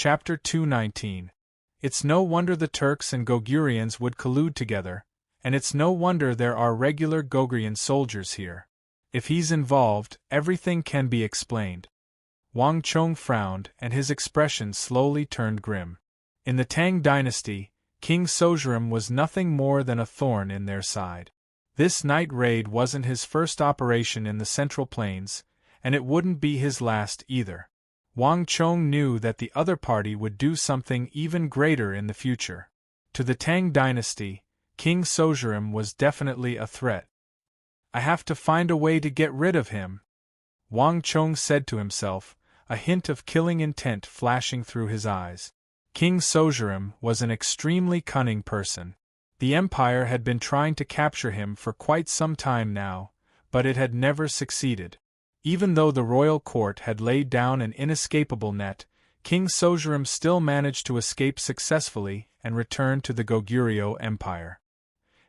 Chapter 219. It's no wonder the Turks and Gogurians would collude together, and it's no wonder there are regular Gogurian soldiers here. If he's involved, everything can be explained. Wang Chong frowned, and his expression slowly turned grim. In the Tang dynasty, King Sojurim was nothing more than a thorn in their side. This night raid wasn't his first operation in the Central Plains, and it wouldn't be his last either. Wang Chong knew that the other party would do something even greater in the future. To the Tang dynasty, King Sojurim was definitely a threat. I have to find a way to get rid of him, Wang Chong said to himself, a hint of killing intent flashing through his eyes. King Sojurim was an extremely cunning person. The Empire had been trying to capture him for quite some time now, but it had never succeeded. Even though the royal court had laid down an inescapable net, King Sojurim still managed to escape successfully and return to the Goguryeo Empire.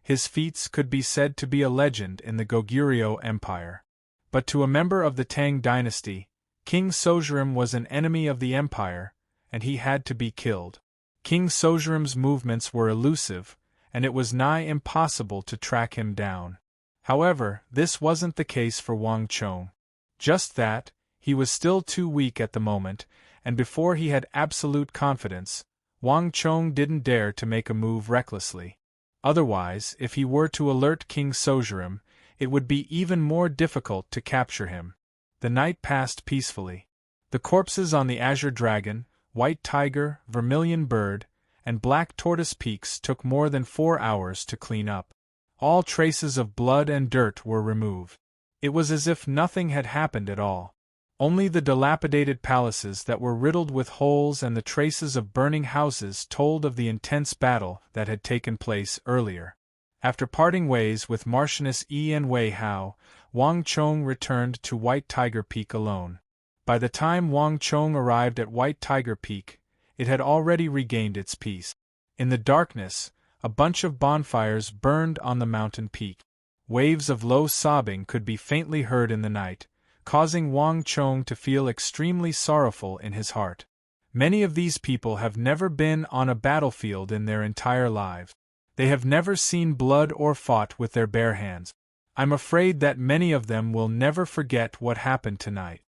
His feats could be said to be a legend in the Goguryeo Empire. But to a member of the Tang dynasty, King Sojurim was an enemy of the Empire, and he had to be killed. King Sojurim's movements were elusive, and it was nigh impossible to track him down. However, this wasn't the case for Wang Chong. Just that, he was still too weak at the moment, and before he had absolute confidence, Wang Chong didn't dare to make a move recklessly. Otherwise, if he were to alert King Sojurim, it would be even more difficult to capture him. The night passed peacefully. The corpses on the Azure Dragon, White Tiger, Vermilion Bird, and Black Tortoise Peaks took more than 4 hours to clean up. All traces of blood and dirt were removed. It was as if nothing had happened at all. Only the dilapidated palaces that were riddled with holes and the traces of burning houses told of the intense battle that had taken place earlier. After parting ways with Marchioness En Wei Hao, Wang Chong returned to White Tiger Peak alone. By the time Wang Chong arrived at White Tiger Peak, it had already regained its peace. In the darkness, a bunch of bonfires burned on the mountain peak. Waves of low sobbing could be faintly heard in the night, causing Wang Chong to feel extremely sorrowful in his heart. Many of these people have never been on a battlefield in their entire lives. They have never seen blood or fought with their bare hands. I'm afraid that many of them will never forget what happened tonight.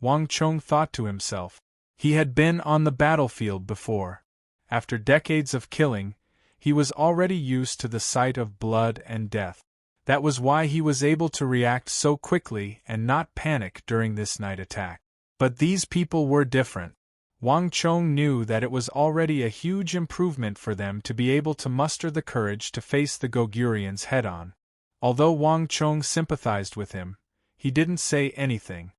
Wang Chong thought to himself. He had been on the battlefield before. After decades of killing, he was already used to the sight of blood and death. That was why he was able to react so quickly and not panic during this night attack. But these people were different. Wang Chong knew that it was already a huge improvement for them to be able to muster the courage to face the Gogurians head-on. Although Wang Chong sympathized with him, he didn't say anything.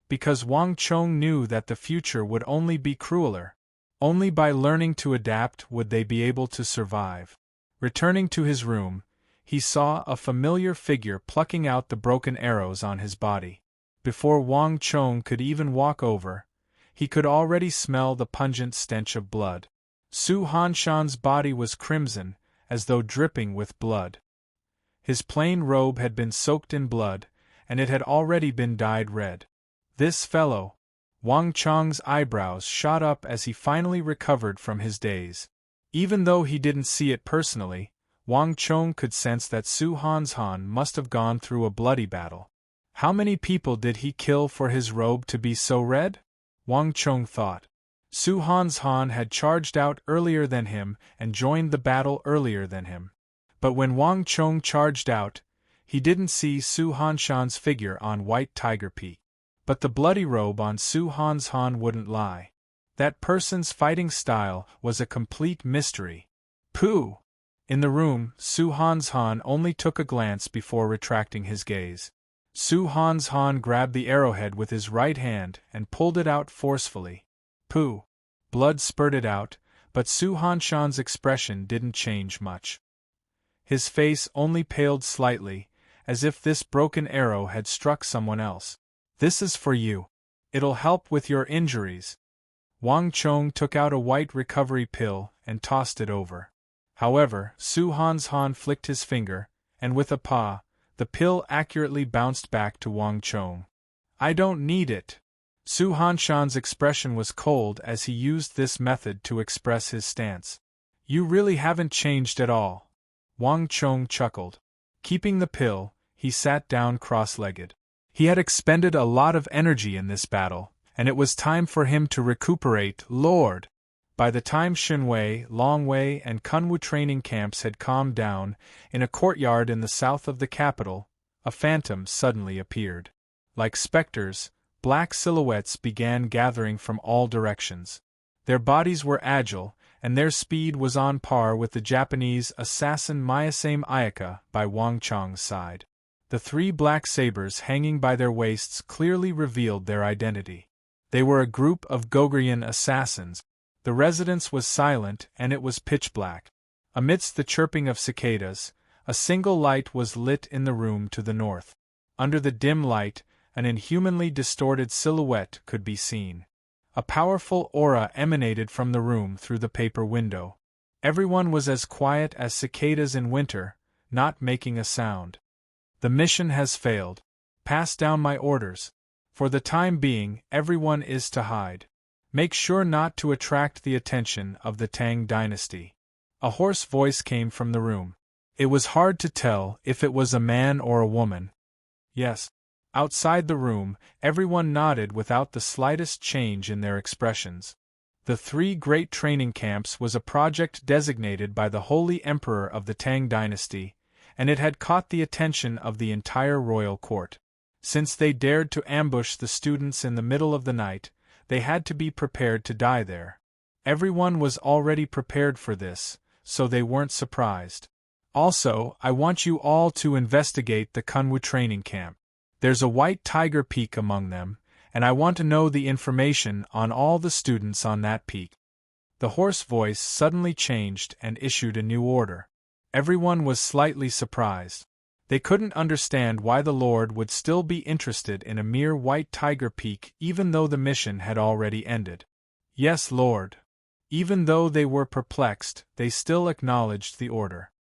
Because Wang Chong knew that the future would only be crueler. Only by learning to adapt would they be able to survive. Returning to his room, he saw a familiar figure plucking out the broken arrows on his body. Before Wang Chong could even walk over, he could already smell the pungent stench of blood. Su Hanshan's body was crimson, as though dripping with blood. His plain robe had been soaked in blood, and it had already been dyed red. This fellow! Wang Chong's eyebrows shot up as he finally recovered from his daze. Even though he didn't see it personally, Wang Chong could sense that Su Hanshan must have gone through a bloody battle. How many people did he kill for his robe to be so red? Wang Chong thought. Su Hanshan had charged out earlier than him and joined the battle earlier than him. But when Wang Chong charged out, he didn't see Su Hanshan's figure on White Tiger Peak. But the bloody robe on Su Hanshan wouldn't lie. That person's fighting style was a complete mystery. Pooh! In the room, Su Hanshan only took a glance before retracting his gaze. Su Hanshan grabbed the arrowhead with his right hand and pulled it out forcefully. Pooh! Blood spurted out, but Su Hanshan's expression didn't change much. His face only paled slightly, as if this broken arrow had struck someone else. This is for you. It'll help with your injuries. Wang Chong took out a white recovery pill and tossed it over. However, Su Hanshan flicked his finger, and with a paw, the pill accurately bounced back to Wang Chong. I don't need it. Su Hanshan's expression was cold as he used this method to express his stance. You really haven't changed at all. Wang Chong chuckled. Keeping the pill, he sat down cross-legged. He had expended a lot of energy in this battle, and it was time for him to recuperate. Lord! By the time Xinwei, Longwei, and Kunwu training camps had calmed down, in a courtyard in the south of the capital, a phantom suddenly appeared. Like specters, black silhouettes began gathering from all directions. Their bodies were agile, and their speed was on par with the Japanese assassin Miyasame Ayaka by Wang Chong's side. The three black sabers hanging by their waists clearly revealed their identity. They were a group of Goguryeo assassins. The residence was silent and it was pitch black. Amidst the chirping of cicadas, a single light was lit in the room to the north. Under the dim light, an inhumanly distorted silhouette could be seen. A powerful aura emanated from the room through the paper window. Everyone was as quiet as cicadas in winter, not making a sound. The mission has failed. Pass down my orders. For the time being, everyone is to hide. Make sure not to attract the attention of the Tang dynasty. A hoarse voice came from the room. It was hard to tell if it was a man or a woman. Yes. Outside the room, everyone nodded without the slightest change in their expressions. The three great training camps was a project designated by the Holy Emperor of the Tang dynasty, and it had caught the attention of the entire royal court. Since they dared to ambush the students in the middle of the night, they had to be prepared to die there. Everyone was already prepared for this, so they weren't surprised. Also, I want you all to investigate the Kunwu training camp. There's a white tiger peak among them, and I want to know the information on all the students on that peak. The hoarse voice suddenly changed and issued a new order. Everyone was slightly surprised. They couldn't understand why the Lord would still be interested in a mere white tiger peak even though the mission had already ended. Yes, Lord. Even though they were perplexed, they still acknowledged the order.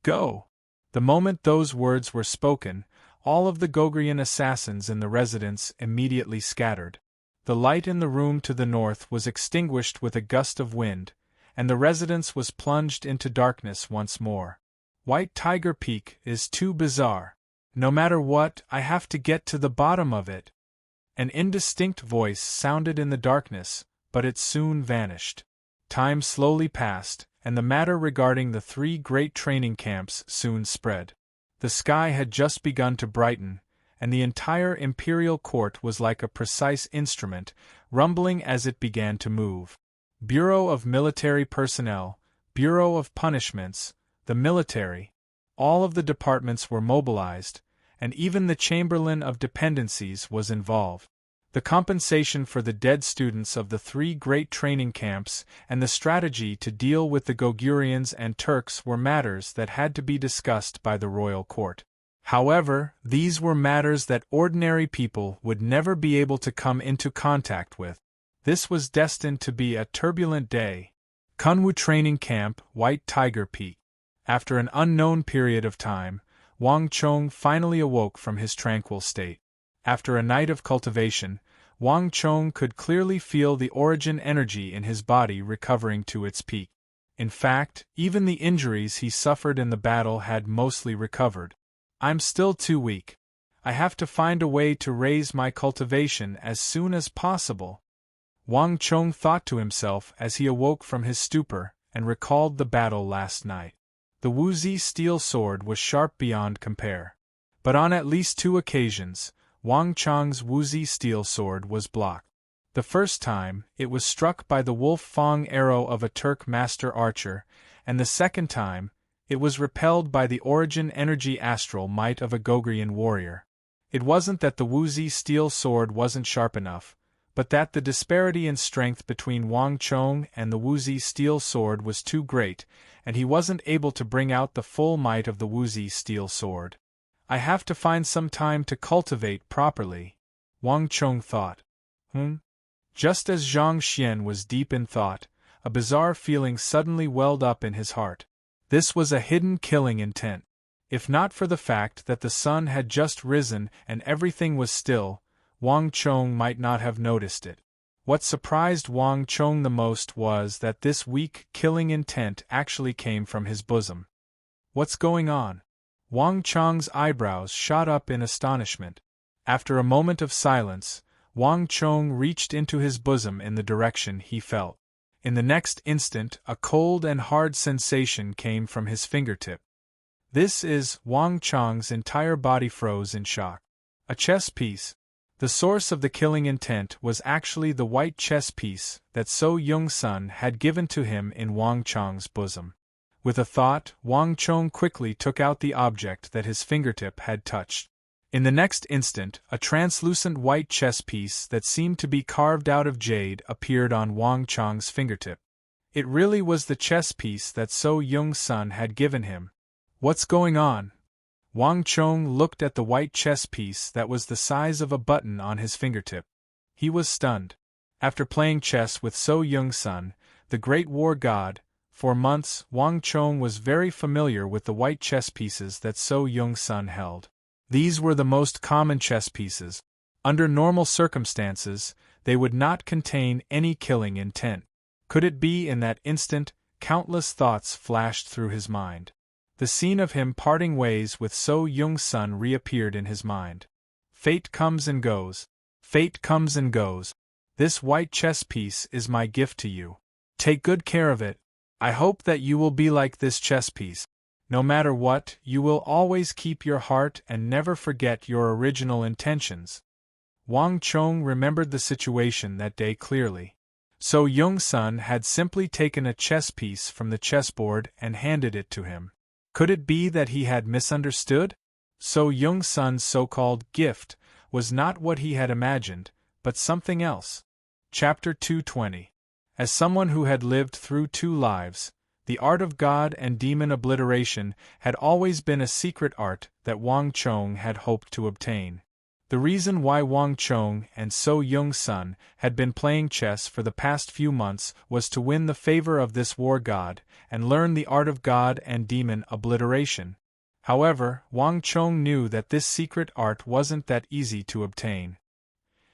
Go! The moment those words were spoken, all of the Goguryeo assassins in the residence immediately scattered. The light in the room to the north was extinguished with a gust of wind, and the residence was plunged into darkness once more. White Tiger Peak is too bizarre. No matter what, I have to get to the bottom of it. An indistinct voice sounded in the darkness, but it soon vanished. Time slowly passed, and the matter regarding the three great training camps soon spread. The sky had just begun to brighten, and the entire imperial court was like a precise instrument, rumbling as it began to move. Bureau of Military Personnel, Bureau of Punishments, the military, all of the departments were mobilized, and even the Chamberlain of Dependencies was involved. The compensation for the dead students of the three great training camps and the strategy to deal with the Goguryons and Turks were matters that had to be discussed by the royal court. However, these were matters that ordinary people would never be able to come into contact with. This was destined to be a turbulent day. Kunwu Training Camp, White Tiger Peak. After an unknown period of time, Wang Chong finally awoke from his tranquil state. After a night of cultivation, Wang Chong could clearly feel the origin energy in his body recovering to its peak. In fact, even the injuries he suffered in the battle had mostly recovered. I'm still too weak. I have to find a way to raise my cultivation as soon as possible. Wang Chong thought to himself as he awoke from his stupor and recalled the battle last night. The Wuzi steel sword was sharp beyond compare. But on at least two occasions, Wang Chong's Wuzi steel sword was blocked. The first time, it was struck by the Wolf Fang arrow of a Turk master archer, and the second time, it was repelled by the origin energy astral might of a Goguryeo warrior. It wasn't that the Wuzi steel sword wasn't sharp enough, but that the disparity in strength between Wang Chong and the Wuzi steel sword was too great, and he wasn't able to bring out the full might of the Wuzi steel sword. I have to find some time to cultivate properly, Wang Chong thought. Just as Zhang Xian was deep in thought, a bizarre feeling suddenly welled up in his heart. This was a hidden killing intent. If not for the fact that the sun had just risen and everything was still, Wang Chong might not have noticed it. What surprised Wang Chong the most was that this weak, killing intent actually came from his bosom. What's going on? Wang Chong's eyebrows shot up in astonishment. After a moment of silence, Wang Chong reached into his bosom in the direction he felt. In the next instant, a cold and hard sensation came from his fingertip. Wang Chong's entire body froze in shock. A chess piece. The source of the killing intent was actually the white chess piece that So Young-sun had given to him in Wang Chong's bosom. With a thought, Wang Chong quickly took out the object that his fingertip had touched. In the next instant, a translucent white chess piece that seemed to be carved out of jade appeared on Wang Chong's fingertip. It really was the chess piece that So Young-sun had given him. What's going on? Wang Chong looked at the white chess piece that was the size of a button on his fingertip. He was stunned. After playing chess with So Young-sun, the great war god, for months, Wang Chong was very familiar with the white chess pieces that So Young-sun held. These were the most common chess pieces. Under normal circumstances, they would not contain any killing intent. Could it be? In that instant, countless thoughts flashed through his mind. The scene of him parting ways with So Young-sun reappeared in his mind. Fate comes and goes. Fate comes and goes. This white chess piece is my gift to you. Take good care of it. I hope that you will be like this chess piece. No matter what, you will always keep your heart and never forget your original intentions. Wang Chong remembered the situation that day clearly. So Young-sun had simply taken a chess piece from the chessboard and handed it to him. Could it be that he had misunderstood? So Young-sun's so-called gift was not what he had imagined, but something else. Chapter 220. As someone who had lived through 2 lives, the art of god and demon obliteration had always been a secret art that Wang Chong had hoped to obtain. The reason why Wang Chong and So Young-sun had been playing chess for the past few months was to win the favor of this war god and learn the art of god and demon obliteration. However, Wang Chong knew that this secret art wasn't that easy to obtain.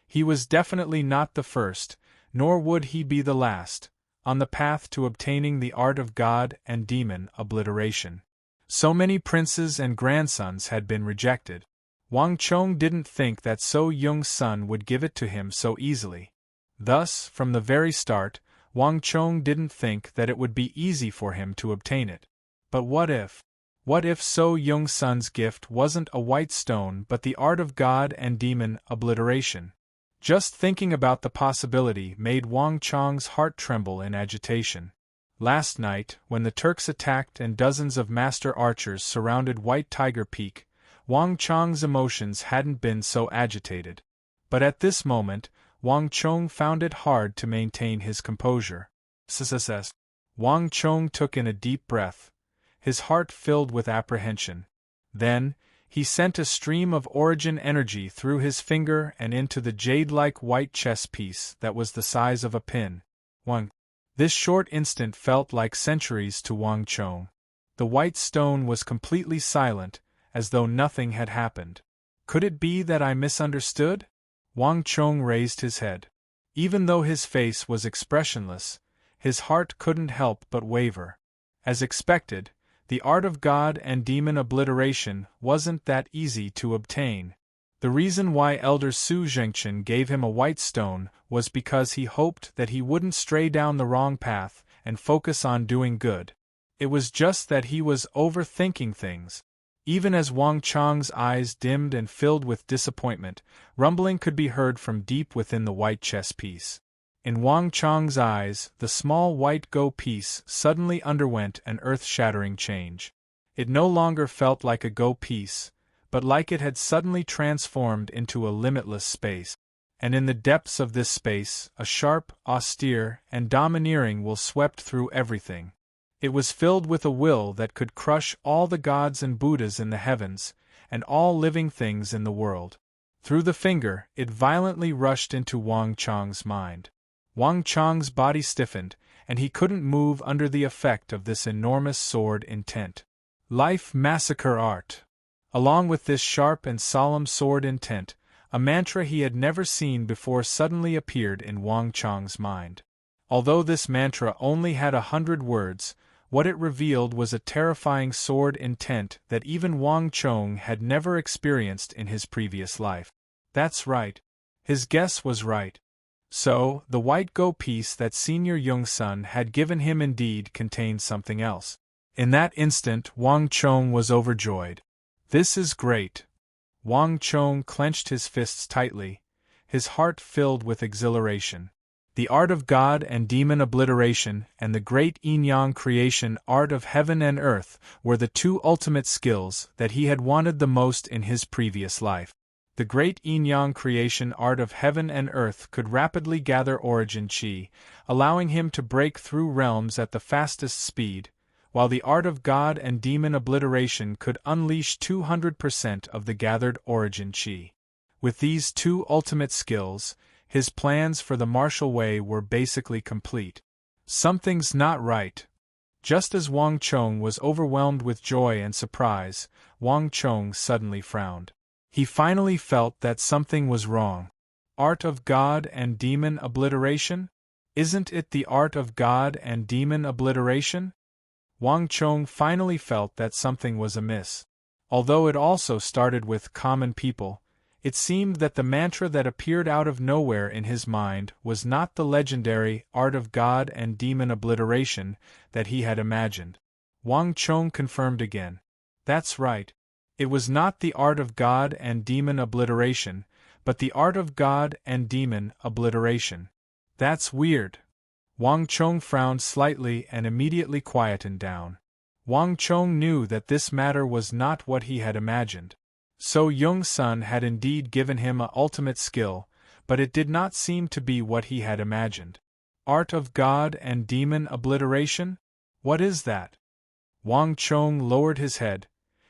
He was definitely not the first, nor would he be the last, on the path to obtaining the art of god and demon obliteration. So many princes and grandsons had been rejected. Wang Chong didn't think that So Young-sun would give it to him so easily. Thus, from the very start, Wang Chong didn't think that it would be easy for him to obtain it. But what if? What if So Young-sun's gift wasn't a white stone but the art of god and demon obliteration? Just thinking about the possibility made Wang Chong's heart tremble in agitation. Last night, when the Turks attacked and dozens of master archers surrounded White Tiger Peak, Wang Chong's emotions hadn't been so agitated. But at this moment, Wang Chong found it hard to maintain his composure. Wang Chong took in a deep breath, his heart filled with apprehension. Then, he sent a stream of origin energy through his finger and into the jade-like white chess piece that was the size of a pin. This short instant felt like centuries to Wang Chong. The white stone was completely silent, as though nothing had happened. Could it be that I misunderstood? Wang Chong raised his head. Even though his face was expressionless, his heart couldn't help but waver. As expected, the art of god and demon obliteration wasn't that easy to obtain. The reason why Elder Su Zhengchen gave him a white stone was because he hoped that he wouldn't stray down the wrong path and focus on doing good. It was just that he was overthinking things. Even as Wang Chong's eyes dimmed and filled with disappointment, rumbling could be heard from deep within the white chess piece. In Wang Chong's eyes, the small white go piece suddenly underwent an earth-shattering change. It no longer felt like a go piece, but like it had suddenly transformed into a limitless space. And in the depths of this space, a sharp, austere, and domineering will swept through everything. It was filled with a will that could crush all the gods and Buddhas in the heavens, and all living things in the world. Through the finger, it violently rushed into Wang Chong's mind. Wang Chong's body stiffened, and he couldn't move under the effect of this enormous sword intent. Life massacre art. Along with this sharp and solemn sword intent, A mantra he had never seen before suddenly appeared in Wang Chong's mind. Although this mantra only had 100 words, what it revealed was a terrifying sword intent that even Wang Chong had never experienced in his previous life. That's right. His guess was right. So, the white go piece that Senior Young-sun had given him indeed contained something else. In that instant, Wang Chong was overjoyed. This is great. Wang Chong clenched his fists tightly, his heart filled with exhilaration. The art of God and demon obliteration and the great yin-yang creation art of heaven and earth were the two ultimate skills that he had wanted the most in his previous life. The great yin-yang creation art of heaven and earth could rapidly gather origin chi, allowing him to break through realms at the fastest speed, while the art of God and demon obliteration could unleash 200% of the gathered origin chi. With these two ultimate skills, his plans for the martial way were basically complete. Something's not right. Just as Wang Chong was overwhelmed with joy and surprise, Wang Chong suddenly frowned. He finally felt that something was wrong. Art of God and demon obliteration? Isn't it the art of God and demon obliteration? Wang Chong finally felt that something was amiss. Although it also started with common people, it seemed that the mantra that appeared out of nowhere in his mind was not the legendary art of God and demon obliteration that he had imagined. Wang Chong confirmed again. That's right. It was not the art of God and demon obliteration, but the art of God and demon obliteration. That's weird. Wang Chong frowned slightly and immediately quietened down. Wang Chong knew that this matter was not what he had imagined. So Young-sun had indeed given him a ultimate skill, but it did not seem to be what he had imagined. Art of God and demon obliteration? What is that? Wang Chong lowered his head,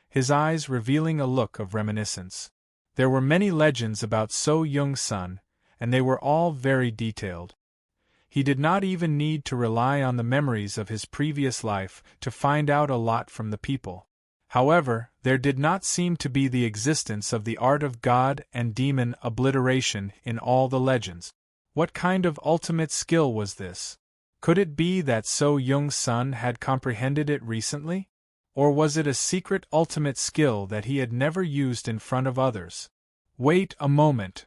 his eyes revealing a look of reminiscence. There were many legends about So Young-sun, and they were all very detailed. He did not even need to rely on the memories of his previous life to find out a lot from the people. However, there did not seem to be the existence of the art of God and demon obliteration in all the legends. What kind of ultimate skill was this? Could it be that So Young-sun had comprehended it recently? Or was it a secret ultimate skill that he had never used in front of others? Wait a moment.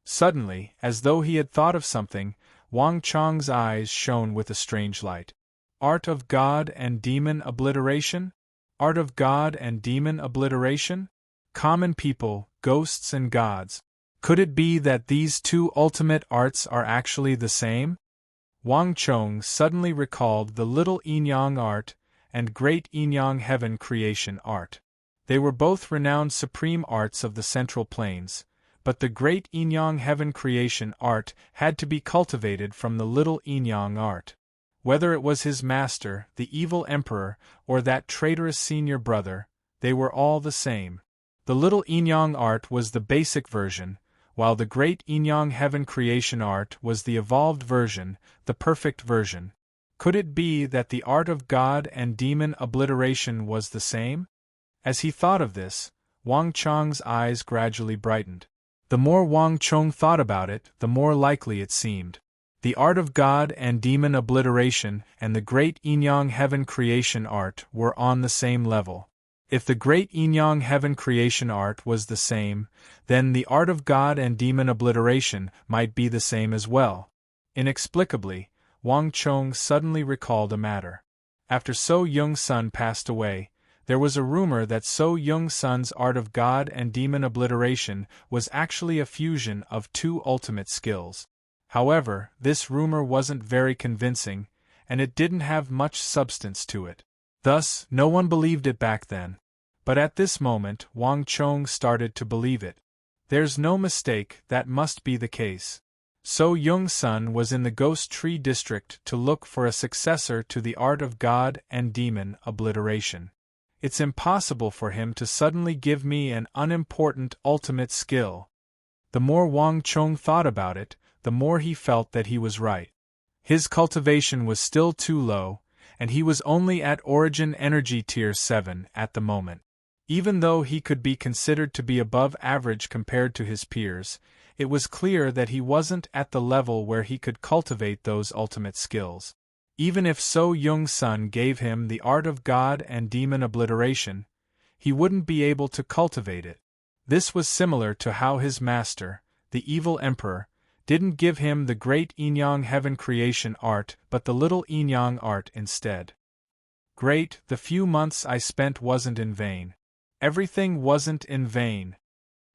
Suddenly, as though he had thought of something, Wang Chong's eyes shone with a strange light. Art of God and demon obliteration? Art of God and demon obliteration? Common people, ghosts and gods. Could it be that these two ultimate arts are actually the same? Wang Chong suddenly recalled the little yin-yang art and great yin-yang heaven creation art. They were both renowned supreme arts of the Central Plains, but the great yin-yang heaven creation art had to be cultivated from the little yin-yang art. Whether it was his master, the evil emperor, or that traitorous senior brother, they were all the same. The little yin-yang art was the basic version, while the great yin-yang heaven creation art was the evolved version, the perfect version. Could it be that the art of God and demon obliteration was the same? As he thought of this, Wang Chong's eyes gradually brightened. The more Wang Chong thought about it, the more likely it seemed. The art of God and demon obliteration and the great yin-yang heaven creation art were on the same level. If the great yin-yang heaven creation art was the same, then the art of God and demon obliteration might be the same as well. Inexplicably, Wang Chong suddenly recalled a matter. After So Young-sun passed away, there was a rumor that So Young-sun's art of God and demon obliteration was actually a fusion of two ultimate skills. However, this rumor wasn't very convincing, and it didn't have much substance to it. Thus, no one believed it back then. But at this moment, Wang Chong started to believe it. There's no mistake, that must be the case. So Young-sun was in the Ghost Tree District to look for a successor to the art of God and demon obliteration. It's impossible for him to suddenly give me an unimportant ultimate skill. The more Wang Chong thought about it, the more he felt that he was right. His cultivation was still too low, and he was only at Origin Energy Tier 7 at the moment. Even though he could be considered to be above average compared to his peers, it was clear that he wasn't at the level where he could cultivate those ultimate skills. Even if So Young-sun gave him the art of god and demon obliteration, he wouldn't be able to cultivate it. This was similar to how his master, the evil emperor, didn't give him the great Inyang heaven creation art but the little Inyang art instead. Great, the few months I spent wasn't in vain. Everything wasn't in vain.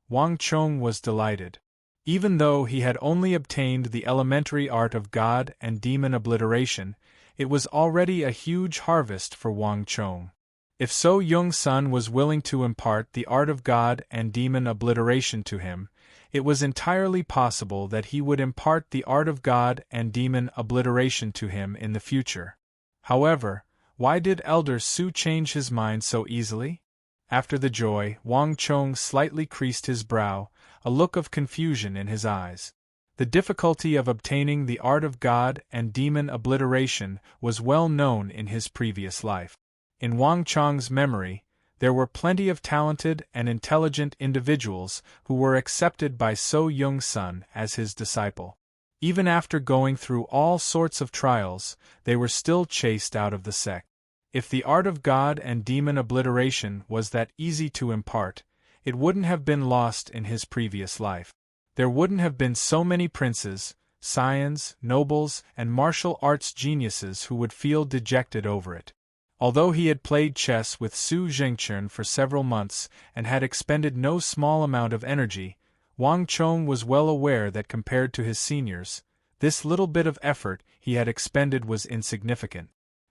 Wang Chong was delighted. Even though he had only obtained the elementary art of god and demon obliteration, it was already a huge harvest for Wang Chong. If So Young-sun was willing to impart the art of god and demon obliteration to him, it was entirely possible that he would impart the art of god and demon obliteration to him in the future. However, why did Elder Su change his mind so easily? After the joy, Wang Chong slightly creased his brow, a look of confusion in his eyes. The difficulty of obtaining the art of god and demon obliteration was well known in his previous life. In Wang Chong's memory, there were plenty of talented and intelligent individuals who were accepted by So Young-sun as his disciple. Even after going through all sorts of trials, they were still chased out of the sect. If the art of god and demon obliteration was that easy to impart, it wouldn't have been lost in his previous life. There wouldn't have been so many princes, scions, nobles, and martial arts geniuses who would feel dejected over it. Although he had played chess with Su Zhengchun for several months and had expended no small amount of energy, Wang Chong was well aware that compared to his seniors, this little bit of effort he had expended was insignificant.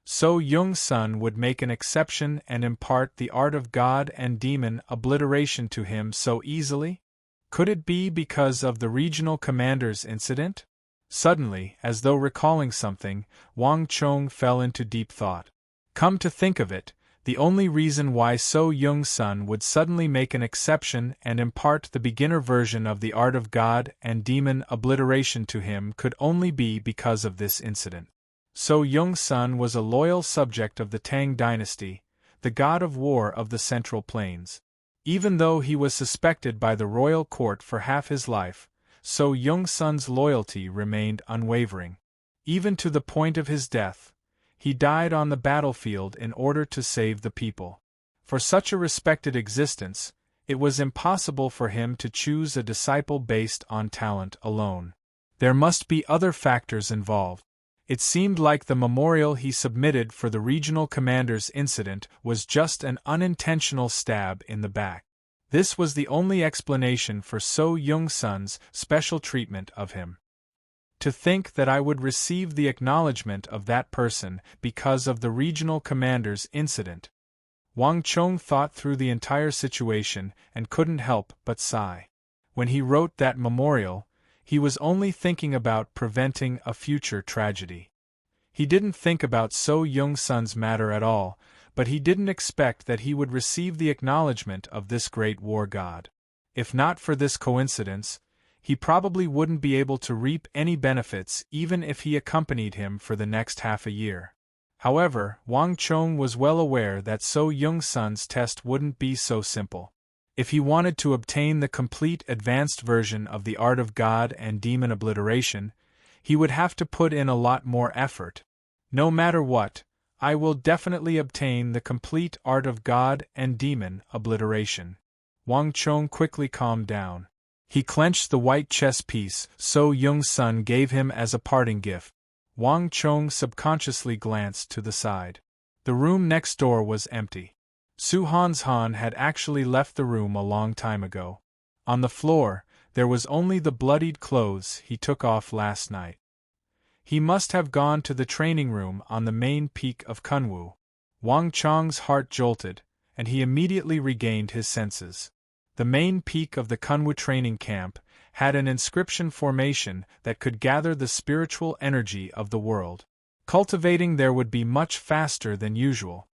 So Young-sun would make an exception and impart the art of god and demon obliteration to him so easily? Could it be because of the regional commander's incident? Suddenly, as though recalling something, Wang Chong fell into deep thought. Come to think of it, the only reason why So Young-sun would suddenly make an exception and impart the beginner version of the art of god and demon obliteration to him could only be because of this incident. So Young-sun was a loyal subject of the Tang dynasty, the god of war of the Central Plains. Even though he was suspected by the royal court for half his life, So Young-sun's loyalty remained unwavering. Even to the point of his death, he died on the battlefield in order to save the people. For such a respected existence, it was impossible for him to choose a disciple based on talent alone. There must be other factors involved. It seemed like the memorial he submitted for the regional commander's incident was just an unintentional stab in the back. This was the only explanation for So Young-sun's special treatment of him. To think that I would receive the acknowledgement of that person because of the regional commander's incident. Wang Chong thought through the entire situation and couldn't help but sigh. When he wrote that memorial, he was only thinking about preventing a future tragedy. He didn't think about So Young-sun's matter at all, but he didn't expect that he would receive the acknowledgement of this great war god. If not for this coincidence, he probably wouldn't be able to reap any benefits even if he accompanied him for the next half a year. However, Wang Chong was well aware that So Young-sun's test wouldn't be so simple. If he wanted to obtain the complete advanced version of the art of god and demon obliteration, he would have to put in a lot more effort. No matter what, I will definitely obtain the complete art of god and demon obliteration. Wang Chong quickly calmed down. He clenched the white chess piece So Young-sun gave him as a parting gift. Wang Chong subconsciously glanced to the side. The room next door was empty. Su Hanshan had actually left the room a long time ago. On the floor, there was only the bloodied clothes he took off last night. He must have gone to the training room on the main peak of Kunwu. Wang Chong's heart jolted, and he immediately regained his senses. The main peak of the Kunwu training camp had an inscription formation that could gather the spiritual energy of the world. Cultivating there would be much faster than usual.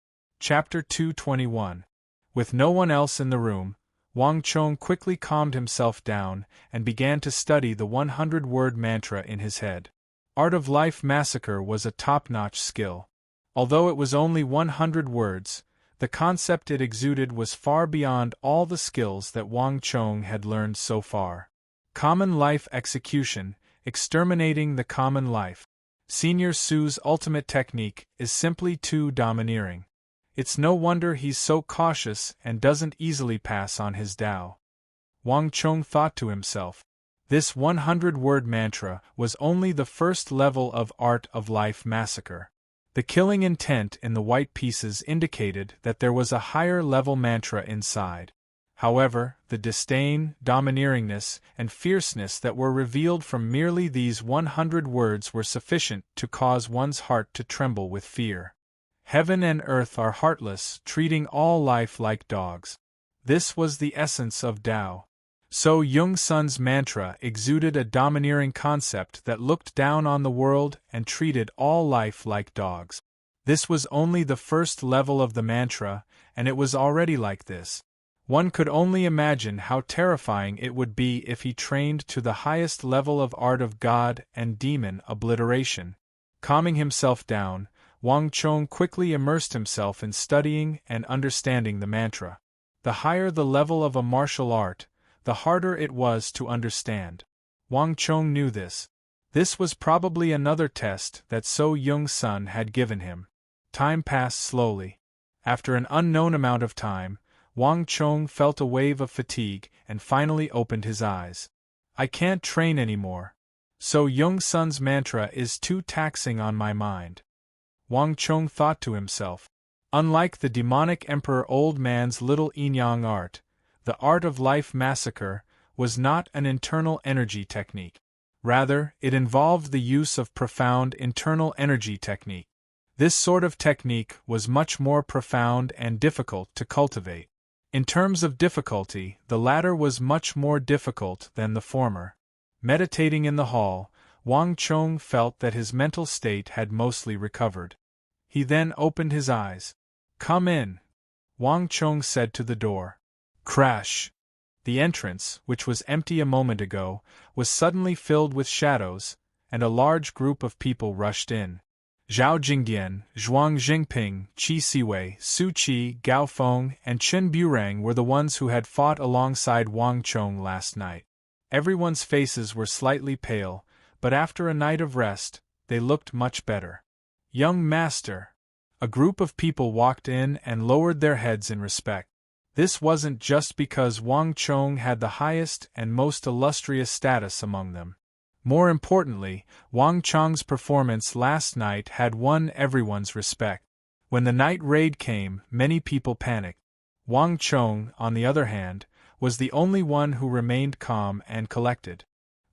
Chapter 221. With no one else in the room, Wang Chong quickly calmed himself down and began to study the 100-word mantra in his head. Art of Life Massacre was a top-notch skill. Although it was only 100 words, The concept it exuded was far beyond all the skills that Wang Chong had learned so far. Common life execution, exterminating the common life. Senior Su's ultimate technique is simply too domineering. It's no wonder he's so cautious and doesn't easily pass on his Tao. Wang Chong thought to himself. This 100-word mantra was only the first level of Art of Life massacre. The killing intent in the white pieces indicated that there was a higher-level mantra inside. However, the disdain, domineeringness, and fierceness that were revealed from merely these 100 words were sufficient to cause one's heart to tremble with fear. Heaven and earth are heartless, treating all life like dogs. This was the essence of Tao. So Yung Sun's mantra exuded a domineering concept that looked down on the world and treated all life like dogs. This was only the first level of the mantra, and it was already like this. One could only imagine how terrifying it would be if he trained to the highest level of art of God and demon obliteration. Calming himself down, Wang Chong quickly immersed himself in studying and understanding the mantra. The higher the level of a martial art, the harder it was to understand. Wang Chong knew this. This was probably another test that So Yung Sun had given him. Time passed slowly. After an unknown amount of time, Wang Chong felt a wave of fatigue and finally opened his eyes. I can't train anymore. So Yung Sun's mantra is too taxing on my mind. Wang Chong thought to himself. Unlike the demonic emperor old man's little yin-yang art, the Art of Life massacre was not an internal energy technique. Rather, it involved the use of profound internal energy technique. This sort of technique was much more profound and difficult to cultivate. In terms of difficulty, the latter was much more difficult than the former. Meditating in the hall, Wang Chong felt that his mental state had mostly recovered. He then opened his eyes. Come in, Wang Chong said to the door. Crash! The entrance, which was empty a moment ago, was suddenly filled with shadows, and a large group of people rushed in. Zhao Jingdian, Zhuang Jingping, Qi Siwei, Su Qi, Gao Feng, and Chen Burang were the ones who had fought alongside Wang Chong last night. Everyone's faces were slightly pale, but after a night of rest, they looked much better. Young Master! A group of people walked in and lowered their heads in respect. This wasn't just because Wang Chong had the highest and most illustrious status among them. More importantly, Wang Chong's performance last night had won everyone's respect. When the night raid came, many people panicked. Wang Chong, on the other hand, was the only one who remained calm and collected.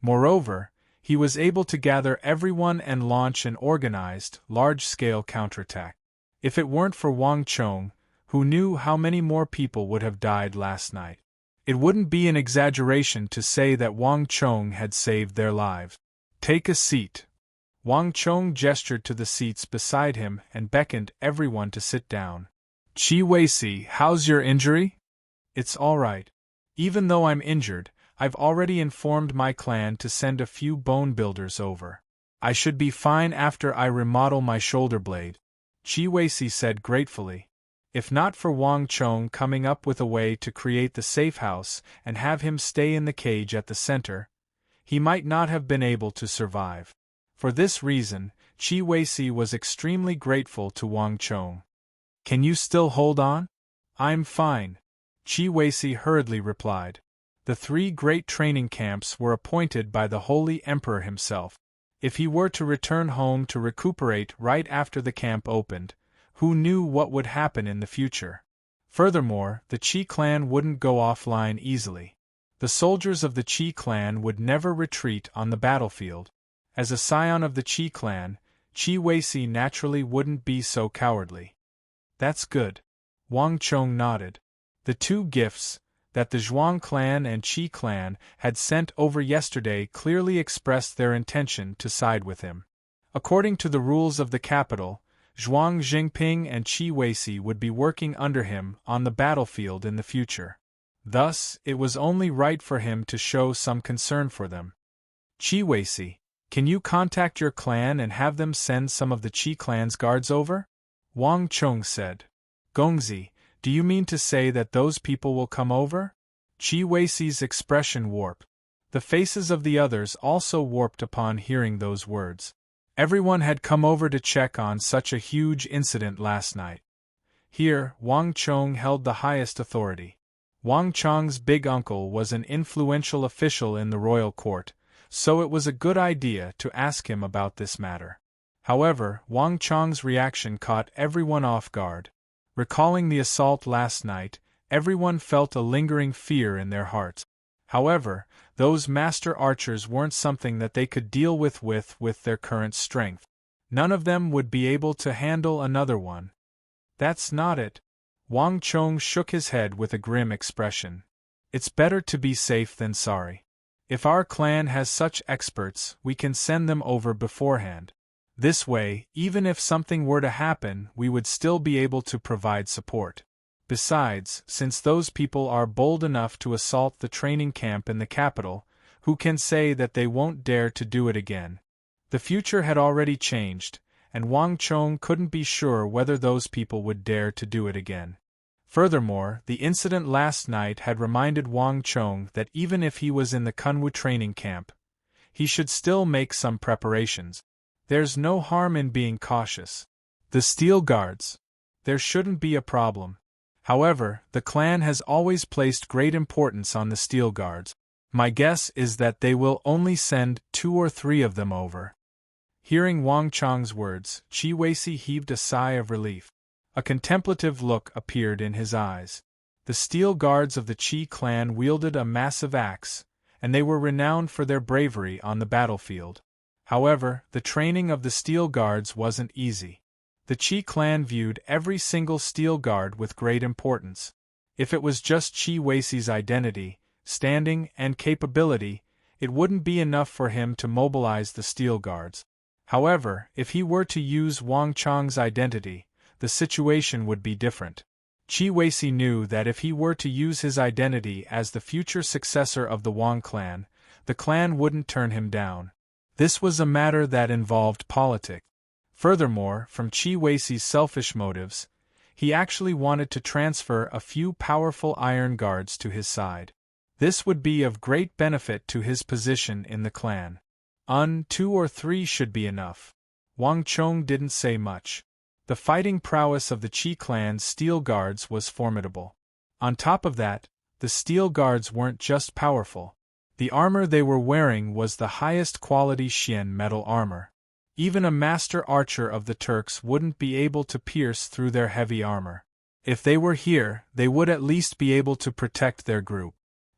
Moreover, he was able to gather everyone and launch an organized, large-scale counterattack. If it weren't for Wang Chong, who knew how many more people would have died last night, it wouldn't be an exaggeration to say that Wang Chong had saved their lives. Take a seat. Wang Chong gestured to the seats beside him and beckoned everyone to sit down. Qi Weici, how's your injury? It's all right. Even though I'm injured, I've already informed my clan to send a few bone builders over. I should be fine after I remodel my shoulder blade, Qi Weici said gratefully. If not for Wang Chong coming up with a way to create the safe house and have him stay in the cage at the center, he might not have been able to survive. For this reason, Qi Weici was extremely grateful to Wang Chong. Can you still hold on? I'm fine, Qi Weici hurriedly replied. The 3 great training camps were appointed by the Holy Emperor himself. If he were to return home to recuperate right after the camp opened, who knew what would happen in the future? Furthermore, the Qi clan wouldn't go offline easily. The soldiers of the Qi clan would never retreat on the battlefield. As a scion of the Qi clan, Qi Weici naturally wouldn't be so cowardly. That's good. Wang Chong nodded. The 2 gifts that the Zhuang clan and Qi clan had sent over yesterday clearly expressed their intention to side with him. According to the rules of the capital, Zhuang Jingping and Qi Weici would be working under him on the battlefield in the future. Thus, it was only right for him to show some concern for them. Qi Weici, can you contact your clan and have them send some of the Qi clan's guards over? Wang Chong said. Gongzi, Do you mean to say that those people will come over? Qi Weixi's expression warped. The faces of the others also warped upon hearing those words. Everyone had come over to check on such a huge incident last night. Here, Wang Chong held the highest authority. Wang Chong's big uncle was an influential official in the royal court, so it was a good idea to ask him about this matter. However, Wang Chong's reaction caught everyone off guard. Recalling the assault last night, everyone felt a lingering fear in their hearts. However, those master archers weren't something that they could deal with their current strength. None of them would be able to handle another one. That's not it. Wang Chong shook his head with a grim expression. It's better to be safe than sorry. If our clan has such experts, we can send them over beforehand. This way, even if something were to happen, we would still be able to provide support. Besides, since those people are bold enough to assault the training camp in the capital, who can say that they won't dare to do it again? The future had already changed, and Wang Chong couldn't be sure whether those people would dare to do it again. Furthermore, the incident last night had reminded Wang Chong that even if he was in the Kunwu training camp, he should still make some preparations. There's no harm in being cautious. The Steel Guards. There shouldn't be a problem. However, the clan has always placed great importance on the Steel Guards. My guess is that they will only send 2 or 3 of them over. Hearing Wang Chong's words, Qi Weici heaved a sigh of relief. A contemplative look appeared in his eyes. The Steel Guards of the Qi clan wielded a massive axe, and they were renowned for their bravery on the battlefield. However, the training of the Steel Guards wasn't easy. The Qi clan viewed every single Steel Guard with great importance. If it was just Qi Weixi's identity, standing, and capability, it wouldn't be enough for him to mobilize the Steel Guards. However, if he were to use Wang Chong's identity, the situation would be different. Qi Weici knew that if he were to use his identity as the future successor of the Wang clan, the clan wouldn't turn him down. This was a matter that involved politics. Furthermore, from Qi Weixi's selfish motives, he actually wanted to transfer a few powerful iron guards to his side. This would be of great benefit to his position in the clan. 2 or 3 should be enough. Wang Chong didn't say much. The fighting prowess of the Qi clan's Steel Guards was formidable. On top of that, the Steel Guards weren't just powerful. The armor they were wearing was the highest quality Xian metal armor. Even a master archer of the Turks wouldn't be able to pierce through their heavy armor. If they were here, they would at least be able to protect their group.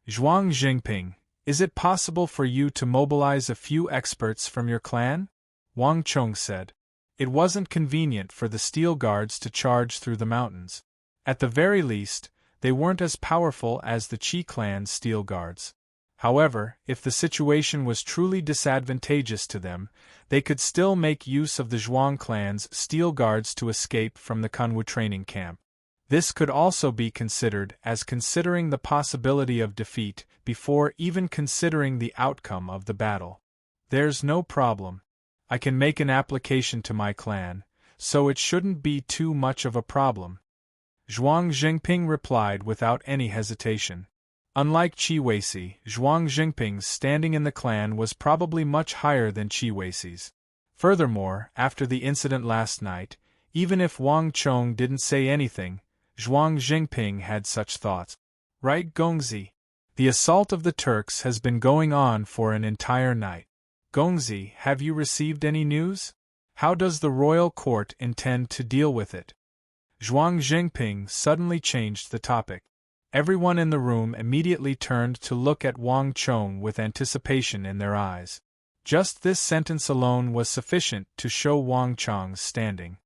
Zhuang Jingping, is it possible for you to mobilize a few experts from your clan? Wang Chong said. It wasn't convenient for the Steel Guards to charge through the mountains. At the very least, they weren't as powerful as the Qi clan's Steel Guards. However, if the situation was truly disadvantageous to them, they could still make use of the Zhuang clan's Steel Guards to escape from the Kunwu training camp. This could also be considered as considering the possibility of defeat before even considering the outcome of the battle. There's no problem. I can make an application to my clan, so it shouldn't be too much of a problem. Zhuang Jingping replied without any hesitation. Unlike Qi Weici, Zhuang Jingping's standing in the clan was probably much higher than Qi Weixi's. Furthermore, after the incident last night, even if Wang Chong didn't say anything, Zhuang Jingping had such thoughts. Right, Gongzi? The assault of the Turks has been going on for an entire night. Gongzi, have you received any news? How does the royal court intend to deal with it? Zhuang Jingping suddenly changed the topic. Everyone in the room immediately turned to look at Wang Chong with anticipation in their eyes. Just this sentence alone was sufficient to show Wang Chong's standing.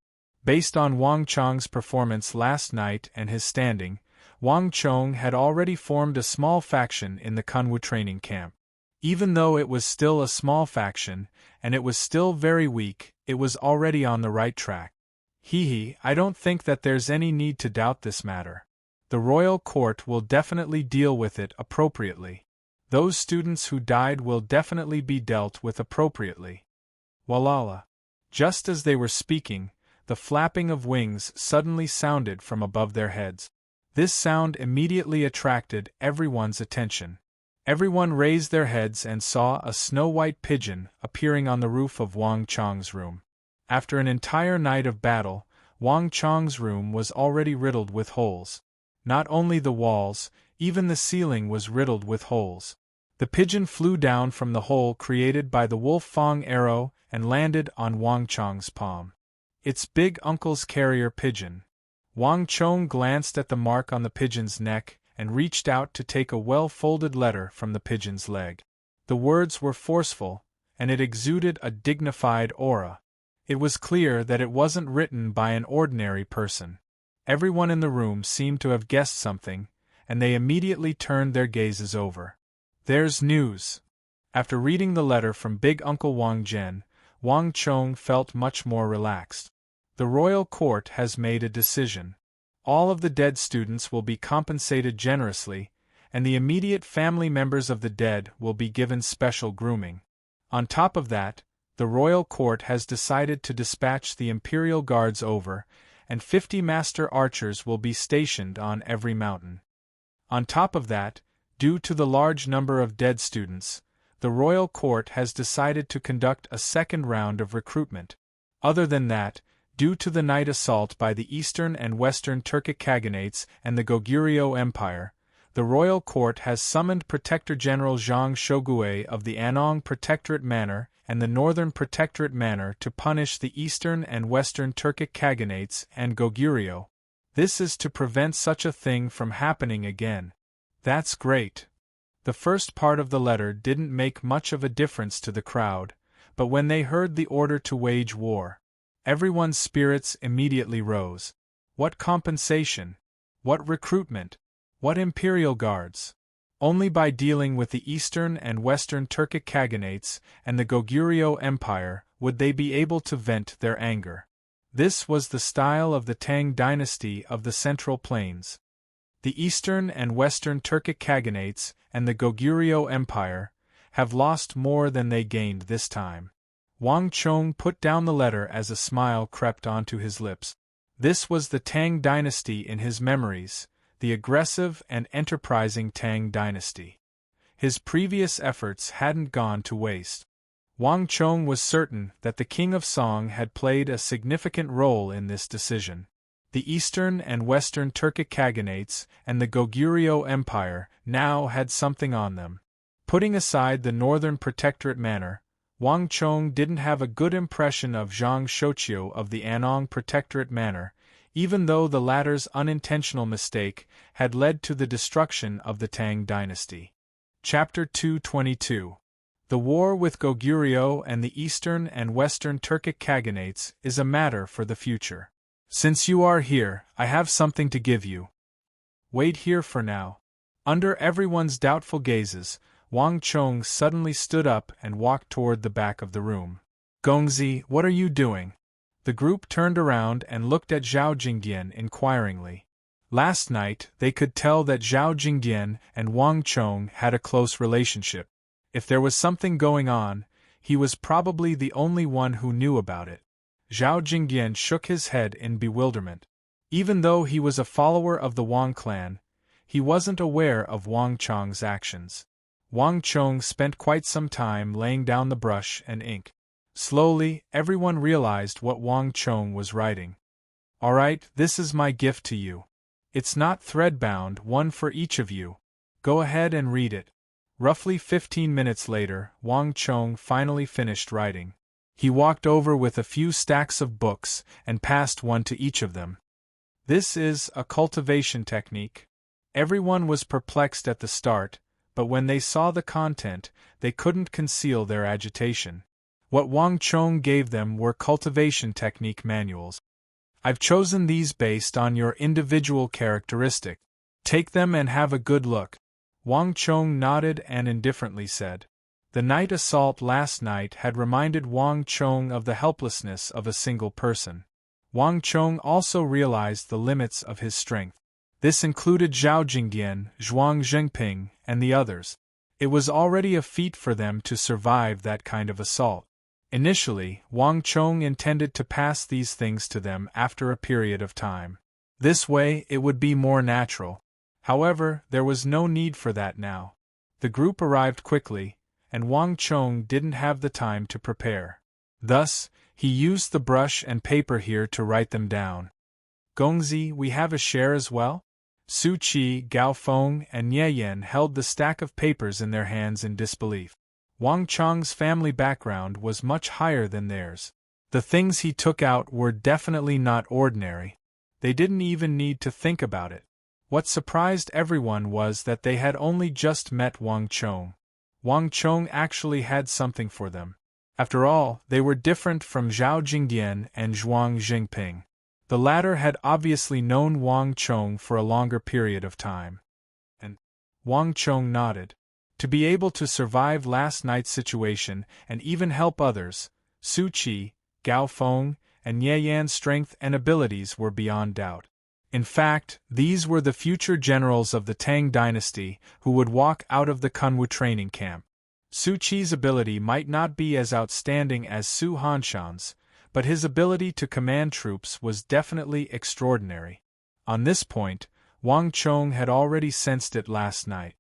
Based on Wang Chong's performance last night and his standing, Wang Chong had already formed a small faction in the Kunwu training camp. Even though it was still a small faction, and it was still very weak, it was already on the right track. I don't think that there's any need to doubt this matter. The royal court will definitely deal with it appropriately. Those students who died will definitely be dealt with appropriately. Walala. Just as they were speaking, the flapping of wings suddenly sounded from above their heads. This sound immediately attracted everyone's attention. Everyone raised their heads and saw a snow-white pigeon appearing on the roof of Wang Chong's room. After an entire night of battle, Wang Chong's room was already riddled with holes. Not only the walls, even the ceiling was riddled with holes. The pigeon flew down from the hole created by the wolf Fang arrow and landed on Wang Chong's palm. It's Big Uncle's carrier pigeon. Wang Chong glanced at the mark on the pigeon's neck and reached out to take a well-folded letter from the pigeon's leg. The words were forceful, and it exuded a dignified aura. It was clear that it wasn't written by an ordinary person. Everyone in the room seemed to have guessed something, and they immediately turned their gazes over. There's news. After reading the letter from Big Uncle Wang Zhen, Wang Chong felt much more relaxed. The royal court has made a decision. All of the dead students will be compensated generously, and the immediate family members of the dead will be given special grooming. On top of that, the royal court has decided to dispatch the imperial guards over, and 50 master archers will be stationed on every mountain. On top of that, due to the large number of dead students, the royal court has decided to conduct a second round of recruitment. Other than that, due to the night assault by the Eastern and Western Turkic Khaganates and the Goguryeo Empire, the royal court has summoned Protector General Zhang Shogue of the Anong Protectorate Manor and the Northern Protectorate Manor to punish the Eastern and Western Turkic Khaganates and Goguryeo. This is to prevent such a thing from happening again. That's great. The first part of the letter didn't make much of a difference to the crowd, but when they heard the order to wage war, everyone's spirits immediately rose. What compensation? What recruitment? What imperial guards? Only by dealing with the Eastern and Western Turkic Khaganates and the Goguryeo Empire would they be able to vent their anger. This was the style of the Tang dynasty of the Central Plains. The Eastern and Western Turkic Khaganates and the Goguryeo Empire have lost more than they gained this time. Wang Chong put down the letter as a smile crept onto his lips. This was the Tang dynasty in his memories, the aggressive and enterprising Tang dynasty. His previous efforts hadn't gone to waste. Wang Chong was certain that the King of Song had played a significant role in this decision. The Eastern and Western Turkic Khaganates and the Goguryeo Empire now had something on them. Putting aside the Northern Protectorate Manor, Wang Chong didn't have a good impression of Zhang Shochio of the Anong Protectorate Manor, even though the latter's unintentional mistake had led to the destruction of the Tang dynasty. Chapter 222. The war with Goguryeo and the Eastern and Western Turkic Khaganates is a matter for the future. Since you are here, I have something to give you. Wait here for now. Under everyone's doubtful gazes, Wang Chong suddenly stood up and walked toward the back of the room. Gongzi, what are you doing? The group turned around and looked at Zhao Jingdian inquiringly. Last night, they could tell that Zhao Jingdian and Wang Chong had a close relationship. If there was something going on, he was probably the only one who knew about it. Zhao Jingdian shook his head in bewilderment. Even though he was a follower of the Wang clan, he wasn't aware of Wang Chong's actions. Wang Chong spent quite some time laying down the brush and ink. Slowly, everyone realized what Wang Chong was writing. All right, this is my gift to you. It's not thread-bound, one for each of you. Go ahead and read it. Roughly 15 minutes later, Wang Chong finally finished writing. He walked over with a few stacks of books and passed one to each of them. This is a cultivation technique. Everyone was perplexed at the start, but when they saw the content, they couldn't conceal their agitation. What Wang Chong gave them were cultivation technique manuals. I've chosen these based on your individual characteristic. Take them and have a good look. Wang Chong nodded and indifferently said. The night assault last night had reminded Wang Chong of the helplessness of a single person. Wang Chong also realized the limits of his strength. This included Zhao Jingdian, Zhuang Zhengping, and the others. It was already a feat for them to survive that kind of assault. Initially, Wang Chong intended to pass these things to them after a period of time. This way, it would be more natural. However, there was no need for that now. The group arrived quickly, and Wang Chong didn't have the time to prepare. Thus, he used the brush and paper here to write them down. Gongzi, we have a share as well? Su Qi, Gao Feng, and Ye Yan held the stack of papers in their hands in disbelief. Wang Chong's family background was much higher than theirs. The things he took out were definitely not ordinary. They didn't even need to think about it. What surprised everyone was that they had only just met Wang Chong. Wang Chong actually had something for them. After all, they were different from Zhao Jingdian and Zhuang Jingping. The latter had obviously known Wang Chong for a longer period of time. And Wang Chong nodded. To be able to survive last night's situation and even help others, Su Qi, Gao Feng, and Ye Yan's strength and abilities were beyond doubt. In fact, these were the future generals of the Tang dynasty who would walk out of the Kunwu training camp. Su Qi's ability might not be as outstanding as Su Hanshan's, but his ability to command troops was definitely extraordinary. On this point, Wang Chong had already sensed it last night.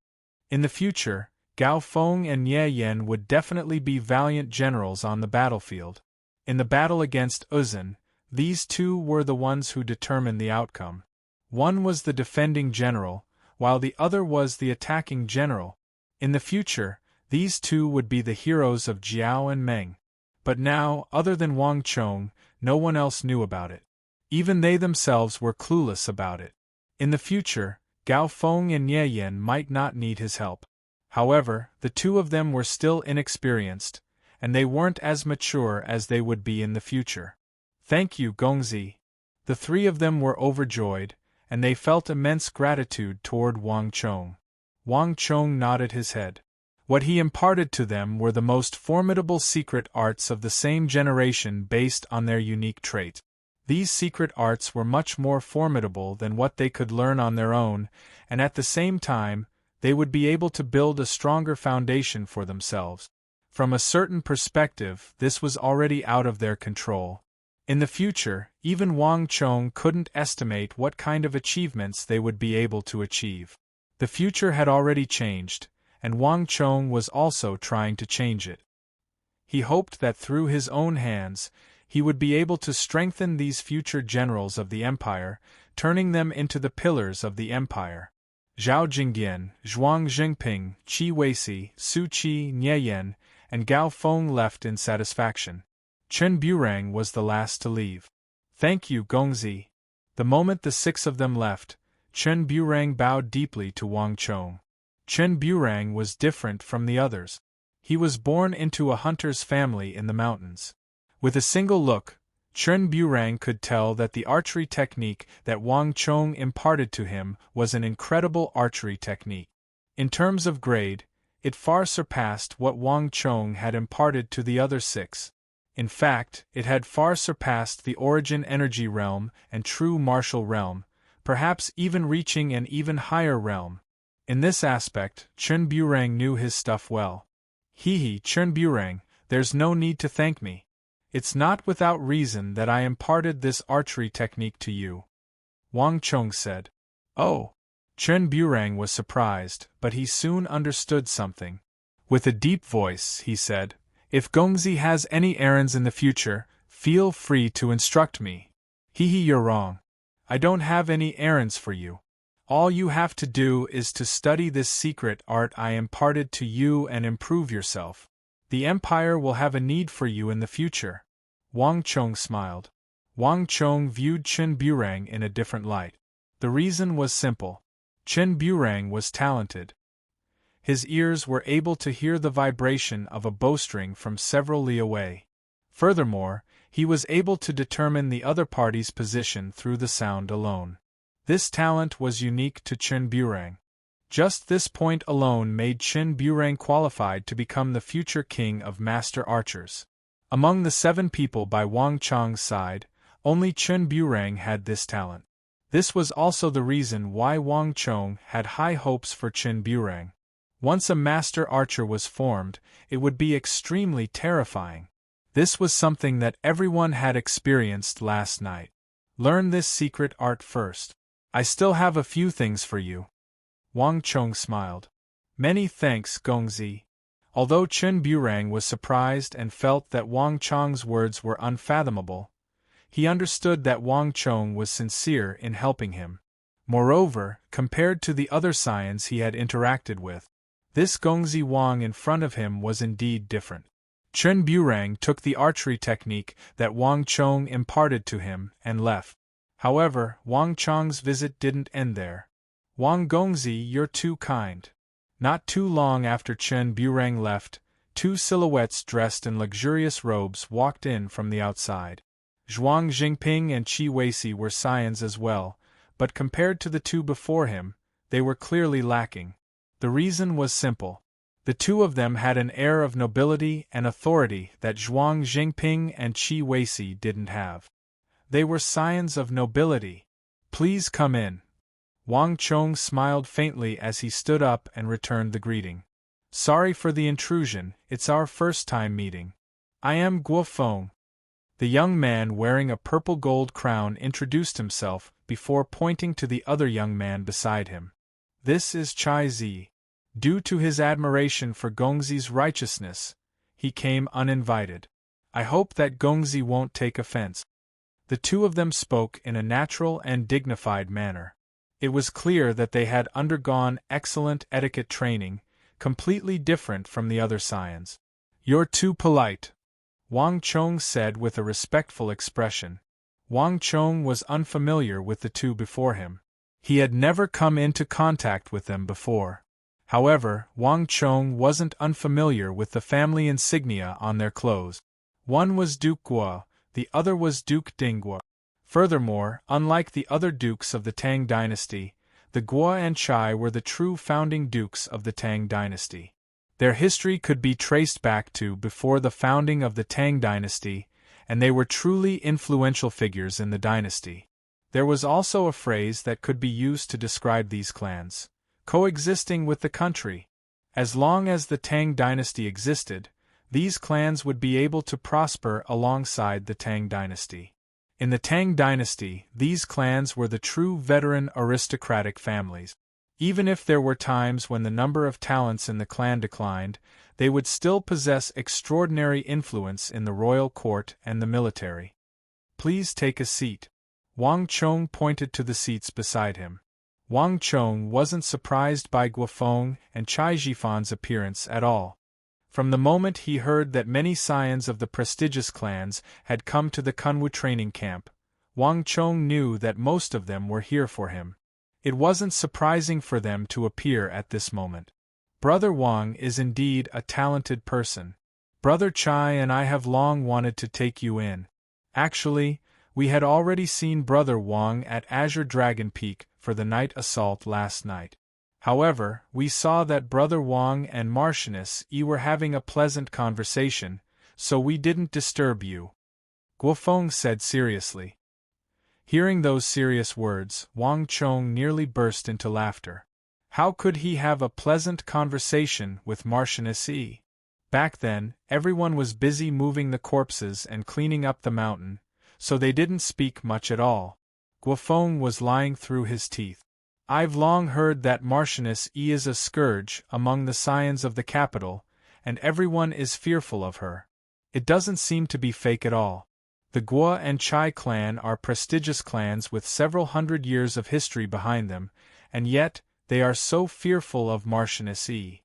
In the future, Gao Feng and Ye Yan would definitely be valiant generals on the battlefield. In the battle against Uzun, these two were the ones who determined the outcome. One was the defending general, while the other was the attacking general. In the future, these two would be the heroes of Jiao and Meng. But now, other than Wang Chong, no one else knew about it. Even they themselves were clueless about it. In the future, Gao Feng and Ye Yan might not need his help. However, the two of them were still inexperienced, and they weren't as mature as they would be in the future. Thank you, Gongzi. The three of them were overjoyed, and they felt immense gratitude toward Wang Chong. Wang Chong nodded his head. What he imparted to them were the most formidable secret arts of the same generation based on their unique trait. These secret arts were much more formidable than what they could learn on their own, and at the same time, they would be able to build a stronger foundation for themselves. From a certain perspective, this was already out of their control. In the future, even Wang Chong couldn't estimate what kind of achievements they would be able to achieve. The future had already changed, and Wang Chong was also trying to change it. He hoped that through his own hands, he would be able to strengthen these future generals of the empire, turning them into the pillars of the empire. Zhao Jingdian, Zhuang Jingping, Qi Weisi, Su Qi, Ye Yan, and Gao Feng left in satisfaction. Chen Burang was the last to leave. Thank you, Gongzi. The moment the six of them left, Chen Burang bowed deeply to Wang Chong. Chen Burang was different from the others. He was born into a hunter's family in the mountains. With a single look, Chen Burang could tell that the archery technique that Wang Chong imparted to him was an incredible archery technique. In terms of grade, it far surpassed what Wang Chong had imparted to the other six. In fact, it had far surpassed the origin energy realm and true martial realm, perhaps even reaching an even higher realm. In this aspect, Chen Burang knew his stuff well. Chen Burang, there's no need to thank me. It's not without reason that I imparted this archery technique to you. Wang Chong said. Oh. Chen Burang was surprised, but he soon understood something. With a deep voice, he said, If Gongzi has any errands in the future, feel free to instruct me. You're wrong. I don't have any errands for you. All you have to do is to study this secret art I imparted to you and improve yourself. The Empire will have a need for you in the future. Wang Chong smiled. Wang Chong viewed Chen Burang in a different light. The reason was simple. Chen Burang was talented. His ears were able to hear the vibration of a bowstring from several li away. Furthermore, he was able to determine the other party's position through the sound alone. This talent was unique to Chen Burang. Just this point alone made Chen Burang qualified to become the future king of master archers. Among the 7 people by Wang Chong's side, only Chen Burang had this talent. This was also the reason why Wang Chong had high hopes for Chen Burang. Once a master archer was formed, it would be extremely terrifying. This was something that everyone had experienced last night. Learn this secret art first. I still have a few things for you. Wang Chong smiled. Many thanks, Gongzi. Although Chen Burang was surprised and felt that Wang Chong's words were unfathomable, he understood that Wang Chong was sincere in helping him. Moreover, compared to the other scions he had interacted with, this Gongzi Wang in front of him was indeed different. Chen Burang took the archery technique that Wang Chong imparted to him and left. However, Wang Chong's visit didn't end there. Wang Gongzi, you're too kind. Not too long after Chen Burang left, two silhouettes dressed in luxurious robes walked in from the outside. Zhuang Jingping and Qi Weici were scions as well, but compared to the two before him, they were clearly lacking. The reason was simple. The two of them had an air of nobility and authority that Zhuang Jingping and Qi Weici didn't have. They were scions of nobility. Please come in. Wang Chong smiled faintly as he stood up and returned the greeting. Sorry for the intrusion, it's our first time meeting. I am Guo Feng. The young man wearing a purple gold crown introduced himself before pointing to the other young man beside him. This is Chai Zi. Due to his admiration for Gongzi's righteousness, he came uninvited. I hope that Gongzi won't take offense. The two of them spoke in a natural and dignified manner. It was clear that they had undergone excellent etiquette training, completely different from the other scions. You're too polite, Wang Chong said with a respectful expression. Wang Chong was unfamiliar with the two before him. He had never come into contact with them before. However, Wang Chong wasn't unfamiliar with the family insignia on their clothes. One was Duke Guo, the other was Duke Dingguo. Furthermore, unlike the other dukes of the Tang dynasty, the Guo and Chai were the true founding dukes of the Tang dynasty. Their history could be traced back to before the founding of the Tang dynasty, and they were truly influential figures in the dynasty. There was also a phrase that could be used to describe these clans: coexisting with the country. As long as the Tang dynasty existed, these clans would be able to prosper alongside the Tang dynasty. In the Tang dynasty, these clans were the true veteran aristocratic families. Even if there were times when the number of talents in the clan declined, they would still possess extraordinary influence in the royal court and the military. Please take a seat. Wang Chong pointed to the seats beside him. Wang Chong wasn't surprised by Guo Feng and Chai Jifan's appearance at all. From the moment he heard that many scions of the prestigious clans had come to the Kunwu training camp, Wang Chong knew that most of them were here for him. It wasn't surprising for them to appear at this moment. Brother Wang is indeed a talented person. Brother Chai and I have long wanted to take you in. Actually, we had already seen Brother Wang at Azure Dragon Peak for the night assault last night. However, we saw that Brother Wang and Marchioness Yi were having a pleasant conversation, so we didn't disturb you. Guo Feng said seriously. Hearing those serious words, Wang Chong nearly burst into laughter. How could he have a pleasant conversation with Marchioness Yi? Back then, everyone was busy moving the corpses and cleaning up the mountain, so they didn't speak much at all. Guo Feng was lying through his teeth. I've long heard that Marchioness Yi is a scourge among the scions of the capital, and everyone is fearful of her. It doesn't seem to be fake at all. The Guo and Chai clan are prestigious clans with several hundred years of history behind them, and yet, they are so fearful of Marchioness Yi.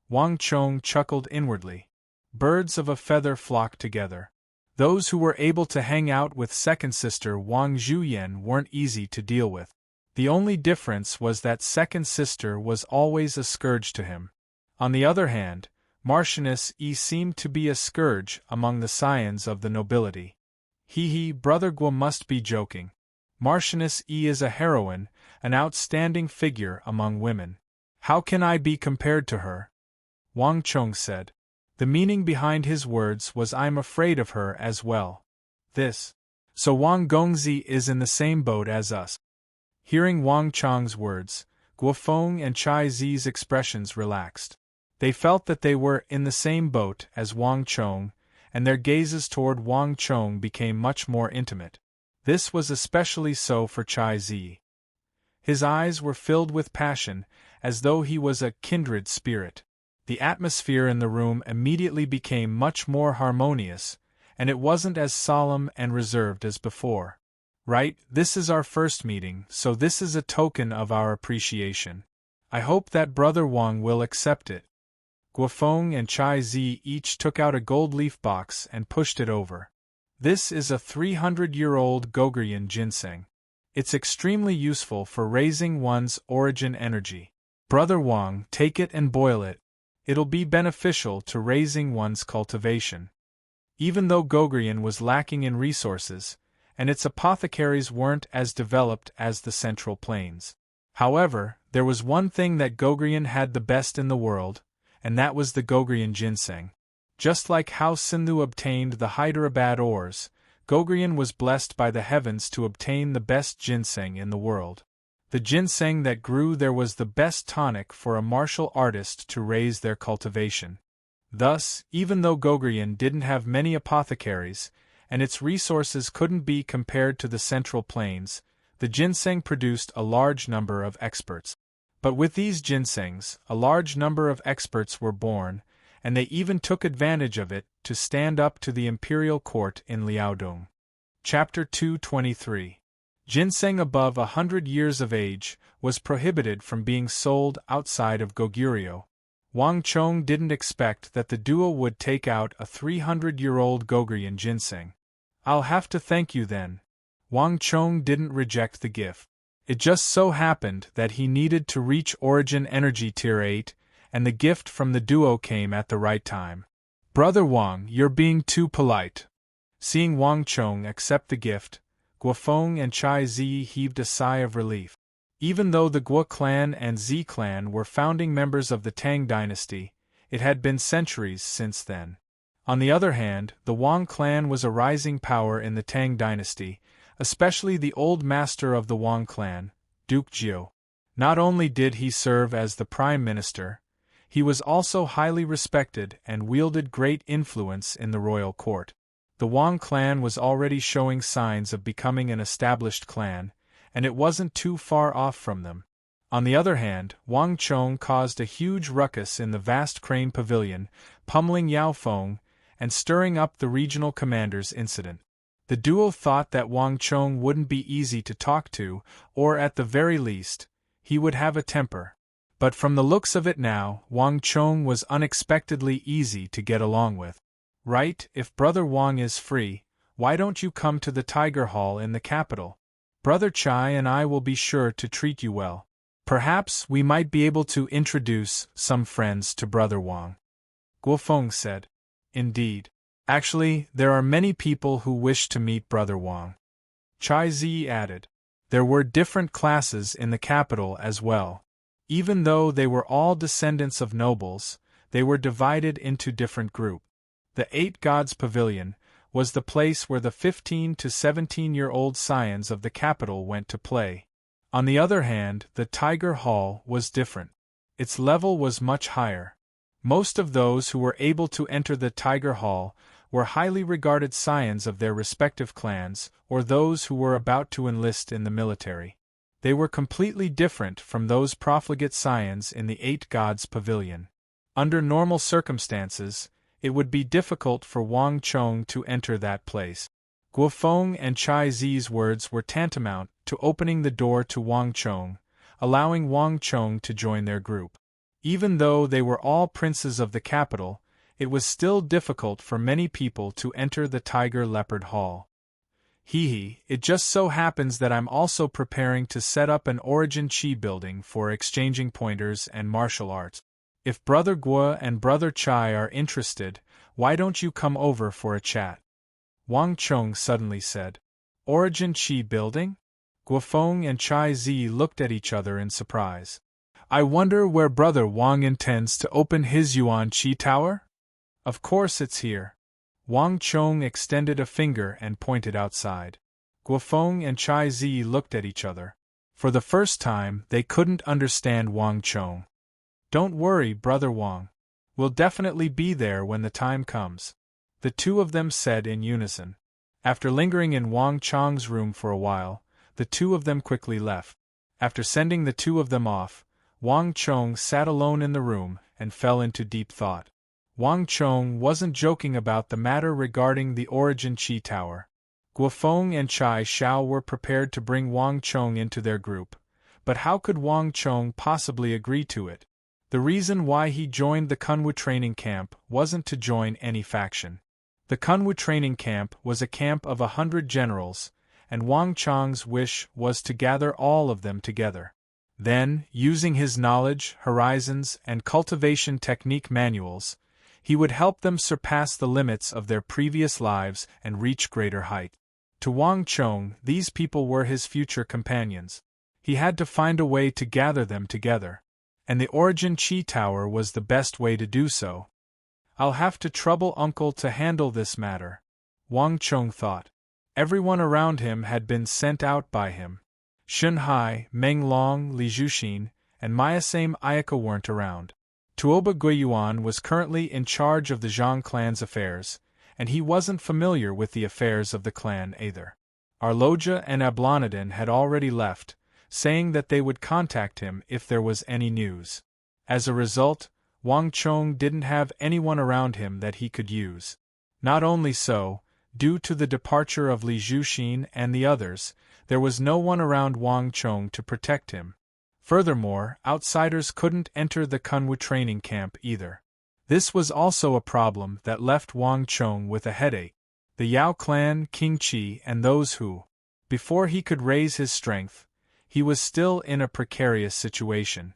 Wang Chong chuckled inwardly. Birds of a feather flock together. Those who were able to hang out with second sister Wang Zhuyan weren't easy to deal with. The only difference was that second sister was always a scourge to him. On the other hand, Marchioness Yi seemed to be a scourge among the scions of the nobility. Brother Guo must be joking. Marchioness Yi is a heroine, an outstanding figure among women. How can I be compared to her? Wang Chong said. The meaning behind his words was I'm afraid of her as well. So Wang Gongzi is in the same boat as us. Hearing Wang Chong's words, Guo Feng and Chai Zi's expressions relaxed. They felt that they were in the same boat as Wang Chong, and their gazes toward Wang Chong became much more intimate. This was especially so for Chai Zi. His eyes were filled with passion, as though he was a kindred spirit. The atmosphere in the room immediately became much more harmonious, and it wasn't as solemn and reserved as before. Right, this is our first meeting, so this is a token of our appreciation. I hope that Brother Wang will accept it. Guofeng and Chai Zi each took out a gold leaf box and pushed it over. This is a 300-year-old Gogrian ginseng. It's extremely useful for raising one's origin energy. Brother Wang, take it and boil it. It'll be beneficial to raising one's cultivation. Even though Gogrian was lacking in resources, and its apothecaries weren't as developed as the Central Plains. However, there was one thing that Gogrian had the best in the world, and that was the Gogrian ginseng. Just like how Sindhu obtained the Hyderabad ores, Gogrian was blessed by the heavens to obtain the best ginseng in the world. The ginseng that grew there was the best tonic for a martial artist to raise their cultivation. Thus, even though Gogrian didn't have many apothecaries, and its resources couldn't be compared to the Central Plains, the ginseng produced a large number of experts. But with these ginsengs, a large number of experts were born, and they even took advantage of it to stand up to the imperial court in Liaodong. Chapter 223. Ginseng above 100 years of age was prohibited from being sold outside of Goguryeo. Wang Chong didn't expect that the duo would take out a 300-year-old Gogrian ginseng. I'll have to thank you then. Wang Chong didn't reject the gift. It just so happened that he needed to reach Origin Energy Tier 8, and the gift from the duo came at the right time. Brother Wang, you're being too polite. Seeing Wang Chong accept the gift, Guofeng and Chai Zi heaved a sigh of relief. Even though the Guo clan and Zi clan were founding members of the Tang dynasty, it had been centuries since then. On the other hand, the Wang clan was a rising power in the Tang dynasty, especially the old master of the Wang clan, Duke Jiao. Not only did he serve as the prime minister, he was also highly respected and wielded great influence in the royal court. The Wang clan was already showing signs of becoming an established clan, and it wasn't too far off from them. On the other hand, Wang Chong caused a huge ruckus in the vast crane pavilion, pummeling Yao Feng and stirring up the regional commander's incident. The duo thought that Wang Chong wouldn't be easy to talk to, or at the very least, he would have a temper. But from the looks of it now, Wang Chong was unexpectedly easy to get along with. Right, if Brother Wang is free, why don't you come to the Tiger Hall in the capital? Brother Chai and I will be sure to treat you well. Perhaps we might be able to introduce some friends to Brother Wang. Guofeng said. Indeed. Actually, there are many people who wish to meet Brother Wang. Chai Zi added. There were different classes in the capital as well. Even though they were all descendants of nobles, they were divided into different groups. The Eight Gods Pavilion was the place where the 15 to 17-year-old scions of the capital went to play. On the other hand, the Tiger Hall was different. Its level was much higher. Most of those who were able to enter the Tiger Hall were highly regarded scions of their respective clans, or those who were about to enlist in the military. They were completely different from those profligate scions in the Eight Gods Pavilion. Under normal circumstances, it would be difficult for Wang Chong to enter that place. Guofeng and Chai Zi's words were tantamount to opening the door to Wang Chong, allowing Wang Chong to join their group. Even though they were all princes of the capital, it was still difficult for many people to enter the Tiger Leopard Hall. It just so happens that I'm also preparing to set up an Origin Chi building for exchanging pointers and martial arts. If Brother Guo and Brother Chai are interested, why don't you come over for a chat? Wang Chong suddenly said. Origin Chi building? Guofeng and Chai Zi looked at each other in surprise. I wonder where Brother Wang intends to open his Yuan Chi tower? Of course it's here. Wang Chong extended a finger and pointed outside. Guofeng and Chai Zi looked at each other. For the first time, they couldn't understand Wang Chong. Don't worry, Brother Wang. We'll definitely be there when the time comes. The two of them said in unison. After lingering in Wang Chong's room for a while, the two of them quickly left. After sending the two of them off, Wang Chong sat alone in the room and fell into deep thought. Wang Chong wasn't joking about the matter regarding the Origin Qi Tower. Guofeng and Chai Xiao were prepared to bring Wang Chong into their group, but how could Wang Chong possibly agree to it? The reason why he joined the Kunwu training camp wasn't to join any faction. The Kunwu training camp was a camp of 100 generals, and Wang Chong's wish was to gather all of them together. Then, using his knowledge, horizons, and cultivation technique manuals, he would help them surpass the limits of their previous lives and reach greater height. To Wang Chong, these people were his future companions. He had to find a way to gather them together, and the Origin Qi Tower was the best way to do so. I'll have to trouble Uncle to handle this matter, Wang Chong thought. Everyone around him had been sent out by him. Xun Hai, Meng Long, Li Zhuxin, and Mayasame Ayaka weren't around. Tuoba Guiyuan was currently in charge of the Zhang clan's affairs, and he wasn't familiar with the affairs of the clan either. Arloja and Ablanadin had already left, saying that they would contact him if there was any news. As a result, Wang Chong didn't have anyone around him that he could use. Not only so, due to the departure of Li Zhuxin and the others, there was no one around Wang Chong to protect him. Furthermore, outsiders couldn't enter the Kunwu training camp either. This was also a problem that left Wang Chong with a headache. The Yao clan, King Qi, and those who, before he could raise his strength, he was still in a precarious situation.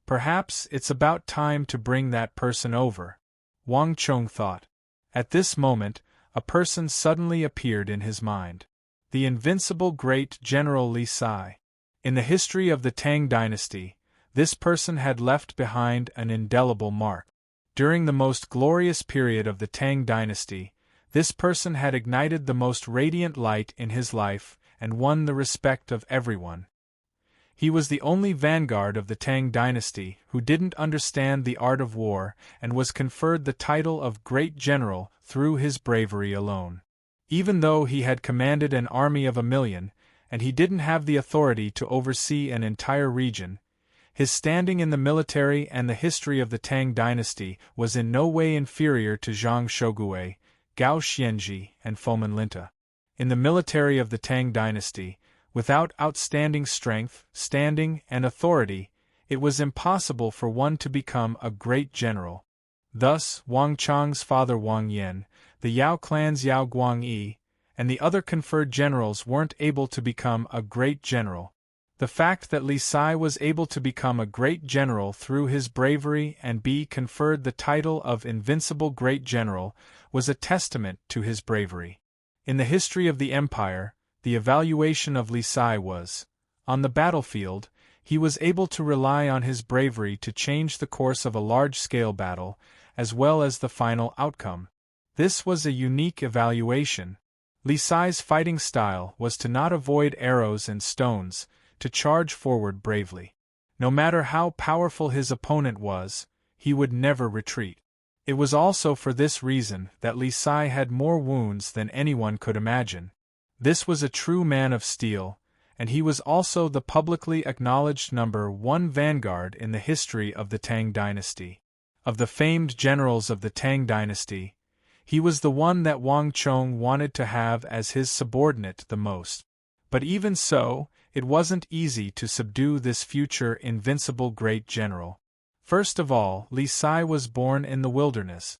Perhaps it's about time to bring that person over, Wang Chong thought. At this moment, a person suddenly appeared in his mind. The invincible great General Li Sai. In the history of the Tang dynasty, this person had left behind an indelible mark. During the most glorious period of the Tang dynasty, this person had ignited the most radiant light in his life and won the respect of everyone. He was the only vanguard of the Tang dynasty who didn't understand the art of war and was conferred the title of Great General through his bravery alone. Even though he had commanded an army of 1,000,000, and he didn't have the authority to oversee an entire region, his standing in the military and the history of the Tang dynasty was in no way inferior to Zhang Shogui, Gao Xianji, and Fomen Linta. In the military of the Tang dynasty, without outstanding strength, standing, and authority, it was impossible for one to become a great general. Thus, Wang Chong's father Wang Yan, the Yao clan's Yao Guangyi, and the other conferred generals weren't able to become a great general. The fact that Li Sai was able to become a great general through his bravery and be conferred the title of Invincible Great General was a testament to his bravery. In the history of the empire, the evaluation of Li Sai was, on the battlefield, he was able to rely on his bravery to change the course of a large-scale battle, as well as the final outcome. This was a unique evaluation. Li Sai's fighting style was to not avoid arrows and stones, to charge forward bravely. No matter how powerful his opponent was, he would never retreat. It was also for this reason that Li Sai had more wounds than anyone could imagine. This was a true man of steel, and he was also the publicly acknowledged #1 vanguard in the history of the Tang dynasty. Of the famed generals of the Tang dynasty, he was the one that Wang Chong wanted to have as his subordinate the most. But even so, it wasn't easy to subdue this future invincible great general. First of all, Li Sai was born in the wilderness.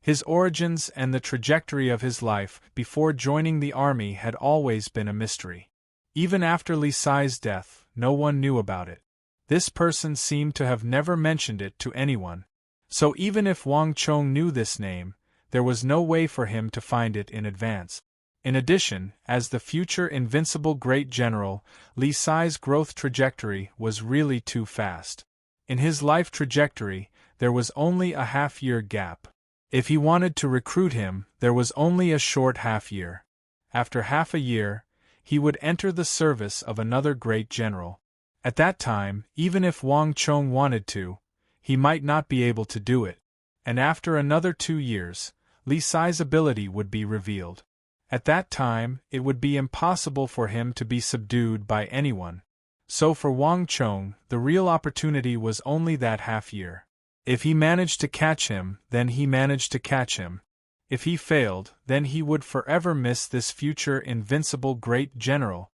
His origins and the trajectory of his life before joining the army had always been a mystery. Even after Li Sai's death, no one knew about it. This person seemed to have never mentioned it to anyone. So even if Wang Chong knew this name, there was no way for him to find it in advance. In addition, as the future invincible great general, Li Sai's growth trajectory was really too fast. In his life trajectory, there was only a half-year gap. If he wanted to recruit him, there was only a short half-year. After half a year, he would enter the service of another great general. At that time, even if Wang Chong wanted to, he might not be able to do it. And after another 2 years, Li Sai's ability would be revealed. At that time, it would be impossible for him to be subdued by anyone. So for Wang Chong, the real opportunity was only that half-year. If he managed to catch him, then he managed to catch him. If he failed, then he would forever miss this future invincible great general.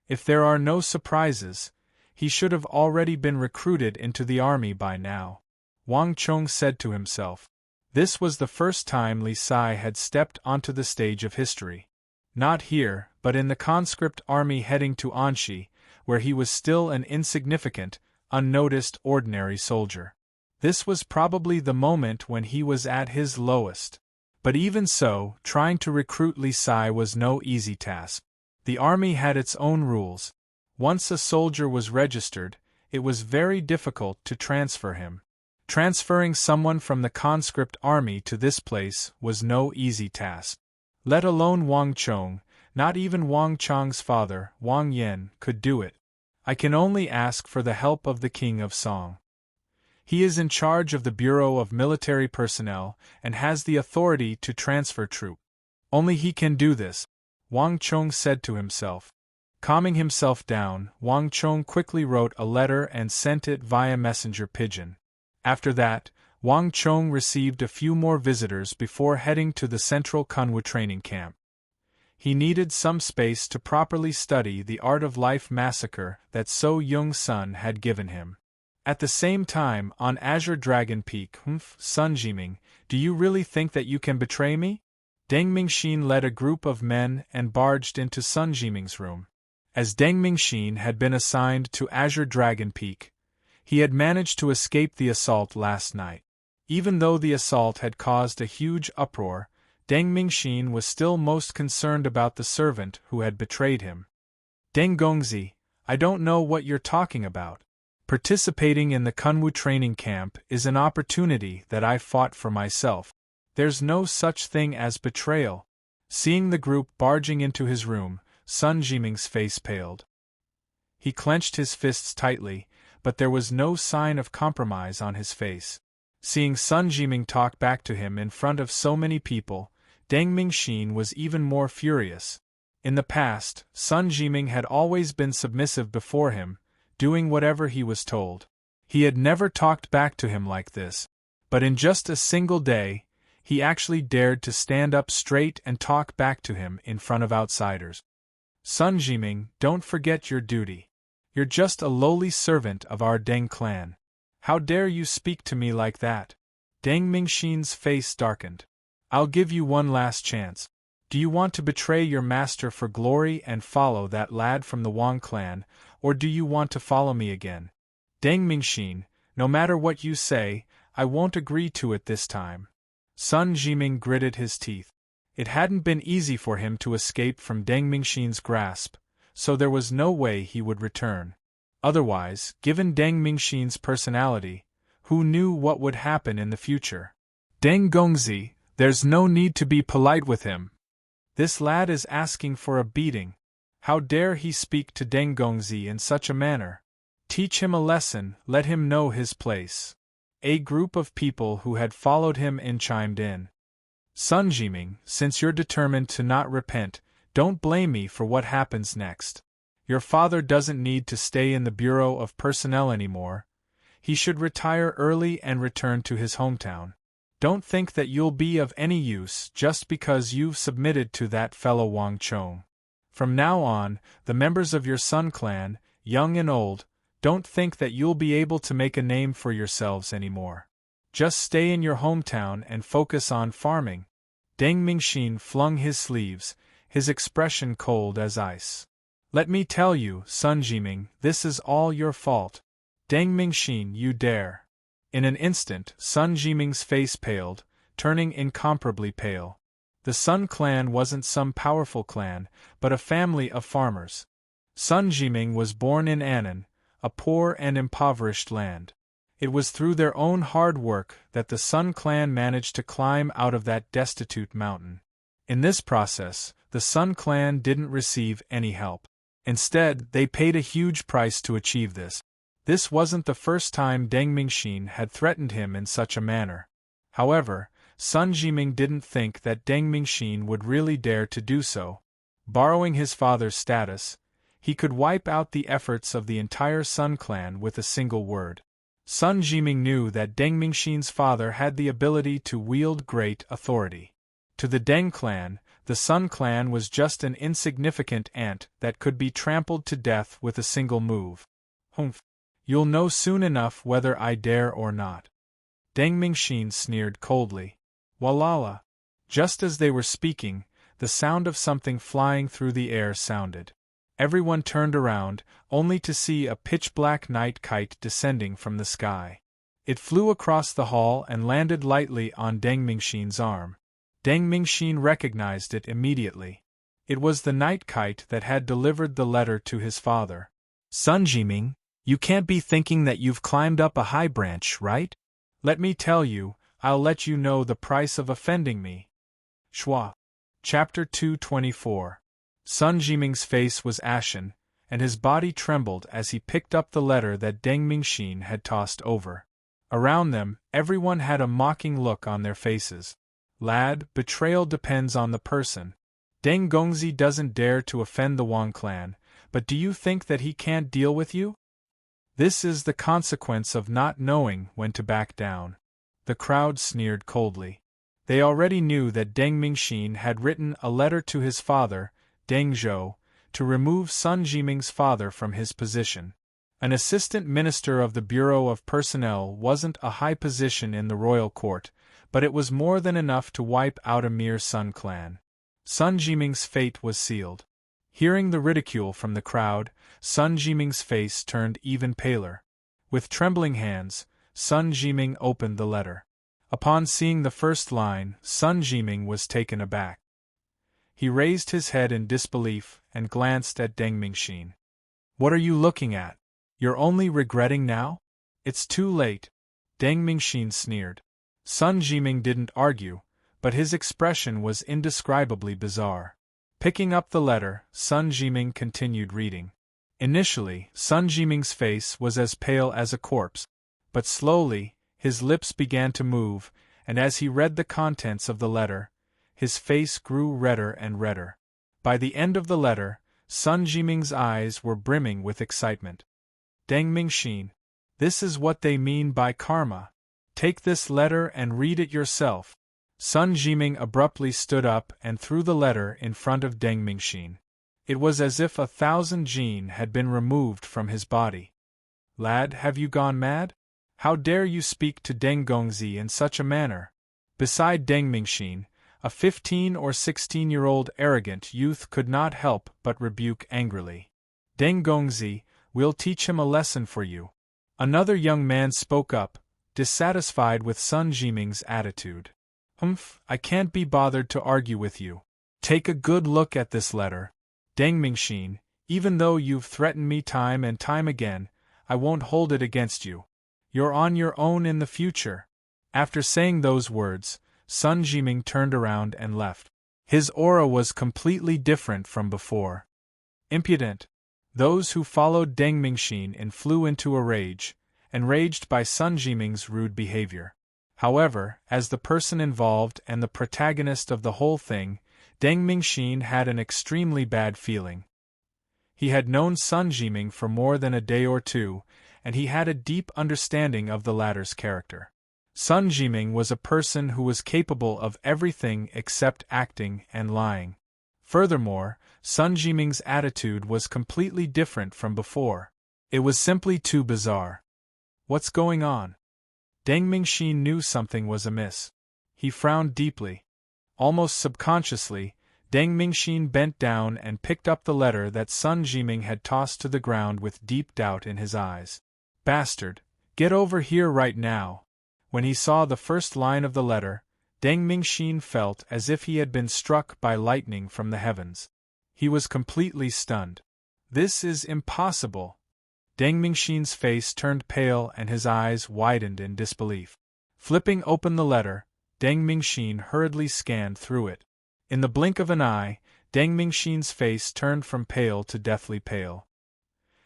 If there are no surprises, he should have already been recruited into the army by now. Wang Chong said to himself. This was the first time Li Sai had stepped onto the stage of history. Not here, but in the conscript army heading to Anxi, where he was still an insignificant, unnoticed ordinary soldier. This was probably the moment when he was at his lowest. But even so, trying to recruit Li Sai was no easy task. The army had its own rules. Once a soldier was registered, it was very difficult to transfer him. Transferring someone from the conscript army to this place was no easy task. Let alone Wang Chong, not even Wang Chong's father, Wang Yan, could do it. I can only ask for the help of the King of Song. He is in charge of the Bureau of Military Personnel and has the authority to transfer troops. Only he can do this, Wang Chong said to himself. Calming himself down, Wang Chong quickly wrote a letter and sent it via messenger pigeon. After that, Wang Chong received a few more visitors before heading to the Central Kunwu training camp. He needed some space to properly study the Art of Life massacre that So Young-sun had given him. At the same time, on Azure Dragon Peak, Sun Jiming, do you really think that you can betray me? Deng Mingxin led a group of men and barged into Sun Jiming's room. As Deng Mingxin had been assigned to Azure Dragon Peak, he had managed to escape the assault last night. Even though the assault had caused a huge uproar, Deng Mingxin was still most concerned about the servant who had betrayed him. Deng Gongzi, I don't know what you're talking about. Participating in the Kunwu training camp is an opportunity that I fought for myself. There's no such thing as betrayal. Seeing the group barging into his room, Sun Jiming's face paled. He clenched his fists tightly, but there was no sign of compromise on his face. Seeing Sun Jiming talk back to him in front of so many people, Deng Mingxin was even more furious. In the past, Sun Jiming had always been submissive before him, doing whatever he was told. He had never talked back to him like this. But in just a single day, he actually dared to stand up straight and talk back to him in front of outsiders. Sun Jiming, don't forget your duty. You're just a lowly servant of our Deng clan. How dare you speak to me like that? Deng Mingxin's face darkened. I'll give you one last chance. Do you want to betray your master for glory and follow that lad from the Wang clan, or do you want to follow me again? Deng Mingxin, no matter what you say, I won't agree to it this time. Sun Jiming gritted his teeth. It hadn't been easy for him to escape from Deng Mingxin's grasp, so there was no way he would return. Otherwise, given Deng Mingxin's personality, who knew what would happen in the future? Deng Gongzi, there's no need to be polite with him. This lad is asking for a beating. How dare he speak to Deng Gongzi in such a manner? Teach him a lesson, let him know his place. A group of people who had followed him in chimed in. Sun Jiming, since you're determined to not repent, don't blame me for what happens next. Your father doesn't need to stay in the Bureau of Personnel anymore. He should retire early and return to his hometown. Don't think that you'll be of any use just because you've submitted to that fellow Wang Chong. From now on, the members of your Sun clan, young and old, don't think that you'll be able to make a name for yourselves anymore. Just stay in your hometown and focus on farming. Deng Mingxin flung his sleeves, his expression cold as ice. Let me tell you, Sun Jiming, this is all your fault. Deng Mingxin, you dare. In an instant, Sun Jiming's face paled, turning incomparably pale. The Sun clan wasn't some powerful clan, but a family of farmers. Sun Jiming was born in Annan, a poor and impoverished land. It was through their own hard work that the Sun clan managed to climb out of that destitute mountain. In this process, the Sun clan didn't receive any help. Instead, they paid a huge price to achieve this. This wasn't the first time Deng Mingxin had threatened him in such a manner. However, Sun Jiming didn't think that Deng Mingxin would really dare to do so. Borrowing his father's status, he could wipe out the efforts of the entire Sun clan with a single word. Sun Jiming knew that Deng Mingxin's father had the ability to wield great authority. To the Deng clan, the Sun clan was just an insignificant ant that could be trampled to death with a single move. Humph! You'll know soon enough whether I dare or not. Deng Mingxin sneered coldly. Walala! Just as they were speaking, the sound of something flying through the air sounded. Everyone turned around, only to see a pitch-black night kite descending from the sky. It flew across the hall and landed lightly on Deng Mingxin's arm. Deng Mingxin recognized it immediately. It was the night kite that had delivered the letter to his father. Sun Jiming, you can't be thinking that you've climbed up a high branch, right? Let me tell you, I'll let you know the price of offending me. Schwa. Chapter 224. Sun Jiming's face was ashen, and his body trembled as he picked up the letter that Deng Mingxin had tossed over. Around them, everyone had a mocking look on their faces. Lad, betrayal depends on the person. Deng Gongzi doesn't dare to offend the Wang clan, but do you think that he can't deal with you? This is the consequence of not knowing when to back down. The crowd sneered coldly. They already knew that Deng Mingxin had written a letter to his father, Deng Zhou, to remove Sun Jiming's father from his position. An assistant minister of the Bureau of Personnel wasn't a high position in the royal court, but it was more than enough to wipe out a mere Sun clan. Sun Jiming's fate was sealed. Hearing the ridicule from the crowd, Sun Jiming's face turned even paler. With trembling hands, Sun Jiming opened the letter. Upon seeing the first line, Sun Jiming was taken aback. He raised his head in disbelief and glanced at Deng Mingxin. What are you looking at? You're only regretting now? It's too late. Deng Mingxin sneered. Sun Jiming didn't argue, but his expression was indescribably bizarre. Picking up the letter, Sun Jiming continued reading. Initially, Sun Jiming's face was as pale as a corpse, but slowly, his lips began to move, and as he read the contents of the letter, his face grew redder and redder. By the end of the letter, Sun Jiming's eyes were brimming with excitement. Deng Mingxin, this is what they mean by karma. Take this letter and read it yourself. Sun Jiming abruptly stood up and threw the letter in front of Deng Mingxin. It was as if 1,000 jin had been removed from his body. Lad, have you gone mad? How dare you speak to Deng Gongzi in such a manner? Beside Deng Mingxin, a 15 or 16-year-old arrogant youth could not help but rebuke angrily. Deng Gongzi, we'll teach him a lesson for you. Another young man spoke up, dissatisfied with Sun Jiming's attitude. Humph, I can't be bothered to argue with you. Take a good look at this letter. Deng Mingxin, even though you've threatened me time and time again, I won't hold it against you. You're on your own in the future. After saying those words, Sun Jiming turned around and left. His aura was completely different from before. Impudent. Those who followed Deng Mingxin flew into a rage, enraged by Sun Jiming's rude behavior. However, as the person involved and the protagonist of the whole thing, Deng Mingxin had an extremely bad feeling. He had known Sun Jiming for more than a day or two, and he had a deep understanding of the latter's character. Sun Jiming was a person who was capable of everything except acting and lying. Furthermore, Sun Jiming's attitude was completely different from before. It was simply too bizarre. What's going on? Deng Mingxin knew something was amiss. He frowned deeply. Almost subconsciously, Deng Mingxin bent down and picked up the letter that Sun Jiming had tossed to the ground with deep doubt in his eyes. Bastard, get over here right now. When he saw the first line of the letter, Deng Mingxin felt as if he had been struck by lightning from the heavens. He was completely stunned. This is impossible. Deng Mingxin's face turned pale and his eyes widened in disbelief. Flipping open the letter, Deng Mingxin hurriedly scanned through it. In the blink of an eye, Deng Mingxin's face turned from pale to deathly pale.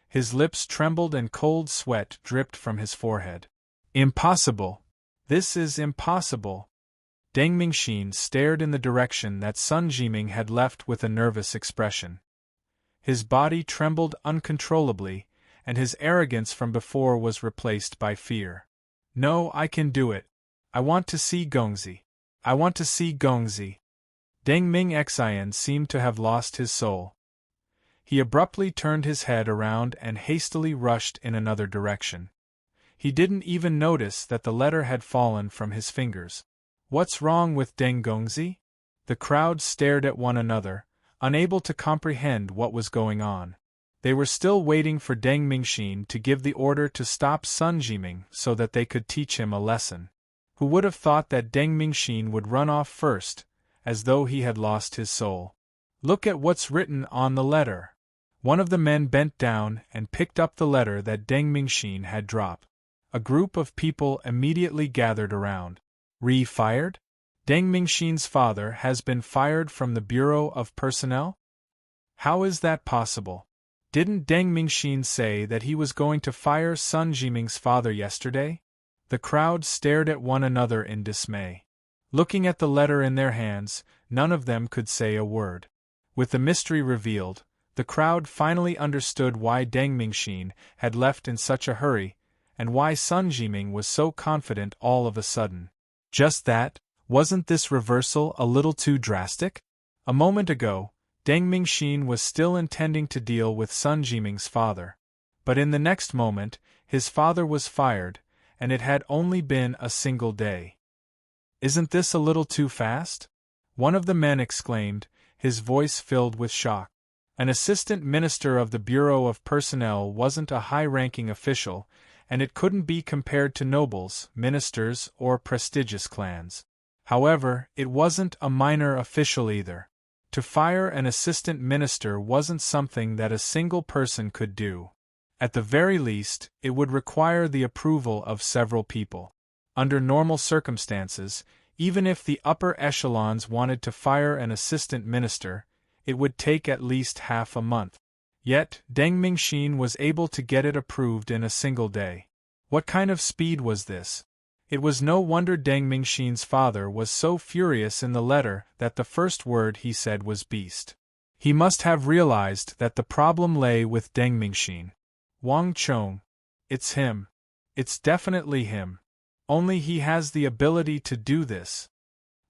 His lips trembled and cold sweat dripped from his forehead. Impossible! This is impossible! Deng Mingxin stared in the direction that Sun Jiming had left with a nervous expression. His body trembled uncontrollably, and his arrogance from before was replaced by fear. No, I can do it. I want to see Gongzi. I want to see Gongzi. Deng Mingxian seemed to have lost his soul. He abruptly turned his head around and hastily rushed in another direction. He didn't even notice that the letter had fallen from his fingers. What's wrong with Deng Gongzi? The crowd stared at one another, unable to comprehend what was going on. They were still waiting for Deng Mingxin to give the order to stop Sun Jiming so that they could teach him a lesson. Who would have thought that Deng Mingxin would run off first, as though he had lost his soul? Look at what's written on the letter. One of the men bent down and picked up the letter that Deng Mingxin had dropped. A group of people immediately gathered around. Fired? Deng Mingxin's father has been fired from the Bureau of Personnel? How is that possible? Didn't Deng Mingxin say that he was going to fire Sun Jiming's father yesterday? The crowd stared at one another in dismay. Looking at the letter in their hands, none of them could say a word. With the mystery revealed, the crowd finally understood why Deng Mingxin had left in such a hurry, and why Sun Jiming was so confident all of a sudden. Just that, wasn't this reversal a little too drastic? A moment ago, Deng Mingxin was still intending to deal with Sun Jiming's father. But in the next moment, his father was fired, and it had only been a single day. Isn't this a little too fast? One of the men exclaimed, his voice filled with shock. An assistant minister of the Bureau of Personnel wasn't a high-ranking official, and it couldn't be compared to nobles, ministers, or prestigious clans. However, it wasn't a minor official either. To fire an assistant minister wasn't something that a single person could do. At the very least, it would require the approval of several people. Under normal circumstances, even if the upper echelons wanted to fire an assistant minister, it would take at least half a month. Yet, Deng Mingxin was able to get it approved in a single day. What kind of speed was this? It was no wonder Deng Mingxin's father was so furious in the letter that the first word he said was beast. He must have realized that the problem lay with Deng Mingxin. Wang Chong. It's him. It's definitely him. Only he has the ability to do this.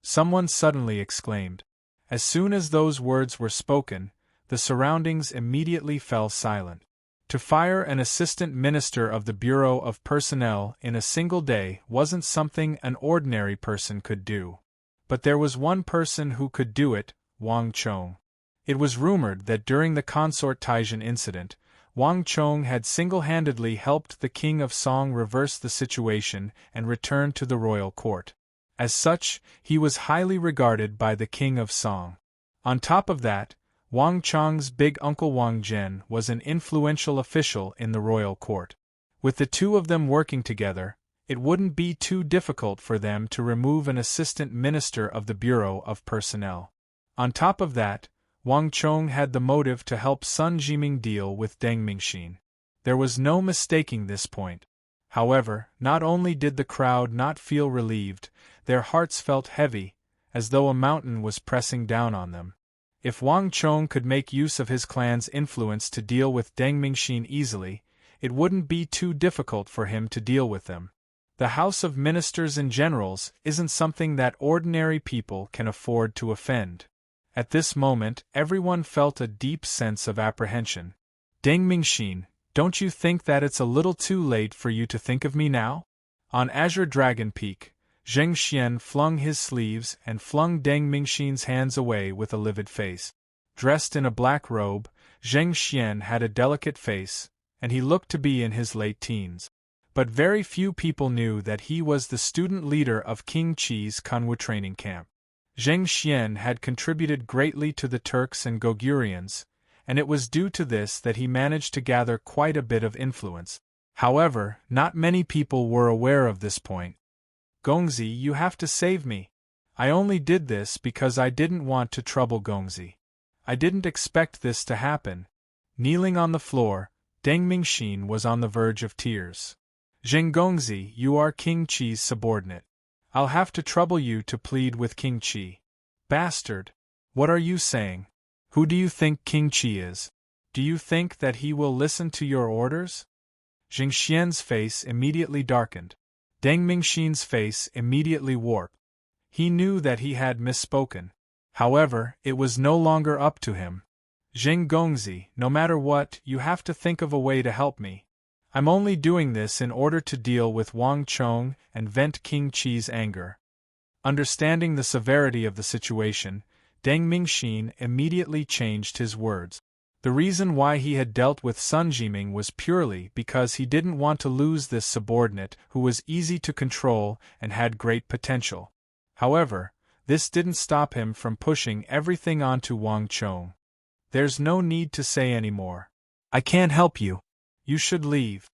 Someone suddenly exclaimed. As soon as those words were spoken, the surroundings immediately fell silent. To fire an assistant minister of the Bureau of Personnel in a single day wasn't something an ordinary person could do. But there was one person who could do it, Wang Chong. It was rumored that during the Consort Taizhen incident, Wang Chong had single-handedly helped the King of Song reverse the situation and return to the royal court. As such, he was highly regarded by the King of Song. On top of that, Wang Chong's big uncle Wang Zhen was an influential official in the royal court. With the two of them working together, it wouldn't be too difficult for them to remove an assistant minister of the Bureau of Personnel. On top of that, Wang Chong had the motive to help Sun Jiming deal with Deng Mingxin. There was no mistaking this point. However, not only did the crowd not feel relieved, their hearts felt heavy, as though a mountain was pressing down on them. If Wang Chong could make use of his clan's influence to deal with Deng Mingxin easily, it wouldn't be too difficult for him to deal with them. The House of Ministers and Generals isn't something that ordinary people can afford to offend. At this moment, everyone felt a deep sense of apprehension. Deng Mingxin, don't you think that it's a little too late for you to think of me now? On Azure Dragon Peak, Zheng Xian flung his sleeves and flung Deng Mingxin's hands away with a livid face. Dressed in a black robe, Zheng Xian had a delicate face, and he looked to be in his late teens. But very few people knew that he was the student leader of King Qi's Kanwu training camp. Zheng Xian had contributed greatly to the Turks and Goguryans, and it was due to this that he managed to gather quite a bit of influence. However, not many people were aware of this point. Gongzi, you have to save me. I only did this because I didn't want to trouble Gongzi. I didn't expect this to happen. Kneeling on the floor, Deng Mingxin was on the verge of tears. Zheng Gongzi, you are King Qi's subordinate. I'll have to trouble you to plead with King Qi. Bastard! What are you saying? Who do you think King Qi is? Do you think that he will listen to your orders? Jing Xian's face immediately darkened. Deng Mingxin's face immediately warped. He knew that he had misspoken. However, it was no longer up to him. Jing Gongzi, no matter what, you have to think of a way to help me. I'm only doing this in order to deal with Wang Chong and vent King Qi's anger. Understanding the severity of the situation, Deng Mingxin immediately changed his words. The reason why he had dealt with Sun Jiming was purely because he didn't want to lose this subordinate who was easy to control and had great potential. However, this didn't stop him from pushing everything onto Wang Chong. There's no need to say any more. I can't help you. You should leave.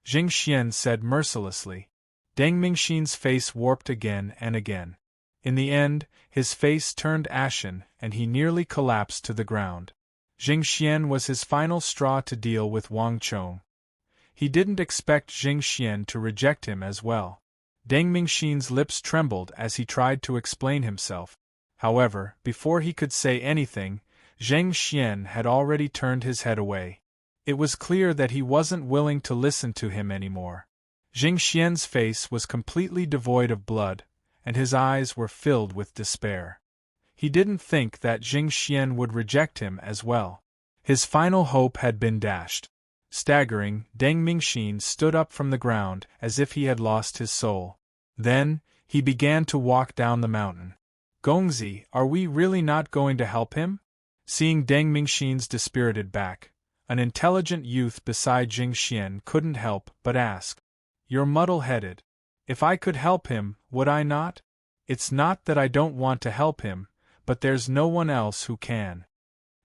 Jing Xian said mercilessly. Deng Mingxin's face warped again and again. In the end, his face turned ashen and he nearly collapsed to the ground. Jing Xian was his final straw to deal with Wang Chong. He didn't expect Jing Xian to reject him as well. Deng Mingxin's lips trembled as he tried to explain himself. However, before he could say anything, Jing Xian had already turned his head away. It was clear that he wasn't willing to listen to him anymore. Jing Xian's face was completely devoid of blood, and his eyes were filled with despair. He didn't think that Jing Xian would reject him as well. His final hope had been dashed. Staggering, Deng Mingxin stood up from the ground as if he had lost his soul. Then, he began to walk down the mountain. Gongzi, are we really not going to help him? Seeing Deng Mingxin's dispirited back, an intelligent youth beside Jing Xian couldn't help but ask. You're muddle-headed. If I could help him, would I not? It's not that I don't want to help him, but there's no one else who can.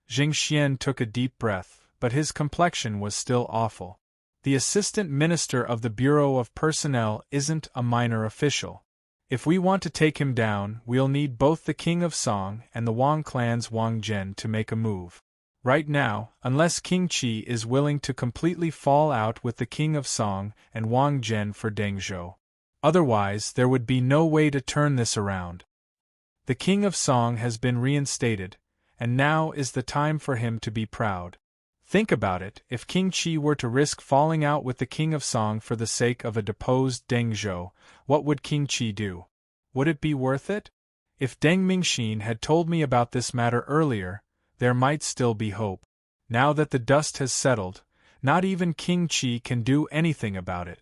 Jing Xian took a deep breath, but his complexion was still awful. The assistant minister of the Bureau of Personnel isn't a minor official. If we want to take him down, we'll need both the King of Song and the Wang clan's Wang Zhen to make a move. Right now, unless King Qi is willing to completely fall out with the King of Song and Wang Zhen for Deng Zhou. Otherwise, there would be no way to turn this around. The King of Song has been reinstated, and now is the time for him to be proud. Think about it, if King Qi were to risk falling out with the King of Song for the sake of a deposed Deng Zhou, what would King Qi do? Would it be worth it? If Deng Mingxin had told me about this matter earlier, there might still be hope. Now that the dust has settled, not even King Qi can do anything about it.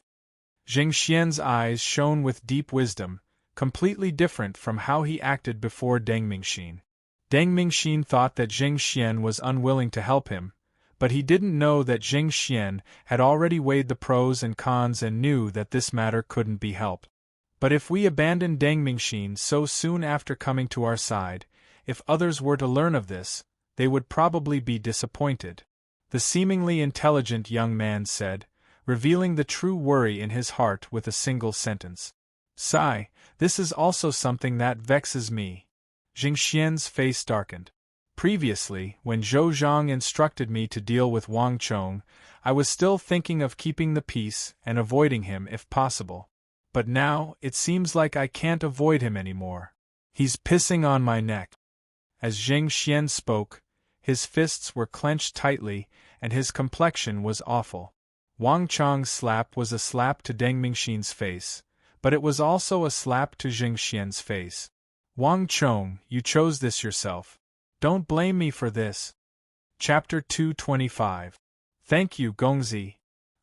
Jing Xian's eyes shone with deep wisdom, completely different from how he acted before Deng Mingxin. Deng Mingxin thought that Jing Xian was unwilling to help him, but he didn't know that Jing Xian had already weighed the pros and cons and knew that this matter couldn't be helped. But if we abandon Deng Mingxin so soon after coming to our side, if others were to learn of this, they would probably be disappointed. The seemingly intelligent young man said, revealing the true worry in his heart with a single sentence. Sigh, this is also something that vexes me. Jing Xian's face darkened. Previously, when Zhou Zhang instructed me to deal with Wang Chong, I was still thinking of keeping the peace and avoiding him if possible. But now, it seems like I can't avoid him anymore. He's pissing on my neck. As Jing Xian spoke, his fists were clenched tightly, and his complexion was awful. Wang Chong's slap was a slap to Deng Mingxin's face, but it was also a slap to Jing Xian's face. Wang Chong, you chose this yourself. Don't blame me for this. Chapter 225. Thank you, Gongzi.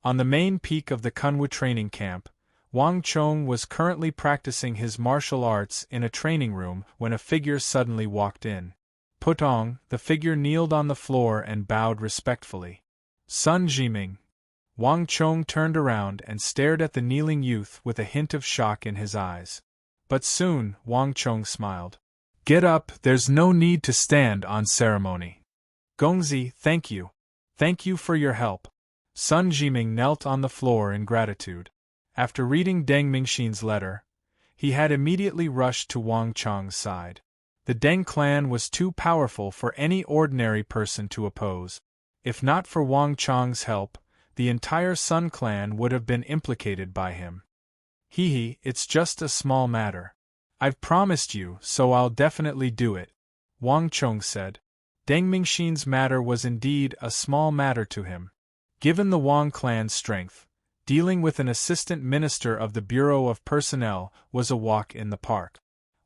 On the main peak of the Kunwu training camp, Wang Chong was currently practicing his martial arts in a training room when a figure suddenly walked in. Putong, the figure kneeled on the floor and bowed respectfully. Sun Jiming. Wang Chong turned around and stared at the kneeling youth with a hint of shock in his eyes. But soon, Wang Chong smiled. Get up, there's no need to stand on ceremony. Gongzi, thank you. Thank you for your help. Sun Jiming knelt on the floor in gratitude. After reading Deng Mingxin's letter, he had immediately rushed to Wang Chong's side. The Deng clan was too powerful for any ordinary person to oppose. If not for Wang Chong's help, the entire Sun clan would have been implicated by him. It's just a small matter. I've promised you, so I'll definitely do it, Wang Chong said. Deng Mingxin's matter was indeed a small matter to him. Given the Wang clan's strength, dealing with an assistant minister of the Bureau of Personnel was a walk in the park.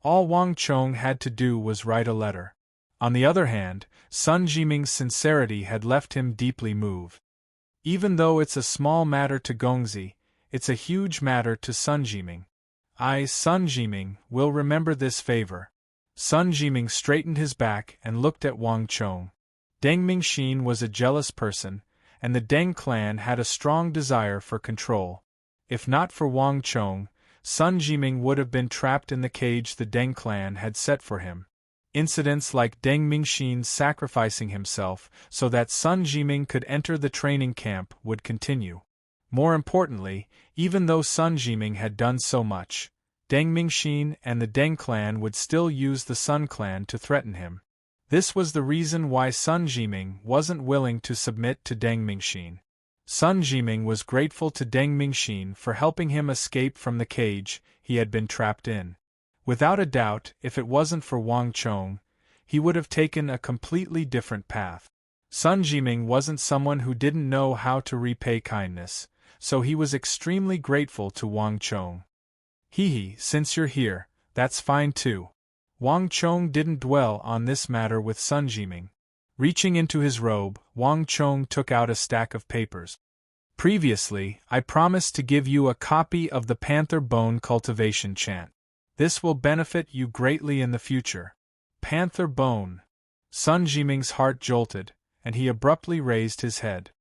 All Wang Chong had to do was write a letter. On the other hand, Sun Jiming's sincerity had left him deeply moved. Even though it's a small matter to Gongzi, it's a huge matter to Sun Jiming. Sun Jiming, will remember this favor. Sun Jiming straightened his back and looked at Wang Chong. Deng Mingxin was a jealous person, and the Deng clan had a strong desire for control. If not for Wang Chong, Sun Jiming would have been trapped in the cage the Deng clan had set for him. Incidents like Deng Mingxin sacrificing himself so that Sun Jiming could enter the training camp would continue. More importantly, even though Sun Jiming had done so much, Deng Mingxin and the Deng clan would still use the Sun clan to threaten him. This was the reason why Sun Jiming wasn't willing to submit to Deng Mingxin. Sun Jiming was grateful to Deng Mingxin for helping him escape from the cage he had been trapped in. Without a doubt, if it wasn't for Wang Chong, he would have taken a completely different path. Sun Jiming wasn't someone who didn't know how to repay kindness, so he was extremely grateful to Wang Chong. Since you're here, that's fine too. Wang Chong didn't dwell on this matter with Sun Jiming. Reaching into his robe, Wang Chong took out a stack of papers. Previously, I promised to give you a copy of the Panther Bone Cultivation Chant. This will benefit you greatly in the future. Panther Bone. Sun Jiming's heart jolted, and he abruptly raised his head.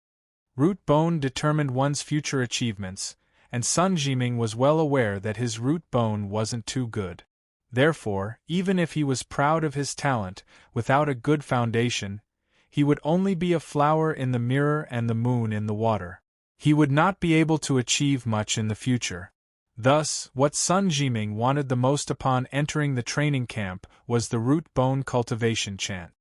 Root bone determined one's future achievements, and Sun Jiming was well aware that his root bone wasn't too good. Therefore, even if he was proud of his talent, without a good foundation, he would only be a flower in the mirror and the moon in the water. He would not be able to achieve much in the future. Thus, what Sun Jiming wanted the most upon entering the training camp was the root bone cultivation chant.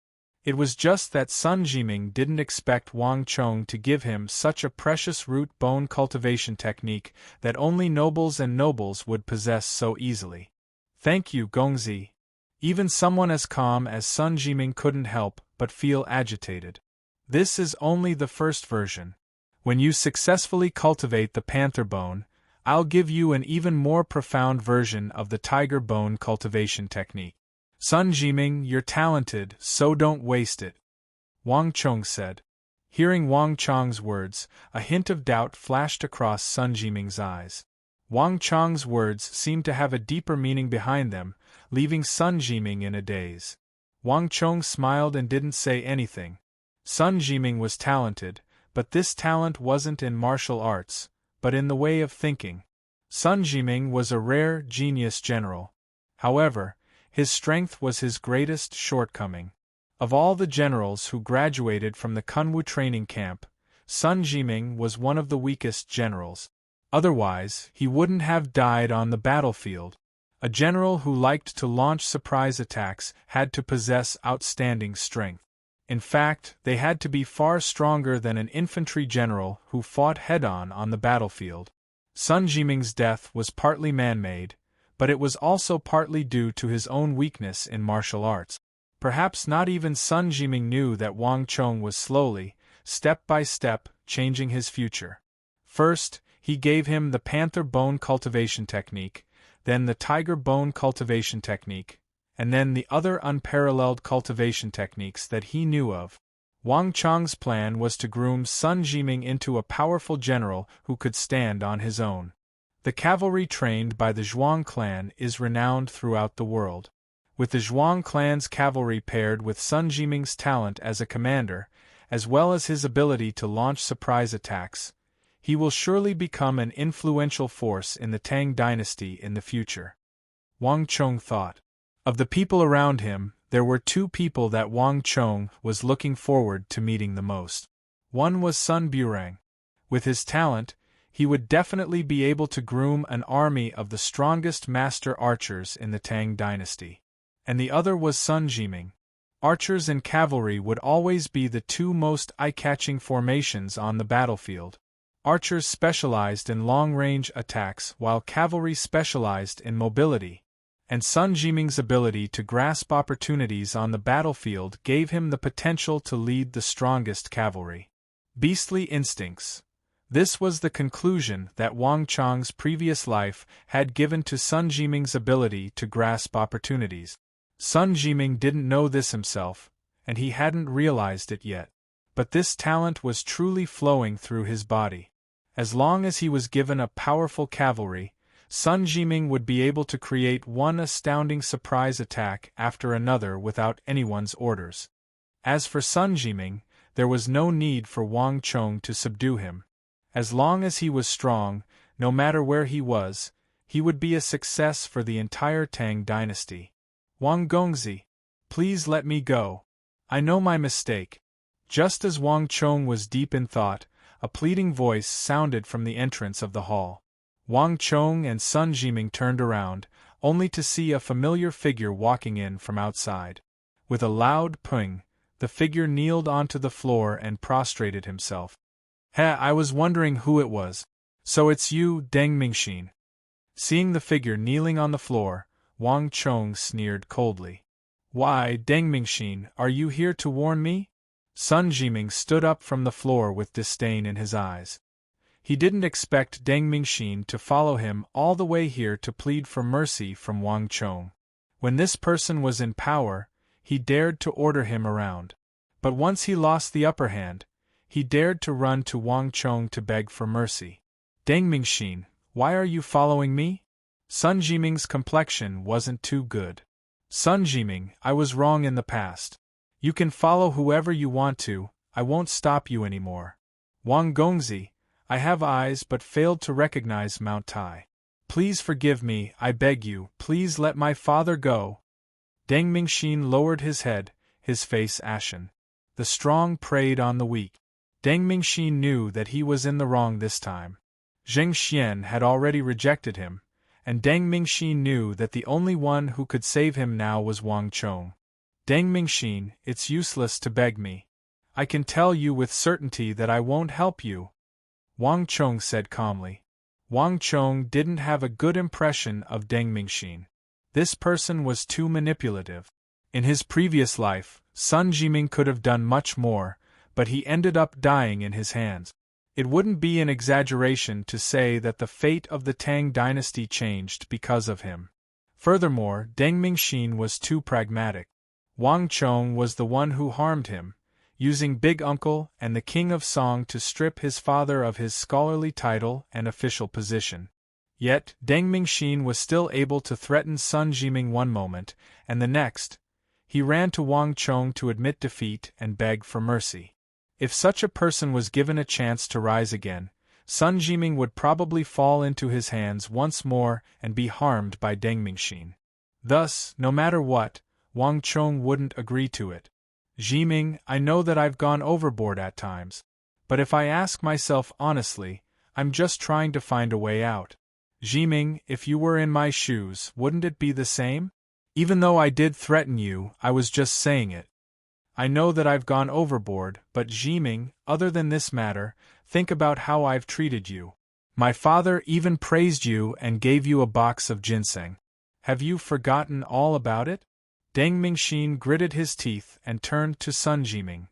It was just that Sun Jiming didn't expect Wang Chong to give him such a precious root bone cultivation technique that only nobles and nobles would possess so easily. Thank you, Gongzi. Even someone as calm as Sun Jiming couldn't help but feel agitated. This is only the first version. When you successfully cultivate the panther bone, I'll give you an even more profound version of the tiger bone cultivation technique. Sun Jiming, you're talented, so don't waste it, Wang Chong said. Hearing Wang Chong's words, a hint of doubt flashed across Sun Jiming's eyes. Wang Chong's words seemed to have a deeper meaning behind them, leaving Sun Jiming in a daze. Wang Chong smiled and didn't say anything. Sun Jiming was talented, but this talent wasn't in martial arts, but in the way of thinking. Sun Jiming was a rare genius general. However, his strength was his greatest shortcoming. Of all the generals who graduated from the Kunwu training camp, Sun Jiming was one of the weakest generals. Otherwise, he wouldn't have died on the battlefield. A general who liked to launch surprise attacks had to possess outstanding strength. In fact, they had to be far stronger than an infantry general who fought head-on on the battlefield. Sun Jiming's death was partly man-made, but it was also partly due to his own weakness in martial arts. Perhaps not even Sun Jiming knew that Wang Chong was slowly, step by step, changing his future. First, he gave him the panther bone cultivation technique, then the tiger bone cultivation technique, and then the other unparalleled cultivation techniques that he knew of. Wang Chong's plan was to groom Sun Jiming into a powerful general who could stand on his own. The cavalry trained by the Zhuang clan is renowned throughout the world. With the Zhuang clan's cavalry paired with Sun Jiming's talent as a commander, as well as his ability to launch surprise attacks, he will surely become an influential force in the Tang dynasty in the future. Wang Chong thought. Of the people around him, there were two people that Wang Chong was looking forward to meeting the most. One was Sun Burang. With his talent, he would definitely be able to groom an army of the strongest master archers in the Tang dynasty. And the other was Sun Jiming. Archers and cavalry would always be the two most eye-catching formations on the battlefield. Archers specialized in long-range attacks while cavalry specialized in mobility, and Sun Jiming's ability to grasp opportunities on the battlefield gave him the potential to lead the strongest cavalry. Beastly instincts. This was the conclusion that Wang Chang's previous life had given to Sun Jiming's ability to grasp opportunities. Sun Jiming didn't know this himself, and he hadn't realized it yet. But this talent was truly flowing through his body. As long as he was given a powerful cavalry, Sun Jiming would be able to create one astounding surprise attack after another without anyone's orders. As for Sun Jiming, there was no need for Wang Chong to subdue him. As long as he was strong, no matter where he was, he would be a success for the entire Tang dynasty. Wang Gongzi, please let me go. I know my mistake. Just as Wang Chong was deep in thought, a pleading voice sounded from the entrance of the hall. Wang Chong and Sun Jiming turned around, only to see a familiar figure walking in from outside. With a loud ping, the figure kneeled onto the floor and prostrated himself. I was wondering who it was. So it's you, Deng Mingxin. Seeing the figure kneeling on the floor, Wang Chong sneered coldly. Why, Deng Mingxin, are you here to warn me? Sun Jiming stood up from the floor with disdain in his eyes. He didn't expect Deng Mingxin to follow him all the way here to plead for mercy from Wang Chong. When this person was in power, he dared to order him around. But once he lost the upper hand, he dared to run to Wang Chong to beg for mercy. Deng Mingxin, why are you following me? Sun Jiming's complexion wasn't too good. Sun Jiming, I was wrong in the past. You can follow whoever you want to, I won't stop you anymore. Wang Gongzi, I have eyes but failed to recognize Mount Tai. Please forgive me, I beg you, please let my father go. Deng Mingxin lowered his head, his face ashen. The strong preyed on the weak. Deng Mingxin knew that he was in the wrong this time. Zheng Xian had already rejected him, and Deng Mingxin knew that the only one who could save him now was Wang Chong. Deng Mingxin, it's useless to beg me. I can tell you with certainty that I won't help you. Wang Chong said calmly. Wang Chong didn't have a good impression of Deng Mingxin. This person was too manipulative. In his previous life, Sun Jiming could have done much more, but he ended up dying in his hands. It wouldn't be an exaggeration to say that the fate of the Tang dynasty changed because of him. Furthermore, Deng Mingxin was too pragmatic. Wang Chong was the one who harmed him, using Big Uncle and the King of Song to strip his father of his scholarly title and official position. Yet, Deng Mingxin was still able to threaten Sun Jiming one moment, and the next, he ran to Wang Chong to admit defeat and beg for mercy. If such a person was given a chance to rise again, Sun Jiming would probably fall into his hands once more and be harmed by Deng Mingxin. Thus, no matter what, Wang Chong wouldn't agree to it. Jiming, I know that I've gone overboard at times, but if I ask myself honestly, I'm just trying to find a way out. Jiming, if you were in my shoes, wouldn't it be the same? Even though I did threaten you, I was just saying it. I know that I've gone overboard, but Jiming, other than this matter, think about how I've treated you. My father even praised you and gave you a box of ginseng. Have you forgotten all about it? Deng Mingxin gritted his teeth and turned to Sun Jiming.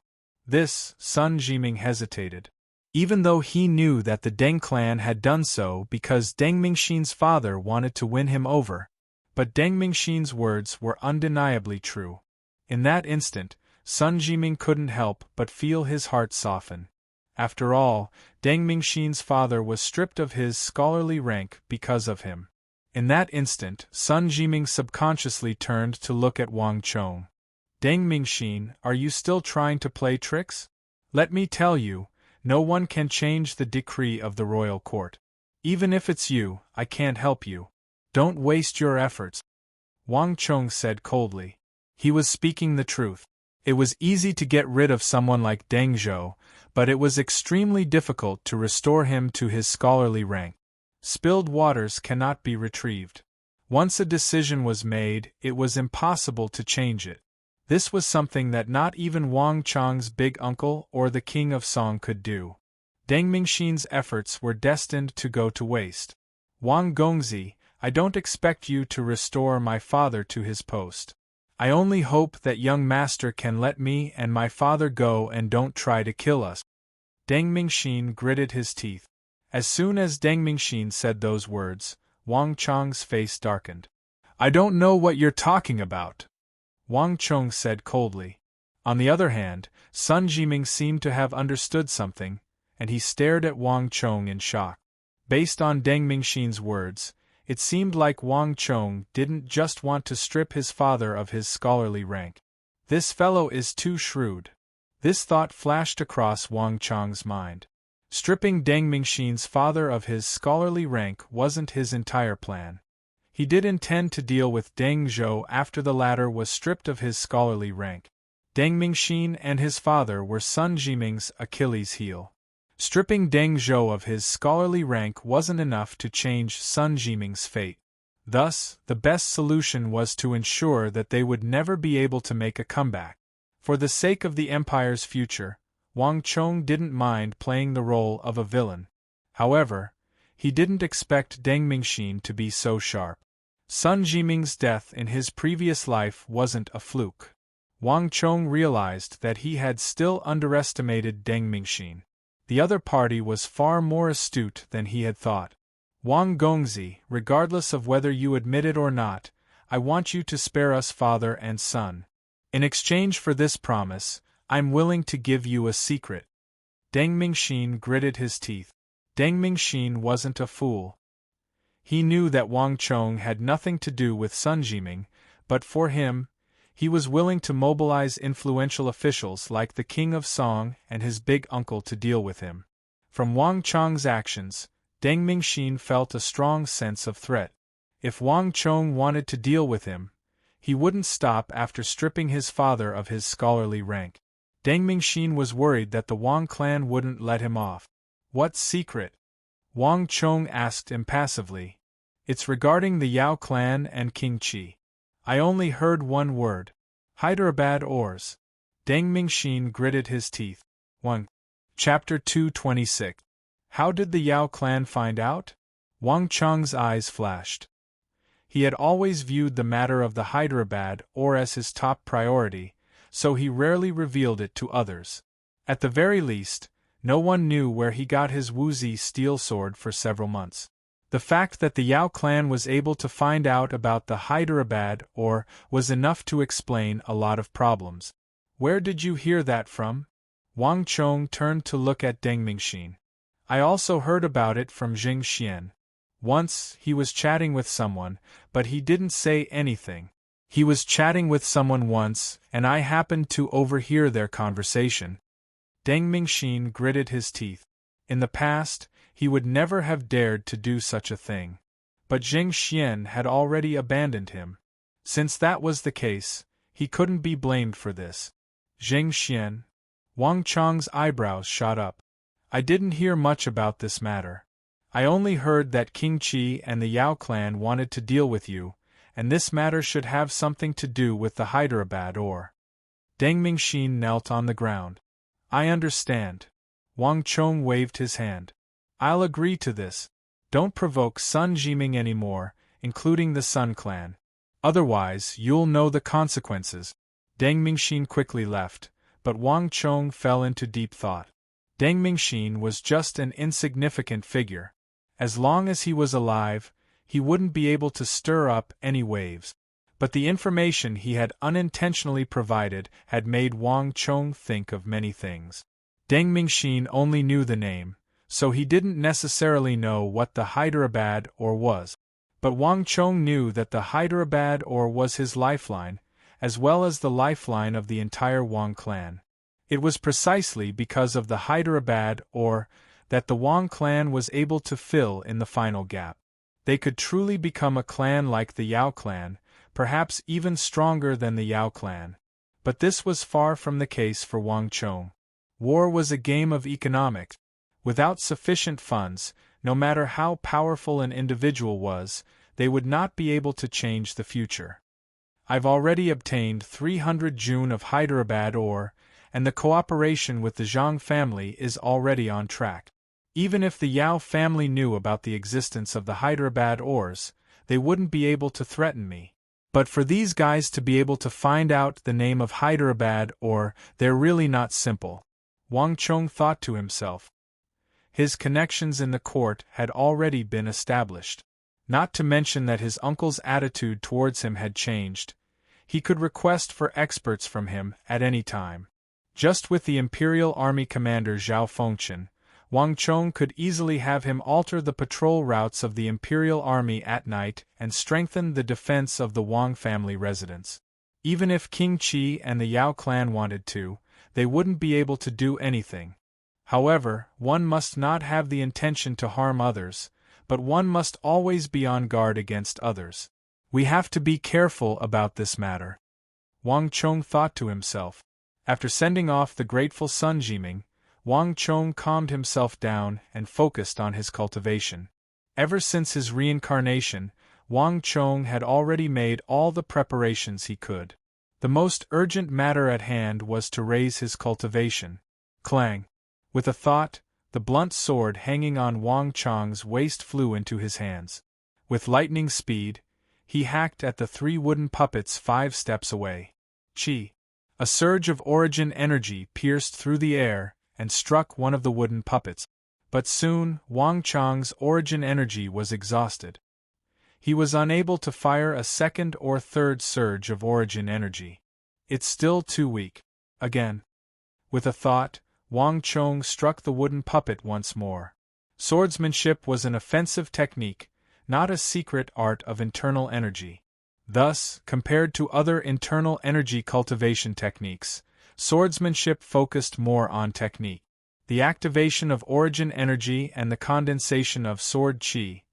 Sun Jiming hesitated. Even though he knew that the Deng clan had done so because Deng Mingxin's father wanted to win him over, but Deng Mingxin's words were undeniably true. In that instant, Sun Jiming couldn't help but feel his heart soften. After all, Deng Mingxin's father was stripped of his scholarly rank because of him. In that instant, Sun Jiming subconsciously turned to look at Wang Chong. Deng Mingxin, are you still trying to play tricks? Let me tell you, no one can change the decree of the royal court. Even if it's you, I can't help you. Don't waste your efforts. Wang Chong said coldly. He was speaking the truth. It was easy to get rid of someone like Deng Zhou, but it was extremely difficult to restore him to his scholarly rank. Spilled waters cannot be retrieved. Once a decision was made, it was impossible to change it. This was something that not even Wang Chong's big uncle or the King of Song could do. Deng Mingxin's efforts were destined to go to waste. Wang Gongzi, I don't expect you to restore my father to his post. I only hope that young master can let me and my father go and don't try to kill us. Deng Mingxin gritted his teeth. As soon as Deng Mingxin said those words, Wang Chong's face darkened. I don't know what you're talking about, Wang Chong said coldly. On the other hand, Sun Jiming seemed to have understood something, and he stared at Wang Chong in shock. Based on Deng Mingxin's words, it seemed like Wang Chong didn't just want to strip his father of his scholarly rank. This fellow is too shrewd. This thought flashed across Wang Chong's mind. Stripping Deng Mingxin's father of his scholarly rank wasn't his entire plan. He did intend to deal with Deng Zhou after the latter was stripped of his scholarly rank. Deng Mingxin and his father were Sun Jiming's Achilles' heel. Stripping Deng Zhou of his scholarly rank wasn't enough to change Sun Jiming's fate. Thus, the best solution was to ensure that they would never be able to make a comeback. For the sake of the empire's future, Wang Chong didn't mind playing the role of a villain. However, he didn't expect Deng Mingxin to be so sharp. Sun Jiming's death in his previous life wasn't a fluke. Wang Chong realized that he had still underestimated Deng Mingxin. The other party was far more astute than he had thought. Wang Gongzi, regardless of whether you admit it or not, I want you to spare us father and son. In exchange for this promise, I'm willing to give you a secret. Deng Mingxin gritted his teeth. Deng Mingxin wasn't a fool. He knew that Wang Chong had nothing to do with Sun Jiming, but for him, he was willing to mobilize influential officials like the King of Song and his big uncle to deal with him. From Wang Chong's actions, Deng Mingxin felt a strong sense of threat. If Wang Chong wanted to deal with him, he wouldn't stop after stripping his father of his scholarly rank. Deng Mingxin was worried that the Wang clan wouldn't let him off. What secret? Wang Chong asked impassively. It's regarding the Yao clan and King Qi. I only heard one word. Hyderabad ores. Deng Mingxin gritted his teeth. 1. Chapter 226. How did the Yao clan find out? Wang Chong's eyes flashed. He had always viewed the matter of the Hyderabad ore as his top priority, so he rarely revealed it to others. At the very least, no one knew where he got his Wuzi steel sword for several months. The fact that the Yao clan was able to find out about the Hyderabad ore was enough to explain a lot of problems. Where did you hear that from? Wang Chong turned to look at Deng Mingxin. I also heard about it from Jing Xian. Once, he was chatting with someone, but he didn't say anything. He was chatting with someone once, and I happened to overhear their conversation. Deng Mingxin gritted his teeth. In the past, he would never have dared to do such a thing. But Jing Xian had already abandoned him. Since that was the case, he couldn't be blamed for this. Jing Xian? Wang Chong's eyebrows shot up. I didn't hear much about this matter. I only heard that King Qi and the Yao clan wanted to deal with you, and this matter should have something to do with the Hyderabad ore. Deng Mingxin knelt on the ground. I understand. Wang Chong waved his hand. I'll agree to this. Don't provoke Sun Jiming anymore, including the Sun clan. Otherwise, you'll know the consequences. Deng Mingxin quickly left, but Wang Chong fell into deep thought. Deng Mingxin was just an insignificant figure. As long as he was alive, he wouldn't be able to stir up any waves. But the information he had unintentionally provided had made Wang Chong think of many things. Deng Mingxin only knew the name, so he didn't necessarily know what the Hyderabad ore was. But Wang Chong knew that the Hyderabad ore was his lifeline, as well as the lifeline of the entire Wang clan. It was precisely because of the Hyderabad ore that the Wang clan was able to fill in the final gap. They could truly become a clan like the Yao clan, perhaps even stronger than the Yao clan. But this was far from the case for Wang Chong. War was a game of economics. Without sufficient funds, no matter how powerful an individual was, they would not be able to change the future. I've already obtained 300 June of Hyderabad ore, and the cooperation with the Zhang family is already on track. Even if the Yao family knew about the existence of the Hyderabad ores, they wouldn't be able to threaten me. But for these guys to be able to find out the name of Hyderabad ore, they're really not simple. Wang Chong thought to himself. His connections in the court had already been established. Not to mention that his uncle's attitude towards him had changed. He could request for experts from him at any time. Just with the Imperial Army commander Zhao Fengchen, Wang Chong could easily have him alter the patrol routes of the Imperial Army at night and strengthen the defense of the Wang family residence. Even if King Qi and the Yao clan wanted to, they wouldn't be able to do anything. However, one must not have the intention to harm others, but one must always be on guard against others. We have to be careful about this matter. Wang Chong thought to himself. After sending off the grateful Sun Jiming, Wang Chong calmed himself down and focused on his cultivation. Ever since his reincarnation, Wang Chong had already made all the preparations he could. The most urgent matter at hand was to raise his cultivation. Clang! With a thought, the blunt sword hanging on Wang Chong's waist flew into his hands. With lightning speed, he hacked at the 3 wooden puppets 5 steps away. Chi! A surge of origin energy pierced through the air and struck one of the wooden puppets. But soon, Wang Chong's origin energy was exhausted. He was unable to fire a second or third surge of origin energy. It's still too weak. Again. With a thought, Wang Chong struck the wooden puppet once more. Swordsmanship was an offensive technique, not a secret art of internal energy. Thus, compared to other internal energy cultivation techniques, swordsmanship focused more on technique. The activation of origin energy and the condensation of sword qi.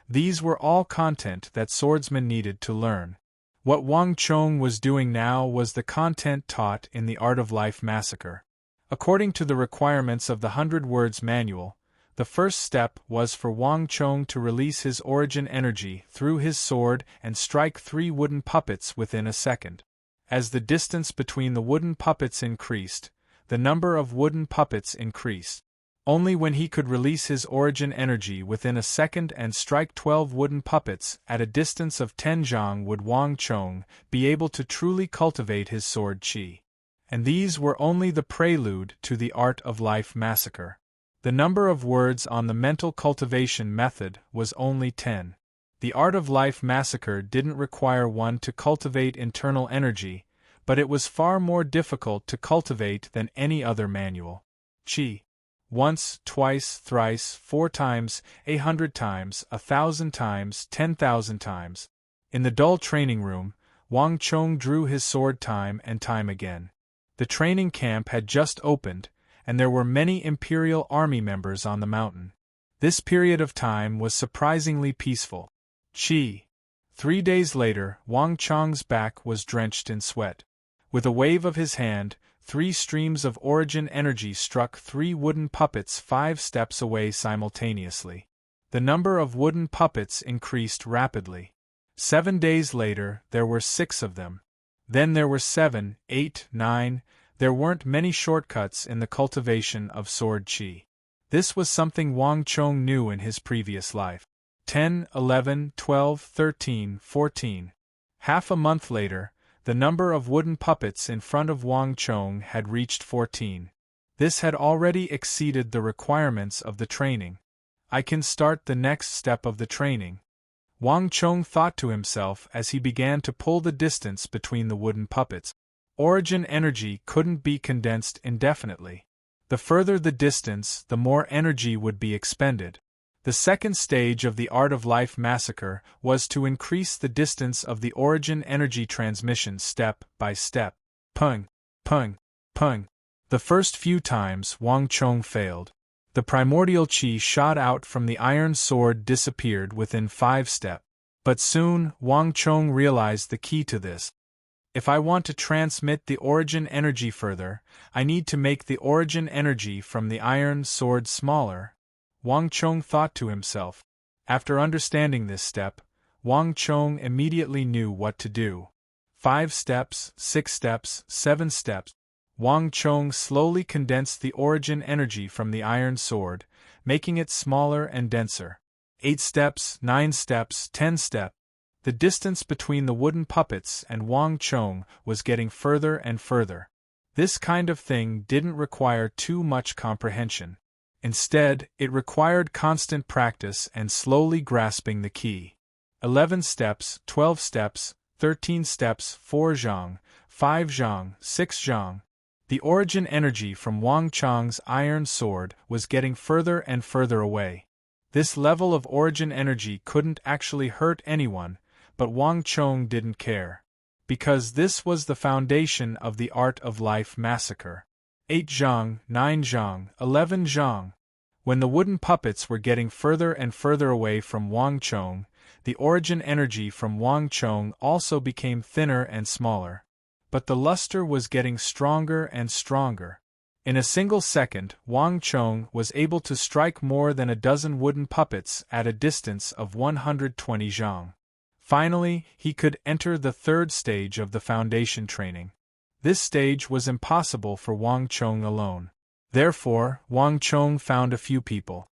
These were all content that swordsmen needed to learn. What Wang Chong was doing now was the content taught in the Art of Life Massacre. According to the requirements of the 100 Words Manual, the first step was for Wang Chong to release his origin energy through his sword and strike 3 wooden puppets within a second. As the distance between the wooden puppets increased, the number of wooden puppets increased. Only when he could release his origin energy within a second and strike 12 wooden puppets at a distance of 10 zhang would Wang Chong be able to truly cultivate his sword qi. And these were only the prelude to the Art of Life Massacre. The number of words on the mental cultivation method was only 10. The Art of Life Massacre didn't require one to cultivate internal energy, but it was far more difficult to cultivate than any other manual. Qi. Once, twice, thrice, 4 times, 100 times, 1,000 times, 10,000 times. In the dull training room, Wang Chong drew his sword time and time again. The training camp had just opened, and there were many Imperial Army members on the mountain. This period of time was surprisingly peaceful. Qi. 3 days later, Wang Chong's back was drenched in sweat. With a wave of his hand, 3 streams of origin energy struck 3 wooden puppets 5 steps away simultaneously. The number of wooden puppets increased rapidly. 7 days later, there were 6 of them. Then there were 7, 8, 9. There weren't many shortcuts in the cultivation of sword qi. This was something Wang Chong knew in his previous life. 10, 11, 12, 13, 14. Half a month later, the number of wooden puppets in front of Wang Chong had reached 14. This had already exceeded the requirements of the training. I can start the next step of the training. Wang Chong thought to himself as he began to pull the distance between the wooden puppets. Origin energy couldn't be condensed indefinitely. The further the distance, the more energy would be expended. The second stage of the Art of Life Massacre was to increase the distance of the origin energy transmission step by step. Pung, pung, pung. The first few times Wang Chong failed. The primordial qi shot out from the iron sword disappeared within 5 steps. But soon, Wang Chong realized the key to this. If I want to transmit the origin energy further, I need to make the origin energy from the iron sword smaller. Wang Chong thought to himself. After understanding this step, Wang Chong immediately knew what to do. 5 steps, 6 steps, 7 steps. Wang Chong slowly condensed the origin energy from the iron sword, making it smaller and denser. 8 steps, 9 steps, 10 steps. The distance between the wooden puppets and Wang Chong was getting further and further. This kind of thing didn't require too much comprehension. Instead, it required constant practice and slowly grasping the key. 11 steps, 12 steps, 13 steps, 4 zhang, 5 zhang, 6 zhang. The origin energy from Wang Chong's iron sword was getting further and further away. This level of origin energy couldn't actually hurt anyone, but Wang Chong didn't care. Because this was the foundation of the Art of Life massacre. 8 zhang, 9 zhang, 11 zhang. When the wooden puppets were getting further and further away from Wang Chong, the origin energy from Wang Chong also became thinner and smaller. But the luster was getting stronger and stronger. In a single second, Wang Chong was able to strike more than a dozen wooden puppets at a distance of 120 zhang. Finally, he could enter the third stage of the foundation training. This stage was impossible for Wang Chong alone. Therefore, Wang Chong found a few people.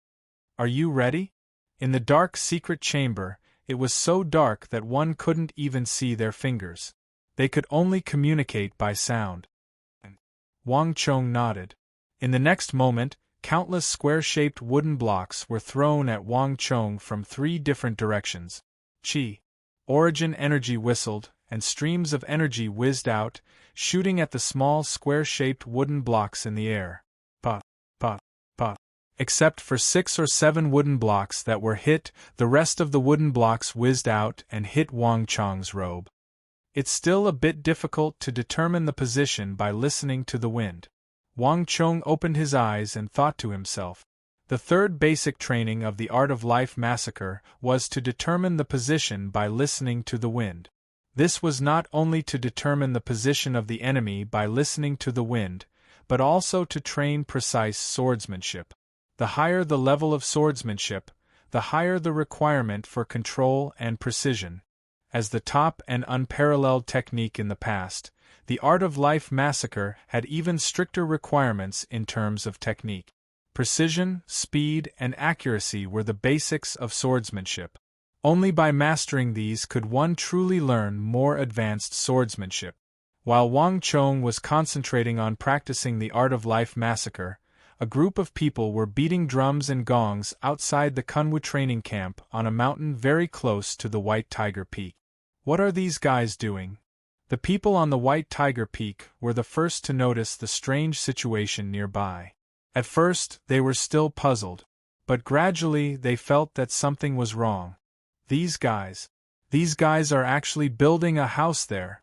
Are you ready? In the dark secret chamber, it was so dark that one couldn't even see their fingers. They could only communicate by sound. Wang Chong nodded. In the next moment, countless square-shaped wooden blocks were thrown at Wang Chong from 3 different directions. Qi. Origin energy whistled, and streams of energy whizzed out, shooting at the small square-shaped wooden blocks in the air. Pa, pa, pa. Except for 6 or 7 wooden blocks that were hit, the rest of the wooden blocks whizzed out and hit Wang Chong's robe. It's still a bit difficult to determine the position by listening to the wind. Wang Chong opened his eyes and thought to himself. The third basic training of the Art of Life massacre was to determine the position by listening to the wind. This was not only to determine the position of the enemy by listening to the wind, but also to train precise swordsmanship. The higher the level of swordsmanship, the higher the requirement for control and precision. As the top and unparalleled technique in the past, the Art of Life massacre had even stricter requirements in terms of technique. Precision, speed, and accuracy were the basics of swordsmanship. Only by mastering these could one truly learn more advanced swordsmanship. While Wang Chong was concentrating on practicing the Art of Life massacre, a group of people were beating drums and gongs outside the Kunwu training camp on a mountain very close to the White Tiger Peak. What are these guys doing? The people on the White Tiger Peak were the first to notice the strange situation nearby. At first, they were still puzzled, but gradually they felt that something was wrong. These guys are actually building a house there.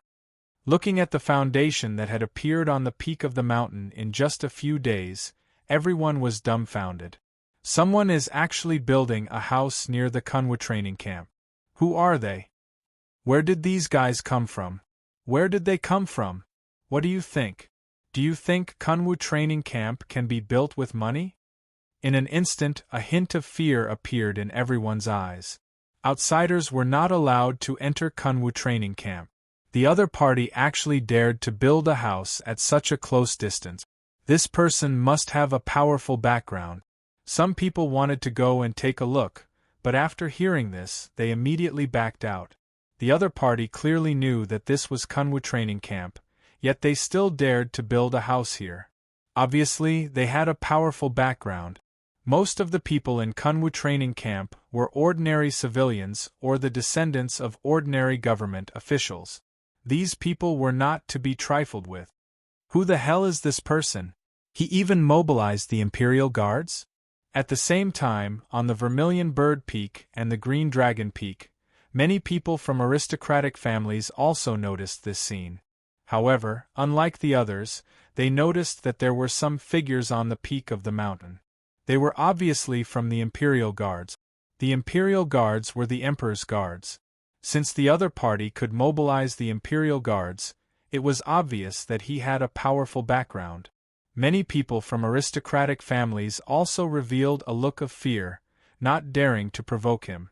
Looking at the foundation that had appeared on the peak of the mountain in just a few days, everyone was dumbfounded. Someone is actually building a house near the Kunwu training camp. Who are they? Where did these guys come from? Where did they come from? What do you think? Do you think Kunwu training camp can be built with money? In an instant, a hint of fear appeared in everyone's eyes. Outsiders were not allowed to enter Kunwu training camp. The other party actually dared to build a house at such a close distance. This person must have a powerful background. Some people wanted to go and take a look, but after hearing this, they immediately backed out. The other party clearly knew that this was Kunwu training camp, yet they still dared to build a house here. Obviously, they had a powerful background. Most of the people in Kunwu training camp were ordinary civilians or the descendants of ordinary government officials. These people were not to be trifled with. Who the hell is this person? He even mobilized the Imperial Guards? At the same time, on the Vermilion Bird Peak and the Green Dragon Peak, many people from aristocratic families also noticed this scene. However, unlike the others, they noticed that there were some figures on the peak of the mountain. They were obviously from the Imperial Guards. The Imperial Guards were the Emperor's guards. Since the other party could mobilize the Imperial Guards, it was obvious that he had a powerful background. Many people from aristocratic families also revealed a look of fear, not daring to provoke him.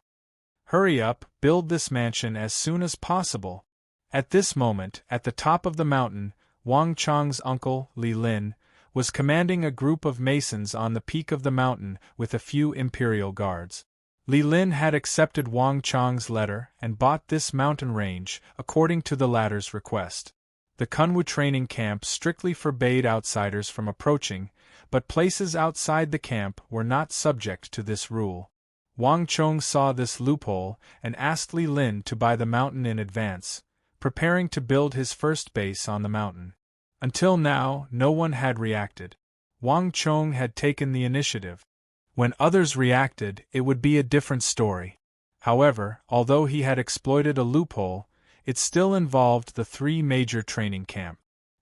Hurry up, build this mansion as soon as possible. At this moment, at the top of the mountain, Wang Chong's uncle, Li Lin, was commanding a group of masons on the peak of the mountain with a few imperial guards. Li Lin had accepted Wang Chang's letter and bought this mountain range, according to the latter's request. The Kunwu training camp strictly forbade outsiders from approaching, but places outside the camp were not subject to this rule. Wang Chong saw this loophole and asked Li Lin to buy the mountain in advance, preparing to build his first base on the mountain. Until now, no one had reacted. Wang Chong had taken the initiative. When others reacted, it would be a different story. However, although he had exploited a loophole, it still involved the three major training camps.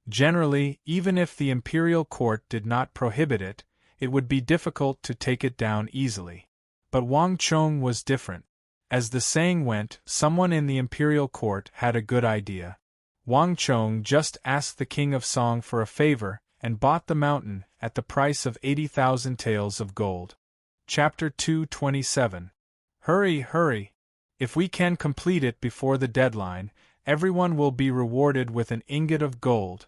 Generally, even if the imperial court did not prohibit it, it would be difficult to take it down easily. But Wang Chong was different. As the saying went, someone in the imperial court had a good idea. Wang Chong just asked the king of Song for a favor and bought the mountain at the price of 80,000 taels of gold. Chapter 227. Hurry, hurry! If we can complete it before the deadline, everyone will be rewarded with an ingot of gold.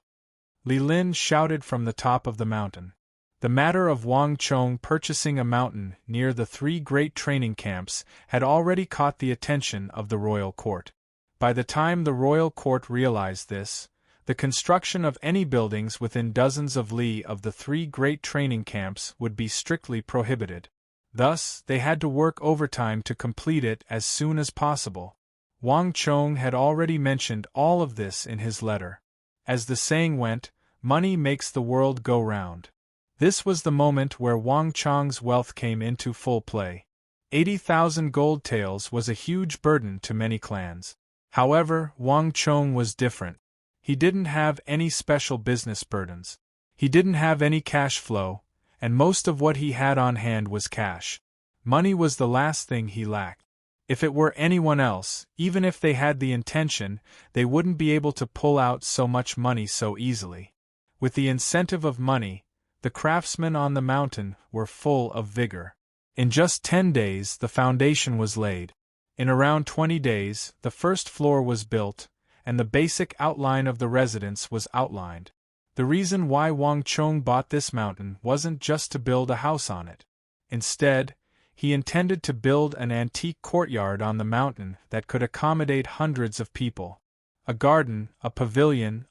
Li Lin shouted from the top of the mountain. The matter of Wang Chong purchasing a mountain near the three great training camps had already caught the attention of the royal court. By the time the royal court realized this, the construction of any buildings within dozens of li of the three great training camps would be strictly prohibited. Thus, they had to work overtime to complete it as soon as possible. Wang Chong had already mentioned all of this in his letter. As the saying went, money makes the world go round. This was the moment where Wang Chong's wealth came into full play. 80,000 gold taels was a huge burden to many clans. However, Wang Chong was different. He didn't have any special business burdens. He didn't have any cash flow, and most of what he had on hand was cash. Money was the last thing he lacked. If it were anyone else, even if they had the intention, they wouldn't be able to pull out so much money so easily. With the incentive of money, the craftsmen on the mountain were full of vigor. In just 10 days the foundation was laid. In around 20 days, the first floor was built, and the basic outline of the residence was outlined. The reason why Wang Chong bought this mountain wasn't just to build a house on it. Instead, he intended to build an antique courtyard on the mountain that could accommodate hundreds of people. A garden, a pavilion,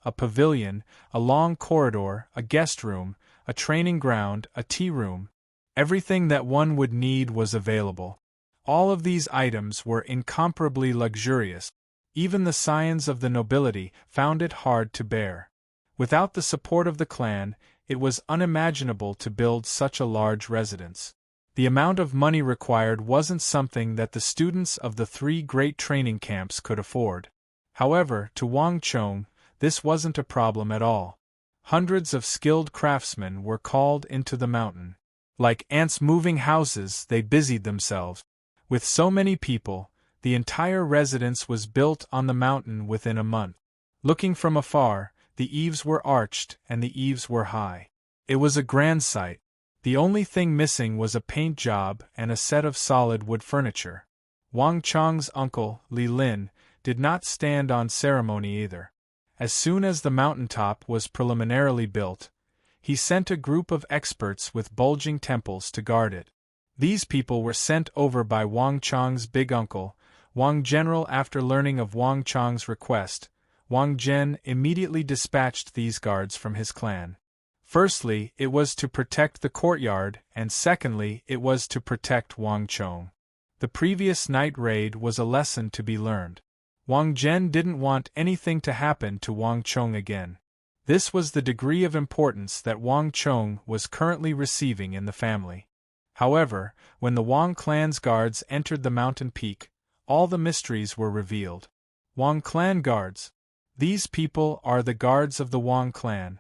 a long corridor, a guest room, a training ground, a tea room. Everything that one would need was available. All of these items were incomparably luxurious. Even the scions of the nobility found it hard to bear. Without the support of the clan, it was unimaginable to build such a large residence. The amount of money required wasn't something that the students of the three great training camps could afford. However, to Wang Chong, this wasn't a problem at all. Hundreds of skilled craftsmen were called into the mountain. Like ants moving houses, they busied themselves. With so many people, the entire residence was built on the mountain within a month. Looking from afar, the eaves were arched and the eaves were high. It was a grand sight. The only thing missing was a paint job and a set of solid wood furniture. Wang Chong's uncle, Li Lin, did not stand on ceremony either. As soon as the mountaintop was preliminarily built, he sent a group of experts with bulging temples to guard it. These people were sent over by Wang Chong's big uncle, Wang General. After learning of Wang Chong's request, Wang Zhen immediately dispatched these guards from his clan. Firstly, it was to protect the courtyard, and secondly, it was to protect Wang Chong. The previous night raid was a lesson to be learned. Wang Zhen didn't want anything to happen to Wang Chong again. This was the degree of importance that Wang Chong was currently receiving in the family. However, when the Wang clan's guards entered the mountain peak, all the mysteries were revealed. Wang clan guards. These people are the guards of the Wang clan.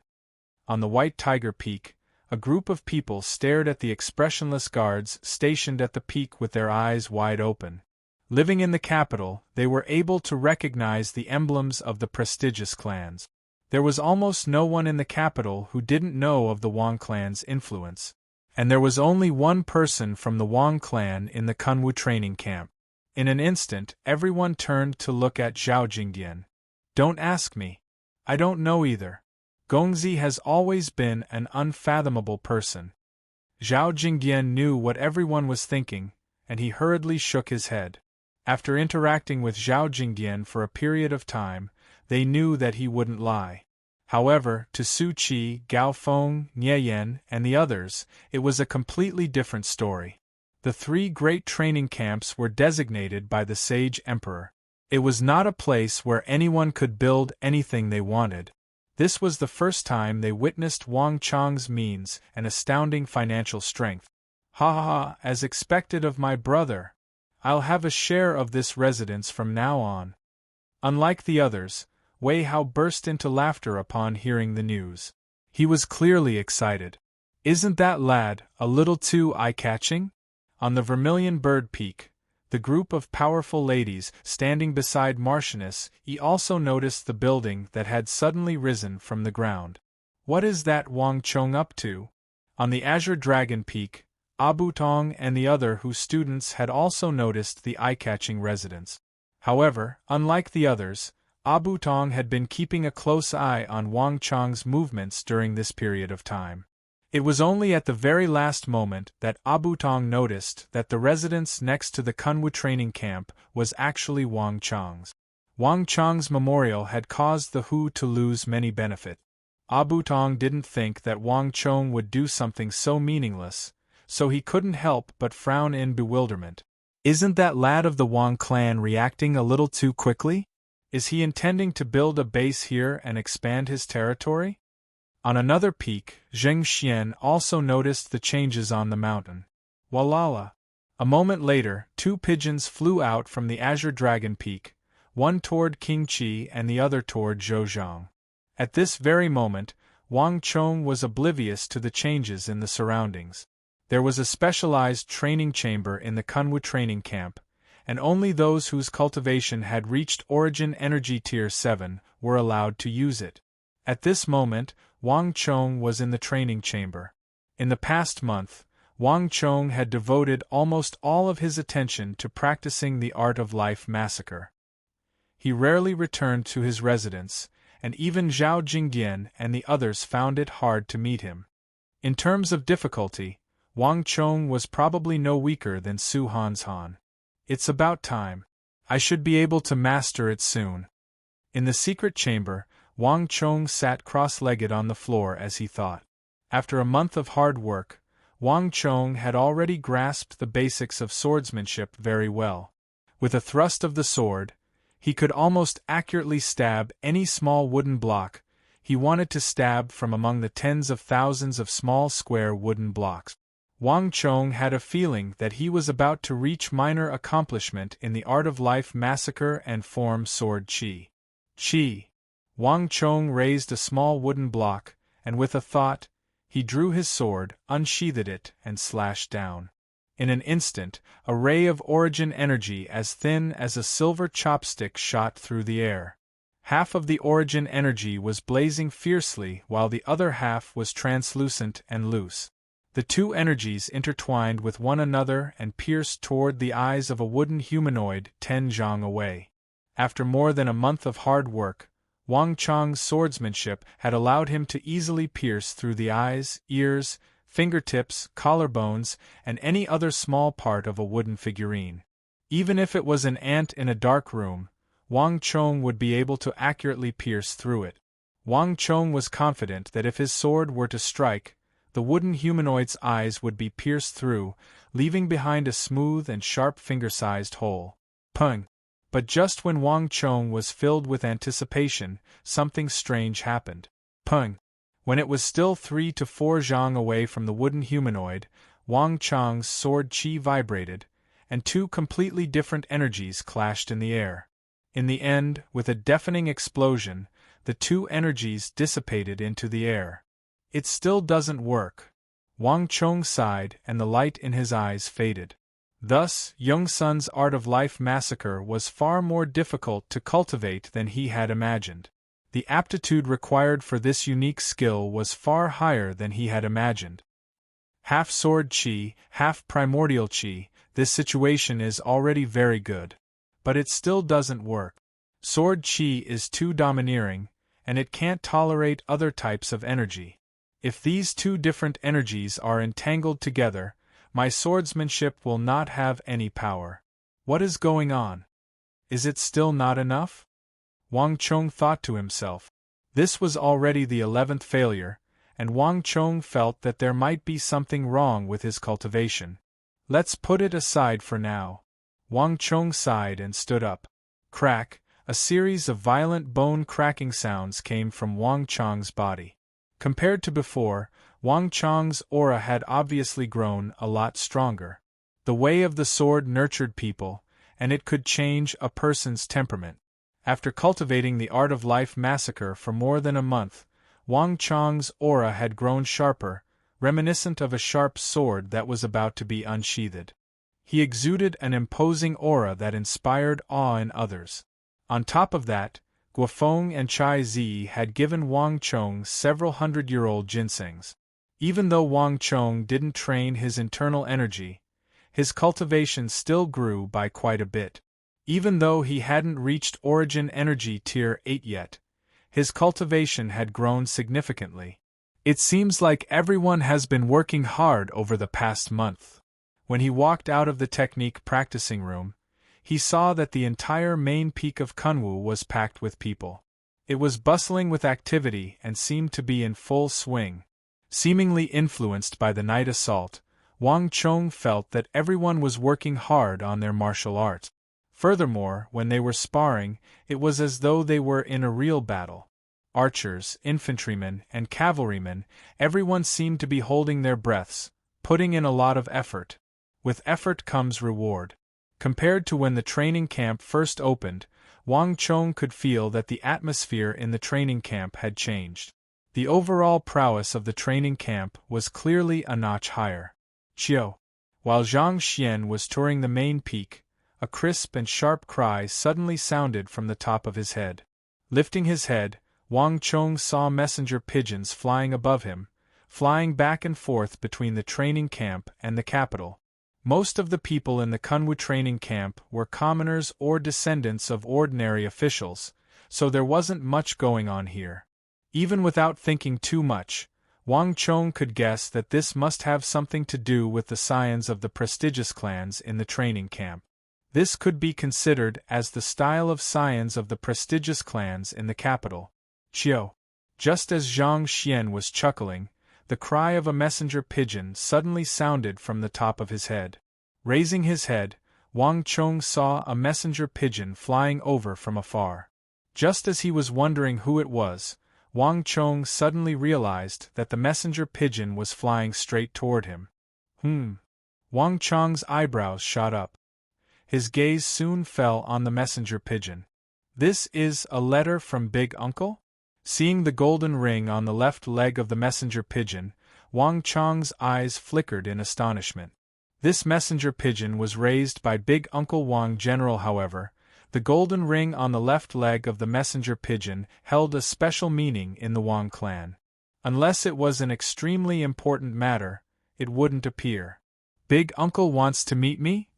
On the White Tiger Peak, a group of people stared at the expressionless guards stationed at the peak with their eyes wide open. Living in the capital, they were able to recognize the emblems of the prestigious clans. There was almost no one in the capital who didn't know of the Wang clan's influence. And there was only one person from the Wang clan in the Kunwu training camp. In an instant, everyone turned to look at Zhao Jingdian. "Don't ask me. I don't know either. Gongzi has always been an unfathomable person. Zhao Jingyan knew what everyone was thinking, and he hurriedly shook his head. After interacting with Zhao Jingyan for a period of time, they knew that he wouldn't lie. However, to Su Qi, Gao Feng, Nie Yan, and the others, it was a completely different story. The 3 great training camps were designated by the sage emperor. It was not a place where anyone could build anything they wanted. This was the first time they witnessed Wang Chang's means and astounding financial strength. Ha ha ha, as expected of my brother. I'll have a share of this residence from now on. Unlike the others, Wei Hao burst into laughter upon hearing the news. He was clearly excited. Isn't that lad a little too eye-catching? On the Vermilion Bird Peak, the group of powerful ladies standing beside Marchioness Yi also noticed the building that had suddenly risen from the ground. What is that Wang Chong up to? On the Azure Dragon Peak, Abu Tong and the other Hu students had also noticed the eye-catching residence. However, unlike the others, Abu Tong had been keeping a close eye on Wang Chang's movements during this period of time. It was only at the very last moment that Abu Tong noticed that the residence next to the Kunwu training camp was actually Wang Chang's. Wang Chang's memorial had caused the Hu to lose many benefit. Abu Tong didn't think that Wang Chong would do something so meaningless, so he couldn't help but frown in bewilderment. Isn't that lad of the Wang clan reacting a little too quickly? Is he intending to build a base here and expand his territory? On another peak, Zheng Xian also noticed the changes on the mountain. Walala! A moment later, 2 pigeons flew out from the Azure Dragon Peak, one toward King Qi and the other toward Zhouzhang. At this very moment, Wang Chong was oblivious to the changes in the surroundings. There was a specialized training chamber in the Kunwu training camp, and only those whose cultivation had reached Origin Energy Tier 7 were allowed to use it. At this moment, Wang Chong was in the training chamber. In the past month, Wang Chong had devoted almost all of his attention to practicing the art of life massacre. He rarely returned to his residence, and even Zhao Jingyan and the others found it hard to meet him. In terms of difficulty, Wang Chong was probably no weaker than Su Han's Han. It's about time. I should be able to master it soon. In the secret chamber, Wang Chong sat cross-legged on the floor as he thought. After a month of hard work, Wang Chong had already grasped the basics of swordsmanship very well. With a thrust of the sword, he could almost accurately stab any small wooden block he wanted to stab from among the tens of thousands of small square wooden blocks. Wang Chong had a feeling that he was about to reach minor accomplishment in the art of life massacre and form sword qi. Qi. Wang Chong raised a small wooden block, and with a thought, he drew his sword, unsheathed it, and slashed down. In an instant, a ray of origin energy as thin as a silver chopstick shot through the air. Half of the origin energy was blazing fiercely while the other half was translucent and loose. The 2 energies intertwined with one another and pierced toward the eyes of a wooden humanoid 10 zhang away. After more than a month of hard work, Wang Chong's swordsmanship had allowed him to easily pierce through the eyes, ears, fingertips, collarbones, and any other small part of a wooden figurine. Even if it was an ant in a dark room, Wang Chong would be able to accurately pierce through it. Wang Chong was confident that if his sword were to strike, the wooden humanoid's eyes would be pierced through, leaving behind a smooth and sharp finger-sized hole. Pung! But just when Wang Chong was filled with anticipation, something strange happened. Pung! When it was still 3 to 4 zhang away from the wooden humanoid, Wang Chong's sword qi vibrated, and 2 completely different energies clashed in the air. In the end, with a deafening explosion, the 2 energies dissipated into the air. It still doesn't work. Wang Chong sighed and the light in his eyes faded. Thus, Yongsun's art of life massacre was far more difficult to cultivate than he had imagined. The aptitude required for this unique skill was far higher than he had imagined. Half sword qi, half primordial qi, this situation is already very good. But it still doesn't work. Sword qi is too domineering, and it can't tolerate other types of energy. If these two different energies are entangled together, my swordsmanship will not have any power. What is going on? Is it still not enough? Wang Chong thought to himself. This was already the 11th failure, and Wang Chong felt that there might be something wrong with his cultivation. Let's put it aside for now. Wang Chong sighed and stood up. Crack, a series of violent bone cracking sounds came from Wang Chong's body. Compared to before, Wang Chong's aura had obviously grown a lot stronger. The way of the sword nurtured people, and it could change a person's temperament. After cultivating the art of life massacre for more than a month, Wang Chong's aura had grown sharper, reminiscent of a sharp sword that was about to be unsheathed. He exuded an imposing aura that inspired awe in others. On top of that, Guofeng and Chai Zi had given Wang Chong several hundred-year-old ginsengs. Even though Wang Chong didn't train his internal energy, his cultivation still grew by quite a bit. Even though he hadn't reached Origin Energy Tier 8 yet, his cultivation had grown significantly. It seems like everyone has been working hard over the past month. When he walked out of the technique practicing room, he saw that the entire main peak of Kunwu was packed with people. It was bustling with activity and seemed to be in full swing. Seemingly influenced by the night assault, Wang Chong felt that everyone was working hard on their martial art. Furthermore, when they were sparring, it was as though they were in a real battle. Archers, infantrymen, and cavalrymen, everyone seemed to be holding their breaths, putting in a lot of effort. With effort comes reward. Compared to when the training camp first opened, Wang Chong could feel that the atmosphere in the training camp had changed. The overall prowess of the training camp was clearly a notch higher. Chiu. While Zhang Xian was touring the main peak, a crisp and sharp cry suddenly sounded from the top of his head. Lifting his head, Wang Chong saw messenger pigeons flying above him, flying back and forth between the training camp and the capital. Most of the people in the Kunwu training camp were commoners or descendants of ordinary officials, so there wasn't much going on here. Even without thinking too much, Wang Chong could guess that this must have something to do with the scions of the prestigious clans in the training camp. This could be considered as the style of scions of the prestigious clans in the capital. Chiu. Just as Zhang Xian was chuckling, the cry of a messenger pigeon suddenly sounded from the top of his head. Raising his head, Wang Chong saw a messenger pigeon flying over from afar. Just as he was wondering who it was, Wang Chong suddenly realized that the messenger pigeon was flying straight toward him. Wang Chong's eyebrows shot up. His gaze soon fell on the messenger pigeon. This is a letter from Big Uncle? Seeing the golden ring on the left leg of the messenger pigeon, Wang Chong's eyes flickered in astonishment. This messenger pigeon was raised by Big Uncle Wang General. However, the golden ring on the left leg of the messenger pigeon held a special meaning in the Wang clan. Unless it was an extremely important matter, it wouldn't appear. Big Uncle wants to meet me?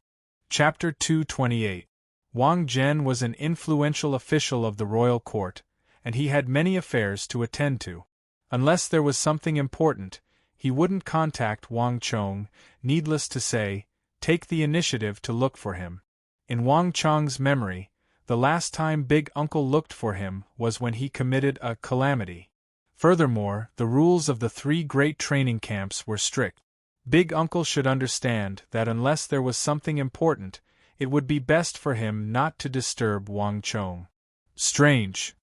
Chapter 228. Wang Zhen was an influential official of the royal court, and he had many affairs to attend to. Unless there was something important, he wouldn't contact Wang Chong, needless to say, take the initiative to look for him. In Wang Chong's memory, the last time Big Uncle looked for him was when he committed a calamity. Furthermore, the rules of the 3 great training camps were strict. Big Uncle should understand that unless there was something important, it would be best for him not to disturb Wang Chong. Strange.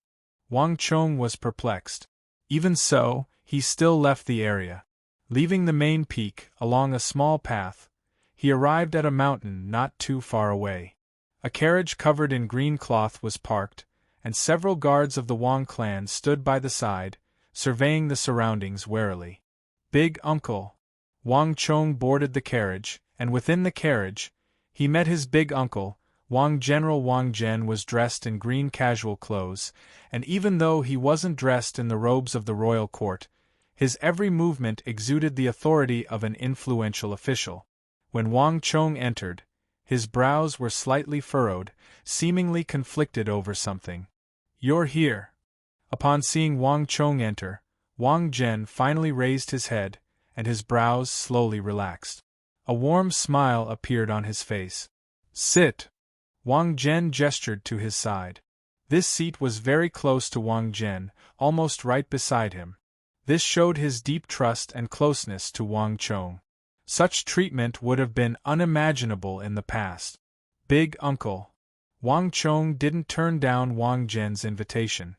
Wang Chong was perplexed. Even so, he still left the area. Leaving the main peak along a small path, he arrived at a mountain not too far away. A carriage covered in green cloth was parked, and several guards of the Wang clan stood by the side, surveying the surroundings warily. Big Uncle. Wang Chong boarded the carriage, and within the carriage, he met his big uncle. Wang General Wang Zhen was dressed in green casual clothes, and even though he wasn't dressed in the robes of the royal court, his every movement exuded the authority of an influential official. When Wang Chong entered, his brows were slightly furrowed, seemingly conflicted over something. "You're here." Upon seeing Wang Chong enter, Wang Zhen finally raised his head, and his brows slowly relaxed. A warm smile appeared on his face. "Sit." Wang Zhen gestured to his side. This seat was very close to Wang Zhen, almost right beside him. This showed his deep trust and closeness to Wang Chong. Such treatment would have been unimaginable in the past. "Big uncle." Wang Chong didn't turn down Wang Zhen's invitation.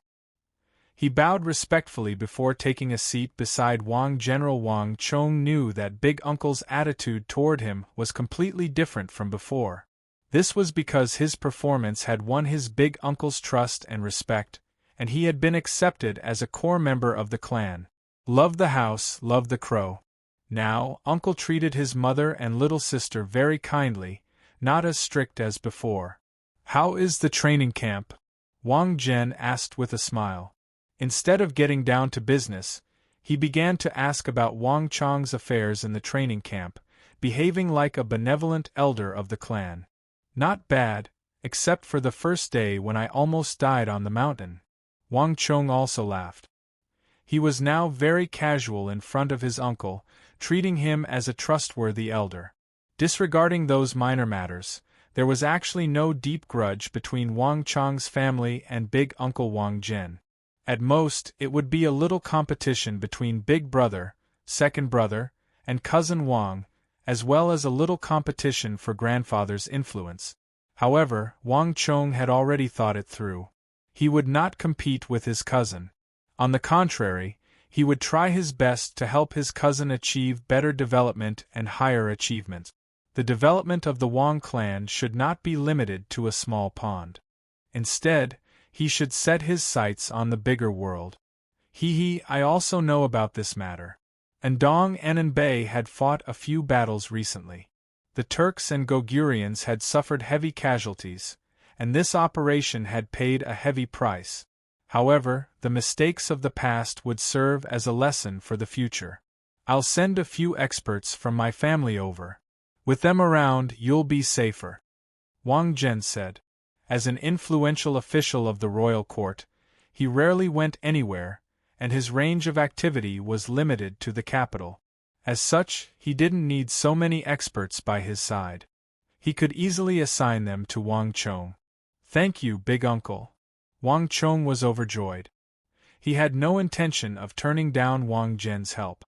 He bowed respectfully before taking a seat beside Wang. General Wang Chong knew that Big Uncle's attitude toward him was completely different from before. This was because his performance had won his Big Uncle's trust and respect, and he had been accepted as a core member of the clan. Love the house, love the crow. Now, Uncle treated his mother and little sister very kindly, not as strict as before. "How is the training camp?" Wang Zhen asked with a smile. Instead of getting down to business, he began to ask about Wang Chong's affairs in the training camp, behaving like a benevolent elder of the clan. "Not bad, except for the first day when I almost died on the mountain." Wang Chong also laughed. He was now very casual in front of his uncle, treating him as a trustworthy elder. Disregarding those minor matters, there was actually no deep grudge between Wang Chong's family and Big Uncle Wang Zhen. At most, it would be a little competition between Big Brother, Second Brother, and Cousin Wang, as well as a little competition for grandfather's influence. However, Wang Chong had already thought it through. He would not compete with his cousin. On the contrary, he would try his best to help his cousin achieve better development and higher achievements. The development of the Wang clan should not be limited to a small pond. Instead, he should set his sights on the bigger world. I also know about this matter. Andong and Anbei had fought a few battles recently. The Turks and Gogurians had suffered heavy casualties, and this operation had paid a heavy price. However, the mistakes of the past would serve as a lesson for the future. I'll send a few experts from my family over. With them around, you'll be safer," Wang Zhen said. As an influential official of the royal court, he rarely went anywhere, and his range of activity was limited to the capital. As such, he didn't need so many experts by his side. He could easily assign them to Wang Chong. "Thank you, Big Uncle." Wang Chong was overjoyed. He had no intention of turning down Wang Zhen's help.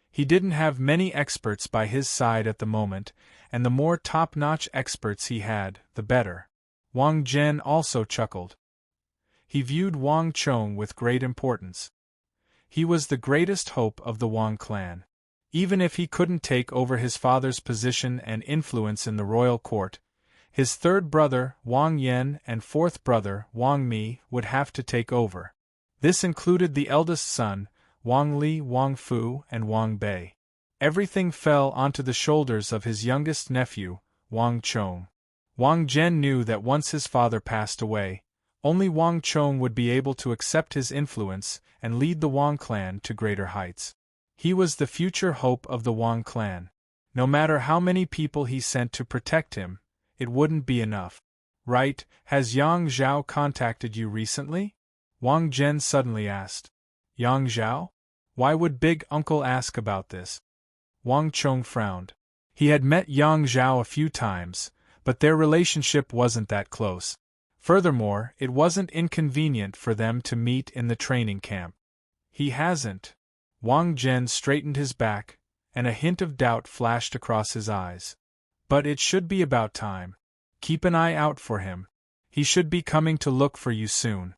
He didn't have many experts by his side at the moment, and the more top-notch experts he had, the better. Wang Zhen also chuckled. He viewed Wang Chong with great importance. He was the greatest hope of the Wang clan. Even if he couldn't take over his father's position and influence in the royal court, his third brother, Wang Yan, and fourth brother, Wang Mi, would have to take over. This included the eldest son, Wang Li, Wang Fu, and Wang Bei. Everything fell onto the shoulders of his youngest nephew, Wang Chong. Wang Zhen knew that once his father passed away, only Wang Chong would be able to accept his influence and lead the Wang clan to greater heights. He was the future hope of the Wang clan. No matter how many people he sent to protect him, it wouldn't be enough. "Right, has Yang Zhao contacted you recently?" Wang Zhen suddenly asked. "Yang Zhao? Why would Big Uncle ask about this?" Wang Chong frowned. He had met Yang Zhao a few times, but their relationship wasn't that close. Furthermore, it wasn't inconvenient for them to meet in the training camp. "He hasn't." Wang Zhen straightened his back, and a hint of doubt flashed across his eyes. "But it should be about time. Keep an eye out for him. He should be coming to look for you soon."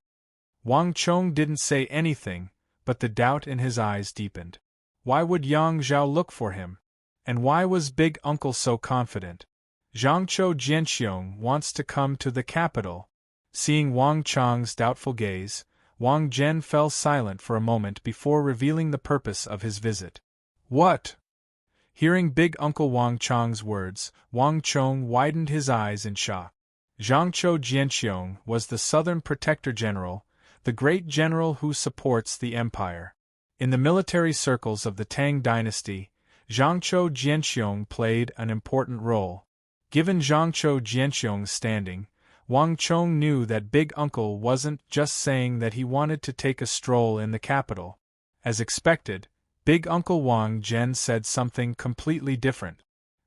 Wang Chong didn't say anything, but the doubt in his eyes deepened. Why would Yang Zhao look for him? And why was Big Uncle so confident? "Zhangzhou Jianxiong wants to come to the capital." Seeing Wang Chong's doubtful gaze, Wang Zhen fell silent for a moment before revealing the purpose of his visit. "What?" Hearing Big Uncle Wang Chong's words, Wang Chong widened his eyes in shock. Zhangzhou Jianxiong was the Southern Protector General, the great general who supports the empire. In the military circles of the Tang dynasty, Zhangzhou Jianxiong played an important role. Given Zhangzhou Jianxiong's standing, Wang Chong knew that Big Uncle wasn't just saying that he wanted to take a stroll in the capital. As expected, Big Uncle Wang Zhen said something completely different.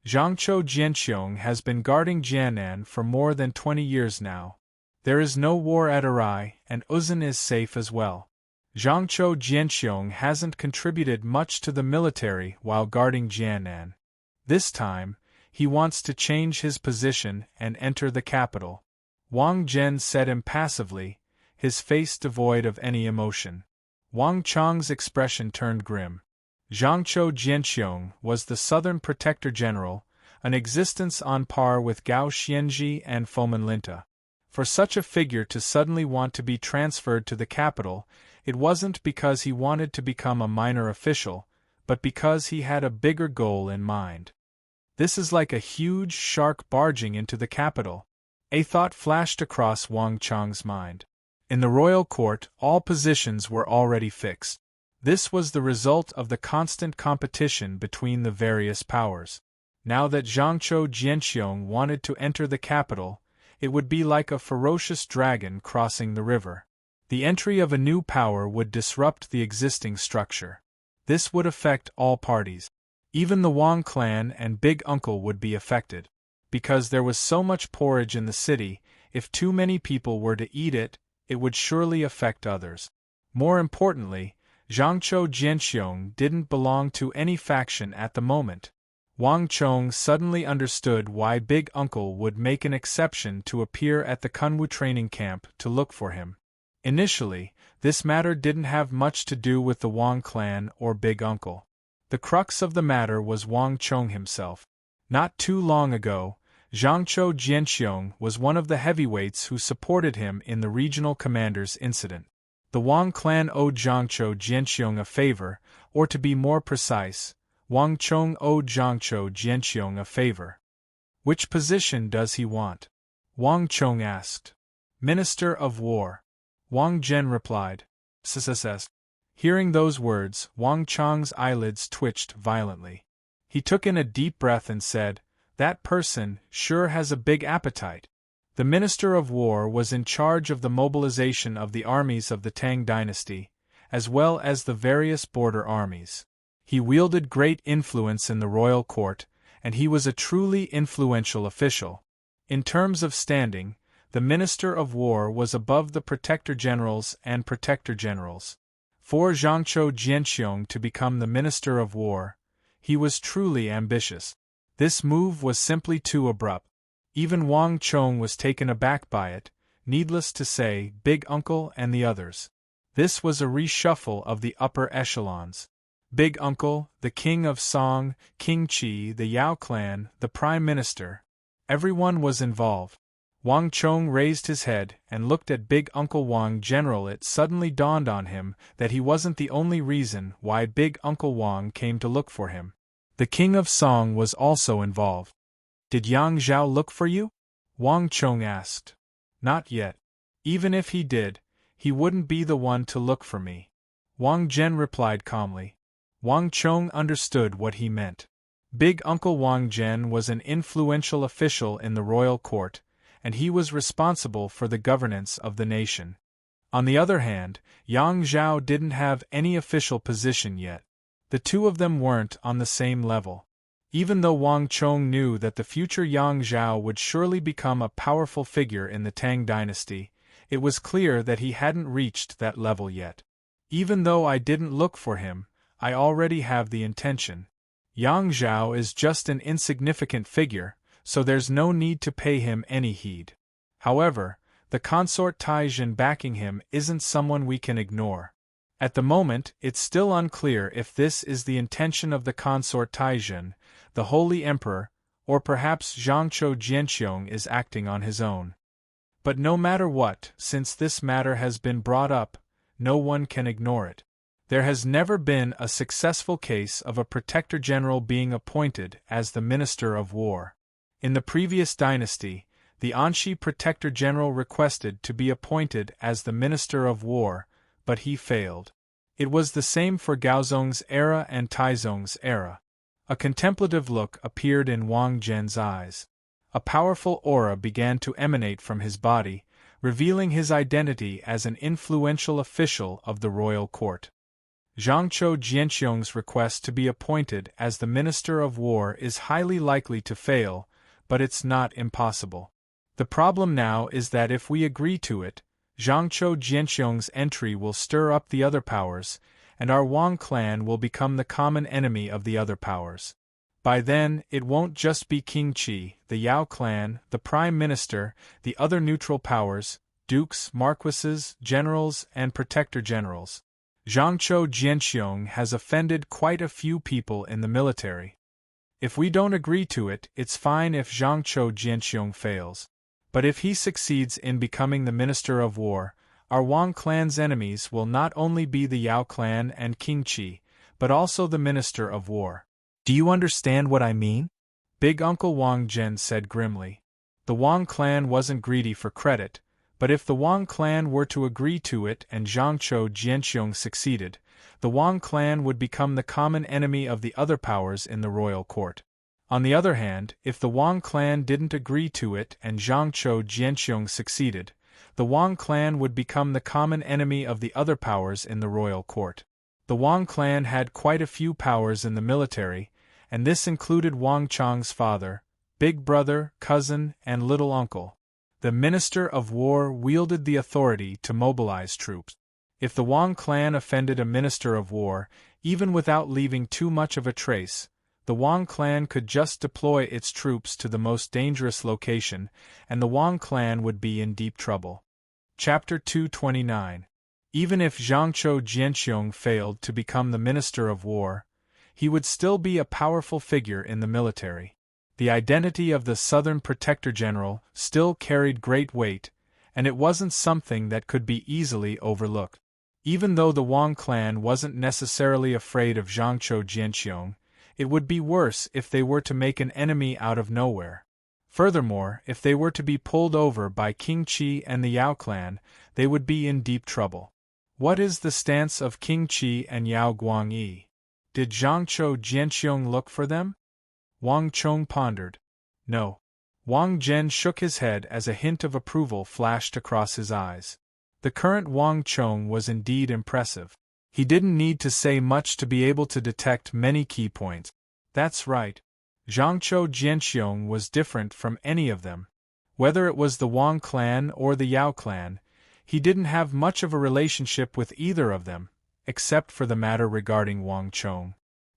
Zhangzhou Jianxiong has been guarding Jiannan for more than 20 years now. There is no war at Arai, and Uzan is safe as well. Zhangzhou Jianxiong hasn't contributed much to the military while guarding Jiannan. This time, he wants to change his position and enter the capital. Wang Zhen said impassively, his face devoid of any emotion. Wang Chong's expression turned grim. Zhangzhou Jianxiong was the Southern Protector General, an existence on par with Gao Xianzhi and Foman Linta. For such a figure to suddenly want to be transferred to the capital, it wasn't because he wanted to become a minor official, but because he had a bigger goal in mind. This is like a huge shark barging into the capital. A thought flashed across Wang Chong's mind. In the royal court, all positions were already fixed. This was the result of the constant competition between the various powers. Now that Zhangzhou Jianxiong wanted to enter the capital, it would be like a ferocious dragon crossing the river. The entry of a new power would disrupt the existing structure. This would affect all parties. Even the Wang clan and Big Uncle would be affected. Because there was so much porridge in the city, if too many people were to eat it, it would surely affect others. More importantly, Zhangzhou Jianxiong didn't belong to any faction at the moment. Wang Chong suddenly understood why Big Uncle would make an exception to appear at the Kunwu training camp to look for him. Initially, this matter didn't have much to do with the Wang clan or Big Uncle. The crux of the matter was Wang Chong himself. Not too long ago, Zhangzhou Jianxiong was one of the heavyweights who supported him in the regional commander's incident. The Wang clan owed Zhangzhou Jianxiong a favor, or to be more precise, Wang Chong owed Zhangzhou Jianxiong a favor. Which position does he want? Wang Chong asked. Minister of War. Wang Zhen replied. SSS. Hearing those words, Wang Chong's eyelids twitched violently. He took in a deep breath and said, "That person sure has a big appetite." The Minister of War was in charge of the mobilization of the armies of the Tang dynasty, as well as the various border armies. He wielded great influence in the royal court, and he was a truly influential official. In terms of standing, the Minister of War was above the Protector Generals and Protector Generals. For Zhangzhou Jianxiong to become the Minister of War, he was truly ambitious. This move was simply too abrupt. Even Wang Chong was taken aback by it, needless to say, Big Uncle and the others. This was a reshuffle of the upper echelons. Big Uncle, the King of Song, King Qi, the Yao clan, the Prime Minister. Everyone was involved. Wang Chong raised his head and looked at Big Uncle Wang General. It suddenly dawned on him that he wasn't the only reason why Big Uncle Wang came to look for him. The King of Song was also involved. Did Yang Zhao look for you? Wang Chong asked. Not yet. Even if he did, he wouldn't be the one to look for me. Wang Zhen replied calmly. Wang Chong understood what he meant. Big Uncle Wang Zhen was an influential official in the royal court, and he was responsible for the governance of the nation. On the other hand, Yang Zhao didn't have any official position yet. The two of them weren't on the same level. Even though Wang Chong knew that the future Yang Zhao would surely become a powerful figure in the Tang dynasty, it was clear that he hadn't reached that level yet. Even though I didn't look for him, I already have the intention. Yang Zhao is just an insignificant figure, so there's no need to pay him any heed. However, the consort Taizhen backing him isn't someone we can ignore. At the moment, it's still unclear if this is the intention of the consort Taizhen, the Holy Emperor, or perhaps Zhangzhou Jianxiong is acting on his own. But no matter what, since this matter has been brought up, no one can ignore it. There has never been a successful case of a Protector General being appointed as the Minister of War. In the previous dynasty, the Anshi Protector General requested to be appointed as the Minister of War, but he failed. It was the same for Gaozong's era and Taizong's era. A contemplative look appeared in Wang Zhen's eyes. A powerful aura began to emanate from his body, revealing his identity as an influential official of the royal court. Zhangqiu Jianxiong's request to be appointed as the Minister of War is highly likely to fail, but it's not impossible. The problem now is that if we agree to it, Zhangqiu Jianxiong's entry will stir up the other powers, and our Wang clan will become the common enemy of the other powers. By then, it won't just be King Qi, the Yao clan, the Prime Minister, the other neutral powers, dukes, marquises, generals, and protector generals. Zhangqiu Jianxiong has offended quite a few people in the military. If we don't agree to it, it's fine if Zhangqiu Jianxiong fails. But if he succeeds in becoming the Minister of War, our Wang clan's enemies will not only be the Yao clan and King Qi, but also the Minister of War. Do you understand what I mean? Big Uncle Wang Zhen said grimly. The Wang clan wasn't greedy for credit, but if the Wang clan were to agree to it and Zhangqiu Jianxiong succeeded, the Wang clan would become the common enemy of the other powers in the royal court. On the other hand, if the Wang clan didn't agree to it and Zhangqiu Jianxiong succeeded, the Wang clan would become the common enemy of the other powers in the royal court. The Wang clan had quite a few powers in the military, and this included Wang Chang's father, big brother, cousin, and little uncle. The Minister of War wielded the authority to mobilize troops. If the Wang clan offended a Minister of War, even without leaving too much of a trace, the Wang clan could just deploy its troops to the most dangerous location, and the Wang clan would be in deep trouble. Chapter 229. Even if Zhangqiu Jianxiong failed to become the Minister of War, he would still be a powerful figure in the military. The identity of the Southern Protector General still carried great weight, and it wasn't something that could be easily overlooked. Even though the Wang clan wasn't necessarily afraid of Zhangqiu Jianxiong, it would be worse if they were to make an enemy out of nowhere. Furthermore, if they were to be pulled over by King Qi and the Yao clan, they would be in deep trouble. What is the stance of King Qi and Yao Guangyi? Did Zhangqiu Jianxiong look for them? Wang Chong pondered. No. Wang Zhen shook his head as a hint of approval flashed across his eyes. The current Wang Chong was indeed impressive. He didn't need to say much to be able to detect many key points. That's right. Zhangqiu Jianxiong was different from any of them. Whether it was the Wang clan or the Yao clan, he didn't have much of a relationship with either of them, except for the matter regarding Wang Chong.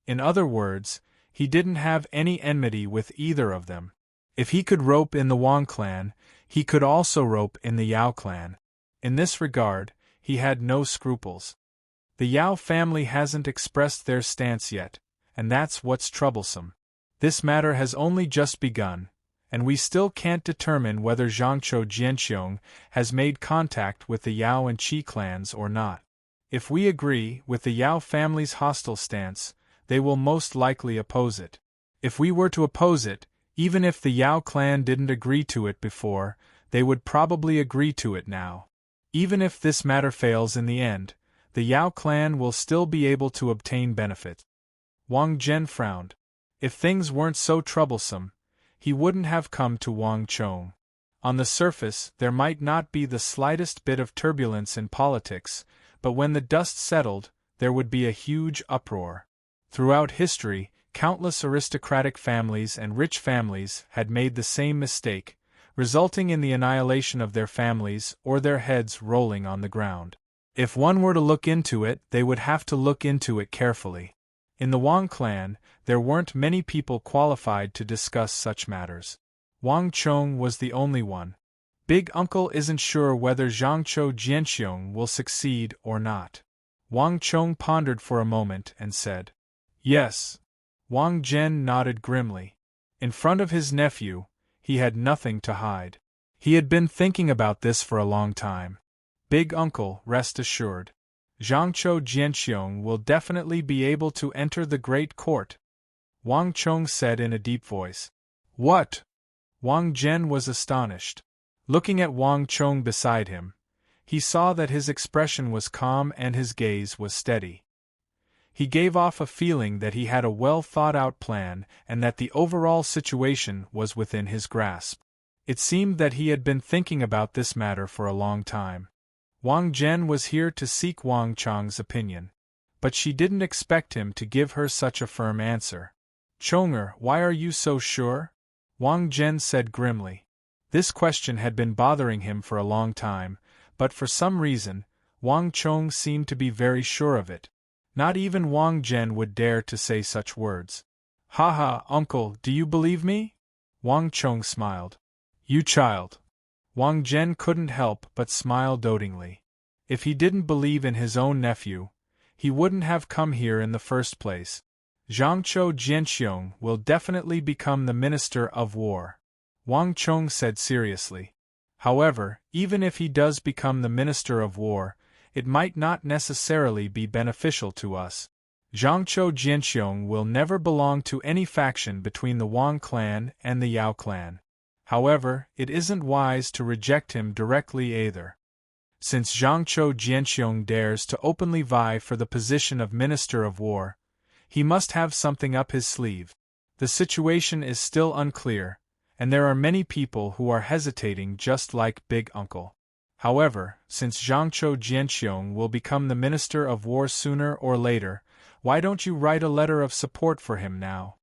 In other words, he didn't have any enmity with either of them. If he could rope in the Wang clan, he could also rope in the Yao clan. In this regard, he had no scruples. The Yao family hasn't expressed their stance yet, and that's what's troublesome. This matter has only just begun, and we still can't determine whether Zhangqiu Jianxiong has made contact with the Yao and Qi clans or not. If we agree with the Yao family's hostile stance, they will most likely oppose it. If we were to oppose it, even if the Yao clan didn't agree to it before, they would probably agree to it now. Even if this matter fails in the end, the Yao clan will still be able to obtain benefit. Wang Zhen frowned. If things weren't so troublesome, he wouldn't have come to Wang Chong. On the surface, there might not be the slightest bit of turbulence in politics, but when the dust settled, there would be a huge uproar. Throughout history, countless aristocratic families and rich families had made the same mistake, resulting in the annihilation of their families or their heads rolling on the ground. If one were to look into it, they would have to look into it carefully. In the Wang clan, there weren't many people qualified to discuss such matters. Wang Chong was the only one. Big Uncle isn't sure whether Zhangqiu Jianxiong will succeed or not. Wang Chong pondered for a moment and said, "Yes." Wang Zhen nodded grimly. In front of his nephew, he had nothing to hide. He had been thinking about this for a long time. Big Uncle, rest assured. Zhangqiu Jianxiong will definitely be able to enter the Great Court. Wang Chong said in a deep voice. What? Wang Zhen was astonished. Looking at Wang Chong beside him, he saw that his expression was calm and his gaze was steady. He gave off a feeling that he had a well-thought-out plan and that the overall situation was within his grasp. It seemed that he had been thinking about this matter for a long time. Wang Zhen was here to seek Wang Chang's opinion. But she didn't expect him to give her such a firm answer. "Chong'er, why are you so sure?" Wang Zhen said grimly. This question had been bothering him for a long time, but for some reason, Wang Chong seemed to be very sure of it. Not even Wang Zhen would dare to say such words. "Ha ha, uncle, do you believe me?" Wang Chong smiled. "You child." Wang Zhen couldn't help but smile dotingly. If he didn't believe in his own nephew, he wouldn't have come here in the first place. Zhangqiu Jianxiong will definitely become the Minister of War, Wang Chong said seriously. However, even if he does become the Minister of War, it might not necessarily be beneficial to us. Zhangqiu Jianxiong will never belong to any faction between the Wang clan and the Yao clan. However, it isn't wise to reject him directly either. Since Zhangqiu Jianxiong dares to openly vie for the position of Minister of War, he must have something up his sleeve. The situation is still unclear, and there are many people who are hesitating just like Big Uncle. However, since Zhangqiu Jianxiong will become the Minister of War sooner or later, why don't you write a letter of support for him now?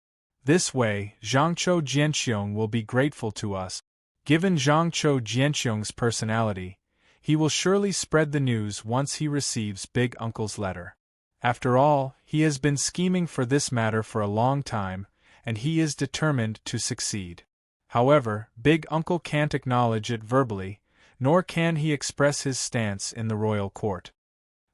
This way, Zhangqiu Jianxiong will be grateful to us. Given Zhangqiu Jianxiong's personality, he will surely spread the news once he receives Big Uncle's letter. After all, he has been scheming for this matter for a long time, and he is determined to succeed. However, Big Uncle can't acknowledge it verbally, nor can he express his stance in the royal court.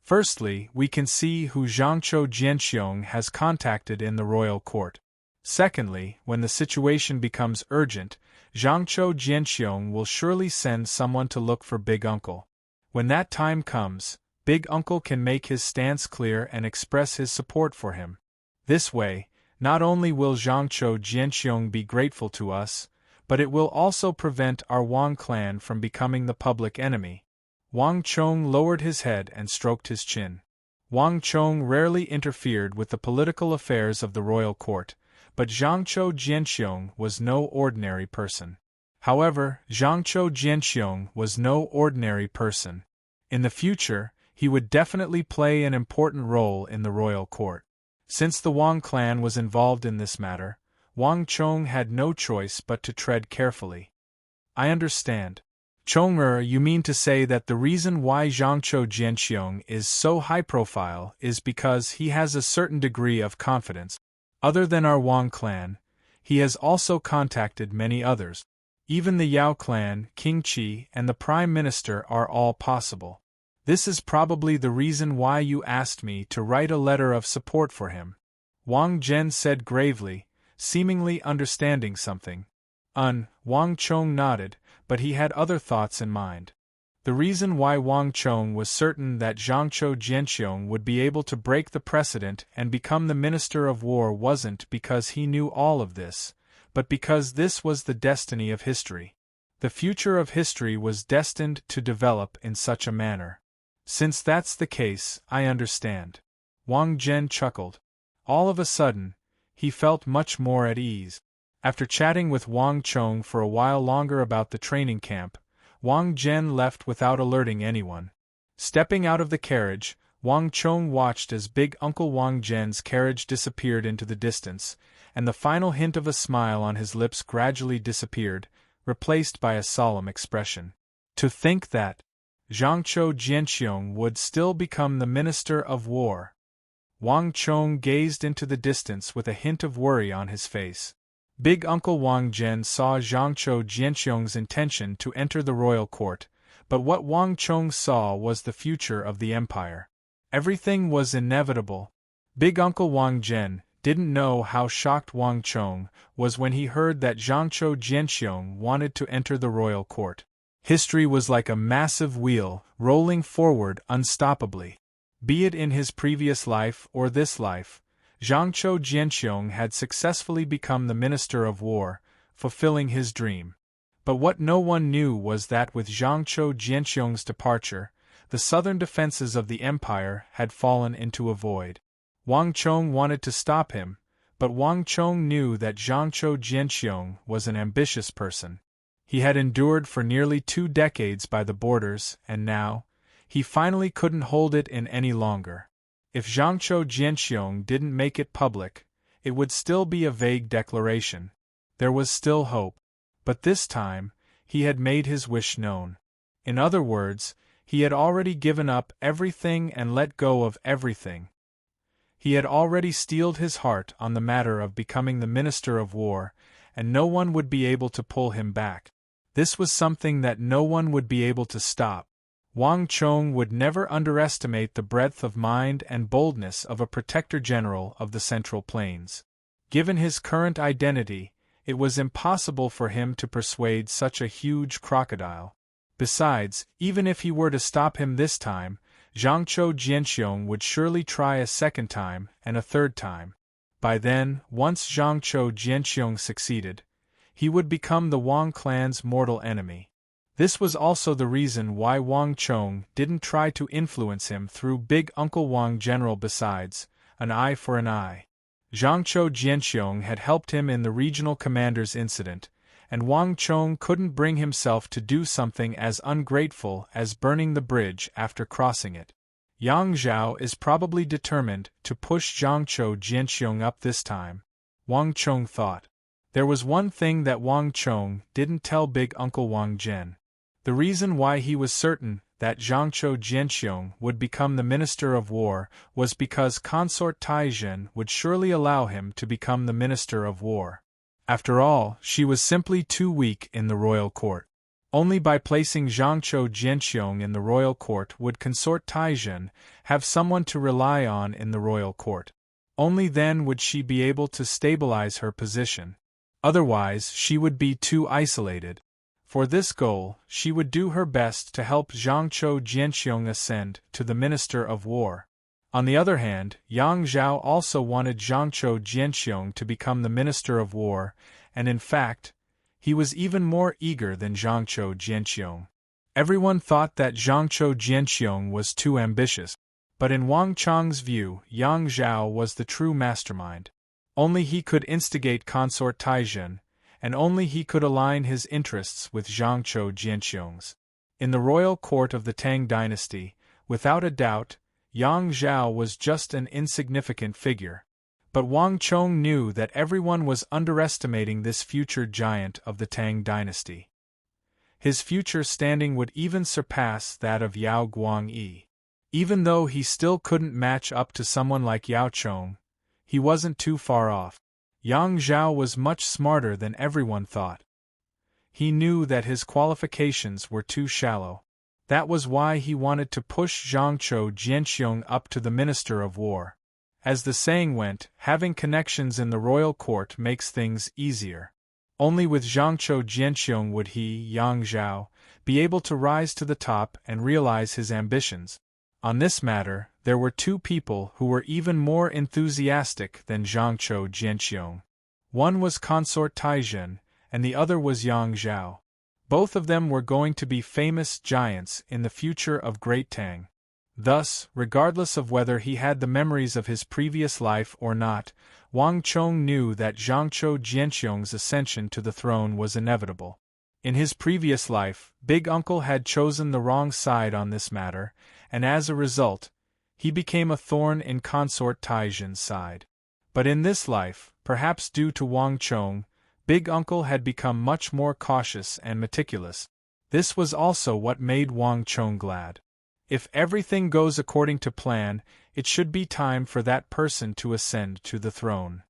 Firstly, we can see who Zhangqiu Jianxiong has contacted in the royal court. Secondly, when the situation becomes urgent, Zhangqiu Jianxiong will surely send someone to look for Big Uncle. When that time comes, Big Uncle can make his stance clear and express his support for him. This way, not only will Zhangqiu Jianxiong be grateful to us, but it will also prevent our Wang clan from becoming the public enemy. Wang Chong lowered his head and stroked his chin. Wang Chong rarely interfered with the political affairs of the royal court, but Zhangqiu Jianxiong was no ordinary person. However, Zhangqiu Jianxiong was no ordinary person. In the future, he would definitely play an important role in the royal court. Since the Wang clan was involved in this matter, Wang Chong had no choice but to tread carefully. I understand. Chong'er, you mean to say that the reason why Zhangqiu Jianxiong is so high-profile is because he has a certain degree of confidence. Other than our Wang clan, he has also contacted many others. Even the Yao clan, King Qi, and the Prime Minister are all possible. This is probably the reason why you asked me to write a letter of support for him, Wang Zhen said gravely, seemingly understanding something. Wang Chong nodded, but he had other thoughts in mind. The reason why Wang Chong was certain that Zhangqiu Jianxiong would be able to break the precedent and become the Minister of War wasn't because he knew all of this, but because this was the destiny of history. The future of history was destined to develop in such a manner. Since that's the case, I understand. Wang Zhen chuckled. All of a sudden, he felt much more at ease. After chatting with Wang Chong for a while longer about the training camp, Wang Zhen left without alerting anyone. Stepping out of the carriage, Wang Chong watched as Big Uncle Wang Zhen's carriage disappeared into the distance, and the final hint of a smile on his lips gradually disappeared, replaced by a solemn expression. To think that Zhangqiu Jianxiong would still become the Minister of War. Wang Chong gazed into the distance with a hint of worry on his face. Big Uncle Wang Zhen saw Zhangqiu Jianxiong's intention to enter the royal court, but what Wang Chong saw was the future of the empire. Everything was inevitable. Big Uncle Wang Zhen didn't know how shocked Wang Chong was when he heard that Zhangqiu Jianxiong wanted to enter the royal court. History was like a massive wheel, rolling forward unstoppably. Be it in his previous life or this life, Zhangqiu Jianxiong had successfully become the Minister of War, fulfilling his dream. But what no one knew was that with Zhangqiu Jianxiong's departure, the southern defenses of the empire had fallen into a void. Wang Chong wanted to stop him, but Wang Chong knew that Zhangzhou Jianxiong was an ambitious person. He had endured for nearly 2 decades by the borders, and now, he finally couldn't hold it in any longer. If Zhangzhou Jianxiong didn't make it public, it would still be a vague declaration. There was still hope. But this time, he had made his wish known. In other words, he had already given up everything and let go of everything. He had already steeled his heart on the matter of becoming the Minister of War, and no one would be able to pull him back. This was something that no one would be able to stop. Wang Chong would never underestimate the breadth of mind and boldness of a Protector General of the Central Plains. Given his current identity, it was impossible for him to persuade such a huge crocodile. Besides, even if he were to stop him this time, Zhangzhou Jianxiong would surely try a second time and a third time. By then, once Zhangzhou Jianxiong succeeded, he would become the Wang clan's mortal enemy. This was also the reason why Wang Chong didn't try to influence him through Big Uncle Wang. General, besides, an eye for an eye. Zhangzhou Jianxiong had helped him in the regional commander's incident, and Wang Chong couldn't bring himself to do something as ungrateful as burning the bridge after crossing it. Yang Zhao is probably determined to push Zhangzhou Jianxiong up this time, Wang Chong thought. There was one thing that Wang Chong didn't tell Big Uncle Wang Zhen. The reason why he was certain that Zhangzhou Jianxiong would become the Minister of War was because Consort Taizhen would surely allow him to become the Minister of War. After all, she was simply too weak in the royal court. Only by placing Zhangzhou Jianxiong in the royal court would Consort Taizhen have someone to rely on in the royal court. Only then would she be able to stabilize her position. Otherwise, she would be too isolated. For this goal, she would do her best to help Zhangzhou Jianxiong ascend to the Minister of War. On the other hand, Yang Zhao also wanted Zhangzhou Jianxiong to become the Minister of War, and in fact, he was even more eager than Zhangzhou Jianxiong. Everyone thought that Zhangzhou Jianxiong was too ambitious, but in Wang Chong's view, Yang Zhao was the true mastermind. Only he could instigate Consort Taizhen, and only he could align his interests with Zhangzhou Jianxiong's. In the royal court of the Tang dynasty, without a doubt, Yang Zhao was just an insignificant figure. But Wang Chong knew that everyone was underestimating this future giant of the Tang dynasty. His future standing would even surpass that of Yao Guangyi. Even though he still couldn't match up to someone like Yao Chong, he wasn't too far off. Yang Zhao was much smarter than everyone thought. He knew that his qualifications were too shallow. That was why he wanted to push Zhangzhou Jianxiong up to the Minister of War. As the saying went, having connections in the royal court makes things easier. Only with Zhangzhou Jianxiong would he, Yang Zhao, be able to rise to the top and realize his ambitions. On this matter, there were 2 people who were even more enthusiastic than Zhangzhou Jianxiong. One was Consort Taizhen, and the other was Yang Zhao. Both of them were going to be famous giants in the future of Great Tang. Thus, regardless of whether he had the memories of his previous life or not, Wang Chong knew that Zhangzhou Jianxiong's ascension to the throne was inevitable. In his previous life, Big Uncle had chosen the wrong side on this matter, and as a result, he became a thorn in Consort Taizhen's side. But in this life, perhaps due to Wang Chong, Big Uncle had become much more cautious and meticulous. This was also what made Wang Chong glad. If everything goes according to plan, it should be time for that person to ascend to the throne.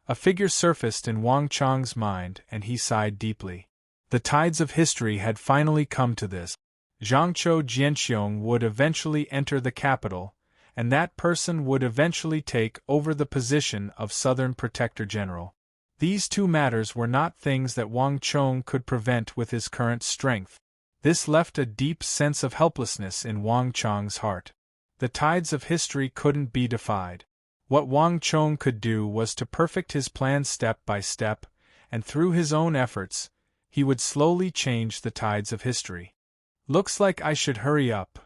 A figure surfaced in Wang Chong's mind, and he sighed deeply. The tides of history had finally come to this. Zhangzhou Jianxiong would eventually enter the capital, and that person would eventually take over the position of Southern Protector General. These 2 matters were not things that Wang Chong could prevent with his current strength. This left a deep sense of helplessness in Wang Chong's heart. The tides of history couldn't be defied. What Wang Chong could do was to perfect his plan step by step, and through his own efforts, he would slowly change the tides of history. Looks like I should hurry up.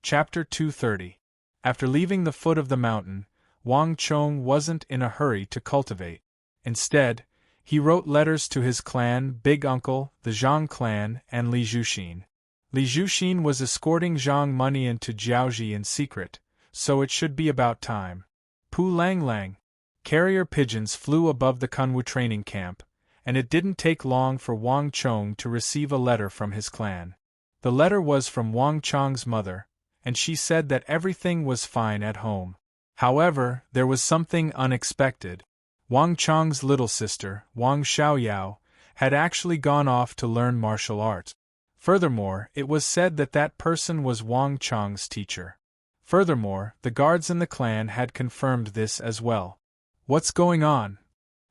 Chapter 230. After leaving the foot of the mountain, Wang Chong wasn't in a hurry to cultivate. Instead, he wrote letters to his clan, Big Uncle, the Zhang clan, and Li Zhuxin. Li Zhuxin was escorting Zhang money into Jiaoji in secret, so it should be about time. Pu Lang Lang. Carrier pigeons flew above the Kunwu training camp, and it didn't take long for Wang Chong to receive a letter from his clan. The letter was from Wang Chong's mother, and she said that everything was fine at home. However, there was something unexpected. Wang Chong's little sister, Wang Xiaoyao, had actually gone off to learn martial arts. Furthermore, it was said that that person was Wang Chong's teacher. Furthermore, the guards in the clan had confirmed this as well. What's going on?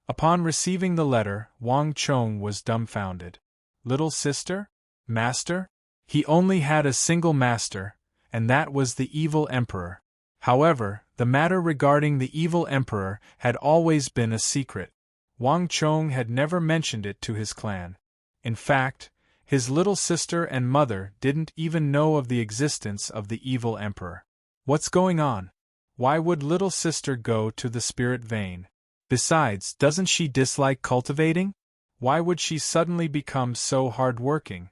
Upon receiving the letter, Wang Chong was dumbfounded. Little sister? Master? He only had a single master, and that was the evil emperor. However, the matter regarding the evil emperor had always been a secret. Wang Chong had never mentioned it to his clan. In fact, his little sister and mother didn't even know of the existence of the evil emperor. What's going on? Why would little sister go to the spirit vein? Besides, doesn't she dislike cultivating? Why would she suddenly become so hard-working?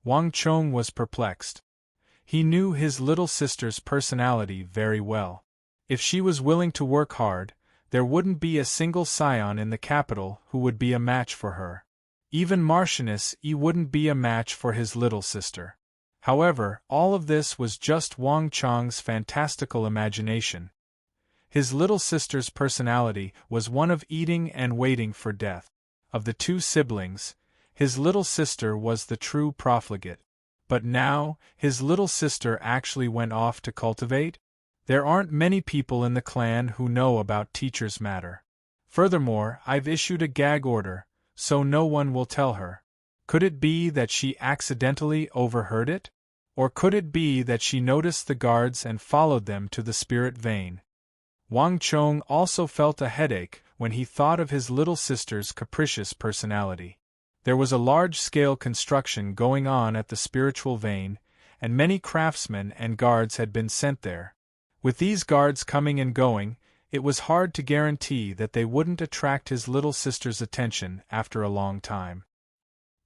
Wang Chong was perplexed. He knew his little sister's personality very well. If she was willing to work hard, there wouldn't be a single scion in the capital who would be a match for her. Even Marchioness Yi wouldn't be a match for his little sister. However, all of this was just Wang Chong's fantastical imagination. His little sister's personality was one of eating and waiting for death. Of the two siblings, his little sister was the true profligate. But now, his little sister actually went off to cultivate? There aren't many people in the clan who know about teacher's matter. Furthermore, I've issued a gag order, so no one will tell her. Could it be that she accidentally overheard it? Or could it be that she noticed the guards and followed them to the spirit vein? Wang Chong also felt a headache when he thought of his little sister's capricious personality. There was a large-scale construction going on at the spiritual vein, and many craftsmen and guards had been sent there. With these guards coming and going, it was hard to guarantee that they wouldn't attract his little sister's attention after a long time.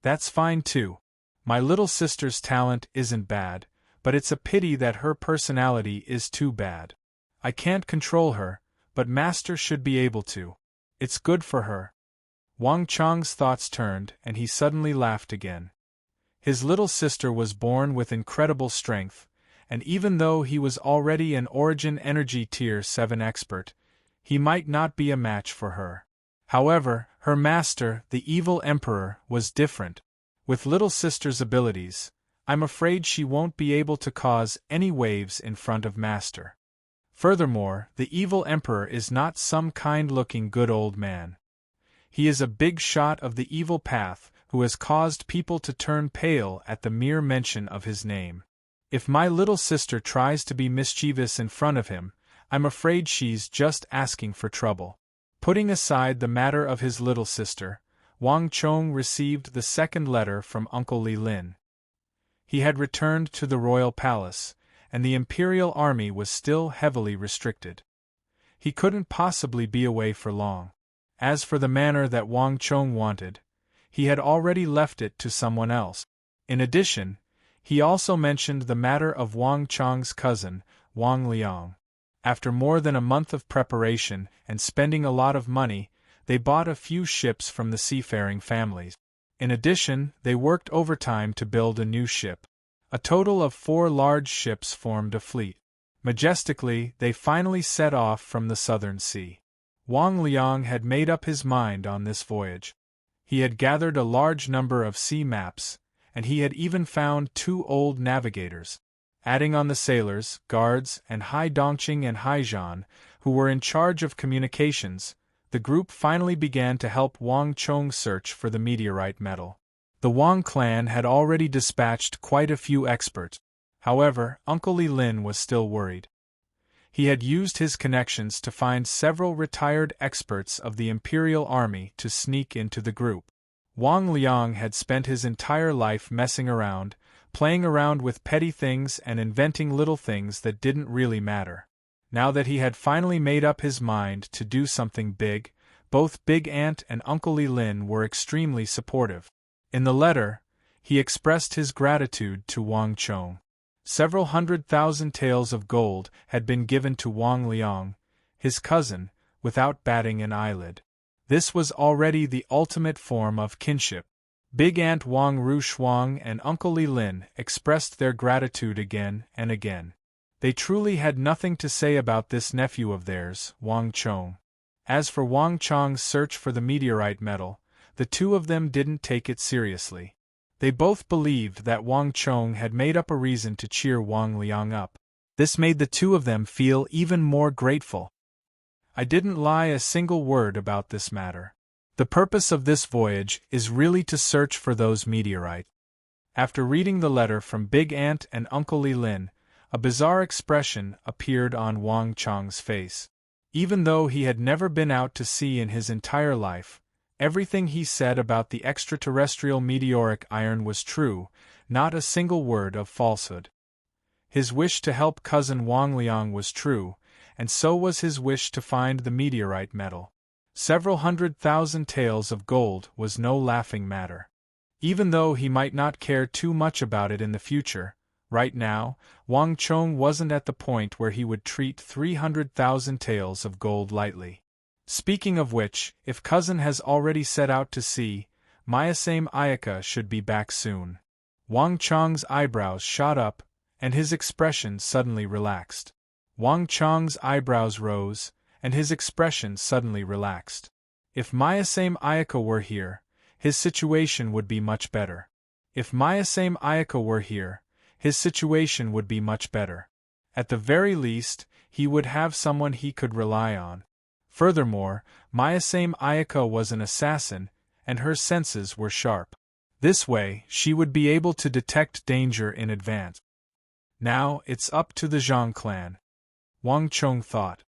That's fine too. My little sister's talent isn't bad, but it's a pity that her personality is too bad. I can't control her, but Master should be able to. It's good for her. Wang Chong's thoughts turned, and he suddenly laughed again. His little sister was born with incredible strength, and even though he was already an Origin Energy Tier 7 expert, he might not be a match for her. However, her master, the evil emperor, was different. With little sister's abilities, I'm afraid she won't be able to cause any waves in front of Master. Furthermore, the evil emperor is not some kind-looking good old man. He is a big shot of the evil path who has caused people to turn pale at the mere mention of his name. If my little sister tries to be mischievous in front of him, I'm afraid she's just asking for trouble. Putting aside the matter of his little sister, Wang Chong received the second letter from Uncle Li Lin. He had returned to the royal palace, and the imperial army was still heavily restricted. He couldn't possibly be away for long. As for the manor that Wang Chong wanted, he had already left it to someone else. In addition, he also mentioned the matter of Wang Chong's cousin, Wang Liang. After more than a month of preparation and spending a lot of money, they bought a few ships from the seafaring families. In addition, they worked overtime to build a new ship. A total of 4 large ships formed a fleet. Majestically, they finally set off from the southern sea. Wang Liang had made up his mind on this voyage. He had gathered a large number of sea maps, and he had even found 2 old navigators. Adding on the sailors, guards, and Hai Dongqing and Hai Zhan, who were in charge of communications, the group finally began to help Wang Chong search for the meteorite metal. The Wang clan had already dispatched quite a few experts. However, Uncle Li Lin was still worried. He had used his connections to find several retired experts of the Imperial Army to sneak into the group. Wang Liang had spent his entire life messing around, playing around with petty things and inventing little things that didn't really matter. Now that he had finally made up his mind to do something big, both Big Ant and Uncle Li Lin were extremely supportive. In the letter, he expressed his gratitude to Wang Chong. Several 100,000 taels of gold had been given to Wang Liang, his cousin, without batting an eyelid. This was already the ultimate form of kinship. Big Ant Wang Rushuang and Uncle Li Lin expressed their gratitude again and again. They truly had nothing to say about this nephew of theirs, Wang Chong. As for Wang Chong's search for the meteorite metal, the two of them didn't take it seriously. They both believed that Wang Chong had made up a reason to cheer Wang Liang up. This made the two of them feel even more grateful. I didn't lie a single word about this matter. The purpose of this voyage is really to search for those meteorites. After reading the letter from Big Ant and Uncle Li Lin, a bizarre expression appeared on Wang Chong's face. Even though he had never been out to sea in his entire life, everything he said about the extraterrestrial meteoric iron was true, not a single word of falsehood. His wish to help cousin Wang Liang was true, and so was his wish to find the meteorite metal. Several 100,000 taels of gold was no laughing matter. Even though he might not care too much about it in the future, right now, Wang Chong wasn't at the point where he would treat 300,000 taels of gold lightly. Speaking of which, if cousin has already set out to sea, Myasame Ayaka should be back soon. Wang Chong's eyebrows shot up, and his expression suddenly relaxed. Wang Chong's eyebrows rose, and his expression suddenly relaxed. If Myasame Ayaka were here, his situation would be much better. If Myasame Ayaka were here, his situation would be much better. At the very least, he would have someone he could rely on. Furthermore, Myasame Ayaka was an assassin, and her senses were sharp. This way, she would be able to detect danger in advance. Now, it's up to the Zhang clan, Wang Chong thought.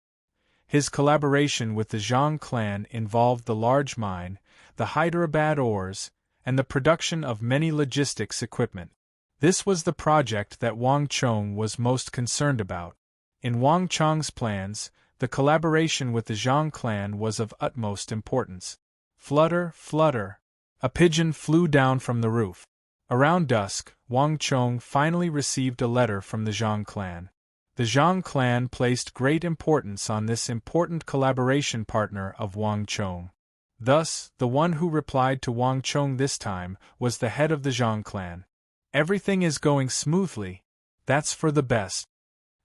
His collaboration with the Zhang clan involved the large mine, the Hyderabad ores, and the production of many logistics equipment. This was the project that Wang Chong was most concerned about. In Wang Chong's plans, the collaboration with the Zhang clan was of utmost importance. Flutter, flutter. A pigeon flew down from the roof. Around dusk, Wang Chong finally received a letter from the Zhang clan. The Zhang clan placed great importance on this important collaboration partner of Wang Chong. Thus, the one who replied to Wang Chong this time was the head of the Zhang clan. Everything is going smoothly. That's for the best.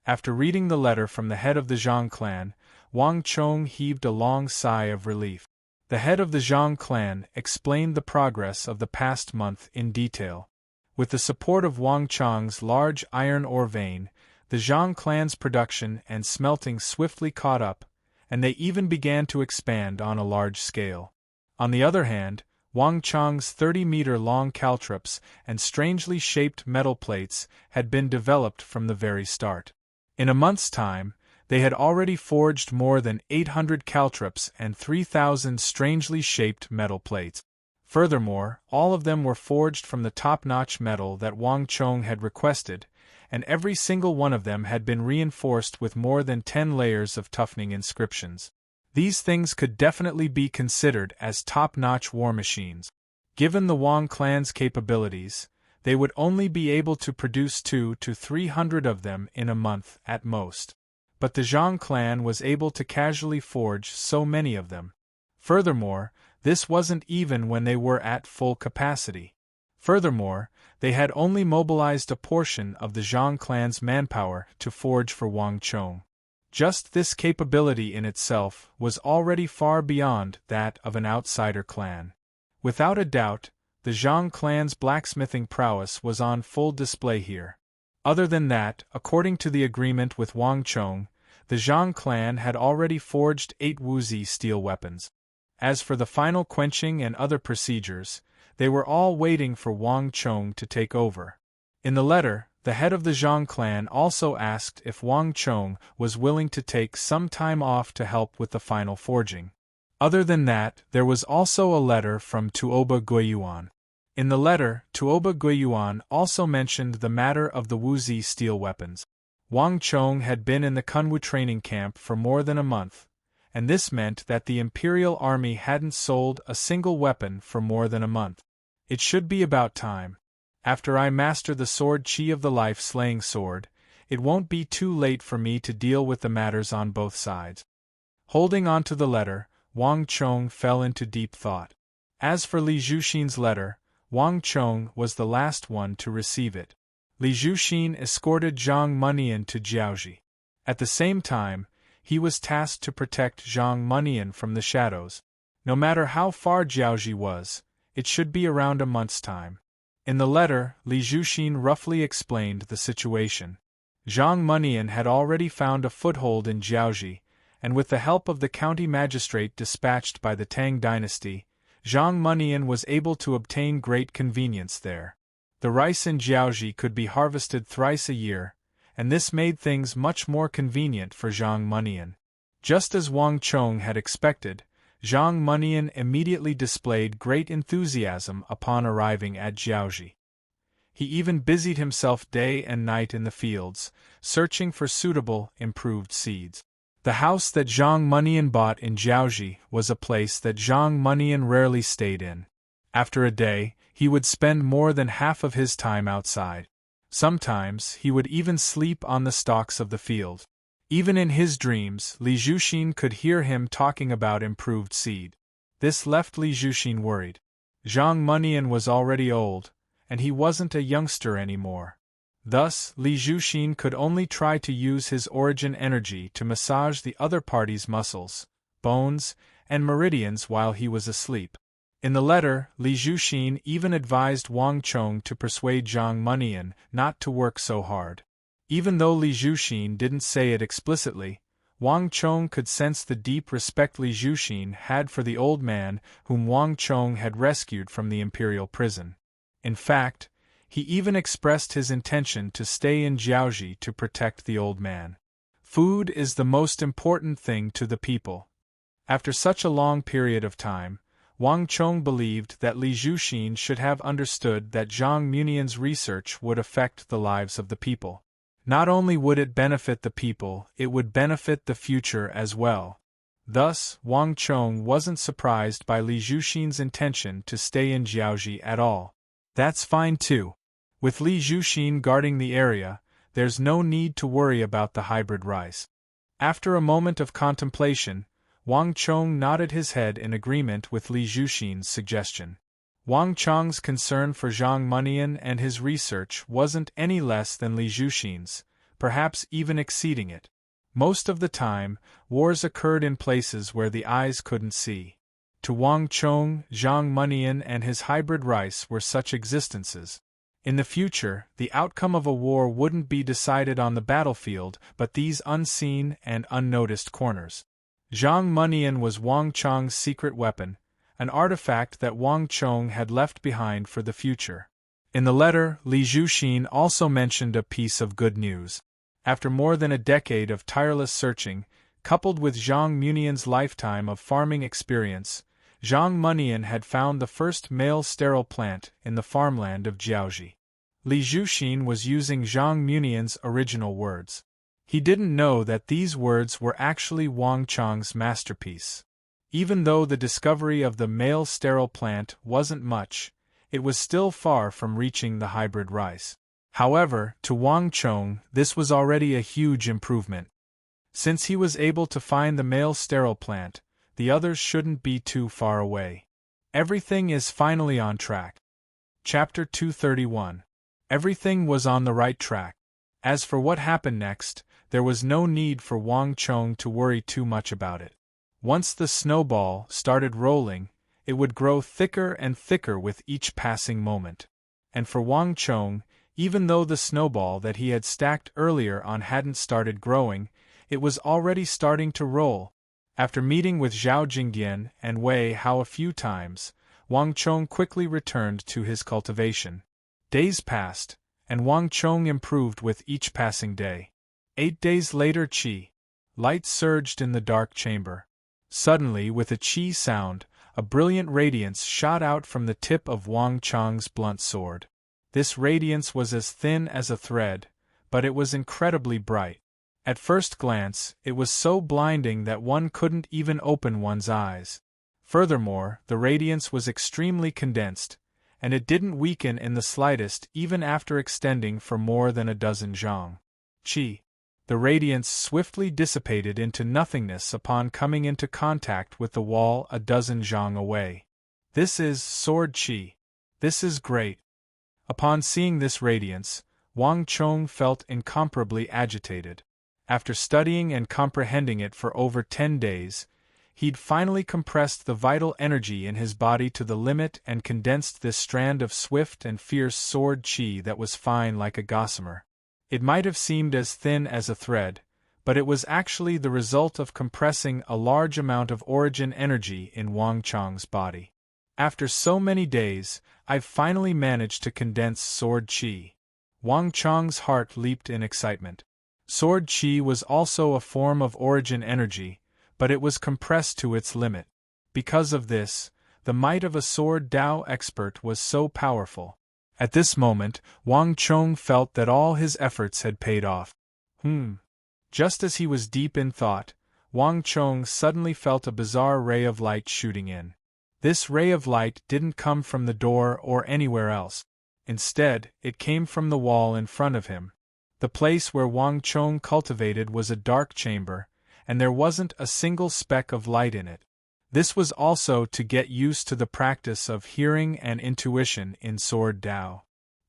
After reading the letter from the head of the Zhang clan, Wang Chong heaved a long sigh of relief. The head of the Zhang clan explained the progress of the past month in detail. With the support of Wang Chong's large iron ore vein, the Zhang clan's production and smelting swiftly caught up, and they even began to expand on a large scale. On the other hand, Wang Chong's 30-meter-long caltrops and strangely shaped metal plates had been developed from the very start. In a month's time, they had already forged more than 800 caltrops and 3,000 strangely shaped metal plates. Furthermore, all of them were forged from the top-notch metal that Wang Chong had requested, and every single one of them had been reinforced with more than 10 layers of toughening inscriptions. These things could definitely be considered as top-notch war machines. Given the Wang clan's capabilities, they would only be able to produce 200 to 300 of them in a month at most. But the Zhang clan was able to casually forge so many of them. Furthermore, this wasn't even when they were at full capacity. Furthermore, they had only mobilized a portion of the Zhang clan's manpower to forge for Wang Chong. Just this capability in itself was already far beyond that of an outsider clan. Without a doubt, the Zhang clan's blacksmithing prowess was on full display here. Other than that, according to the agreement with Wang Chong, the Zhang clan had already forged 8 Wuzi steel weapons. As for the final quenching and other procedures, they were all waiting for Wang Chong to take over. In the letter, the head of the Zhang clan also asked if Wang Chong was willing to take some time off to help with the final forging. Other than that, there was also a letter from Tuoba Guiyuan. In the letter, Tuoba Guiyuan also mentioned the matter of the Wuzi steel weapons. Wang Chong had been in the Kunwu training camp for more than a month, and this meant that the Imperial Army hadn't sold a single weapon for more than a month. It should be about time. After I master the sword Qi of the life-slaying sword, it won't be too late for me to deal with the matters on both sides. Holding on to the letter, Wang Chong fell into deep thought. As for Li Zhuxin's letter, Wang Chong was the last one to receive it. Li Zhuxin escorted Zhang Munian to Jiaoji. At the same time, he was tasked to protect Zhang Munian from the shadows. No matter how far Jiaoji was, it should be around a month's time. In the letter, Li Zhuxin roughly explained the situation. Zhang Munian had already found a foothold in Jiaoji, and with the help of the county magistrate dispatched by the Tang dynasty, Zhang Munian was able to obtain great convenience there. The rice in Jiaoji could be harvested thrice a year, and this made things much more convenient for Zhang Munian. Just as Wang Chong had expected, Zhang Munian immediately displayed great enthusiasm upon arriving at Jiaoji. He even busied himself day and night in the fields, searching for suitable, improved seeds. The house that Zhang Munian bought in Jiaoji was a place that Zhang Munian rarely stayed in. After a day, he would spend more than half of his time outside. Sometimes, he would even sleep on the stalks of the field. Even in his dreams, Li Zhuxin could hear him talking about improved seed. This left Li Zhuxin worried. Zhang Munian was already old, and he wasn't a youngster anymore. Thus, Li Zhuxin could only try to use his origin energy to massage the other party's muscles, bones, and meridians while he was asleep. In the letter, Li Zhuxin even advised Wang Chong to persuade Zhang Munian not to work so hard. Even though Li Zhuxin didn't say it explicitly, Wang Chong could sense the deep respect Li Zhuxin had for the old man whom Wang Chong had rescued from the imperial prison. In fact, he even expressed his intention to stay in Jiaoji to protect the old man. Food is the most important thing to the people. After such a long period of time, Wang Chong believed that Li Zhuxin should have understood that Zhang Munian's research would affect the lives of the people. Not only would it benefit the people, it would benefit the future as well. Thus, Wang Chong wasn't surprised by Li Zhuxin's intention to stay in Jiaoji at all. That's fine too. With Li Zhuxin guarding the area, there's no need to worry about the hybrid rice. After a moment of contemplation, Wang Chong nodded his head in agreement with Li Zhuxin's suggestion. Wang Chong's concern for Zhang Munian and his research wasn't any less than Li Zhuxin's, perhaps even exceeding it. Most of the time, wars occurred in places where the eyes couldn't see. To Wang Chong, Zhang Munian and his hybrid rice were such existences. In the future, the outcome of a war wouldn't be decided on the battlefield but these unseen and unnoticed corners. Zhang Munian was Wang Chong's secret weapon, an artifact that Wang Chong had left behind for the future. In the letter, Li Zhuxin also mentioned a piece of good news. After more than a decade of tireless searching, coupled with Zhang Munian's lifetime of farming experience, Zhang Munian had found the first male sterile plant in the farmland of Jiaoji. Li Zhuxin was using Zhang Munian's original words. He didn't know that these words were actually Wang Chong's masterpiece. Even though the discovery of the male sterile plant wasn't much, it was still far from reaching the hybrid rice. However, to Wang Chong, this was already a huge improvement. Since he was able to find the male sterile plant, the others shouldn't be too far away. Everything is finally on track. Chapter 231. Everything was on the right track. As for what happened next, there was no need for Wang Chong to worry too much about it. Once the snowball started rolling, it would grow thicker and thicker with each passing moment. And for Wang Chong, even though the snowball that he had stacked earlier on hadn't started growing, it was already starting to roll. After meeting with Zhao Jingdian and Wei Hao a few times, Wang Chong quickly returned to his cultivation. Days passed, and Wang Chong improved with each passing day. 8 days later, Qi. Light surged in the dark chamber. Suddenly, with a Qi sound, a brilliant radiance shot out from the tip of Wang Chong's blunt sword. This radiance was as thin as a thread, but it was incredibly bright. At first glance, it was so blinding that one couldn't even open one's eyes. Furthermore, the radiance was extremely condensed, and it didn't weaken in the slightest even after extending for more than a dozen zhang. Qi. The radiance swiftly dissipated into nothingness upon coming into contact with the wall a dozen zhang away. This is sword qi. This is great. Upon seeing this radiance, Wang Chong felt incomparably agitated. After studying and comprehending it for over 10 days, he'd finally compressed the vital energy in his body to the limit and condensed this strand of swift and fierce sword qi that was fine like a gossamer. It might have seemed as thin as a thread, but it was actually the result of compressing a large amount of origin energy in Wang Chong's body. After so many days, I've finally managed to condense sword qi. Wang Chong's heart leaped in excitement. Sword qi was also a form of origin energy, but it was compressed to its limit. Because of this, the might of a sword Dao expert was so powerful. At this moment, Wang Chong felt that all his efforts had paid off. Just as he was deep in thought, Wang Chong suddenly felt a bizarre ray of light shooting in. This ray of light didn't come from the door or anywhere else. Instead, it came from the wall in front of him. The place where Wang Chong cultivated was a dark chamber, and there wasn't a single speck of light in it. This was also to get used to the practice of hearing and intuition in Sword Dao.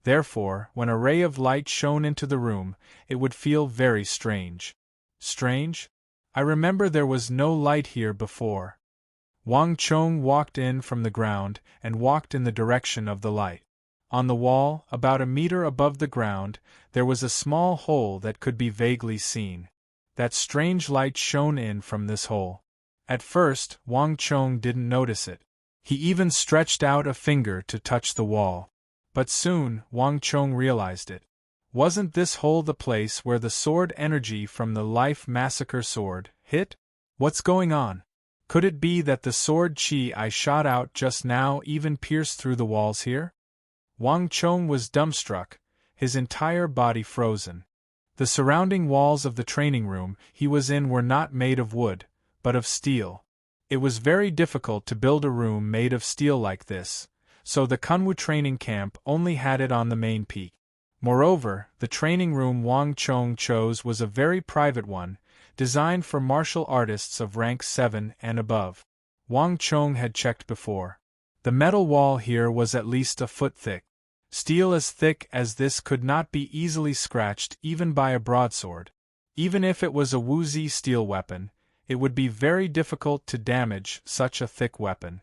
Therefore, when a ray of light shone into the room, it would feel very strange. Strange? I remember there was no light here before. Wang Chong walked in from the ground and walked in the direction of the light. On the wall, about a meter above the ground, there was a small hole that could be vaguely seen. That strange light shone in from this hole. At first, Wang Chong didn't notice it. He even stretched out a finger to touch the wall. But soon, Wang Chong realized it. Wasn't this hole the place where the sword energy from the Life Massacre sword hit? What's going on? Could it be that the sword qi I shot out just now even pierced through the walls here? Wang Chong was dumbstruck, his entire body frozen. The surrounding walls of the training room he was in were not made of wood, but of steel. It was very difficult to build a room made of steel like this, so the Kunwu training camp only had it on the main peak. Moreover, the training room Wang Chong chose was a very private one, designed for martial artists of rank 7 and above. Wang Chong had checked before. The metal wall here was at least a foot thick. Steel as thick as this could not be easily scratched even by a broadsword. Even if it was a Wuzi steel weapon, it would be very difficult to damage such a thick weapon.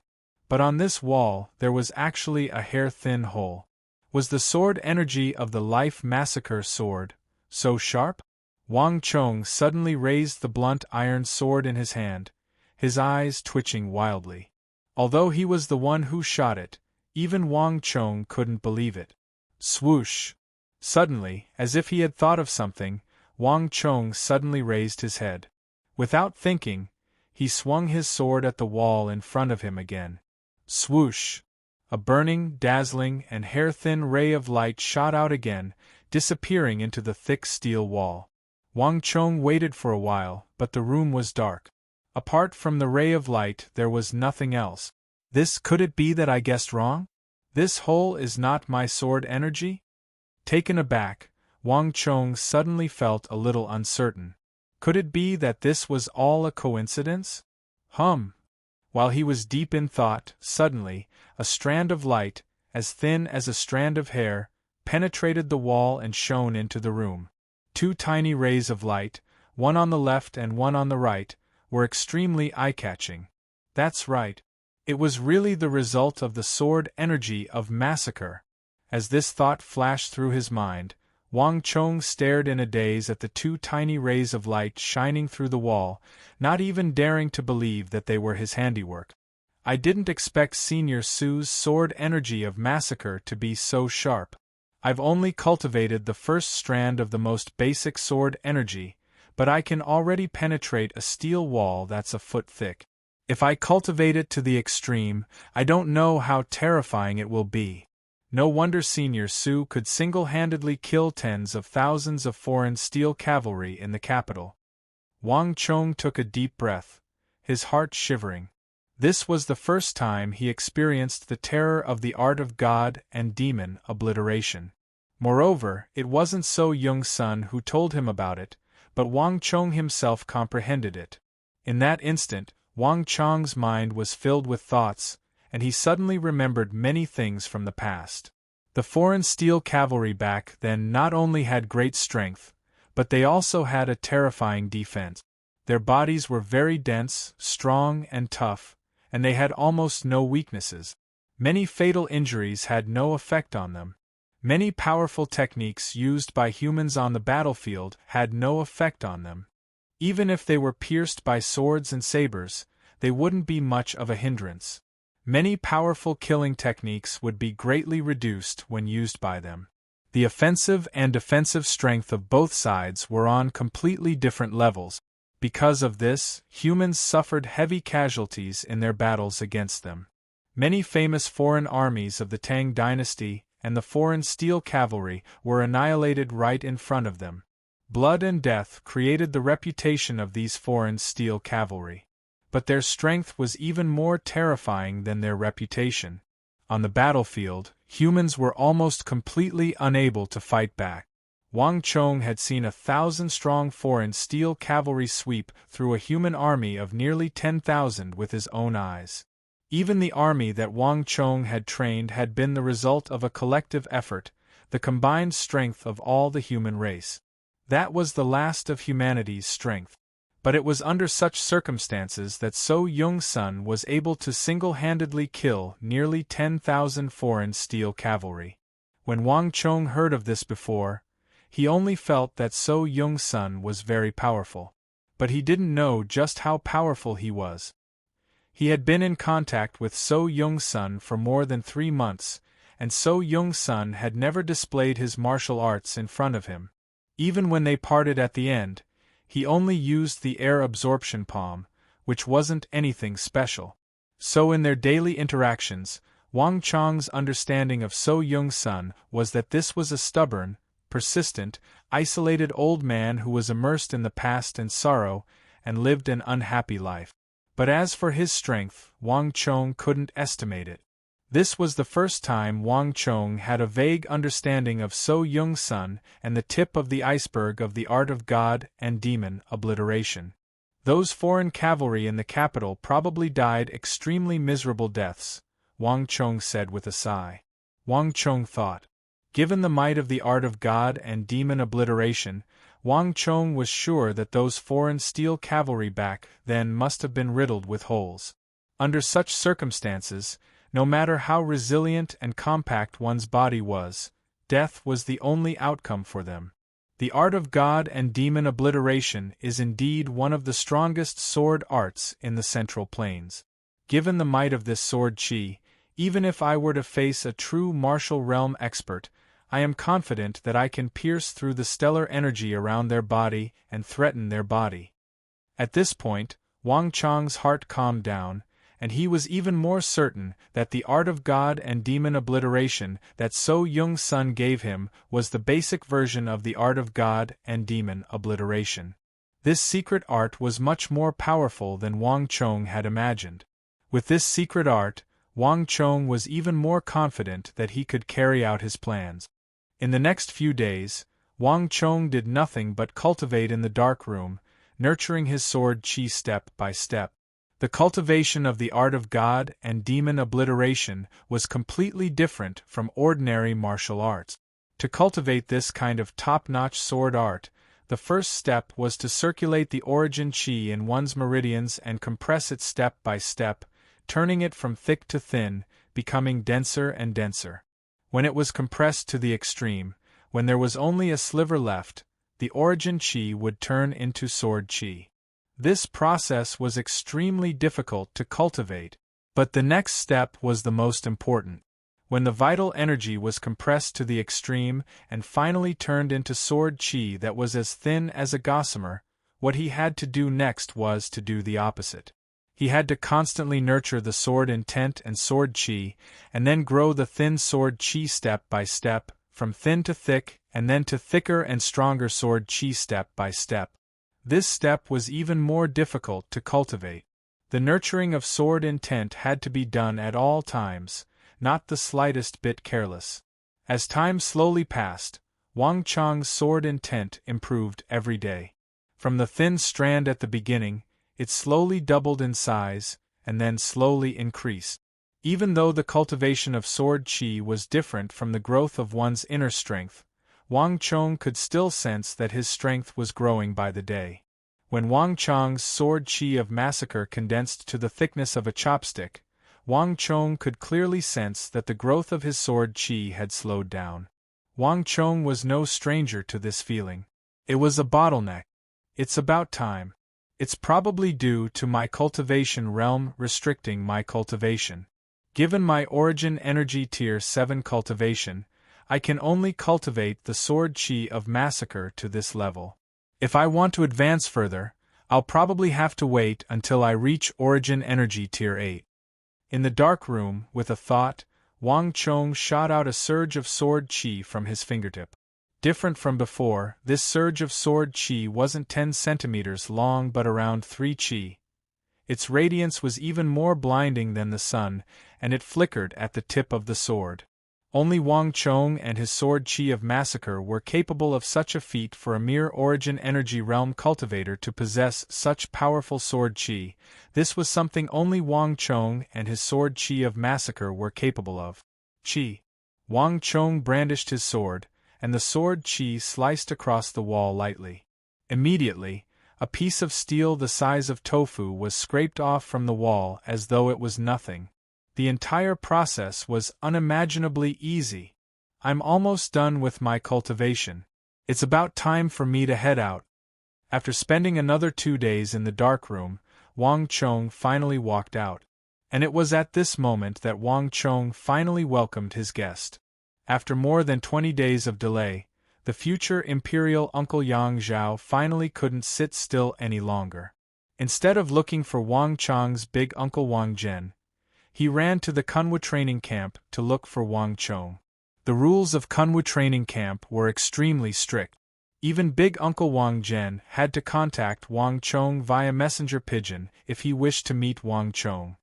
But on this wall there was actually a hair-thin hole. Was the sword energy of the Life Massacre sword so sharp? Wang Chong suddenly raised the blunt iron sword in his hand, his eyes twitching wildly. Although he was the one who shot it, even Wang Chong couldn't believe it. Swoosh! Suddenly, as if he had thought of something, Wang Chong suddenly raised his head. Without thinking, he swung his sword at the wall in front of him again. Swoosh! A burning, dazzling, and hair-thin ray of light shot out again, disappearing into the thick steel wall. Wang Chong waited for a while, but the room was dark. Apart from the ray of light, there was nothing else. Could it be that I guessed wrong? This hole is not my sword energy? Taken aback, Wang Chong suddenly felt a little uncertain. Could it be that this was all a coincidence? While he was deep in thought, suddenly, a strand of light, as thin as a strand of hair, penetrated the wall and shone into the room. 2 tiny rays of light, one on the left and one on the right, were extremely eye-catching. That's right. It was really the result of the sword energy of Massacre. As this thought flashed through his mind, Wang Chong stared in a daze at the 2 tiny rays of light shining through the wall, not even daring to believe that they were his handiwork. I didn't expect Senior Su's sword energy of Massacre to be so sharp. I've only cultivated the first strand of the most basic sword energy, but I can already penetrate a steel wall that's a foot thick. If I cultivate it to the extreme, I don't know how terrifying it will be. No wonder Senior Su could single-handedly kill tens of thousands of foreign steel cavalry in the capital. Wang Chong took a deep breath, his heart shivering. This was the first time he experienced the terror of the art of god and demon obliteration. Moreover, it wasn't So Young-sun who told him about it, but Wang Chong himself comprehended it. In that instant, Wang Chong's mind was filled with thoughts, and he suddenly remembered many things from the past. The foreign steel cavalry back then not only had great strength, but they also had a terrifying defense. Their bodies were very dense, strong, and tough, and they had almost no weaknesses. Many fatal injuries had no effect on them. Many powerful techniques used by humans on the battlefield had no effect on them. Even if they were pierced by swords and sabers, they wouldn't be much of a hindrance. Many powerful killing techniques would be greatly reduced when used by them. The offensive and defensive strength of both sides were on completely different levels. Because of this, humans suffered heavy casualties in their battles against them. Many famous foreign armies of the Tang dynasty and the foreign steel cavalry were annihilated right in front of them. Blood and death created the reputation of these foreign steel cavalry. But their strength was even more terrifying than their reputation. On the battlefield, humans were almost completely unable to fight back. Wang Chong had seen 1,000-strong foreign steel cavalry sweep through a human army of nearly 10,000 with his own eyes. Even the army that Wang Chong had trained had been the result of a collective effort, the combined strength of all the human race. That was the last of humanity's strength. But it was under such circumstances that So Young-sun was able to single-handedly kill nearly 10,000 foreign steel cavalry. When Wang Chong heard of this before, he only felt that So Young-sun was very powerful. But he didn't know just how powerful he was. He had been in contact with So Young-sun for more than 3 months, and So Young-sun had never displayed his martial arts in front of him. Even when they parted at the end, he only used the air absorption palm, which wasn't anything special. So in their daily interactions, Wang Chong's understanding of So Young-sun was that this was a stubborn, persistent, isolated old man who was immersed in the past and sorrow, and lived an unhappy life. But as for his strength, Wang Chong couldn't estimate it. This was the first time Wang Chong had a vague understanding of So Young-sun and the tip of the iceberg of the art of god and demon obliteration. Those foreign cavalry in the capital probably died extremely miserable deaths, Wang Chong said with a sigh. Wang Chong thought. Given the might of the art of god and demon obliteration, Wang Chong was sure that those foreign steel cavalry back then must have been riddled with holes. Under such circumstances, no matter how resilient and compact one's body was, death was the only outcome for them. The art of god and demon obliteration is indeed one of the strongest sword arts in the Central Plains. Given the might of this sword chi, even if I were to face a true martial realm expert, I am confident that I can pierce through the stellar energy around their body and threaten their body. At this point, Wang Chong's heart calmed down, and he was even more certain that the art of god and demon obliteration that So Young-sun gave him was the basic version of the art of god and demon obliteration. This secret art was much more powerful than Wang Chong had imagined. With this secret art, Wang Chong was even more confident that he could carry out his plans. In the next few days, Wang Chong did nothing but cultivate in the dark room, nurturing his sword chi step by step. The cultivation of the art of god and demon obliteration was completely different from ordinary martial arts. To cultivate this kind of top-notch sword art, the first step was to circulate the origin chi in one's meridians and compress it step by step, turning it from thick to thin, becoming denser and denser. When it was compressed to the extreme, when there was only a sliver left, the origin chi would turn into sword chi. This process was extremely difficult to cultivate, but the next step was the most important. When the vital energy was compressed to the extreme and finally turned into sword chi that was as thin as a gossamer, what he had to do next was to do the opposite. He had to constantly nurture the sword intent and sword chi, and then grow the thin sword chi step by step, from thin to thick, and then to thicker and stronger sword chi step by step. This step was even more difficult to cultivate. The nurturing of sword intent had to be done at all times, not the slightest bit careless. As time slowly passed, Wang Chang's sword intent improved every day. From the thin strand at the beginning, it slowly doubled in size, and then slowly increased. Even though the cultivation of sword chi was different from the growth of one's inner strength, Wang Chong could still sense that his strength was growing by the day. When Wang Chang's sword chi of massacre condensed to the thickness of a chopstick, Wang Chong could clearly sense that the growth of his sword chi had slowed down. Wang Chong was no stranger to this feeling. It was a bottleneck. It's about time. It's probably due to my cultivation realm restricting my cultivation. Given my origin energy tier 7 cultivation, I can only cultivate the sword chi of massacre to this level. If I want to advance further, I'll probably have to wait until I reach origin energy tier 8. In the dark room, with a thought, Wang Chong shot out a surge of sword chi from his fingertip. Different from before, this surge of sword chi wasn't 10 centimeters long but around 3 chi. Its radiance was even more blinding than the sun, and it flickered at the tip of the sword. Only Wang Chong and his sword chi of massacre were capable of such a feat. For a mere origin energy realm cultivator to possess such powerful sword chi, this was something only Wang Chong and his sword chi of massacre were capable of. Chi. Wang Chong brandished his sword, and the sword chi sliced across the wall lightly. Immediately, a piece of steel the size of tofu was scraped off from the wall as though it was nothing. The entire process was unimaginably easy. I'm almost done with my cultivation. It's about time for me to head out. After spending another 2 days in the dark room, Wang Chong finally walked out. And it was at this moment that Wang Chong finally welcomed his guest. After more than 20 days of delay, the future imperial Uncle Yang Zhao finally couldn't sit still any longer. Instead of looking for Wang Chang's big uncle Wang Zhen, he ran to the Kunwu training camp to look for Wang Chong. The rules of Kunwu training camp were extremely strict. Even big uncle Wang Zhen had to contact Wang Chong via messenger pigeon if he wished to meet Wang Chong.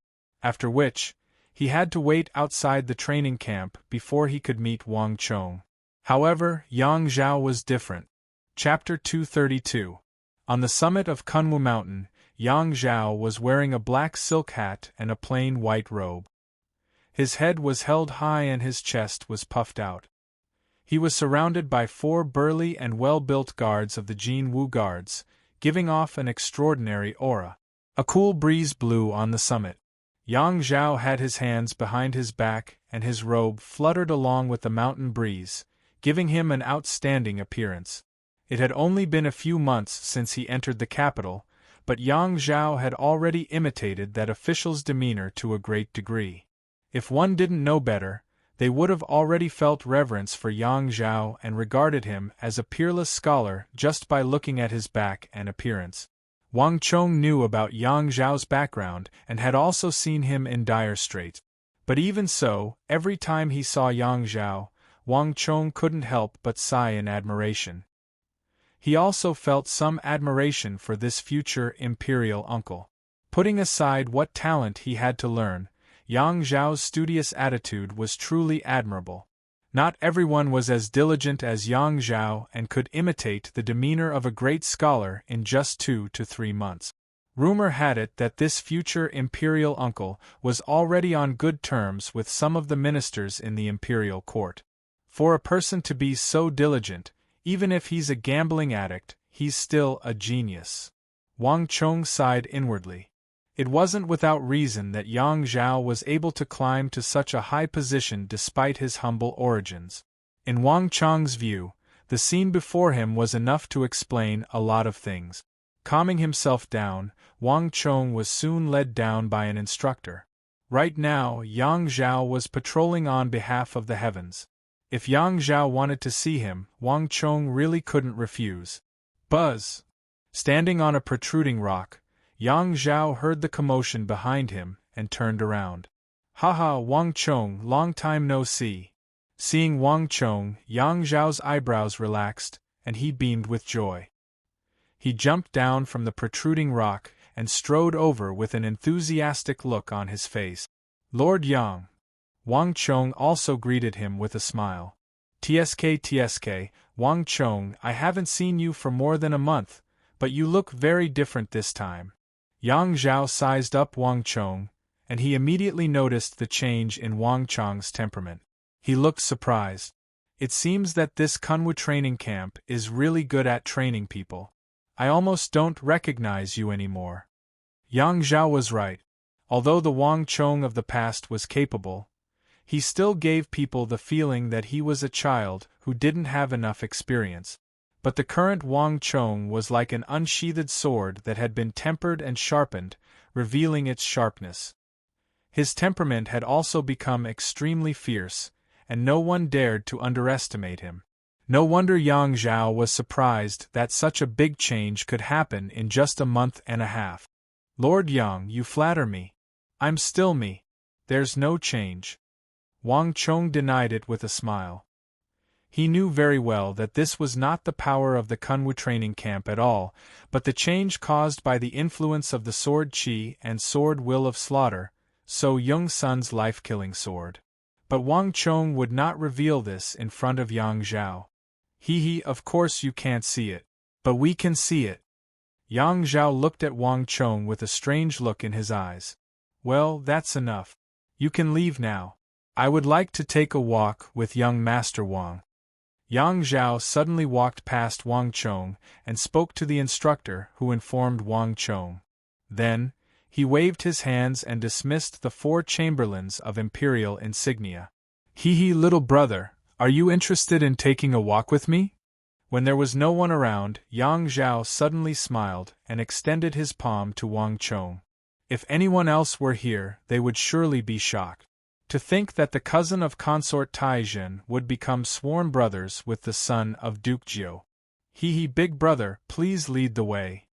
After which, he had to wait outside the training camp before he could meet Wang Chong. However, Yang Zhao was different. Chapter 232. On the summit of Kunwu Mountain, Yang Zhao was wearing a black silk hat and a plain white robe. His head was held high and his chest was puffed out. He was surrounded by 4 burly and well-built guards of the Jin Wu Guards, giving off an extraordinary aura. A cool breeze blew on the summit. Yang Zhao had his hands behind his back and his robe fluttered along with the mountain breeze, giving him an outstanding appearance. It had only been a few months since he entered the capital, but Yang Zhao had already imitated that official's demeanor to a great degree. If one didn't know better, they would have already felt reverence for Yang Zhao and regarded him as a peerless scholar just by looking at his back and appearance. Wang Chong knew about Yang Zhao's background and had also seen him in dire straits. But even so, every time he saw Yang Zhao, Wang Chong couldn't help but sigh in admiration. He also felt some admiration for this future imperial uncle. Putting aside what talent he had to learn, Yang Zhao's studious attitude was truly admirable. Not everyone was as diligent as Yang Zhao and could imitate the demeanor of a great scholar in just 2 to 3 months. Rumor had it that this future imperial uncle was already on good terms with some of the ministers in the imperial court. For a person to be so diligent, even if he's a gambling addict, he's still a genius. Wang Chong sighed inwardly. It wasn't without reason that Yang Zhao was able to climb to such a high position despite his humble origins. In Wang Chong's view, the scene before him was enough to explain a lot of things. Calming himself down, Wang Chong was soon led down by an instructor. Right now, Yang Zhao was patrolling on behalf of the heavens. If Yang Zhao wanted to see him, Wang Chong really couldn't refuse. Buzz! Standing on a protruding rock, Yang Zhao heard the commotion behind him and turned around. Haha, Wang Chong, long time no see. Seeing Wang Chong, Yang Zhao's eyebrows relaxed, and he beamed with joy. He jumped down from the protruding rock and strode over with an enthusiastic look on his face. Lord Yang. Wang Chong also greeted him with a smile. TSK, Wang Chong, I haven't seen you for more than a month, but you look very different this time. Yang Zhao sized up Wang Chong, and he immediately noticed the change in Wang Chong's temperament. He looked surprised. It seems that this Kunwu training camp is really good at training people. I almost don't recognize you anymore. Yang Zhao was right. Although the Wang Chong of the past was capable, he still gave people the feeling that he was a child who didn't have enough experience. But the current Wang Chong was like an unsheathed sword that had been tempered and sharpened, revealing its sharpness. His temperament had also become extremely fierce, and no one dared to underestimate him. No wonder Yang Zhao was surprised that such a big change could happen in just a month and a half. Lord Yang, you flatter me. I'm still me. There's no change. Wang Chong denied it with a smile. He knew very well that this was not the power of the Kunwu training camp at all, but the change caused by the influence of the sword Qi and sword Will of Slaughter, So Young Sun's life-killing sword. But Wang Chong would not reveal this in front of Yang Zhao. Of course you can't see it. But we can see it. Yang Zhao looked at Wang Chong with a strange look in his eyes. Well, that's enough. You can leave now. I would like to take a walk with young Master Wang. Yang Zhao suddenly walked past Wang Chong and spoke to the instructor, who informed Wang Chong. Then, he waved his hands and dismissed the 4 chamberlains of imperial insignia. Little brother, are you interested in taking a walk with me? When there was no one around, Yang Zhao suddenly smiled and extended his palm to Wang Chong. If anyone else were here, they would surely be shocked. To think that the cousin of consort Taizhen would become sworn brothers with the son of Duke Jiu. Big brother, please lead the way.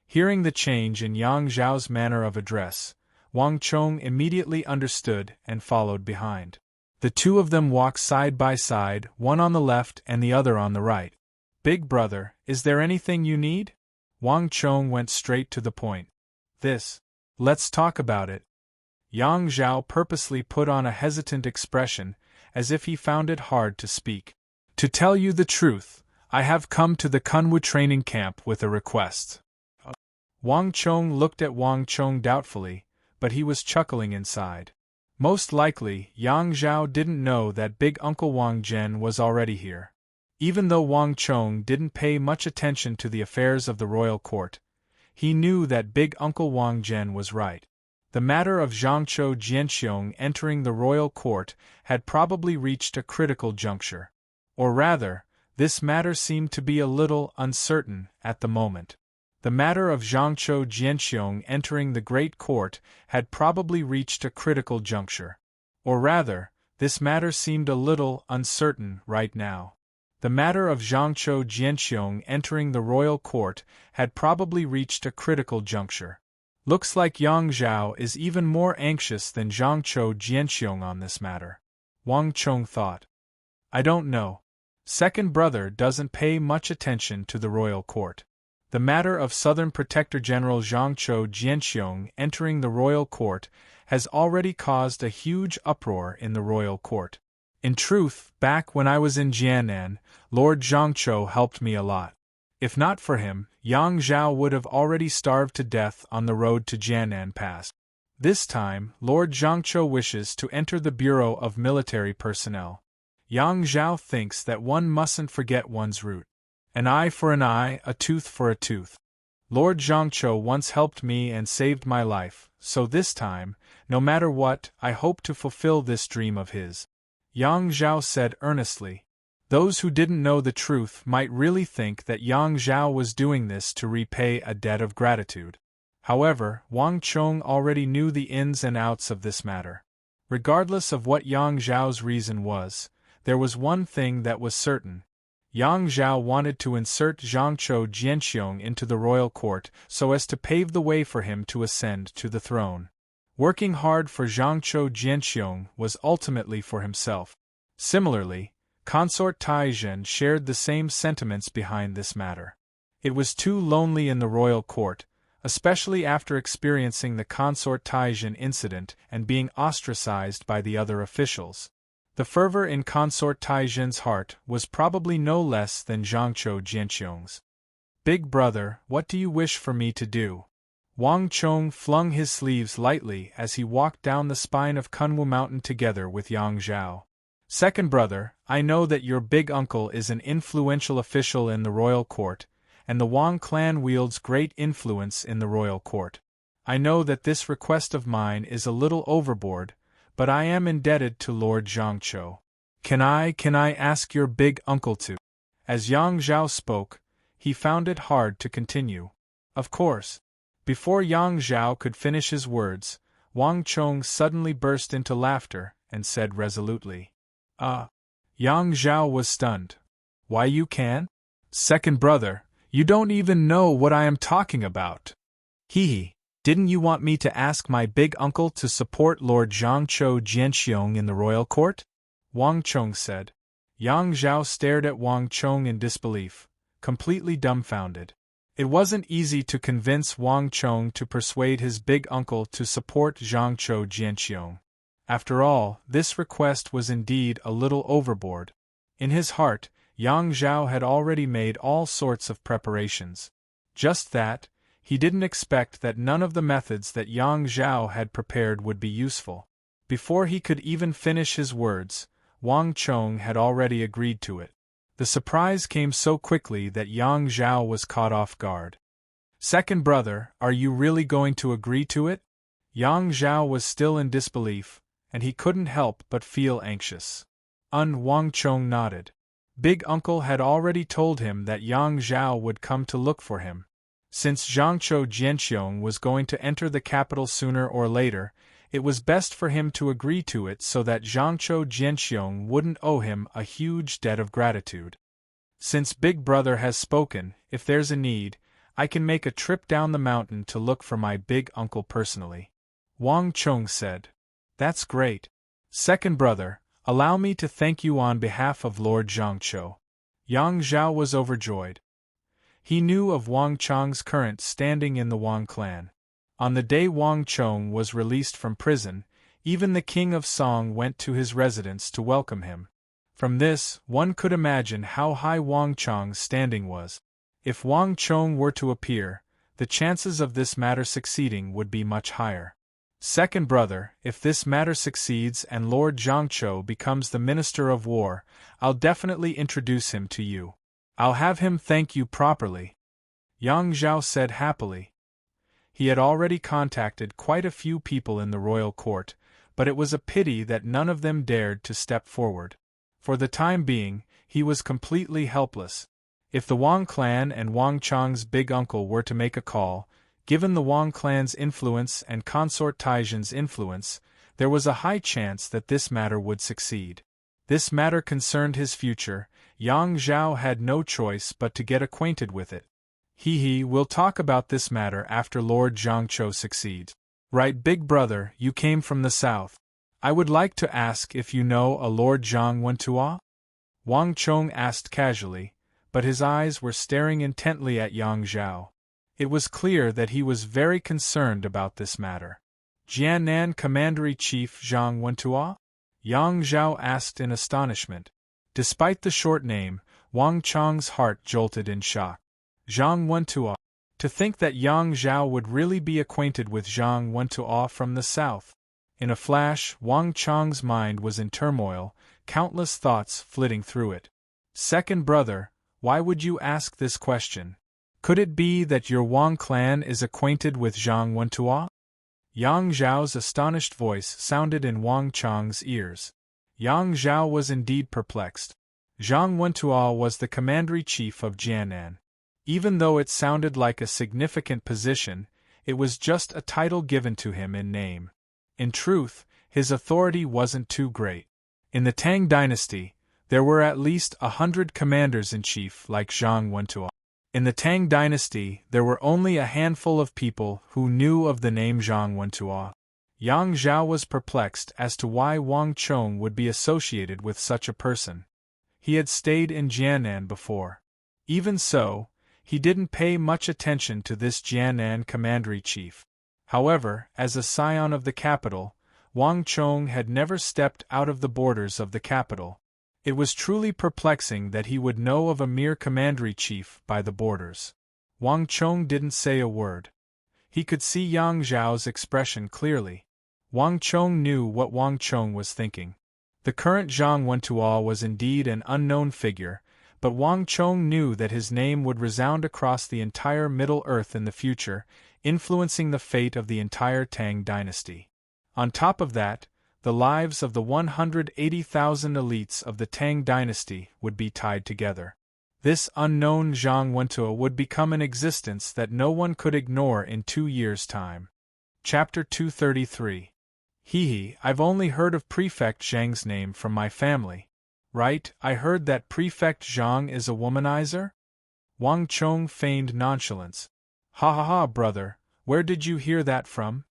Hearing the change in Yang Zhao's manner of address, Wang Chong immediately understood and followed behind. The two of them walked side by side, one on the left and the other on the right. Big brother, is there anything you need? Wang Chong went straight to the point. Let's talk about it. Yang Zhao purposely put on a hesitant expression, as if he found it hard to speak. To tell you the truth, I have come to the Kunwu training camp with a request. Wang Chong looked at Wang Chong doubtfully, but he was chuckling inside. Most likely, Yang Zhao didn't know that Big Uncle Wang Zhen was already here. Even though Wang Chong didn't pay much attention to the affairs of the royal court, he knew that Big Uncle Wang Zhen was right. The matter of Zhangzhou Jianxiong entering the royal court had probably reached a critical juncture. Or rather, this matter seemed to be a little uncertain at the moment. The matter of Zhangzhou Jianxiong entering the great court had probably reached a critical juncture. Or rather, this matter seemed a little uncertain right now. The matter of Zhangzhou Jianxiong entering the royal court had probably reached a critical juncture. Looks like Yang Zhao is even more anxious than Zhangzhou Jianxiong on this matter. Wang Chong thought. I don't know. Second brother doesn't pay much attention to the royal court. The matter of Southern Protector General Zhangzhou Jianxiong entering the royal court has already caused a huge uproar in the royal court. In truth, back when I was in Jiannan, Lord Zhangzhou helped me a lot. If not for him, Yang Zhao would have already starved to death on the road to Jiannan Pass. This time, Lord Zhangzhou wishes to enter the Bureau of Military Personnel. Yang Zhao thinks that one mustn't forget one's root. An eye for an eye, a tooth for a tooth. Lord Zhangzhou once helped me and saved my life, so this time, no matter what, I hope to fulfill this dream of his. Yang Zhao said earnestly. Those who didn't know the truth might really think that Yang Zhao was doing this to repay a debt of gratitude. However, Wang Chong already knew the ins and outs of this matter. Regardless of what Yang Zhao's reason was, there was one thing that was certain. Yang Zhao wanted to insert Zhangqiu Jianxiong into the royal court so as to pave the way for him to ascend to the throne. Working hard for Zhangqiu Jianxiong was ultimately for himself. Similarly, Consort Taizhen shared the same sentiments behind this matter. It was too lonely in the royal court, especially after experiencing the Consort Taizhen incident and being ostracized by the other officials. The fervor in Consort Taizhen's heart was probably no less than Zhangqiu Jianxiong's. "Big brother, what do you wish for me to do?" Wang Chong flung his sleeves lightly as he walked down the spine of Kunwu Mountain together with Yang Zhao. "Second brother, I know that your big uncle is an influential official in the royal court, and the Wang clan wields great influence in the royal court. I know that this request of mine is a little overboard, but I am indebted to Lord Zhangqiu. Can I ask your big uncle to?" As Yang Zhao spoke, he found it hard to continue. Of course. Before Yang Zhao could finish his words, Wang Chong suddenly burst into laughter and said resolutely, Yang Zhao was stunned. "Why you can? Second brother, you don't even know what I am talking about. Hee. Didn't you want me to ask my big uncle to support Lord Zhangqiu Jianxiong in the royal court?" Wang Chong said. Yang Zhao stared at Wang Chong in disbelief, completely dumbfounded. It wasn't easy to convince Wang Chong to persuade his big uncle to support Zhangqiu Jianxiong. After all, this request was indeed a little overboard. In his heart, Yang Zhao had already made all sorts of preparations. Just that, he didn't expect that none of the methods that Yang Zhao had prepared would be useful. Before he could even finish his words, Wang Chong had already agreed to it. The surprise came so quickly that Yang Zhao was caught off guard. "Second brother, are you really going to agree to it?" Yang Zhao was still in disbelief, and he couldn't help but feel anxious. Wang Chong nodded. Big uncle had already told him that Yang Zhao would come to look for him. Since Zhangqiu Jianxiong was going to enter the capital sooner or later, it was best for him to agree to it so that Zhangqiu Jianxiong wouldn't owe him a huge debt of gratitude. "Since Big Brother has spoken, if there's a need, I can make a trip down the mountain to look for my big uncle personally," Wang Chong said. "That's great. Second brother, allow me to thank you on behalf of Lord Zhangqiu." Yang Zhao was overjoyed. He knew of Wang Chong's current standing in the Wang clan. On the day Wang Chong was released from prison, even the king of Song went to his residence to welcome him. From this, one could imagine how high Wang Chong's standing was. If Wang Chong were to appear, the chances of this matter succeeding would be much higher. "Second brother, if this matter succeeds and Lord Zhangqiu becomes the Minister of War, I'll definitely introduce him to you. I'll have him thank you properly," Yang Zhao said happily. He had already contacted quite a few people in the royal court, but it was a pity that none of them dared to step forward. For the time being, he was completely helpless. If the Wang clan and Wang Chong's big uncle were to make a call, given the Wang clan's influence and Consort Taizhen's influence, there was a high chance that this matter would succeed. This matter concerned his future. Yang Zhao had no choice but to get acquainted with it. We'll talk about this matter after Lord Zhangqiu succeeds. Right, big brother, you came from the south. I would like to ask if you know a Lord Zhang Wentua? Wang Chong asked casually, but his eyes were staring intently at Yang Zhao. It was clear that he was very concerned about this matter. "Jiannan Commandery Chief Zhang Wentua?" Yang Zhao asked in astonishment. Despite the short name, Wang Chong's heart jolted in shock. Zhang Wentua. To think that Yang Zhao would really be acquainted with Zhang Wentua from the south. In a flash, Wang Chong's mind was in turmoil, countless thoughts flitting through it. "Second brother, why would you ask this question? Could it be that your Wang clan is acquainted with Zhang Wentua?" Yang Zhao's astonished voice sounded in Wang Chong's ears. Yang Zhao was indeed perplexed. Zhang Wentua was the commandery chief of Jiannan. Even though it sounded like a significant position, it was just a title given to him in name. In truth, his authority wasn't too great. In the Tang dynasty, There were at least 100 commanders-in-chief like Zhang Wentuo. In the Tang dynasty, there were only a handful of people who knew of the name Zhang Wentuo. Yang Zhao was perplexed as to why Wang Chong would be associated with such a person. He had stayed in Jianan before. Even so, he didn't pay much attention to this Jianan commander-in-chief. However, as a scion of the capital, Wang Chong had never stepped out of the borders of the capital. It was truly perplexing that he would know of a mere commander-in-chief by the borders. Wang Chong didn't say a word. He could see Yang Zhao's expression clearly. Wang Chong knew what Wang Chong was thinking. The current Zhang Wentuo was indeed an unknown figure, but Wang Chong knew that his name would resound across the entire Middle Earth in the future, influencing the fate of the entire Tang dynasty. On top of that, the lives of the 180,000 elites of the Tang dynasty would be tied together. This unknown Zhang Wentuo would become an existence that no one could ignore in 2 years' time. Chapter 233. Hee, I've only heard of Prefect Zhang's name from my family. Right, I heard that Prefect Zhang is a womanizer? Wang Chong feigned nonchalance. Ha, brother, where did you hear that from?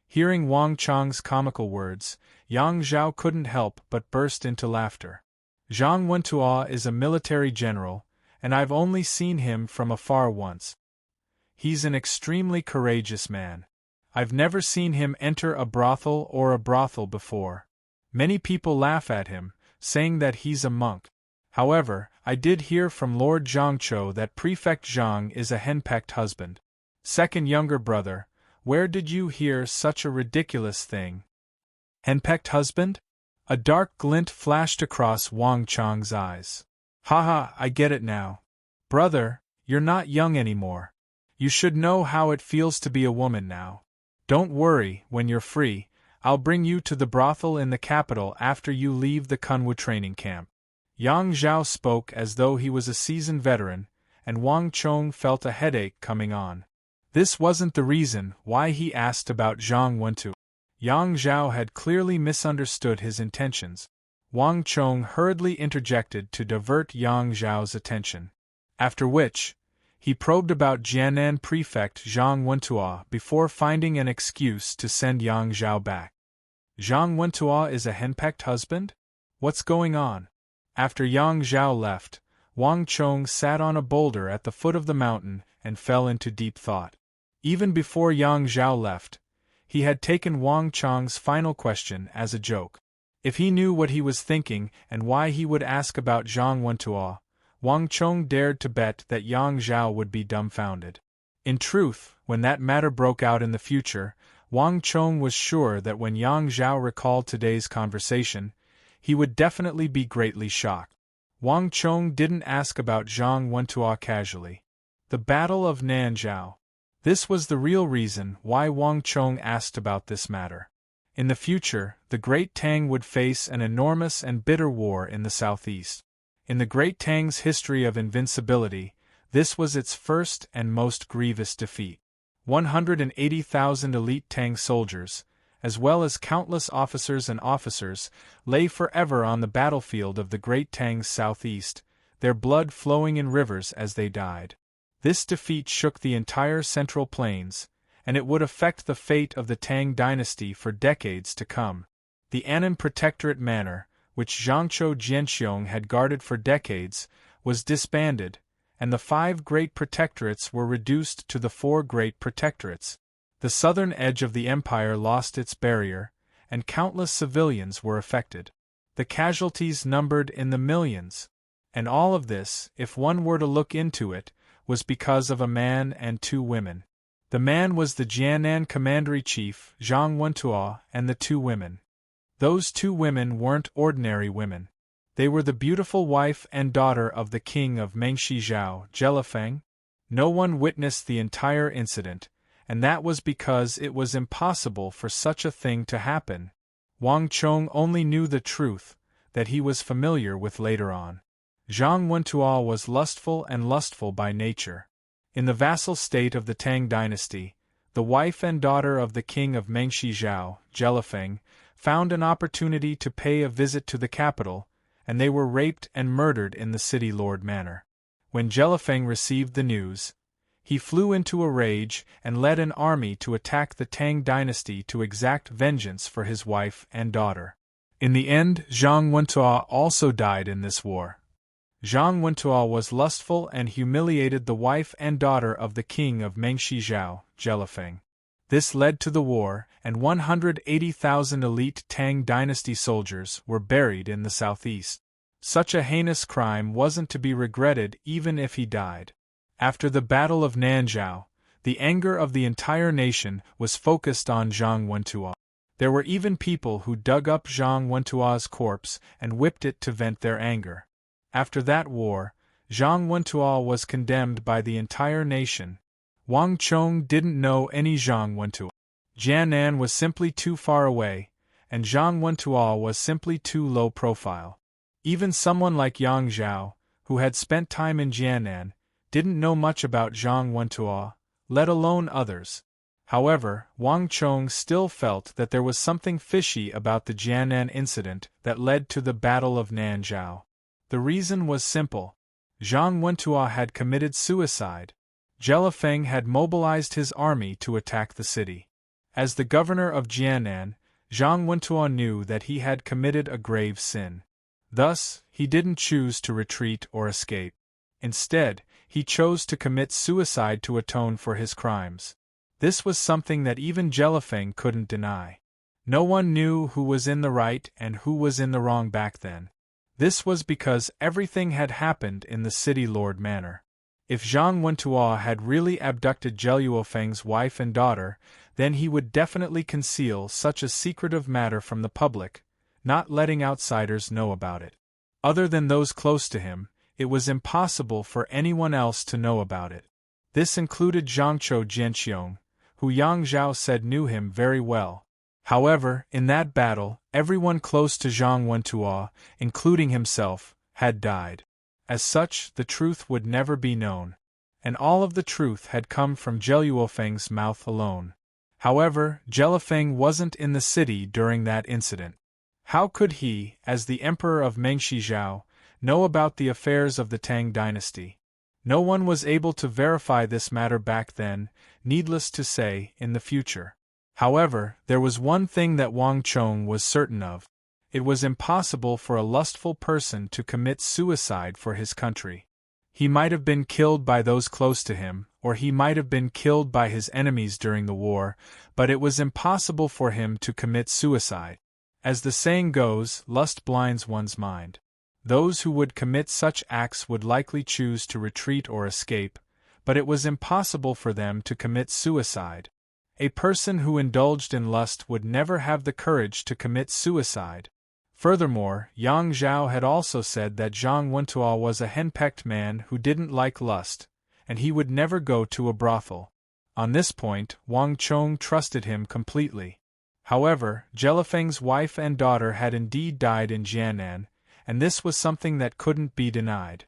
Hearing Wang Chong's comical words, Yang Zhao couldn't help but burst into laughter. Zhang Wentuo is a military general, and I've only seen him from afar once. He's an extremely courageous man. I've never seen him enter a brothel or a brothel before. Many people laugh at him, saying that he's a monk. However, I did hear from Lord Zhangzhou that Prefect Zhang is a henpecked husband. Second younger brother, where did you hear such a ridiculous thing? Henpecked husband? A dark glint flashed across Wang Chong's eyes. Ha, I get it now. Brother, you're not young anymore. You should know how it feels to be a woman now. Don't worry, when you're free, I'll bring you to the brothel in the capital after you leave the Kunwu training camp. Yang Zhao spoke as though he was a seasoned veteran, and Wang Chong felt a headache coming on. This wasn't the reason why he asked about Zhang Wentuo. Yang Zhao had clearly misunderstood his intentions. Wang Chong hurriedly interjected to divert Yang Zhao's attention. After which, he probed about Jianan Prefect Zhang Wentuo before finding an excuse to send Yang Zhao back. Zhang Wentuo is a henpecked husband? What's going on? After Yang Zhao left, Wang Chong sat on a boulder at the foot of the mountain and fell into deep thought. Even before Yang Zhao left, he had taken Wang Chong's final question as a joke. If he knew what he was thinking and why he would ask about Zhang Wentuo, Wang Chong dared to bet that Yang Zhao would be dumbfounded. In truth, when that matter broke out in the future, Wang Chong was sure that when Yang Zhao recalled today's conversation, he would definitely be greatly shocked. Wang Chong didn't ask about Zhang Wentuo casually. The Battle of Nanzhao. This was the real reason why Wang Chong asked about this matter. In the future, the Great Tang would face an enormous and bitter war in the southeast. In the Great Tang's history of invincibility, this was its first and most grievous defeat. 180,000 elite Tang soldiers, as well as countless officers, lay forever on the battlefield of the Great Tang's southeast, their blood flowing in rivers as they died. This defeat shook the entire Central Plains, and it would affect the fate of the Tang dynasty for decades to come. The Annan Protectorate Manor, which Zhangzhou Jianxiong had guarded for decades, was disbanded, and the 5 great protectorates were reduced to the 4 great protectorates. The southern edge of the empire lost its barrier, and countless civilians were affected. The casualties numbered in the millions. And all of this, if one were to look into it, was because of a man and 2 women. The man was the Jianan commander-in-chief, Zhang Wentuo, and the 2 women. Those 2 women weren't ordinary women. They were the beautiful wife and daughter of the king of Mengxizhao, Jelifeng. No one witnessed the entire incident, and that was because it was impossible for such a thing to happen. Wang Chong only knew the truth, that he was familiar with later on. Zhang Wentuo was lustful by nature. In the vassal state of the Tang dynasty, the wife and daughter of the king of Mengxizhao, Jelifeng, found an opportunity to pay a visit to the capital, and they were raped and murdered in the city lord manor. When Jelifeng received the news, he flew into a rage and led an army to attack the Tang dynasty to exact vengeance for his wife and daughter. In the end, Zhang Wentuo also died in this war. Zhang Wentuo was lustful and humiliated the wife and daughter of the king of Mengshi Zhao, Jelifeng. This led to the war, and 180,000 elite Tang dynasty soldiers were buried in the southeast. Such a heinous crime wasn't to be regretted even if he died. After the Battle of Nanzhao, the anger of the entire nation was focused on Zhang Wentuo. There were even people who dug up Zhang Wentuo's corpse and whipped it to vent their anger. After that war, Zhang Wentuo was condemned by the entire nation. Wang Chong didn't know any Zhang Wentuo. Jianan was simply too far away, and Zhang Wentuo was simply too low profile. Even someone like Yang Zhao, who had spent time in Jianan, didn't know much about Zhang Wentuo, let alone others. However, Wang Chong still felt that there was something fishy about the Jianan incident that led to the Battle of Nanzhao. The reason was simple. Zhang Wentuo had committed suicide. Jelifeng had mobilized his army to attack the city. As the governor of Jianan, Zhang Wentuo knew that he had committed a grave sin. Thus, he didn't choose to retreat or escape. Instead, he chose to commit suicide to atone for his crimes. This was something that even Jelifeng couldn't deny. No one knew who was in the right and who was in the wrong back then. This was because everything had happened in the city lord manor. If Zhang Wentuo had really abducted Jelifeng's wife and daughter, then he would definitely conceal such a secretive matter from the public, not letting outsiders know about it. Other than those close to him, it was impossible for anyone else to know about it. This included Zhangzhou Jianqiong, who Yang Zhao said knew him very well. However, in that battle, everyone close to Zhang Wentuo, including himself, had died. As such, the truth would never be known. And all of the truth had come from Jelifeng's mouth alone. However, Jelifeng wasn't in the city during that incident. How could he, as the emperor of Mengshi Zhao, know about the affairs of the Tang dynasty? No one was able to verify this matter back then, needless to say, in the future. However, there was one thing that Wang Chong was certain of. It was impossible for a lustful person to commit suicide for his country. He might have been killed by those close to him, or he might have been killed by his enemies during the war, but it was impossible for him to commit suicide. As the saying goes, lust blinds one's mind. Those who would commit such acts would likely choose to retreat or escape, but it was impossible for them to commit suicide. A person who indulged in lust would never have the courage to commit suicide. Furthermore, Yang Zhao had also said that Zhang Wentuo was a henpecked man who didn't like lust, and he would never go to a brothel. On this point, Wang Chong trusted him completely. However, Jelifeng's wife and daughter had indeed died in Jianan, and this was something that couldn't be denied.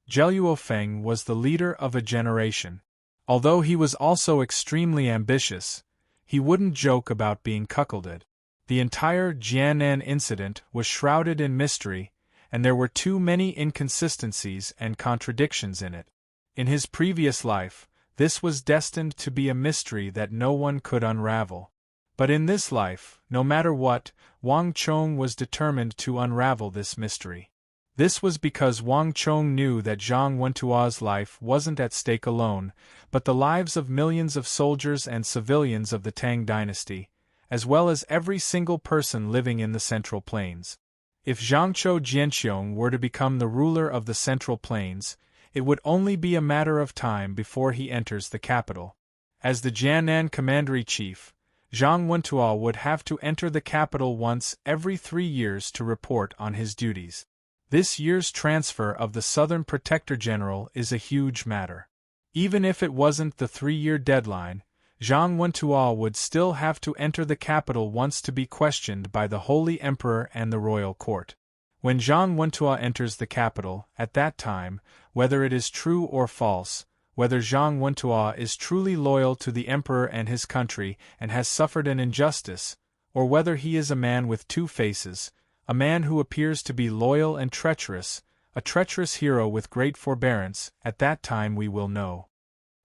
Jelifeng was the leader of a generation. Although he was also extremely ambitious, he wouldn't joke about being cuckolded. The entire Jianan incident was shrouded in mystery, and there were too many inconsistencies and contradictions in it. In his previous life, this was destined to be a mystery that no one could unravel. But in this life, no matter what, Wang Chong was determined to unravel this mystery. This was because Wang Chong knew that Zhang Wentuo's life wasn't at stake alone, but the lives of millions of soldiers and civilians of the Tang dynasty, as well as every single person living in the Central Plains. If Zhangzhou Jianqiong were to become the ruler of the Central Plains, it would only be a matter of time before he enters the capital. As the Jianan commander-in-chief, Zhang Wentuo would have to enter the capital once every 3 years to report on his duties. This year's transfer of the Southern Protector General is a huge matter. Even if it wasn't the 3-year deadline, Zhang Wentuo would still have to enter the capital once to be questioned by the Holy Emperor and the royal court. When Zhang Wentuo enters the capital, at that time, whether it is true or false, whether Zhang Wentuo is truly loyal to the emperor and his country and has suffered an injustice, or whether he is a man with two faces, a man who appears to be loyal and treacherous, a treacherous hero with great forbearance, at that time we will know.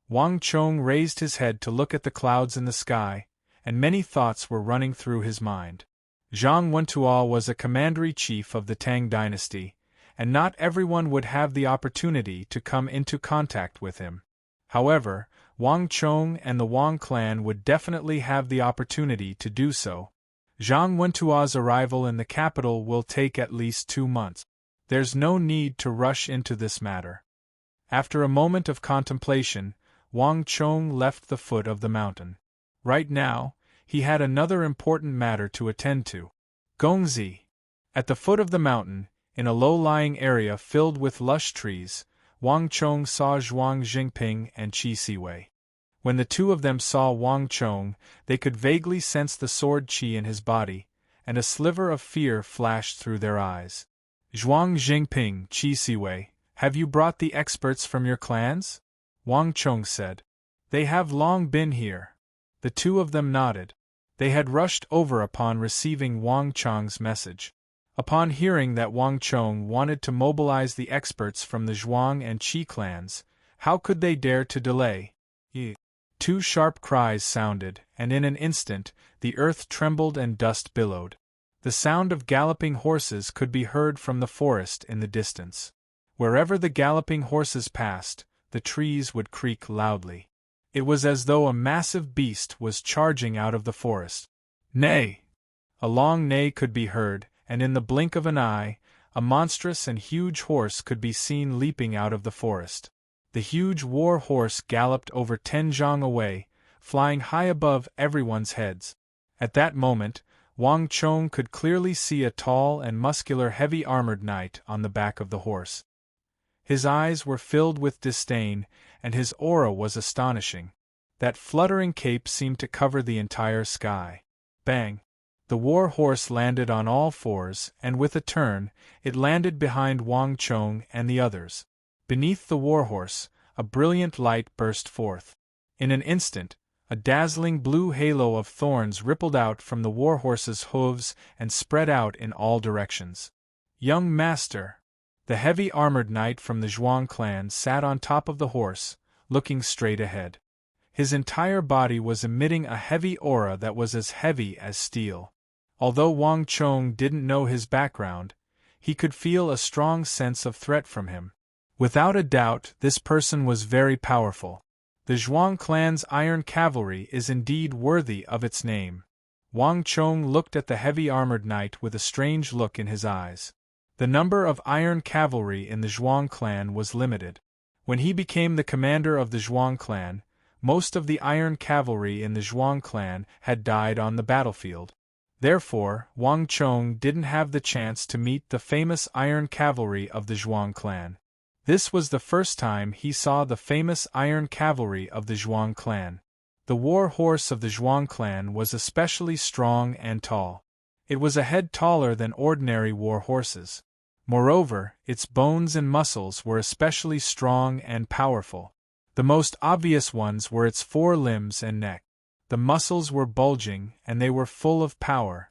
Wang Chong raised his head to look at the clouds in the sky, and many thoughts were running through his mind. Zhang Wentuo was a commander-in-chief of the Tang dynasty, and not everyone would have the opportunity to come into contact with him. However, Wang Chong and the Wang clan would definitely have the opportunity to do so. Zhang Wentuo's arrival in the capital will take at least 2 months. There's no need to rush into this matter. After a moment of contemplation, Wang Chong left the foot of the mountain. Right now, he had another important matter to attend to. Gongzi. At the foot of the mountain, in a low-lying area filled with lush trees, Wang Chong saw Zhuang Jingping and Qi Siwei. When the two of them saw Wang Chong, they could vaguely sense the sword qi in his body, and a sliver of fear flashed through their eyes. Zhuang Jingping, Qi Siwei, have you brought the experts from your clans? Wang Chong said. They have long been here. The two of them nodded. They had rushed over upon receiving Wang Chong's message. Upon hearing that Wang Chong wanted to mobilize the experts from the Zhuang and Qi clans, how could they dare to delay? Two sharp cries sounded, and in an instant, the earth trembled and dust billowed. The sound of galloping horses could be heard from the forest in the distance. Wherever the galloping horses passed, the trees would creak loudly. It was as though a massive beast was charging out of the forest. Neigh! A long neigh could be heard, and in the blink of an eye, a monstrous and huge horse could be seen leaping out of the forest. The huge war horse galloped over 10 zhang away, flying high above everyone's heads. At that moment, Wang Chong could clearly see a tall and muscular heavy-armored knight on the back of the horse. His eyes were filled with disdain, and his aura was astonishing. That fluttering cape seemed to cover the entire sky. Bang! The war horse landed on all fours, and with a turn, it landed behind Wang Chong and the others. Beneath the warhorse, a brilliant light burst forth. In an instant, a dazzling blue halo of thorns rippled out from the warhorse's hooves and spread out in all directions. Young master! The heavy-armored knight from the Zhuang clan sat on top of the horse, looking straight ahead. His entire body was emitting a heavy aura that was as heavy as steel. Although Wang Chong didn't know his background, he could feel a strong sense of threat from him. Without a doubt, this person was very powerful. The Zhuang clan's iron cavalry is indeed worthy of its name. Wang Chong looked at the heavy-armored knight with a strange look in his eyes. The number of iron cavalry in the Zhuang clan was limited. When he became the commander of the Zhuang clan, most of the iron cavalry in the Zhuang clan had died on the battlefield. Therefore, Wang Chong didn't have the chance to meet the famous iron cavalry of the Zhuang clan. This was the first time he saw the famous iron cavalry of the Zhuang clan. The war horse of the Zhuang clan was especially strong and tall. It was a head taller than ordinary war horses. Moreover, its bones and muscles were especially strong and powerful. The most obvious ones were its 4 limbs and neck. The muscles were bulging, and they were full of power.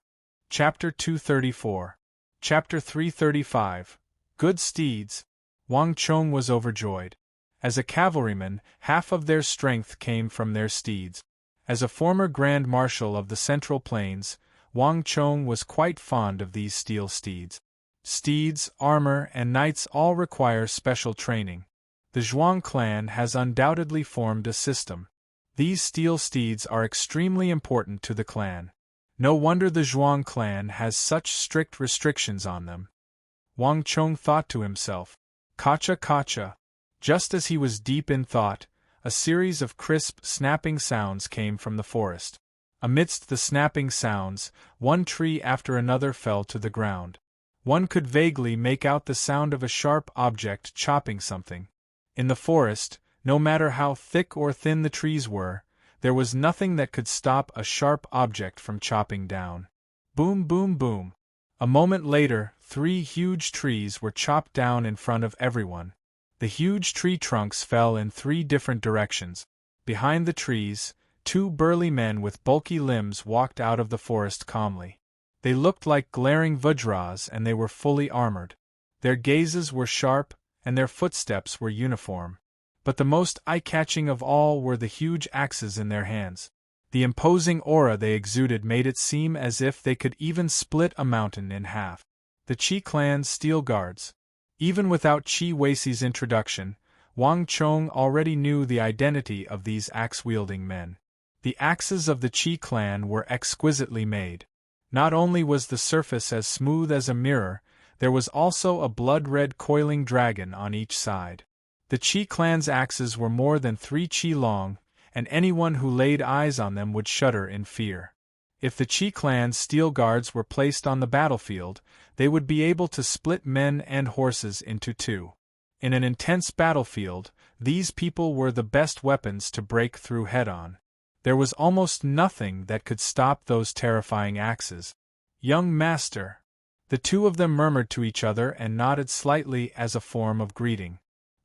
Chapter 234. Chapter 335. Good steeds. Wang Chong was overjoyed. As a cavalryman, half of their strength came from their steeds. As a former Grand Marshal of the Central Plains, Wang Chong was quite fond of these steel steeds. Steeds, armor, and knights all require special training. The Zhuang clan has undoubtedly formed a system. These steel steeds are extremely important to the clan. No wonder the Zhuang clan has such strict restrictions on them. Wang Chong thought to himself, "Kacha kacha." Just as he was deep in thought, a series of crisp, snapping sounds came from the forest. Amidst the snapping sounds, one tree after another fell to the ground. One could vaguely make out the sound of a sharp object chopping something. In the forest, no matter how thick or thin the trees were, there was nothing that could stop a sharp object from chopping down. Boom, boom, boom. A moment later, 3 huge trees were chopped down in front of everyone. The huge tree trunks fell in 3 different directions. Behind the trees, 2 burly men with bulky limbs walked out of the forest calmly. They looked like glaring vajras and they were fully armored. Their gazes were sharp, and their footsteps were uniform. But the most eye-catching of all were the huge axes in their hands. The imposing aura they exuded made it seem as if they could even split a mountain in half. The Qi clan's steel guards. Even without Qi Weixi's introduction, Wang Chong already knew the identity of these axe-wielding men. The axes of the Qi clan were exquisitely made. Not only was the surface as smooth as a mirror, there was also a blood-red coiling dragon on each side. The Qi clan's axes were more than 3 Qi long, and anyone who laid eyes on them would shudder in fear. If the Qi clan's steel guards were placed on the battlefield, they would be able to split men and horses into two. In an intense battlefield, these people were the best weapons to break through head-on. There was almost nothing that could stop those terrifying axes. "Young master!" The two of them murmured to each other and nodded slightly as a form of greeting.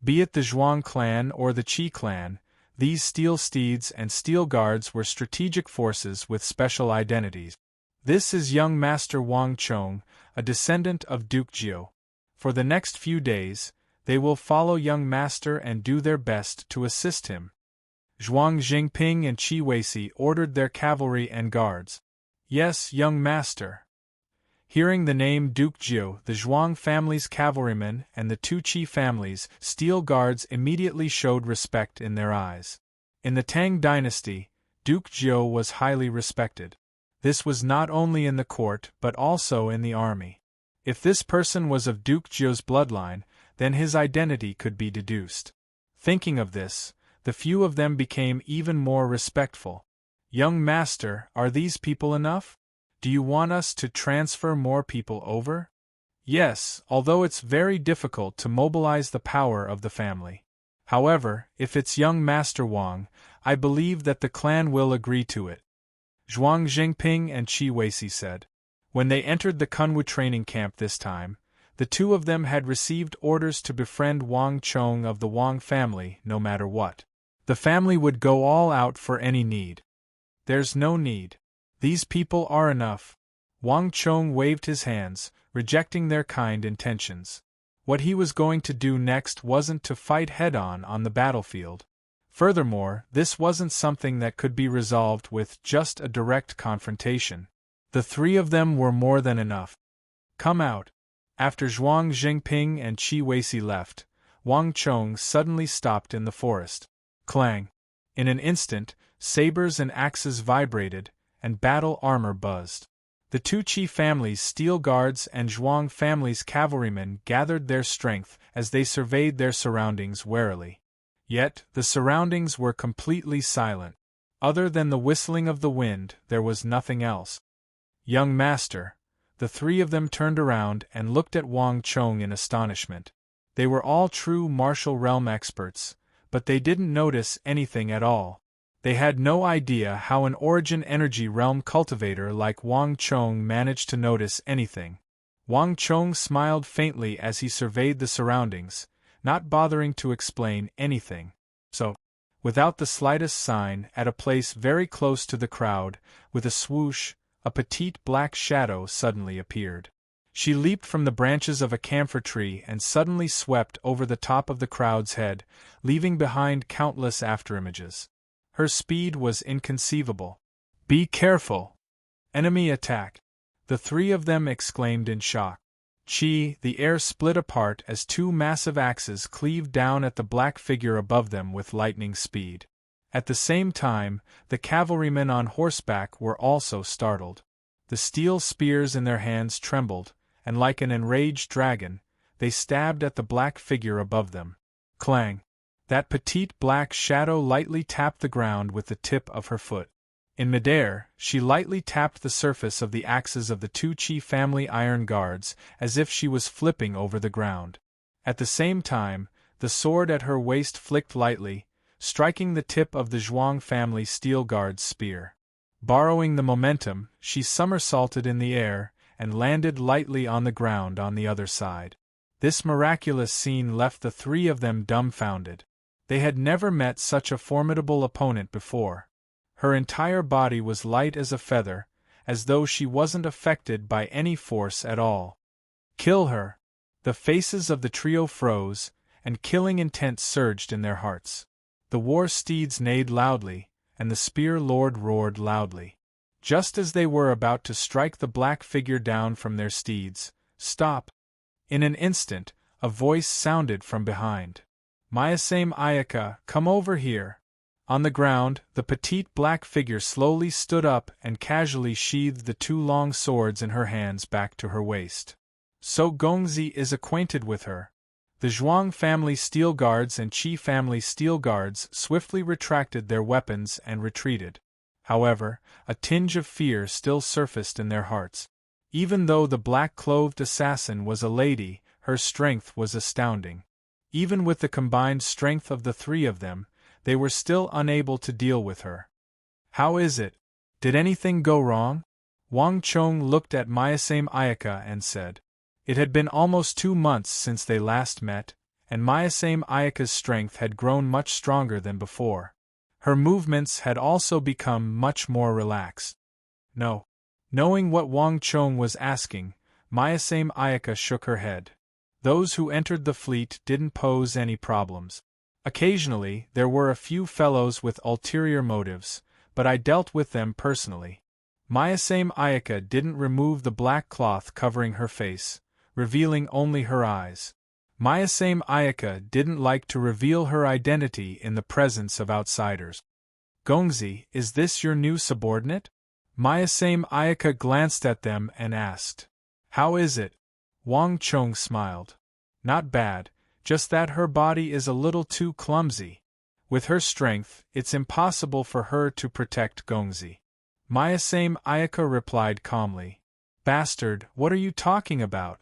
Be it the Zhuang clan or the Qi clan, these steel steeds and steel guards were strategic forces with special identities. "This is young master Wang Chong, a descendant of Duke Jiu. For the next few days, they will follow young master and do their best to assist him." Zhuang Jingping and Qi Weici ordered their cavalry and guards. "Yes, young master." Hearing the name Duke Jiu, the Zhuang family's cavalrymen and the two Qi families' steel guards immediately showed respect in their eyes. In the Tang dynasty, Duke Jiu was highly respected. This was not only in the court but also in the army. If this person was of Duke Jiu's bloodline, then his identity could be deduced. Thinking of this, the few of them became even more respectful. "Young master, are these people enough? Do you want us to transfer more people over?" "Yes, although it's very difficult to mobilize the power of the family. However, if it's young Master Wang, I believe that the clan will agree to it," Zhuang Jingping and Qi Weici said. When they entered the Kunwu training camp this time, the two of them had received orders to befriend Wang Chong of the Wang family no matter what. The family would go all out for any need. "There's no need. These people are enough." Wang Chong waved his hands, rejecting their kind intentions. What he was going to do next wasn't to fight head-on on the battlefield. Furthermore, this wasn't something that could be resolved with just a direct confrontation. The three of them were more than enough. "Come out." After Zhuang Jingping and Qi Weici left, Wang Chong suddenly stopped in the forest. Clang! In an instant, sabers and axes vibrated, and battle armor buzzed. The two Qi families' steel guards and Zhuang family's cavalrymen gathered their strength as they surveyed their surroundings warily. Yet, the surroundings were completely silent. Other than the whistling of the wind, there was nothing else. "Young master." The three of them turned around and looked at Wang Chong in astonishment. They were all true martial realm experts, but they didn't notice anything at all. They had no idea how an origin energy realm cultivator like Wang Chong managed to notice anything. Wang Chong smiled faintly as he surveyed the surroundings, not bothering to explain anything. So, without the slightest sign, at a place very close to the crowd, with a swoosh, a petite black shadow suddenly appeared. She leaped from the branches of a camphor tree and suddenly swept over the top of the crowd's head, leaving behind countless afterimages. Her speed was inconceivable. "Be careful! Enemy attack!" The three of them exclaimed in shock. The air split apart as two massive axes cleaved down at the black figure above them with lightning speed. At the same time, the cavalrymen on horseback were also startled. The steel spears in their hands trembled, and like an enraged dragon, they stabbed at the black figure above them. Clang! That petite black shadow lightly tapped the ground with the tip of her foot. In midair, she lightly tapped the surface of the axes of the two Qi family iron guards as if she was flipping over the ground. At the same time, the sword at her waist flicked lightly, striking the tip of the Zhuang family steel guard's spear. Borrowing the momentum, she somersaulted in the air and landed lightly on the ground on the other side. This miraculous scene left the three of them dumbfounded. They had never met such a formidable opponent before. Her entire body was light as a feather, as though she wasn't affected by any force at all. Kill her! The faces of the trio froze, and killing intent surged in their hearts. The war steeds neighed loudly, and the spear lord roared loudly. Just as they were about to strike the black figure down from their steeds, "Stop!" In an instant, a voice sounded from behind. "Myasame Ayaka, come over here!" On the ground, the petite black figure slowly stood up and casually sheathed the two long swords in her hands back to her waist. So Gongzi is acquainted with her. The Zhuang family steel guards and Qi family steel guards swiftly retracted their weapons and retreated. However, a tinge of fear still surfaced in their hearts. Even though the black-clothed assassin was a lady, her strength was astounding. Even with the combined strength of the three of them, they were still unable to deal with her. "How is it? Did anything go wrong?" Wang Chong looked at Myasame Ayaka and said. It had been almost 2 months since they last met, and Myasame Ayaka's strength had grown much stronger than before. Her movements had also become much more relaxed. No. Knowing what Wang Chong was asking, Myasame Ayaka shook her head. Those who entered the fleet didn't pose any problems. Occasionally, there were a few fellows with ulterior motives, but I dealt with them personally. Myasame Ayaka didn't remove the black cloth covering her face, revealing only her eyes. Myasame Ayaka didn't like to reveal her identity in the presence of outsiders. "Gongzi, is this your new subordinate?" Myasame Ayaka glanced at them and asked. "How is it?" Wang Chong smiled. "Not bad, just that her body is a little too clumsy. With her strength, it's impossible for her to protect Gongzi." Myasame Ayaka replied calmly. "Bastard, what are you talking about?"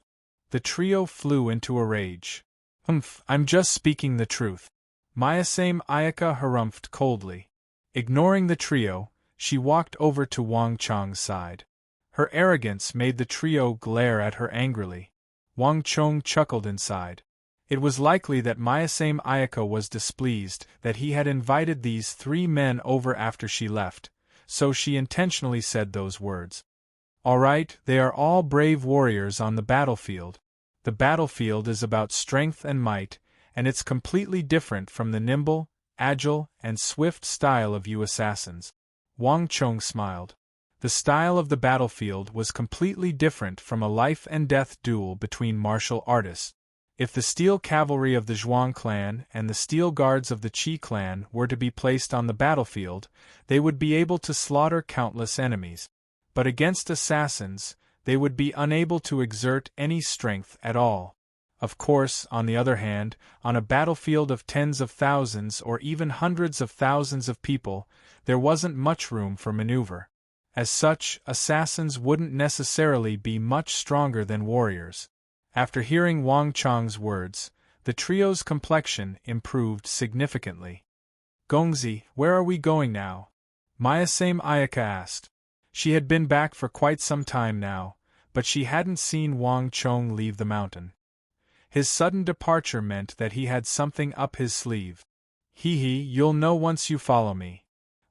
The trio flew into a rage. I'm just speaking the truth." Myasame Ayaka harumphed coldly. Ignoring the trio, she walked over to Wang Chong's side. Her arrogance made the trio glare at her angrily. Wang Chong chuckled inside. It was likely that Myasame Ayaka was displeased that he had invited these 3 men over after she left, so she intentionally said those words. "All right, they are all brave warriors on the battlefield. The battlefield is about strength and might, and it's completely different from the nimble, agile, and swift style of you assassins." Wang Chong smiled. The style of the battlefield was completely different from a life-and-death duel between martial artists. If the steel cavalry of the Zhuang clan and the steel guards of the Qi clan were to be placed on the battlefield, they would be able to slaughter countless enemies. But against assassins, they would be unable to exert any strength at all. Of course, on the other hand, on a battlefield of tens of thousands or even hundreds of thousands of people, there wasn't much room for maneuver. As such, assassins wouldn't necessarily be much stronger than warriors. After hearing Wang Chong's words, the trio's complexion improved significantly. "Gongzi, where are we going now?" Myasame Ayaka asked. She had been back for quite some time now, but she hadn't seen Wang Chong leave the mountain. His sudden departure meant that he had something up his sleeve. You'll know once you follow me."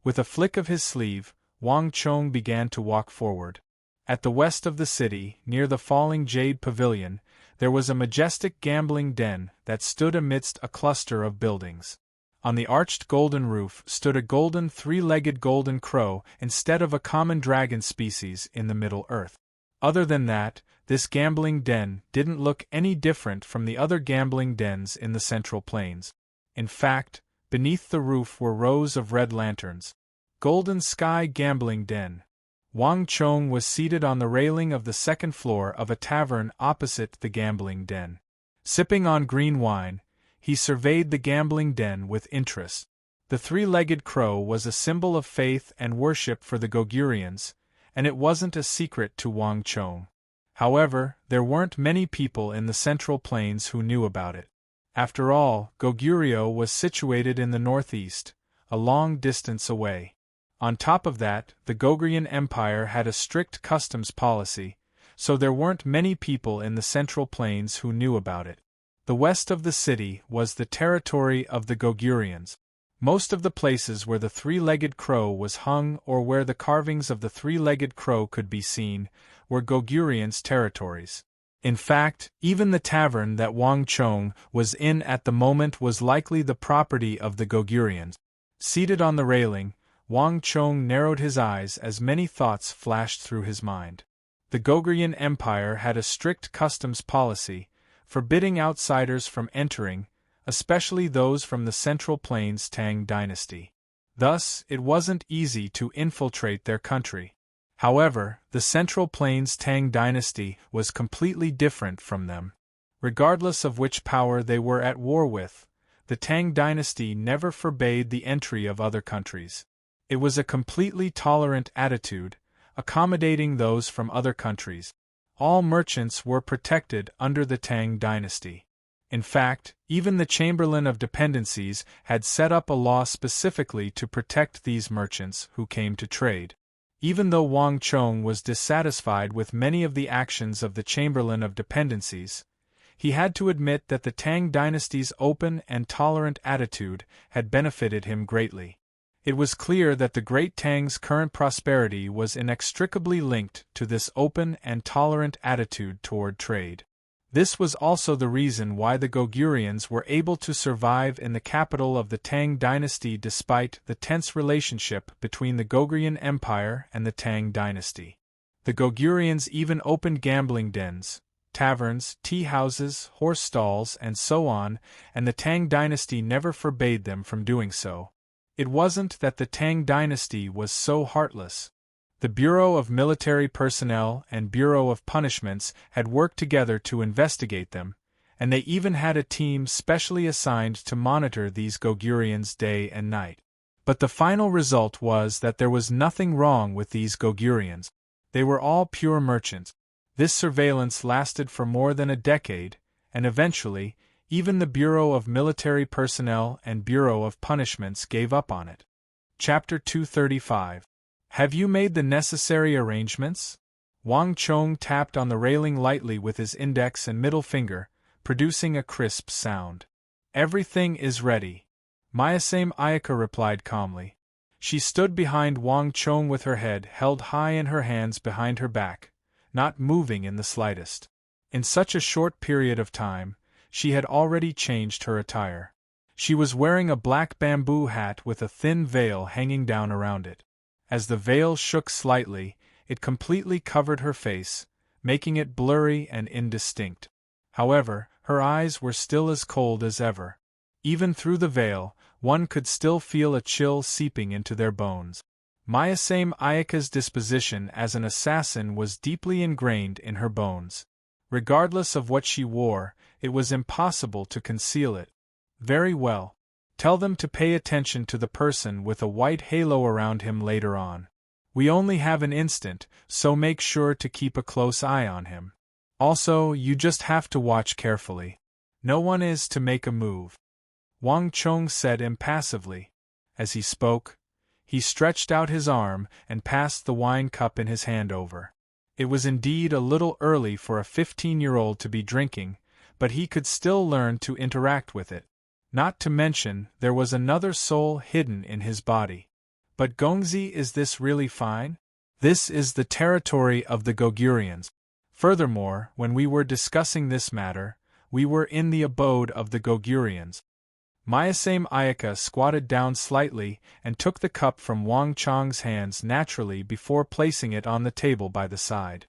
With a flick of his sleeve, Wang Chong began to walk forward. At the west of the city, near the falling jade pavilion, there was a majestic gambling den that stood amidst a cluster of buildings. On the arched golden roof stood a golden 3-legged golden crow instead of a common dragon species in the Middle Earth. Other than that, this gambling den didn't look any different from the other gambling dens in the Central Plains. In fact, beneath the roof were rows of red lanterns. Golden Sky Gambling Den. Wang Chong was seated on the railing of the second floor of a tavern opposite the gambling den. Sipping on green wine, he surveyed the gambling den with interest. The 3-legged crow was a symbol of faith and worship for the Gogurians, and it wasn't a secret to Wang Chong. However, there weren't many people in the Central Plains who knew about it. After all, Goguryeo was situated in the northeast, a long distance away. On top of that, the Gogurian Empire had a strict customs policy, so there weren't many people in the Central Plains who knew about it. The west of the city was the territory of the Gogurians. Most of the places where the three-legged crow was hung or where the carvings of the three-legged crow could be seen were Goguryon's territories. In fact, even the tavern that Wang Chong was in at the moment was likely the property of the Goguryons. Seated on the railing, Wang Chong narrowed his eyes as many thoughts flashed through his mind. The Goguryon Empire had a strict customs policy, forbidding outsiders from entering, especially those from the Central Plains Tang dynasty. Thus, it wasn't easy to infiltrate their country. However, the Central Plains Tang dynasty was completely different from them. Regardless of which power they were at war with, the Tang dynasty never forbade the entry of other countries. It was a completely tolerant attitude, accommodating those from other countries. All merchants were protected under the Tang dynasty. In fact, even the Chamberlain of Dependencies had set up a law specifically to protect these merchants who came to trade. Even though Wang Chong was dissatisfied with many of the actions of the Chamberlain of Dependencies, he had to admit that the Tang dynasty's open and tolerant attitude had benefited him greatly. It was clear that the Great Tang's current prosperity was inextricably linked to this open and tolerant attitude toward trade. This was also the reason why the Goguryons were able to survive in the capital of the Tang dynasty despite the tense relationship between the Goguryon Empire and the Tang dynasty. The Goguryons even opened gambling dens, taverns, tea houses, horse stalls, and so on, and the Tang dynasty never forbade them from doing so. It wasn't that the Tang dynasty was so heartless. The Bureau of Military Personnel and Bureau of Punishments had worked together to investigate them, and they even had a team specially assigned to monitor these Goguryons day and night. But the final result was that there was nothing wrong with these Goguryons. They were all pure merchants. This surveillance lasted for more than a decade, and eventually, even the Bureau of Military Personnel and Bureau of Punishments gave up on it. Chapter 235. Have you made the necessary arrangements? Wang Chong tapped on the railing lightly with his index and middle finger, producing a crisp sound. Everything is ready. Myasame Ayaka replied calmly. She stood behind Wang Chong with her head held high in her hands behind her back, not moving in the slightest. In such a short period of time, she had already changed her attire. She was wearing a black bamboo hat with a thin veil hanging down around it. As the veil shook slightly, it completely covered her face, making it blurry and indistinct. However, her eyes were still as cold as ever. Even through the veil, one could still feel a chill seeping into their bones. Myasame Ayaka's disposition as an assassin was deeply ingrained in her bones. Regardless of what she wore, it was impossible to conceal it. Very well. Tell them to pay attention to the person with a white halo around him later on. We only have an instant, so make sure to keep a close eye on him. Also, you just have to watch carefully. No one is to make a move. Wang Chong said impassively. As he spoke, he stretched out his arm and passed the wine cup in his hand over. It was indeed a little early for a 15-year-old to be drinking, but he could still learn to interact with it. Not to mention, there was another soul hidden in his body. But Gongzi, is this really fine? This is the territory of the Goguryons. Furthermore, when we were discussing this matter, we were in the abode of the Goguryons. Myasame Ayaka squatted down slightly and took the cup from Wang Chong's hands naturally before placing it on the table by the side.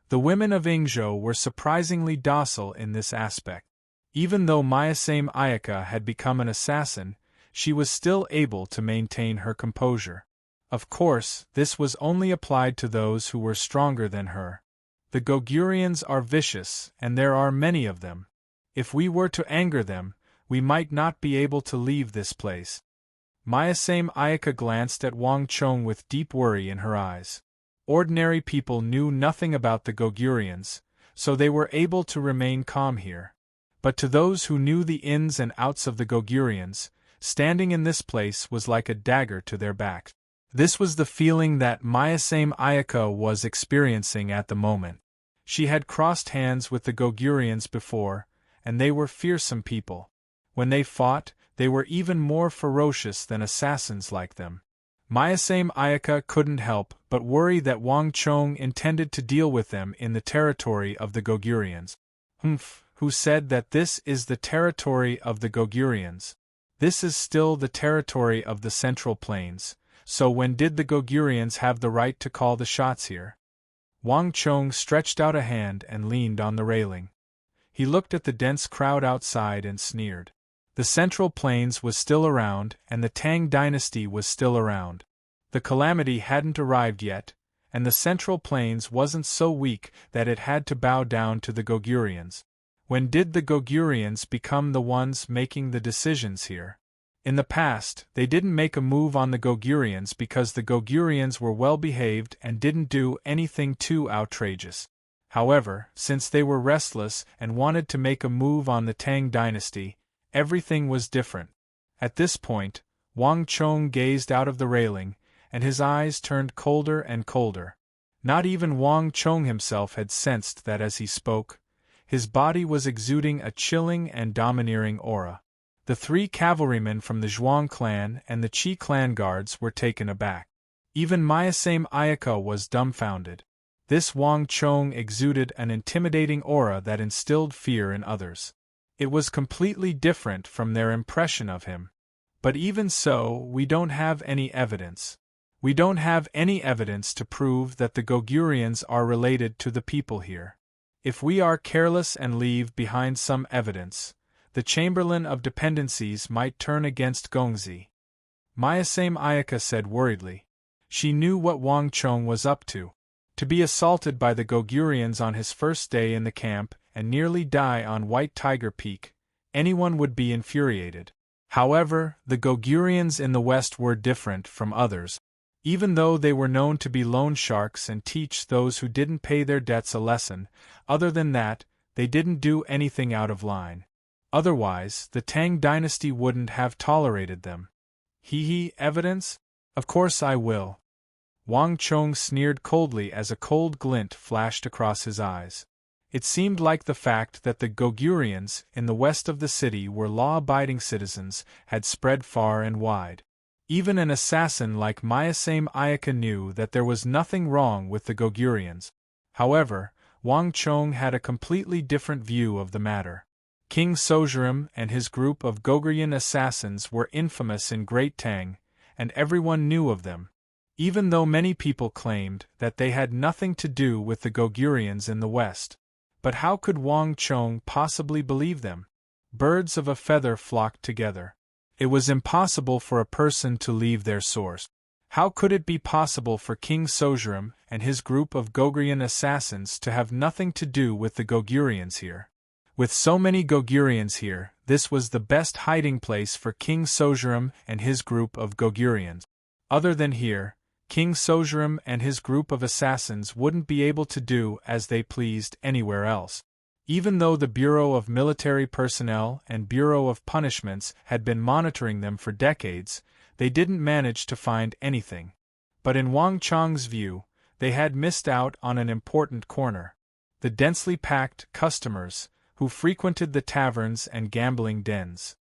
The women of Yingzhou were surprisingly docile in this aspect. Even though Myasame Ayaka had become an assassin, she was still able to maintain her composure. Of course, this was only applied to those who were stronger than her. The Goguryons are vicious, and there are many of them. If we were to anger them, we might not be able to leave this place. Myasame Ayaka glanced at Wang Chong with deep worry in her eyes. Ordinary people knew nothing about the Goguryons, so they were able to remain calm here. But to those who knew the ins and outs of the Goguryons, standing in this place was like a dagger to their back. This was the feeling that Myasame Ayaka was experiencing at the moment. She had crossed hands with the Goguryons before, and they were fearsome people. When they fought, They were even more ferocious than assassins like them. Mayasame Ayaka couldn't help but worry that Wang Chong intended to deal with them in the territory of the Gogurians. Who said that this is the territory of the Gogurians? This is still the territory of the Central Plains, so when did the Gogurians have the right to call the shots here? Wang Chong stretched out a hand and leaned on the railing. He looked at the dense crowd outside and sneered. The Central Plains was still around, and the Tang dynasty was still around. The calamity hadn't arrived yet, and the Central Plains wasn't so weak that it had to bow down to the Gogurians. When did the Gogurians become the ones making the decisions here? In the past, they didn't make a move on the Gogurians because the Gogurians were well behaved and didn't do anything too outrageous. However, since they were restless and wanted to make a move on the Tang dynasty, everything was different. At this point, Wang Chong gazed out of the railing, and his eyes turned colder and colder. Not even Wang Chong himself had sensed that as he spoke, his body was exuding a chilling and domineering aura. The 3 cavalrymen from the Zhuang clan and the Qi clan guards were taken aback. Even Mayasame Ayaka was dumbfounded. This Wang Chong exuded an intimidating aura that instilled fear in others. It was completely different from their impression of him. But even so, we don't have any evidence. We don't have any evidence to prove that the Gogurians are related to the people here. If we are careless and leave behind some evidence, the Chamberlain of Dependencies might turn against Gongzi. Mayasame Ayaka said worriedly. She knew what Wang Chong was up to. To be assaulted by the Gogurians on his first day in the camp and nearly die on White Tiger Peak, anyone would be infuriated. However, the Gogurians in the West were different from others. Even though they were known to be loan sharks and teach those who didn't pay their debts a lesson, other than that, they didn't do anything out of line. Otherwise, the Tang dynasty wouldn't have tolerated them. Evidence? Of course I will. Wang Chong sneered coldly as a cold glint flashed across his eyes. It seemed like the fact that the Gogurians in the west of the city were law-abiding citizens had spread far and wide. Even an assassin like Mayasame Ayaka knew that there was nothing wrong with the Gogurians. However, Wang Chong had a completely different view of the matter. King Sojurim and his group of Gogurian assassins were infamous in Great Tang, and everyone knew of them. Even though many people claimed that they had nothing to do with the Gogurians in the West. But how could Wang Chong possibly believe them? Birds of a feather flocked together. It was impossible for a person to leave their source. How could it be possible for King Sojurim and his group of Gogurian assassins to have nothing to do with the Gogurians here? With so many Gogurians here, this was the best hiding place for King Sojurim and his group of Gogurians. Other than here, King Sojurim and his group of assassins wouldn't be able to do as they pleased anywhere else. Even though the Bureau of Military Personnel and Bureau of Punishments had been monitoring them for decades, they didn't manage to find anything. But in Wang Chong's view, they had missed out on an important corner. The densely packed customers who frequented the taverns and gambling dens.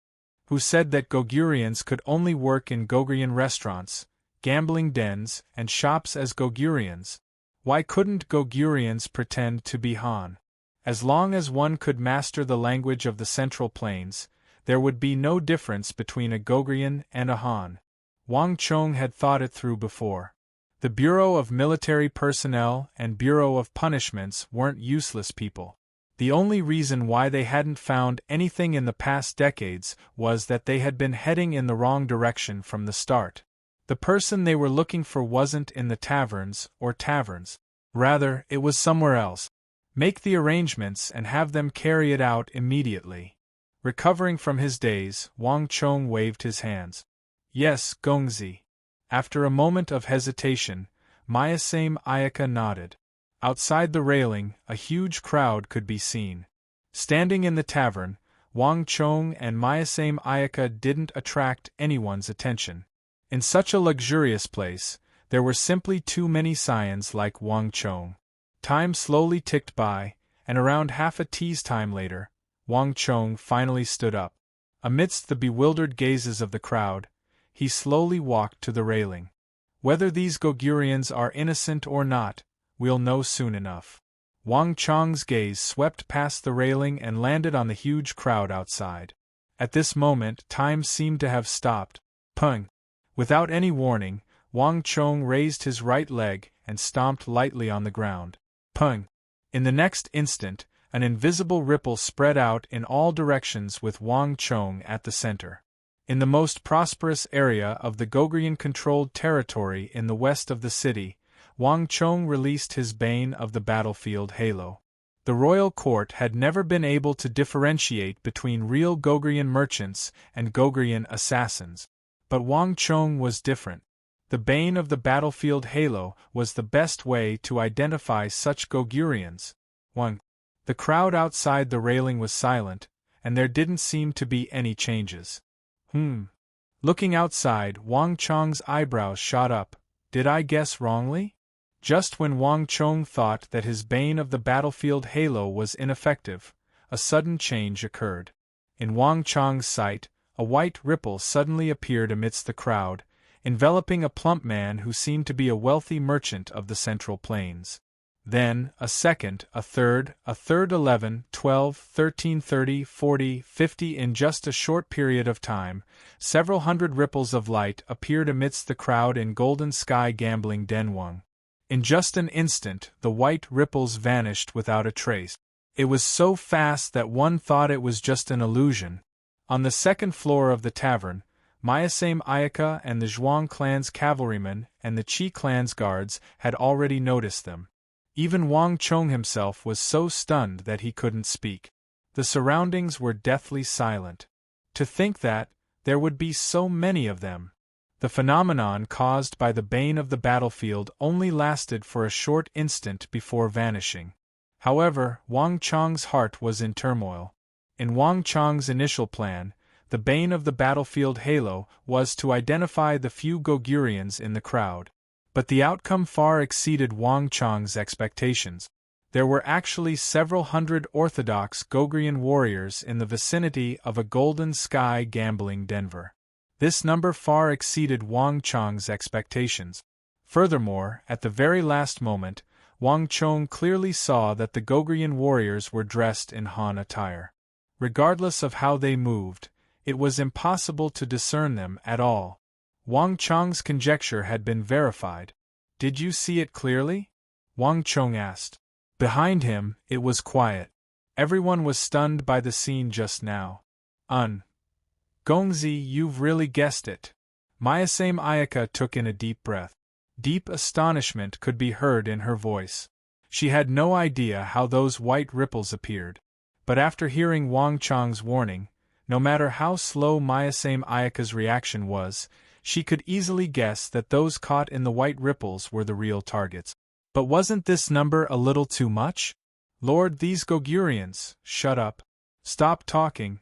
Who said that Gogurians could only work in Gogurian restaurants, gambling dens, and shops as Gogurians. Why couldn't Gogurians pretend to be Han? As long as one could master the language of the Central Plains, there would be no difference between a Gogurian and a Han. Wang Chong had thought it through before. The Bureau of Military Personnel and Bureau of Punishments weren't useless people. The only reason why they hadn't found anything in the past decades was that they had been heading in the wrong direction from the start. The person they were looking for wasn't in the taverns or taverns. Rather, it was somewhere else. Make the arrangements and have them carry it out immediately. Recovering from his daze, Wang Chong waved his hands. Yes, Gongzi. After a moment of hesitation, Mayasame Ayaka nodded. Outside the railing, a huge crowd could be seen. Standing in the tavern, Wang Chong and Mayasame Ayaka didn't attract anyone's attention. In such a luxurious place, there were simply too many scions like Wang Chong. Time slowly ticked by, and around half a tea's time later, Wang Chong finally stood up. Amidst the bewildered gazes of the crowd, he slowly walked to the railing. Whether these Gogurians are innocent or not, we'll know soon enough. Wang Chang's gaze swept past the railing and landed on the huge crowd outside. At this moment, time seemed to have stopped. Pung! Without any warning, Wang Chong raised his right leg and stomped lightly on the ground. Pung! In the next instant, an invisible ripple spread out in all directions with Wang Chong at the center. In the most prosperous area of the Gogurian-controlled territory in the west of the city, Wang Chong released his bane of the battlefield halo. The royal court had never been able to differentiate between real Gogurian merchants and Gogurian assassins. But Wang Chong was different. The bane of the battlefield halo was the best way to identify such Gogurians. Wang. The crowd outside the railing was silent, and there didn't seem to be any changes. Looking outside, Wang Chong's eyebrows shot up. Did I guess wrongly? Just when Wang Chong thought that his bane of the battlefield halo was ineffective, a sudden change occurred. In Wang Chong's sight, a white ripple suddenly appeared amidst the crowd, enveloping a plump man who seemed to be a wealthy merchant of the Central Plains. Then, a second, a third, 11, 12, 13, 30, 40, 50 in just a short period of time, several hundred ripples of light appeared amidst the crowd in Golden Sky Gambling Den Wang. In just an instant, the white ripples vanished without a trace. It was so fast that one thought it was just an illusion. On the second floor of the tavern, Myasame Ayaka and the Zhuang clan's cavalrymen and the Qi clan's guards had already noticed them. Even Wang Chong himself was so stunned that he couldn't speak. The surroundings were deathly silent. To think that there would be so many of them. The phenomenon caused by the bane of the battlefield only lasted for a short instant before vanishing. However, Wang Chong's heart was in turmoil. In Wang Chong's initial plan, the bane of the battlefield halo was to identify the few Gogurians in the crowd. But the outcome far exceeded Wang Chong's expectations. There were actually several hundred orthodox Gogurian warriors in the vicinity of a Golden Sky Gambling Denver. This number far exceeded Wang Chong's expectations. Furthermore, at the very last moment, Wang Chong clearly saw that the Gogurian warriors were dressed in Han attire. Regardless of how they moved, it was impossible to discern them at all. Wang Chong's conjecture had been verified. Did you see it clearly? Wang Chong asked. Behind him, it was quiet. Everyone was stunned by the scene just now. Gongzi, you've really guessed it. Myasame Ayaka took in a deep breath. Deep astonishment could be heard in her voice. She had no idea how those white ripples appeared. But after hearing Wang Chong's warning, no matter how slow Myasame Ayaka's reaction was, she could easily guess that those caught in the white ripples were the real targets. But wasn't this number a little too much? Lord, these Gogurians, shut up. Stop talking.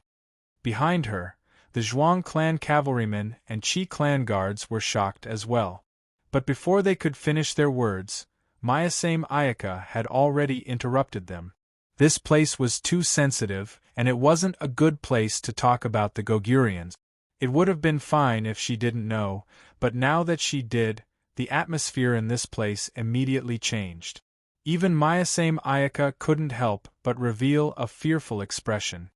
Behind her, the Zhuang clan cavalrymen and Qi clan guards were shocked as well. But before they could finish their words, Myasame Ayaka had already interrupted them. This place was too sensitive, and it wasn't a good place to talk about the Gogurians. It would have been fine if she didn't know, but now that she did, the atmosphere in this place immediately changed. Even Myasame Ayaka couldn't help but reveal a fearful expression.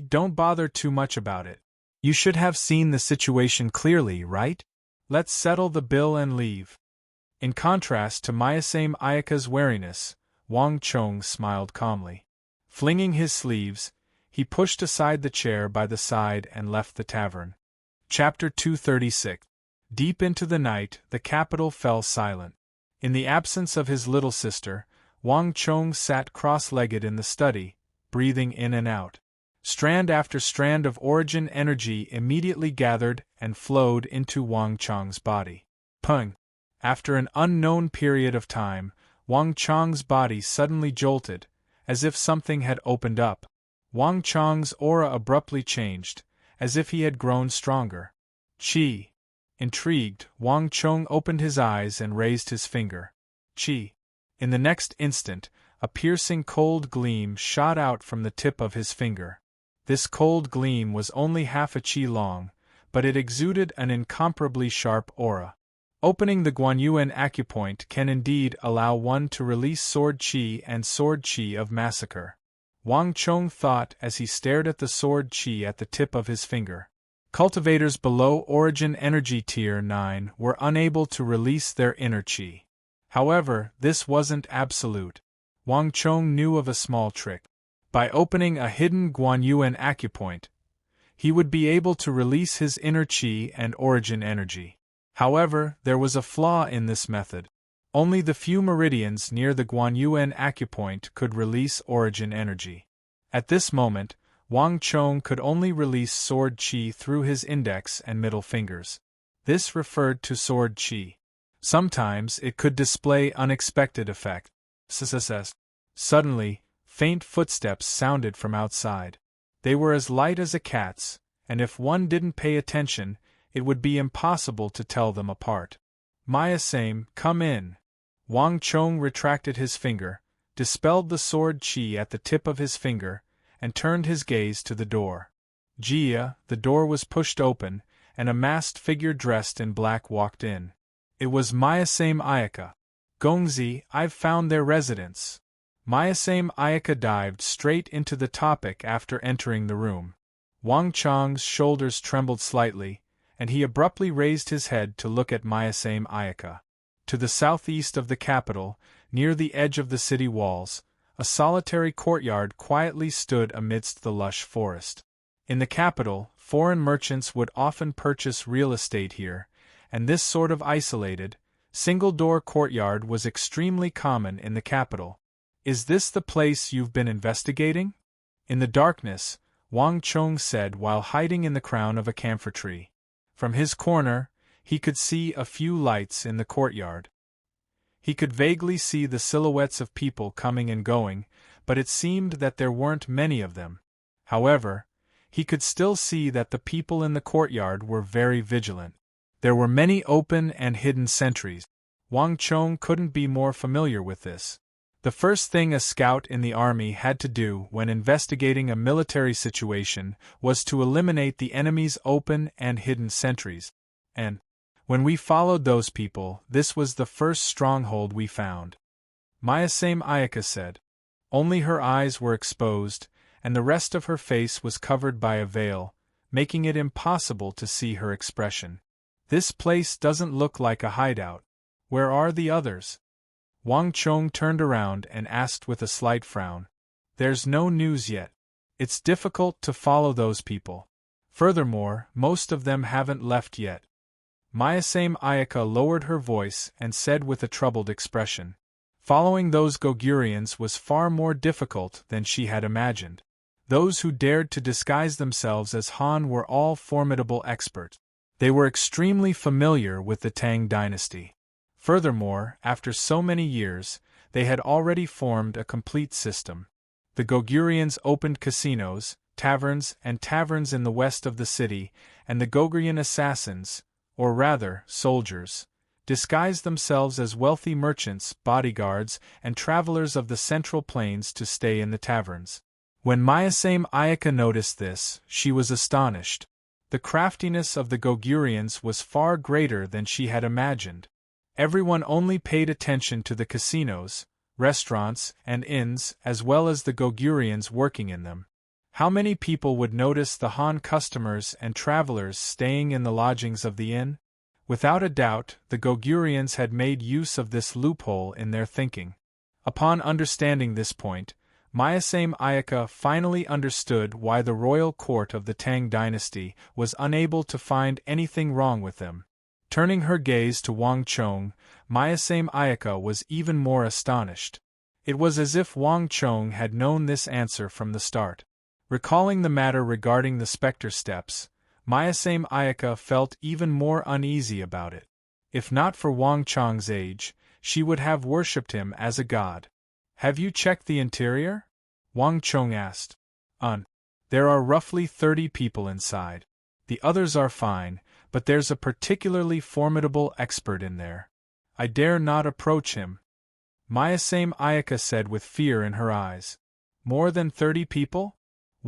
Don't bother too much about it. You should have seen the situation clearly, right? Let's settle the bill and leave. In contrast to Myasame Ayaka's wariness, Wang Chong smiled calmly. Flinging his sleeves, he pushed aside the chair by the side and left the tavern. Chapter 236. Deep into the night, the capital fell silent. In the absence of his little sister, Wang Chong sat cross-legged in the study, breathing in and out. Strand after strand of origin energy immediately gathered and flowed into Wang Chong's body. Pung! After an unknown period of time, Wang Chong's body suddenly jolted, as if something had opened up. Wang Chong's aura abruptly changed, as if he had grown stronger. Qi. Intrigued, Wang Chong opened his eyes and raised his finger. Qi. In the next instant, a piercing cold gleam shot out from the tip of his finger. This cold gleam was only half a chi long, but it exuded an incomparably sharp aura. Opening the Guanyuan acupoint can indeed allow one to release sword chi and sword chi of massacre. Wang Chong thought as he stared at the sword chi at the tip of his finger. Cultivators below Origin Energy Tier 9 were unable to release their inner chi. However, this wasn't absolute. Wang Chong knew of a small trick. By opening a hidden Guanyuan acupoint, he would be able to release his inner chi and origin energy. However, there was a flaw in this method. Only the few meridians near the Guanyuan acupoint could release origin energy. At this moment, Wang Chong could only release sword chi through his index and middle fingers. This referred to sword chi. Sometimes it could display unexpected effect. Suddenly, faint footsteps sounded from outside. They were as light as a cat's, and if one didn't pay attention, it would be impossible to tell them apart. Maya-same, come in. Wang Chong retracted his finger, dispelled the sword chi at the tip of his finger, and turned his gaze to the door. Jia, the door was pushed open, and a masked figure dressed in black walked in. It was Maya-same Ayaka. Gongzi, I've found their residence. Maya-same Ayaka dived straight into the topic after entering the room. Wang Chong's shoulders trembled slightly, and he abruptly raised his head to look at Maya-same Ayaka. To the southeast of the capital, near the edge of the city walls, a solitary courtyard quietly stood amidst the lush forest. In the capital, foreign merchants would often purchase real estate here, and this sort of isolated, single-door courtyard was extremely common in the capital. Is this the place you've been investigating? In the darkness, Wang Chong said while hiding in the crown of a camphor tree. From his corner, he could see a few lights in the courtyard. He could vaguely see the silhouettes of people coming and going, but it seemed that there weren't many of them. However, he could still see that the people in the courtyard were very vigilant. There were many open and hidden sentries. Wang Chong couldn't be more familiar with this. The first thing a scout in the army had to do when investigating a military situation was to eliminate the enemy's open and hidden sentries. And when we followed those people, this was the first stronghold we found. Maya-same Ayaka said. Only her eyes were exposed, and the rest of her face was covered by a veil, making it impossible to see her expression. This place doesn't look like a hideout. Where are the others? Wang Chong turned around and asked with a slight frown. There's no news yet. It's difficult to follow those people. Furthermore, most of them haven't left yet. Maya-same Ayaka lowered her voice and said with a troubled expression. Following those Gogurians was far more difficult than she had imagined. Those who dared to disguise themselves as Han were all formidable experts. They were extremely familiar with the Tang dynasty. Furthermore, after so many years, they had already formed a complete system. The Gogurians opened casinos, taverns in the west of the city, and the Gogurian assassins, or rather, soldiers, disguised themselves as wealthy merchants, bodyguards, and travelers of the Central Plains to stay in the taverns. When Maya-same Ayaka noticed this, she was astonished. The craftiness of the Gogurians was far greater than she had imagined. Everyone only paid attention to the casinos, restaurants, and inns, as well as the Gogurians working in them. How many people would notice the Han customers and travelers staying in the lodgings of the inn? Without a doubt, the Gogurians had made use of this loophole in their thinking. Upon understanding this point, Maya-same Ayaka finally understood why the royal court of the Tang dynasty was unable to find anything wrong with them. Turning her gaze to Wang Chong, Maya-same Ayaka was even more astonished. It was as if Wang Chong had known this answer from the start. Recalling the matter regarding the specter steps, Maya-same Ayaka felt even more uneasy about it. If not for Wang Chong's age, she would have worshipped him as a god. Have you checked the interior? Wang Chong asked. There are roughly 30 people inside. The others are fine, but there's a particularly formidable expert in there. I dare not approach him. Maya-same Ayaka said with fear in her eyes. More than 30 people?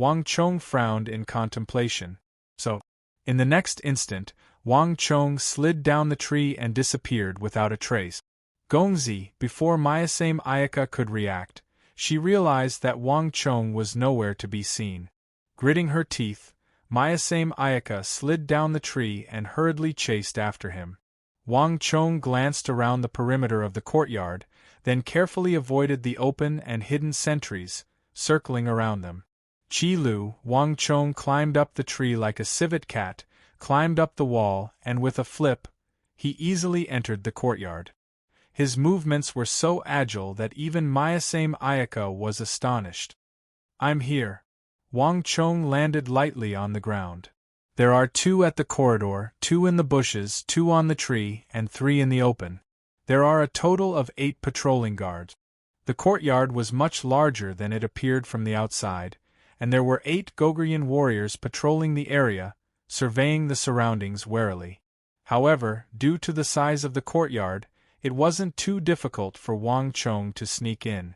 Wang Chong frowned in contemplation. So, in the next instant, Wang Chong slid down the tree and disappeared without a trace. Gongzi, before Mayasame Ayaka could react, she realized that Wang Chong was nowhere to be seen. Gritting her teeth, Mayasame Ayaka slid down the tree and hurriedly chased after him. Wang Chong glanced around the perimeter of the courtyard, then carefully avoided the open and hidden sentries, circling around them. Qi Lu, Wang Chong climbed up the tree like a civet cat, climbed up the wall, and with a flip, he easily entered the courtyard. His movements were so agile that even Mayasame Ayaka was astonished. "I'm here." Wang Chong landed lightly on the ground. "There are 2 at the corridor, 2 in the bushes, 2 on the tree, and 3 in the open. There are a total of 8 patrolling guards." The courtyard was much larger than it appeared from the outside, and there were 8 Gogrian warriors patrolling the area, surveying the surroundings warily. However, due to the size of the courtyard, it wasn't too difficult for Wang Chong to sneak in.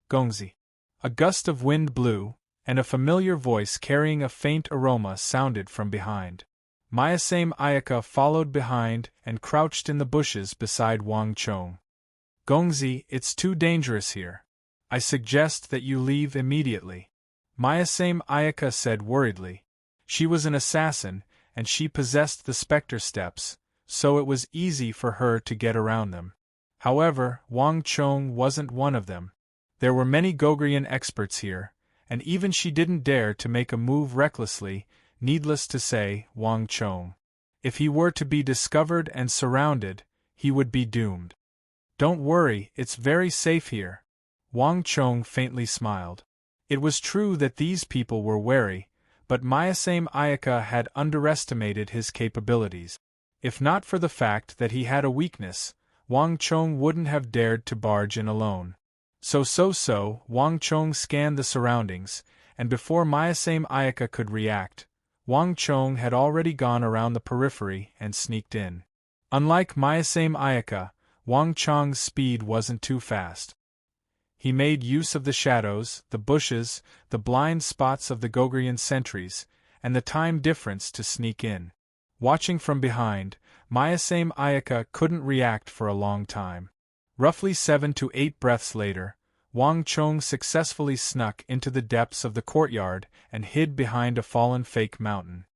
Gongzi. A gust of wind blew, and a familiar voice carrying a faint aroma sounded from behind. Mayasame Ayaka followed behind and crouched in the bushes beside Wang Chong. "Gongzi, it's too dangerous here. I suggest that you leave immediately," Mayasame Ayaka said worriedly. She was an assassin, and she possessed the specter steps, so it was easy for her to get around them. However, Wang Chong wasn't one of them. There were many Gogrian experts here, and even she didn't dare to make a move recklessly. Needless to say, Wang Chong, if he were to be discovered and surrounded, he would be doomed. "Don't worry, it's very safe here." Wang Chong faintly smiled. It was true that these people were wary, but Mayasame Ayaka had underestimated his capabilities. If not for the fact that he had a weakness, Wang Chong wouldn't have dared to barge in alone. So, Wang Chong scanned the surroundings, and before Mayasame Ayaka could react, Wang Chong had already gone around the periphery and sneaked in. Unlike Mayasame Ayaka, Wang Chong's speed wasn't too fast. He made use of the shadows, the bushes, the blind spots of the Gogrian sentries, and the time difference to sneak in. Watching from behind, Mayasame Ayaka couldn't react for a long time. Roughly 7 to 8 breaths later, Wang Chong successfully snuck into the depths of the courtyard and hid behind a fallen fake mountain.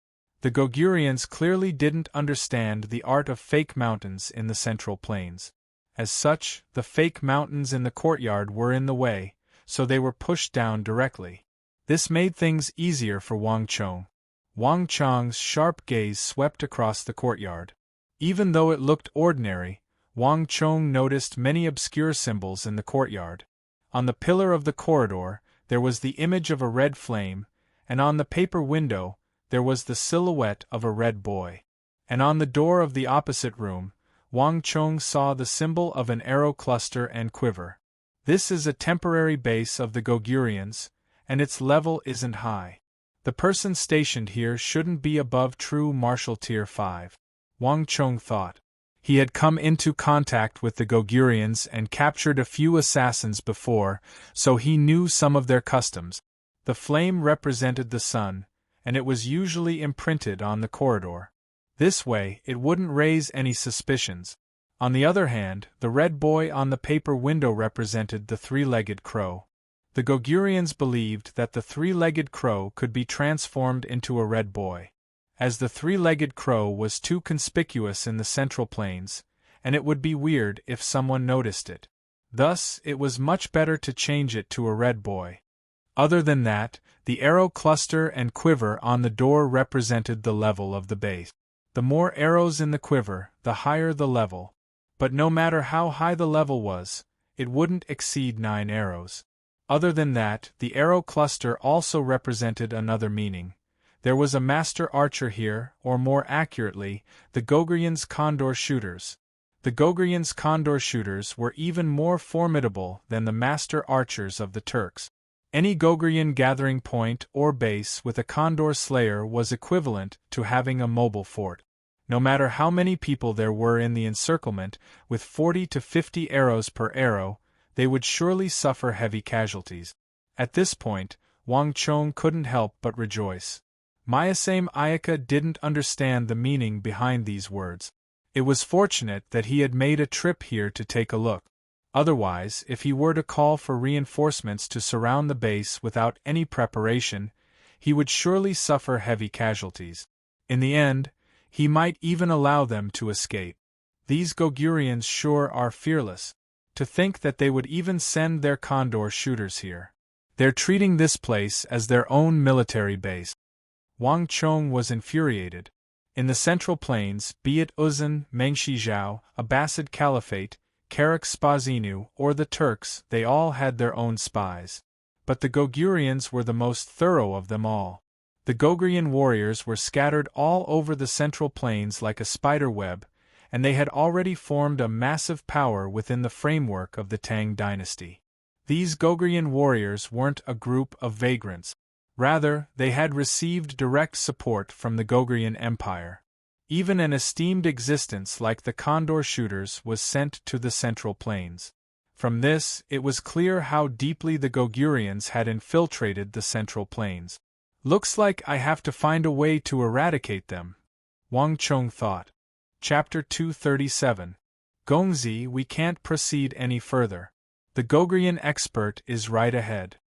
The Gogurians clearly didn't understand the art of fake mountains in the Central Plains. As such, the fake mountains in the courtyard were in the way, so they were pushed down directly. This made things easier for Wang Chong. Wang Chong's sharp gaze swept across the courtyard. Even though it looked ordinary, Wang Chong noticed many obscure symbols in the courtyard. On the pillar of the corridor, there was the image of a red flame, and on the paper window, there was the silhouette of a red boy. And on the door of the opposite room, Wang Chong saw the symbol of an arrow cluster and quiver. This is a temporary base of the Gogurians, and its level isn't high. The person stationed here shouldn't be above true martial tier 5. Wang Chong thought. He had come into contact with the Gogurians and captured a few assassins before, so he knew some of their customs. The flame represented the sun, and it was usually imprinted on the corridor. This way, it wouldn't raise any suspicions. On the other hand, the red boy on the paper window represented the 3-legged crow. The Gogurians believed that the 3-legged crow could be transformed into a red boy. As the 3-legged crow was too conspicuous in the Central Plains, and it would be weird if someone noticed it. Thus, it was much better to change it to a red boy. Other than that, the arrow cluster and quiver on the door represented the level of the base. The more arrows in the quiver, the higher the level. But no matter how high the level was, it wouldn't exceed 9 arrows. Other than that, the arrow cluster also represented another meaning. There was a master archer here, or more accurately, the Gogrians' condor shooters. The Gogrians' condor shooters were even more formidable than the master archers of the Turks. Any Gogrian gathering point or base with a condor slayer was equivalent to having a mobile fort. No matter how many people there were in the encirclement, with 40 to 50 arrows per arrow, they would surely suffer heavy casualties. At this point, Wang Chong couldn't help but rejoice. Myasame Ayaka didn't understand the meaning behind these words. It was fortunate that he had made a trip here to take a look. Otherwise, if he were to call for reinforcements to surround the base without any preparation, he would surely suffer heavy casualties. In the end, he might even allow them to escape. These Gogurians sure are fearless. To think that they would even send their condor shooters here. They're treating this place as their own military base. Wang Chong was infuriated. In the Central Plains, be it Uzun, Mengshizhao, Abbasid Caliphate, Karak Spazinu, or the Turks, they all had their own spies. But the Gogurians were the most thorough of them all. The Gogurian warriors were scattered all over the Central Plains like a spider web, and they had already formed a massive power within the framework of the Tang dynasty. These Gogurian warriors weren't a group of vagrants. Rather, they had received direct support from the Gogurian Empire. Even an esteemed existence like the Condor shooters was sent to the Central Plains. From this, it was clear how deeply the Gogurians had infiltrated the Central Plains. Looks like I have to find a way to eradicate them, Wang Chong thought. Chapter 237. Gongzi, we can't proceed any further. The Gogurian expert is right ahead.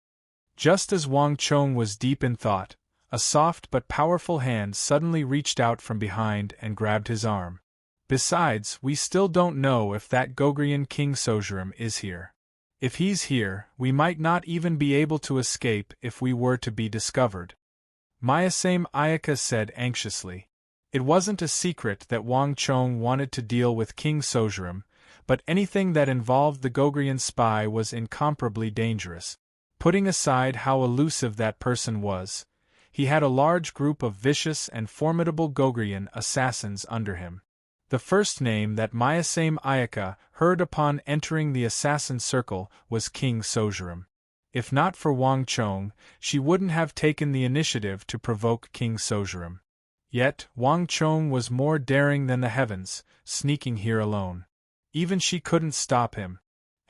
Just as Wang Chong was deep in thought, a soft but powerful hand suddenly reached out from behind and grabbed his arm. Besides, we still don't know if that Gogurian King Sojuram is here. If he's here, we might not even be able to escape if we were to be discovered. Myasame Ayaka said anxiously. It wasn't a secret that Wang Chong wanted to deal with King Sojuram, but anything that involved the Gogurian spy was incomparably dangerous. Putting aside how elusive that person was, he had a large group of vicious and formidable Gogurian assassins under him. The first name that Myasame Ayaka heard upon entering the assassin circle was King Sojuram. If not for Wang Chong, she wouldn't have taken the initiative to provoke King Sojuram. Yet, Wang Chong was more daring than the heavens, sneaking here alone. Even she couldn't stop him.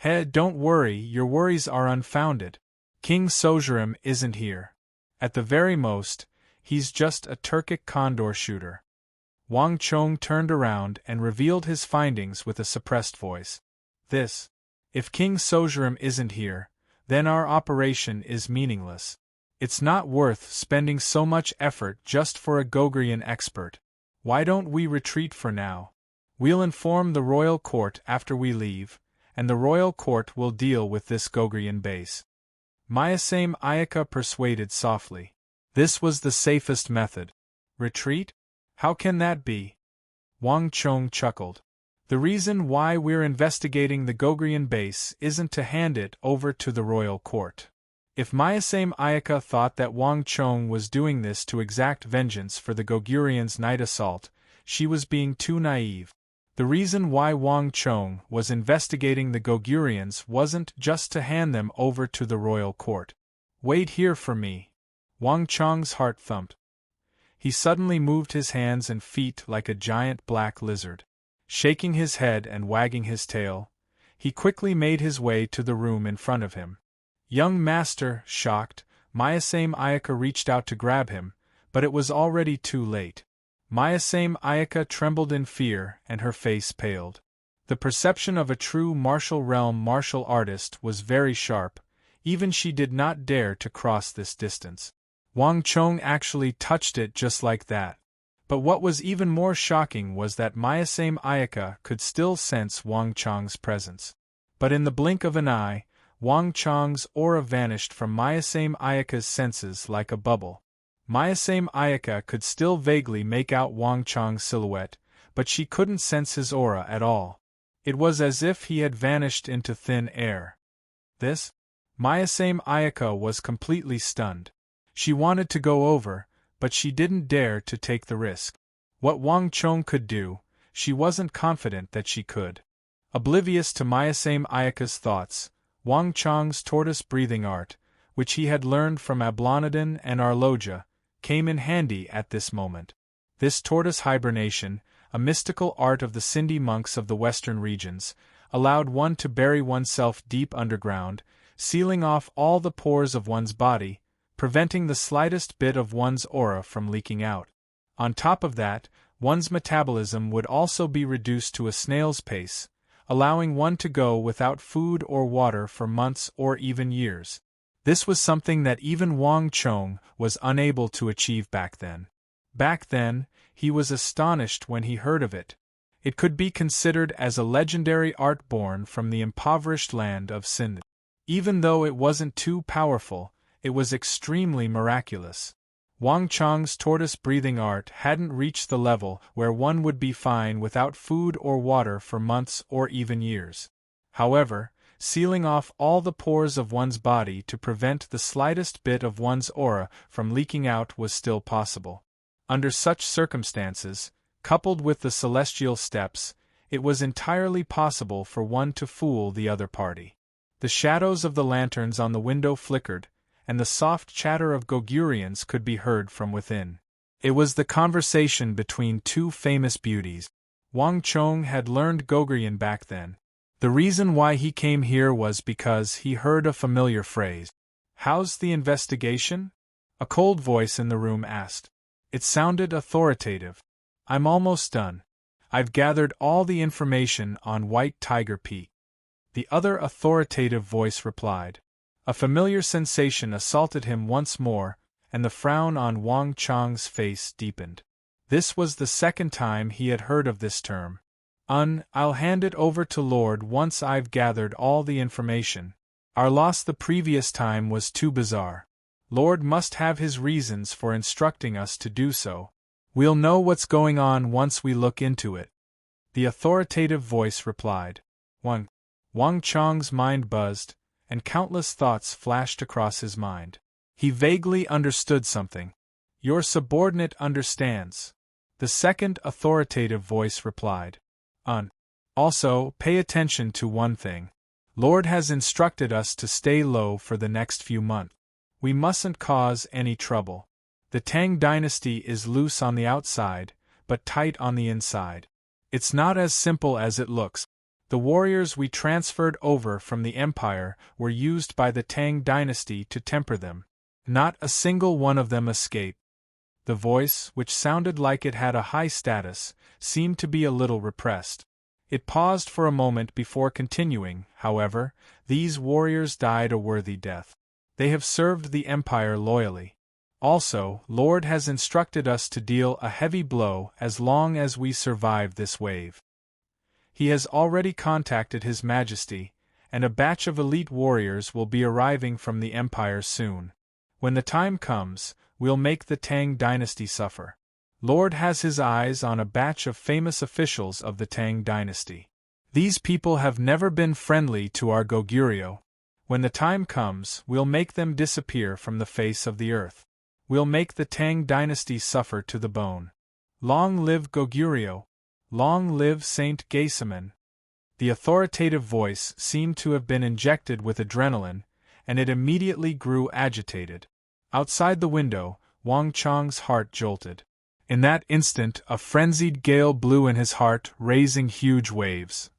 Don't worry, your worries are unfounded. King Sojuram isn't here. At the very most, he's just a Turkic condor shooter. Wang Chong turned around and revealed his findings with a suppressed voice. If King Sojuram isn't here, then our operation is meaningless. It's not worth spending so much effort just for a Gogurian expert. Why don't we retreat for now? We'll inform the royal court after we leave, and the royal court will deal with this Gogurian base. Myasame Ayaka persuaded softly. This was the safest method. Retreat? How can that be? Wang Chong chuckled. The reason why we're investigating the Gogurian base isn't to hand it over to the royal court. If Myasame Ayaka thought that Wang Chong was doing this to exact vengeance for the Gogurians' night assault, she was being too naive. The reason why Wang Chong was investigating the Gogurians wasn't just to hand them over to the royal court. Wait here for me. Wang Chong's heart thumped. He suddenly moved his hands and feet like a giant black lizard. Shaking his head and wagging his tail, he quickly made his way to the room in front of him. Young master, shocked, Myasame Ayaka reached out to grab him, but it was already too late. Myasame Ayaka trembled in fear and her face paled. The perception of a true martial realm martial artist was very sharp, even she did not dare to cross this distance. Wang Chong actually touched it just like that. But what was even more shocking was that Myasame Ayaka could still sense Wang Chong's presence. But in the blink of an eye, Wang Chong's aura vanished from Myasame Ayaka's senses like a bubble. Myasame Ayaka could still vaguely make out Wang Chong's silhouette, but she couldn't sense his aura at all. It was as if he had vanished into thin air. Myasame Ayaka was completely stunned. She wanted to go over, but she didn't dare to take the risk. What Wang Chong could do, she wasn't confident that she could. Oblivious to Myasame Ayaka's thoughts, Wang Chong's tortoise-breathing art, which he had learned from Ablonidon and Arloja, came in handy at this moment. This tortoise hibernation, a mystical art of the Sindhi monks of the western regions, allowed one to bury oneself deep underground, sealing off all the pores of one's body, preventing the slightest bit of one's aura from leaking out. On top of that, one's metabolism would also be reduced to a snail's pace, allowing one to go without food or water for months or even years. This was something that even Wang Chong was unable to achieve back then. Back then, he was astonished when he heard of it. It could be considered as a legendary art born from the impoverished land of Sind. Even though it wasn't too powerful, it was extremely miraculous. Wang Chong's tortoise-breathing art hadn't reached the level where one would be fine without food or water for months or even years. However, sealing off all the pores of one's body to prevent the slightest bit of one's aura from leaking out was still possible. Under such circumstances, coupled with the celestial steps, it was entirely possible for one to fool the other party. The shadows of the lanterns on the window flickered, and the soft chatter of Gogurians could be heard from within. It was the conversation between two famous beauties. Wang Chong had learned Gogurian back then. The reason why he came here was because he heard a familiar phrase. "How's the investigation?" A cold voice in the room asked. It sounded authoritative. "I'm almost done. I've gathered all the information on White Tiger Peak." The other authoritative voice replied. A familiar sensation assaulted him once more, and the frown on Wang Chong's face deepened. This was the second time he had heard of this term. I'll hand it over to Lord once I've gathered all the information. Our loss the previous time was too bizarre. Lord must have his reasons for instructing us to do so. We'll know what's going on once we look into it. The authoritative voice replied. Wang Chong's mind buzzed, and countless thoughts flashed across his mind. He vaguely understood something. "Your subordinate understands," the second authoritative voice replied. Also, pay attention to one thing. Lord has instructed us to stay low for the next few months. We mustn't cause any trouble. The Tang dynasty is loose on the outside, but tight on the inside. It's not as simple as it looks. The warriors we transferred over from the empire were used by the Tang dynasty to temper them. Not a single one of them escaped. The voice, which sounded like it had a high status, seemed to be a little repressed. It paused for a moment before continuing. However, these warriors died a worthy death. They have served the empire loyally. Also, Lord has instructed us to deal a heavy blow as long as we survive this wave. He has already contacted His Majesty, and a batch of elite warriors will be arriving from the Empire soon. When the time comes, we'll make the Tang dynasty suffer. Lord has his eyes on a batch of famous officials of the Tang dynasty. These people have never been friendly to our Goguryeo. When the time comes, we'll make them disappear from the face of the earth. We'll make the Tang dynasty suffer to the bone. Long live Goguryeo! Long live Saint Geisaman! The authoritative voice seemed to have been injected with adrenaline, and it immediately grew agitated. Outside the window, Wang Chong's heart jolted. In that instant, a frenzied gale blew in his heart, raising huge waves.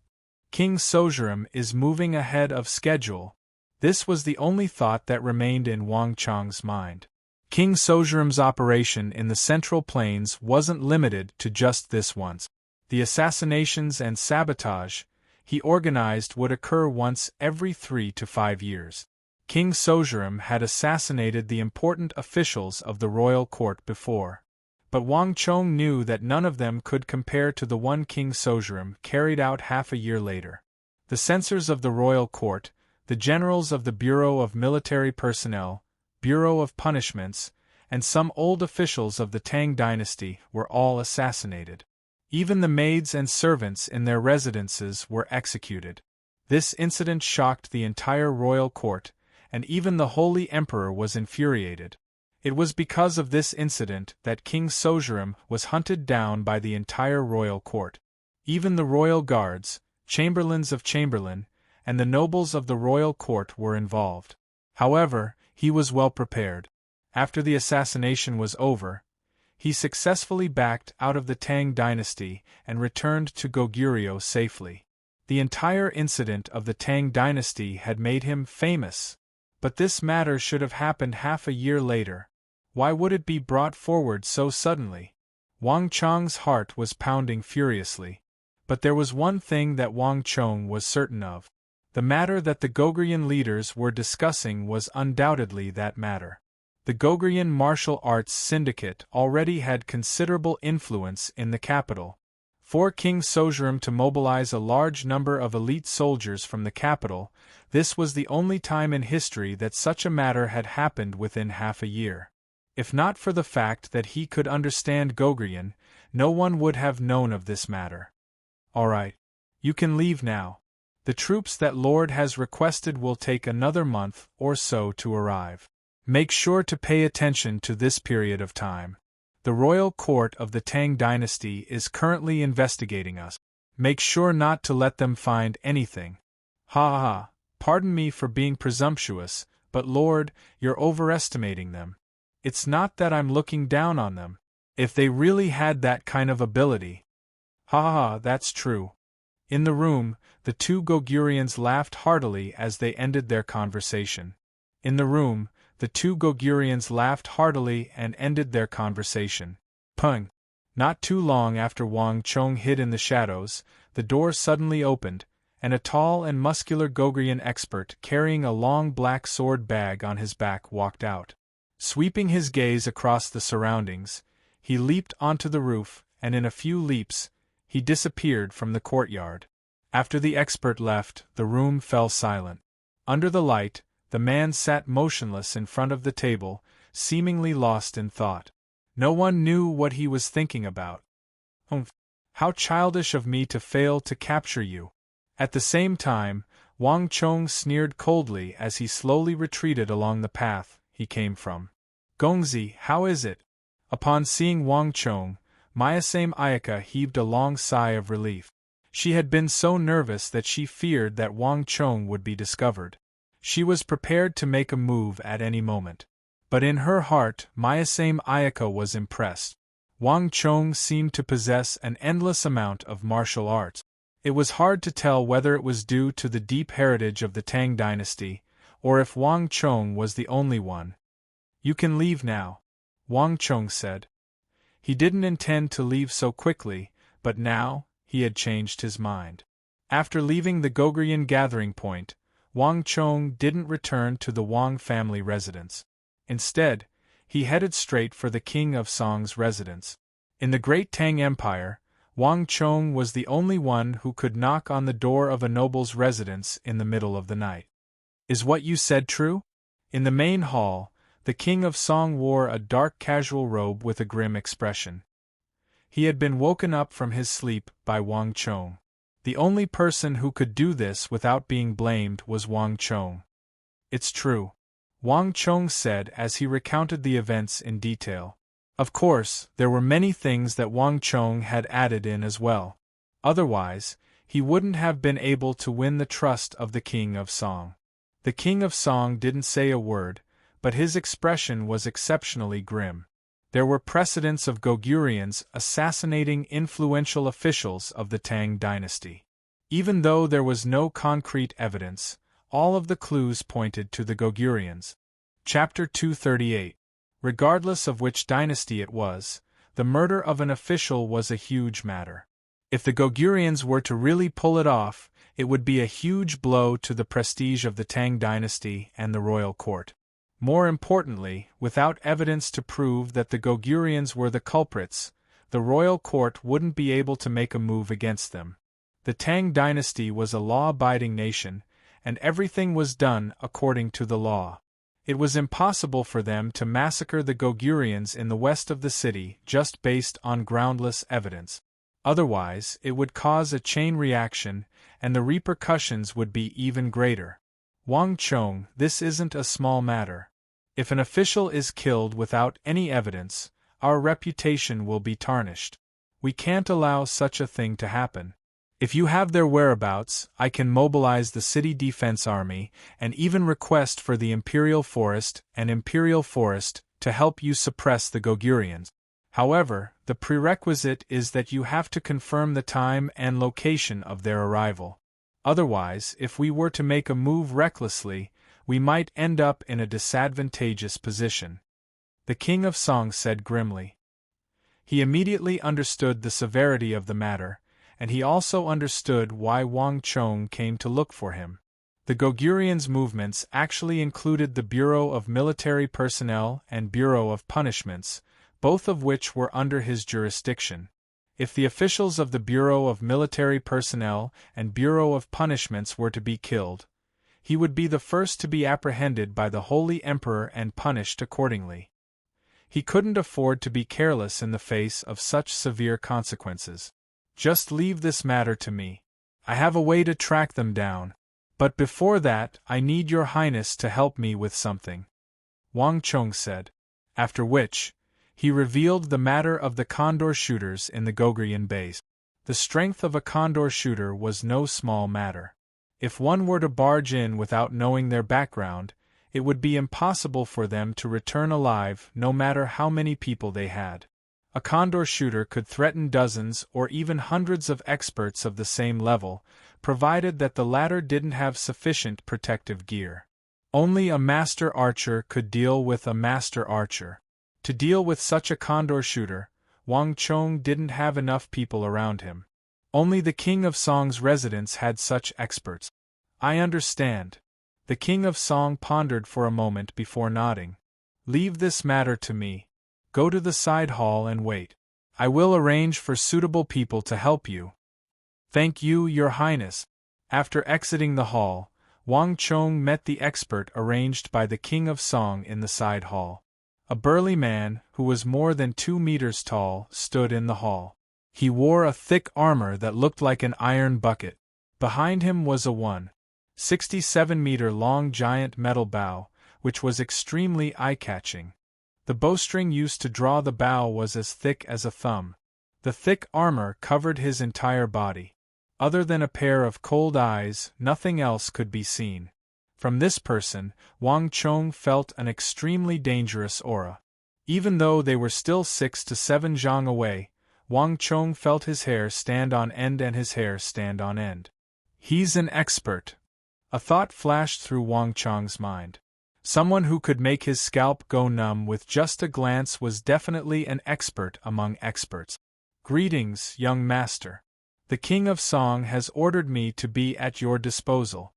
King Sojuram is moving ahead of schedule. This was the only thought that remained in Wang Chong's mind. King Sojuram's operation in the Central Plains wasn't limited to just this once. The assassinations and sabotage he organized would occur once every 3 to 5 years. King Sojuram had assassinated the important officials of the royal court before. But Wang Chong knew that none of them could compare to the one King Sojuram carried out half a year later. The censors of the royal court, the generals of the Bureau of Military Personnel, Bureau of Punishments, and some old officials of the Tang dynasty were all assassinated. Even the maids and servants in their residences were executed. This incident shocked the entire royal court, and even the Holy Emperor was infuriated. It was because of this incident that King Sojuram was hunted down by the entire royal court. Even the royal guards, chamberlains of Chamberlain, and the nobles of the royal court were involved. However, he was well prepared. After the assassination was over, he successfully backed out of the Tang dynasty and returned to Goguryeo safely. The entire incident of the Tang dynasty had made him famous. But this matter should have happened half a year later. Why would it be brought forward so suddenly? Wang Chong's heart was pounding furiously. But there was one thing that Wang Chong was certain of. The matter that the Goguryeo leaders were discussing was undoubtedly that matter. The Goguryeo martial arts syndicate already had considerable influence in the capital. For King Sozhiram to mobilize a large number of elite soldiers from the capital, this was the only time in history that such a matter had happened within half a year. If not for the fact that he could understand Goguryeo, no one would have known of this matter. All right. You can leave now. The troops that Lord has requested will take another month or so to arrive. Make sure to pay attention to this period of time. The royal court of the Tang dynasty is currently investigating us. Make sure not to let them find anything. Ha ha ha, pardon me for being presumptuous, but Lord, you're overestimating them. It's not that I'm looking down on them. If they really had that kind of ability. Ha ha ha, that's true. In the room, the two Goguryons laughed heartily as they ended their conversation. In the room, the two Goguryons laughed heartily and ended their conversation. Pung! Not too long after Wang Chong hid in the shadows, the door suddenly opened, and a tall and muscular Goguryeo expert carrying a long black sword bag on his back walked out. Sweeping his gaze across the surroundings, he leaped onto the roof, and in a few leaps, he disappeared from the courtyard. After the expert left, the room fell silent. Under the light, the man sat motionless in front of the table, seemingly lost in thought. No one knew what he was thinking about. Humph! How childish of me to fail to capture you. At the same time, Wang Chong sneered coldly as he slowly retreated along the path he came from. Gongzi, how is it? Upon seeing Wang Chong, Mayasame Ayaka heaved a long sigh of relief. She had been so nervous that she feared that Wang Chong would be discovered. She was prepared to make a move at any moment. But in her heart, Mayasame Ayaka was impressed. Wang Chong seemed to possess an endless amount of martial arts. It was hard to tell whether it was due to the deep heritage of the Tang dynasty, or if Wang Chong was the only one. You can leave now, Wang Chong said. He didn't intend to leave so quickly, but now, he had changed his mind. After leaving the Goguryeo gathering point, Wang Chong didn't return to the Wang family residence. Instead, he headed straight for the King of Song's residence. In the Great Tang Empire, Wang Chong was the only one who could knock on the door of a noble's residence in the middle of the night. Is what you said true? In the main hall, the King of Song wore a dark casual robe with a grim expression. He had been woken up from his sleep by Wang Chong. The only person who could do this without being blamed was Wang Chong. It's true, Wang Chong said as he recounted the events in detail. Of course, there were many things that Wang Chong had added in as well. Otherwise, he wouldn't have been able to win the trust of the King of Song. The King of Song didn't say a word, but his expression was exceptionally grim. There were precedents of Goguryons assassinating influential officials of the Tang dynasty. Even though there was no concrete evidence, all of the clues pointed to the Goguryons. Chapter 238. Regardless of which dynasty it was, the murder of an official was a huge matter. If the Goguryons were to really pull it off, it would be a huge blow to the prestige of the Tang dynasty and the royal court. More importantly, without evidence to prove that the Goguryons were the culprits, the royal court wouldn't be able to make a move against them. The Tang dynasty was a law-abiding nation, and everything was done according to the law. It was impossible for them to massacre the Goguryons in the west of the city just based on groundless evidence. Otherwise, it would cause a chain reaction, and the repercussions would be even greater. Wang Chong, this isn't a small matter. If an official is killed without any evidence, our reputation will be tarnished. We can't allow such a thing to happen. If you have their whereabouts, I can mobilize the city defense army and even request for the Imperial Forest and Imperial Forest to help you suppress the Goguryons. However, the prerequisite is that you have to confirm the time and location of their arrival. Otherwise, if we were to make a move recklessly, we might end up in a disadvantageous position," the King of Song said grimly. He immediately understood the severity of the matter, and he also understood why Wang Chong came to look for him. The Goguryans' movements actually included the Bureau of Military Personnel and Bureau of Punishments, both of which were under his jurisdiction. If the officials of the Bureau of Military Personnel and Bureau of Punishments were to be killed, he would be the first to be apprehended by the Holy Emperor and punished accordingly. He couldn't afford to be careless in the face of such severe consequences. "Just leave this matter to me. I have a way to track them down. But before that, I need your Highness to help me with something," Wang Chong said. After which, he revealed the matter of the condor shooters in the Goguryan base. The strength of a condor shooter was no small matter. If one were to barge in without knowing their background, it would be impossible for them to return alive no matter how many people they had. A condor shooter could threaten dozens or even hundreds of experts of the same level, provided that the latter didn't have sufficient protective gear. Only a master archer could deal with a master archer. To deal with such a condor shooter, Wang Chong didn't have enough people around him. Only the King of Song's residence had such experts. "I understand." The King of Song pondered for a moment before nodding. "Leave this matter to me. Go to the side hall and wait. I will arrange for suitable people to help you." "Thank you, Your Highness." After exiting the hall, Wang Chong met the expert arranged by the King of Song in the side hall. A burly man, who was more than 2 meters tall, stood in the hall. He wore a thick armor that looked like an iron bucket. Behind him was a 1.67-meter-long giant metal bow, which was extremely eye-catching. The bowstring used to draw the bow was as thick as a thumb. The thick armor covered his entire body. Other than a pair of cold eyes, nothing else could be seen. From this person, Wang Chong felt an extremely dangerous aura. Even though they were still 6 to 7 zhang away, Wang Chong felt his hair stand on end and his hair stand on end. "He's an expert." A thought flashed through Wang Chong's mind. Someone who could make his scalp go numb with just a glance was definitely an expert among experts. "Greetings, young master. The King of Song has ordered me to be at your disposal."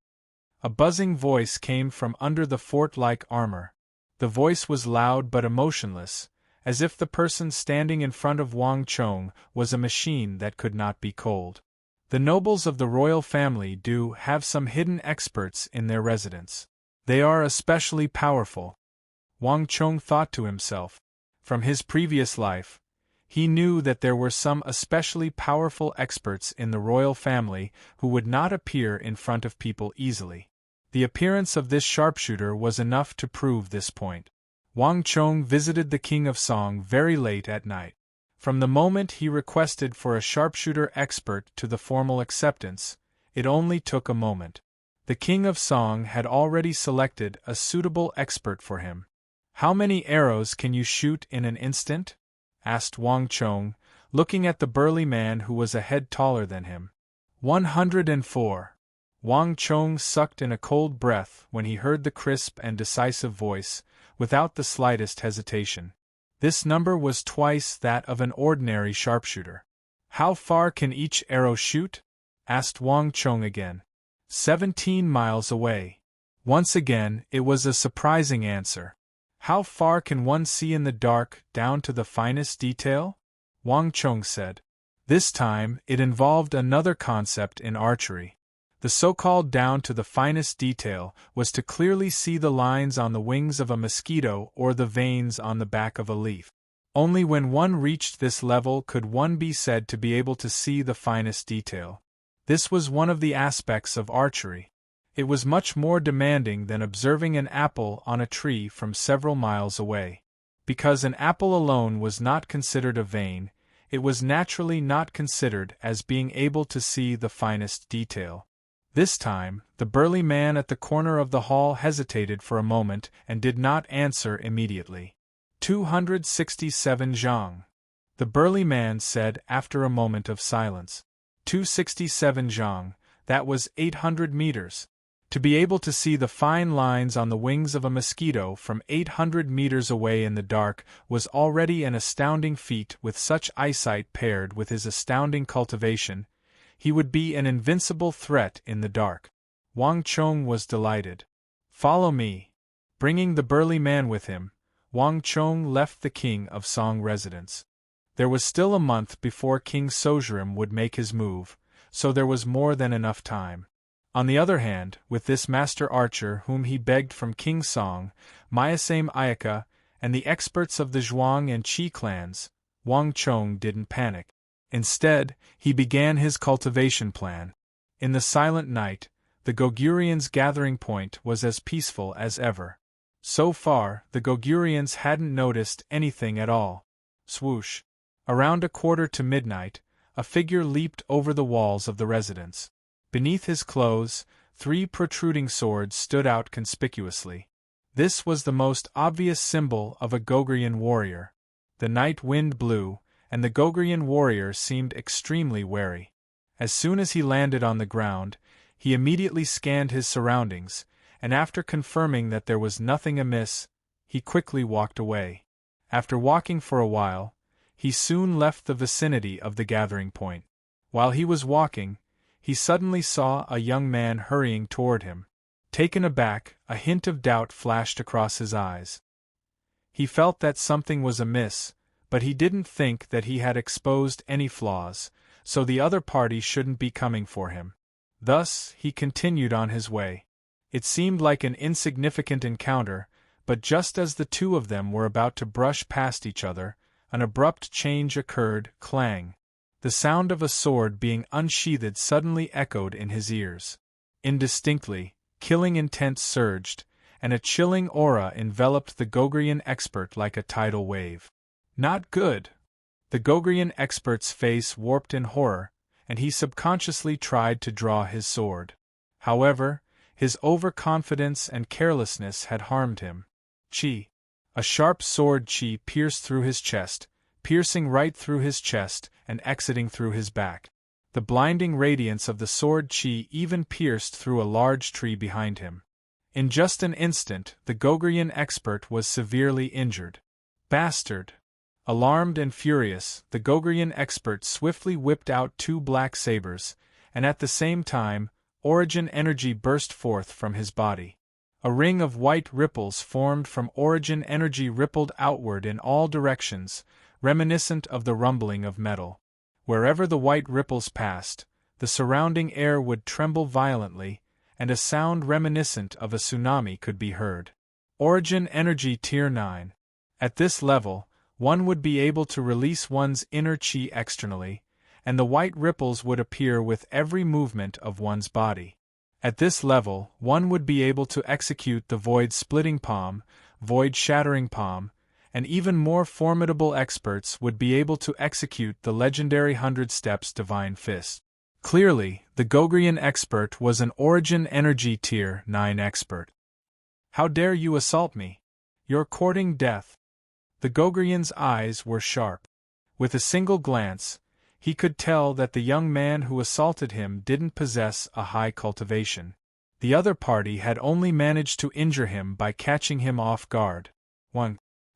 A buzzing voice came from under the fort-like armor. The voice was loud but emotionless, as if the person standing in front of Wang Chong was a machine that could not be cold. The nobles of the royal family do have some hidden experts in their residence. They are especially powerful. Wang Chong thought to himself. From his previous life, he knew that there were some especially powerful experts in the royal family who would not appear in front of people easily. The appearance of this sharpshooter was enough to prove this point. Wang Chong visited the King of Song very late at night. From the moment he requested for a sharpshooter expert to the formal acceptance, it only took a moment. The King of Song had already selected a suitable expert for him. "How many arrows can you shoot in an instant?" asked Wang Chong, looking at the burly man who was a head taller than him. 104. Wang Chong sucked in a cold breath when he heard the crisp and decisive voice, without the slightest hesitation. This number was twice that of an ordinary sharpshooter. "How far can each arrow shoot?" asked Wang Chong again. 17 miles away. Once again, it was a surprising answer. "How far can one see in the dark, down to the finest detail?" Wang Chong said. This time, it involved another concept in archery. The so-called down to the finest detail was to clearly see the lines on the wings of a mosquito or the veins on the back of a leaf. Only when one reached this level could one be said to be able to see the finest detail. This was one of the aspects of archery. It was much more demanding than observing an apple on a tree from several miles away. Because an apple alone was not considered a vein, it was naturally not considered as being able to see the finest detail. This time, the burly man at the corner of the hall hesitated for a moment and did not answer immediately. 267 zhang. The burly man said after a moment of silence. 267 zhang, that was 800 meters. To be able to see the fine lines on the wings of a mosquito from 800 meters away in the dark was already an astounding feat. With such eyesight paired with his astounding cultivation, he would be an invincible threat in the dark. Wang Chong was delighted. "Follow me." Bringing the burly man with him, Wang Chong left the King of Song residence. There was still a month before King Sozhirim would make his move, so there was more than enough time. On the other hand, with this master archer whom he begged from King Song, Myasame Ayaka, and the experts of the Zhuang and Qi clans, Wang Chong didn't panic. Instead, he began his cultivation plan. In the silent night, the Gogurians' gathering point was as peaceful as ever. So far, the Gogurians hadn't noticed anything at all. Swoosh! Around 1:45, a figure leaped over the walls of the residence. Beneath his clothes, 3 protruding swords stood out conspicuously. This was the most obvious symbol of a Gogurian warrior. The night wind blew, and the Gogurian warrior seemed extremely wary. As soon as he landed on the ground, he immediately scanned his surroundings, and after confirming that there was nothing amiss, he quickly walked away. After walking for a while, he soon left the vicinity of the gathering point. While he was walking, he suddenly saw a young man hurrying toward him. Taken aback, a hint of doubt flashed across his eyes. He felt that something was amiss, but he didn't think that he had exposed any flaws, so the other party shouldn't be coming for him. Thus, he continued on his way. It seemed like an insignificant encounter, but just as the two of them were about to brush past each other, an abrupt change occurred. Clang! The sound of a sword being unsheathed suddenly echoed in his ears. Indistinctly, killing intent surged, and a chilling aura enveloped the Gogurian expert like a tidal wave. Not good! The Gogurian expert's face warped in horror, and he subconsciously tried to draw his sword. However, his overconfidence and carelessness had harmed him. Chi! A sharp sword chi pierced through his chest, piercing right through his chest and exiting through his back. The blinding radiance of the sword chi even pierced through a large tree behind him. In just an instant, the Gogurian expert was severely injured. Bastard! Alarmed and furious, the Gogurian expert swiftly whipped out 2 black sabers, and at the same time, origin energy burst forth from his body. A ring of white ripples formed from origin energy rippled outward in all directions, reminiscent of the rumbling of metal. Wherever the white ripples passed, the surrounding air would tremble violently, and a sound reminiscent of a tsunami could be heard. Origin energy Tier 9. At this level, one would be able to release one's inner chi externally, and the white ripples would appear with every movement of one's body. At this level, one would be able to execute the void-splitting palm, void-shattering palm, and even more formidable experts would be able to execute the legendary 100 Steps Divine Fist. Clearly, the Gogurian expert was an Origin Energy Tier 9 expert. "How dare you assault me? You're courting death." The Gogurian's eyes were sharp. With a single glance, he could tell that the young man who assaulted him didn't possess a high cultivation. The other party had only managed to injure him by catching him off guard.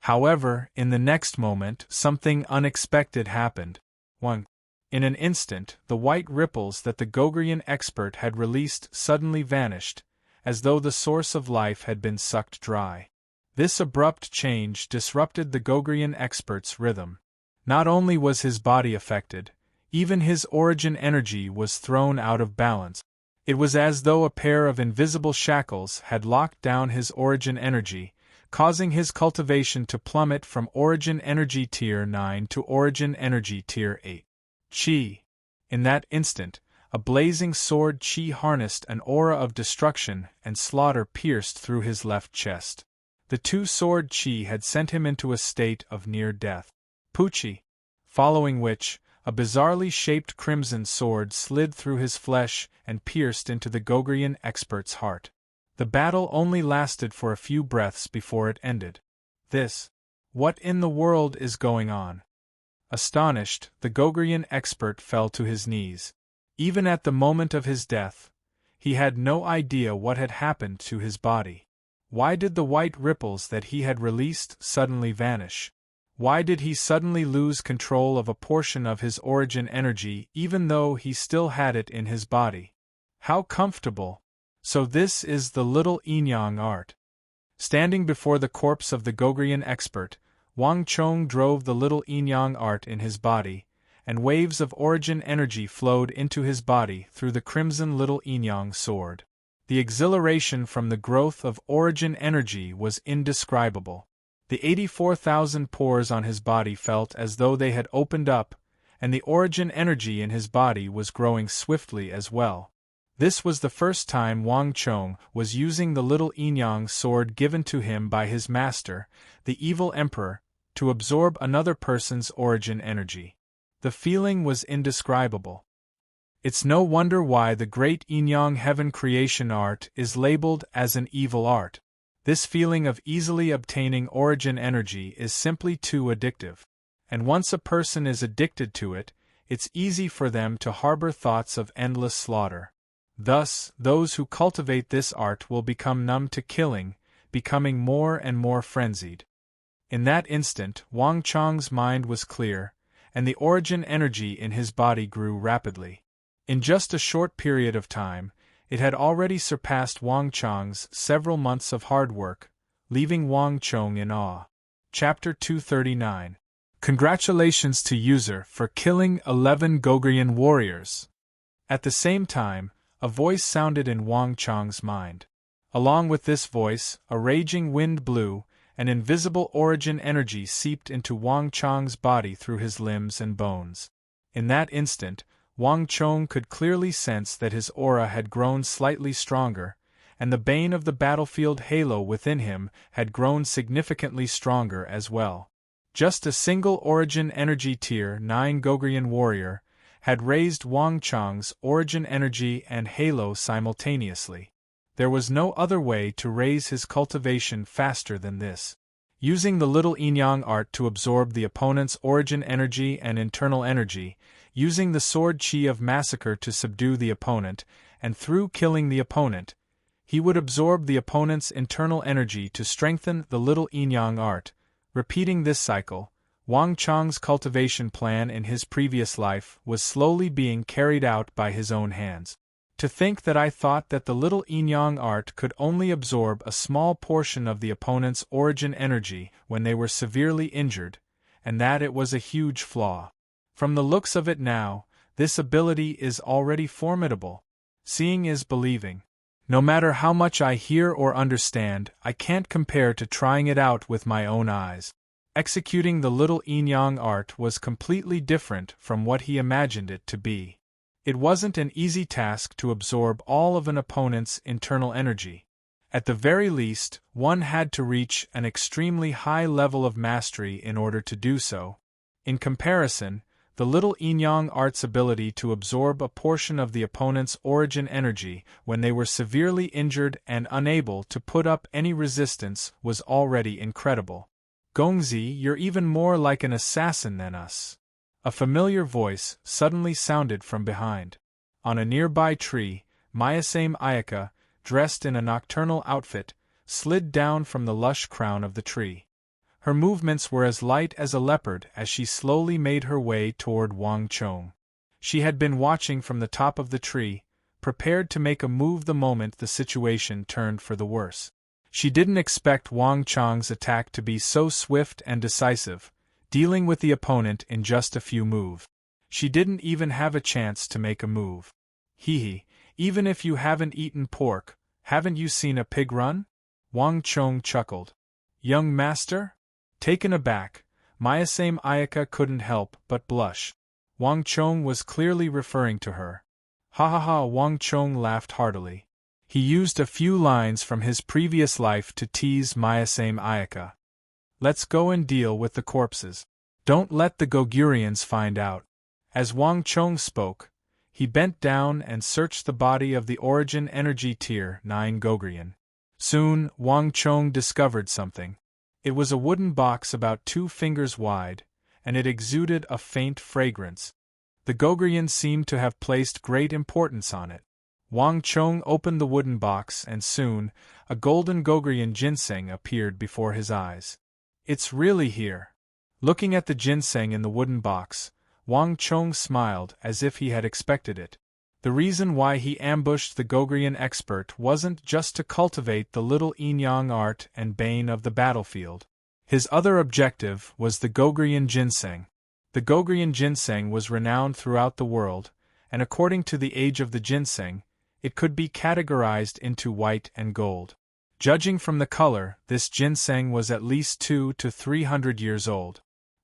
However, in the next moment, something unexpected happened. In an instant, the white ripples that the Gogurian expert had released suddenly vanished, as though the source of life had been sucked dry. This abrupt change disrupted the Gogurian expert's rhythm. Not only was his body affected, even his origin energy was thrown out of balance. It was as though a pair of invisible shackles had locked down his origin energy, causing his cultivation to plummet from Origin Energy Tier 9 to Origin Energy Tier 8. Chi! In that instant, a blazing sword chi harnessed an aura of destruction and slaughter pierced through his left chest. The 2-sword chi had sent him into a state of near death. Poochie! Following which, a bizarrely shaped crimson sword slid through his flesh and pierced into the Gogurian expert's heart. The battle only lasted for a few breaths before it ended. What in the world is going on? Astonished, the Gogurian expert fell to his knees. Even at the moment of his death, He had no idea what had happened to his body. Why did the white ripples that he had released suddenly vanish? Why did he suddenly lose control of a portion of his origin energy even though he still had it in his body? How comfortable! So this is the little Inyang art. Standing before the corpse of the Gogrian expert, Wang Chong drove the little Inyang art in his body, and waves of origin energy flowed into his body through the crimson little Inyang sword. The exhilaration from the growth of origin energy was indescribable. The 84,000 pores on his body felt as though they had opened up, and the origin energy in his body was growing swiftly as well. This was the first time Wang Chong was using the little Inyang sword given to him by his master, the evil emperor, to absorb another person's origin energy. The feeling was indescribable. It's no wonder why the great Inyang heaven creation art is labeled as an evil art. This feeling of easily obtaining origin energy is simply too addictive. And once a person is addicted to it, it's easy for them to harbor thoughts of endless slaughter. Thus, those who cultivate this art will become numb to killing, becoming more and more frenzied. In that instant, Wang Chong's mind was clear, and the origin energy in his body grew rapidly. In just a short period of time, it had already surpassed Wang Chong's several months of hard work, leaving Wang Chong in awe. Chapter 239. Congratulations to user for killing 11 Gogrian warriors. At the same time, a voice sounded in Wang Chong's mind. Along with this voice, a raging wind blew, and invisible origin energy seeped into Wang Chong's body through his limbs and bones. In that instant, Wang Chong could clearly sense that his aura had grown slightly stronger, and the bane of the battlefield halo within him had grown significantly stronger as well. Just a single origin energy tier 9 Gogrian warrior had raised Wang Chong's origin energy and halo simultaneously. There was no other way to raise his cultivation faster than this. Using the little Inyang art to absorb the opponent's origin energy and internal energy, using the sword chi of massacre to subdue the opponent, and through killing the opponent, he would absorb the opponent's internal energy to strengthen the little Inyang art. Repeating this cycle, Wang Chong's cultivation plan in his previous life was slowly being carried out by his own hands. To think that I thought that the little Inyang art could only absorb a small portion of the opponent's origin energy when they were severely injured, and that it was a huge flaw. From the looks of it now, this ability is already formidable. Seeing is believing. No matter how much I hear or understand, I can't compare to trying it out with my own eyes. Executing the little Inyang art was completely different from what he imagined it to be. It wasn't an easy task to absorb all of an opponent's internal energy. At the very least, one had to reach an extremely high level of mastery in order to do so. In comparison, the little Inyang art's ability to absorb a portion of the opponent's origin energy when they were severely injured and unable to put up any resistance was already incredible. Gongzi, you're even more like an assassin than us. A familiar voice suddenly sounded from behind. On a nearby tree, Mayasame Ayaka, dressed in a nocturnal outfit, slid down from the lush crown of the tree. Her movements were as light as a leopard as she slowly made her way toward Wang Chong. She had been watching from the top of the tree, prepared to make a move the moment the situation turned for the worse. She didn't expect Wang Chong's attack to be so swift and decisive, dealing with the opponent in just a few moves. She didn't even have a chance to make a move. Hee, even if you haven't eaten pork, haven't you seen a pig run? Wang Chong chuckled. Young master? Taken aback, Mayasame Ayaka couldn't help but blush. Wang Chong was clearly referring to her. Ha ha ha! Wang Chong laughed heartily. He used a few lines from his previous life to tease Mayasame Ayaka. Let's go and deal with the corpses. Don't let the Gogurians find out. As Wang Chong spoke, he bent down and searched the body of the origin energy tier 9 Gogrian. Soon, Wang Chong discovered something. It was a wooden box about 2 fingers wide, and it exuded a faint fragrance. The Gogrian seemed to have placed great importance on it. Wang Chong opened the wooden box and soon, a golden Gogrian ginseng appeared before his eyes. It's really here. Looking at the ginseng in the wooden box, Wang Chong smiled as if he had expected it. The reason why he ambushed the Gogrian expert wasn't just to cultivate the little yin-yang art and bane of the battlefield. His other objective was the Gogrian ginseng. The Gogrian ginseng was renowned throughout the world, and according to the age of the ginseng, it could be categorized into white and gold. Judging from the color, this ginseng was at least 200 to 300 years old.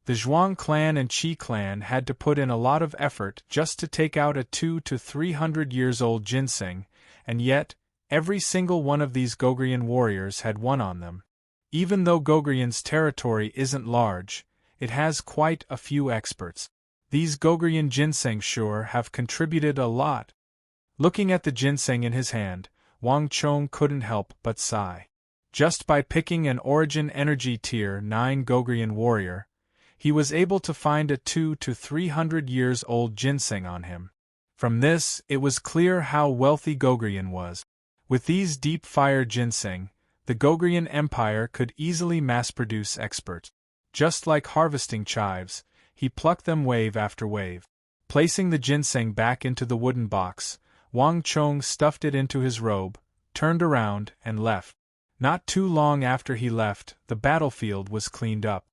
The Zhuang clan and Qi clan had to put in a lot of effort just to take out a 200 to 300 years old ginseng, and yet, every single one of these Gogrian warriors had won on them. Even though Gogrian's territory isn't large, it has quite a few experts. These Gogrian ginseng sure have contributed a lot. Looking at the ginseng in his hand, Wang Chong couldn't help but sigh. Just by picking an Origin Energy Tier 9 Gogrian warrior, he was able to find a 200 to 300 years old ginseng on him. From this, it was clear how wealthy Gogrian was. With these deep fire ginseng, the Gogrian Empire could easily mass-produce experts. Just like harvesting chives, he plucked them wave after wave. Placing the ginseng back into the wooden box, Wang Chong stuffed it into his robe, turned around, and left. Not too long after he left, the battlefield was cleaned up.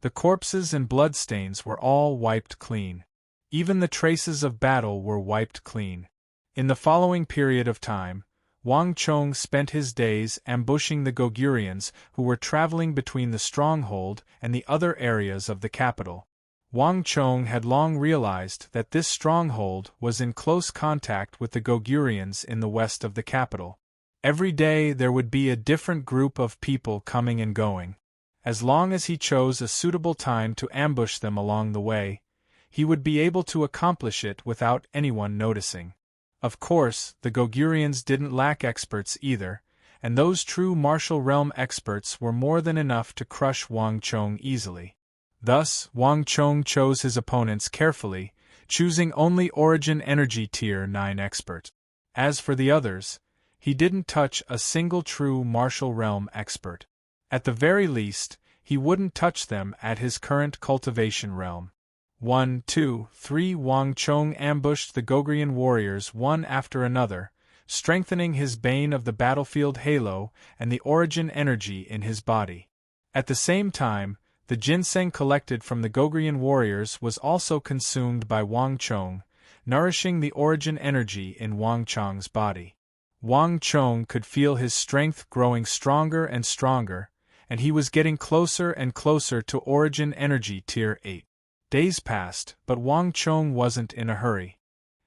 The corpses and bloodstains were all wiped clean. Even the traces of battle were wiped clean. In the following period of time, Wang Chong spent his days ambushing the Gogurians who were traveling between the stronghold and the other areas of the capital. Wang Chong had long realized that this stronghold was in close contact with the Gogurians in the west of the capital. Every day there would be a different group of people coming and going. As long as he chose a suitable time to ambush them along the way, he would be able to accomplish it without anyone noticing. Of course, the Gogurians didn't lack experts either, and those true martial realm experts were more than enough to crush Wang Chong easily. Thus, Wang Chong chose his opponents carefully, choosing only Origin Energy Tier 9 experts. As for the others, he didn't touch a single true martial realm expert. At the very least, he wouldn't touch them at his current cultivation realm. 1, 2, 3 Wang Chong ambushed the Gogrian warriors one after another, strengthening his bane of the battlefield halo and the origin energy in his body. At the same time, the ginseng collected from the Gogrian warriors was also consumed by Wang Chong, nourishing the origin energy in Wang Chong's body. Wang Chong could feel his strength growing stronger and stronger, and he was getting closer and closer to Origin Energy Tier 8. Days passed, but Wang Chong wasn't in a hurry.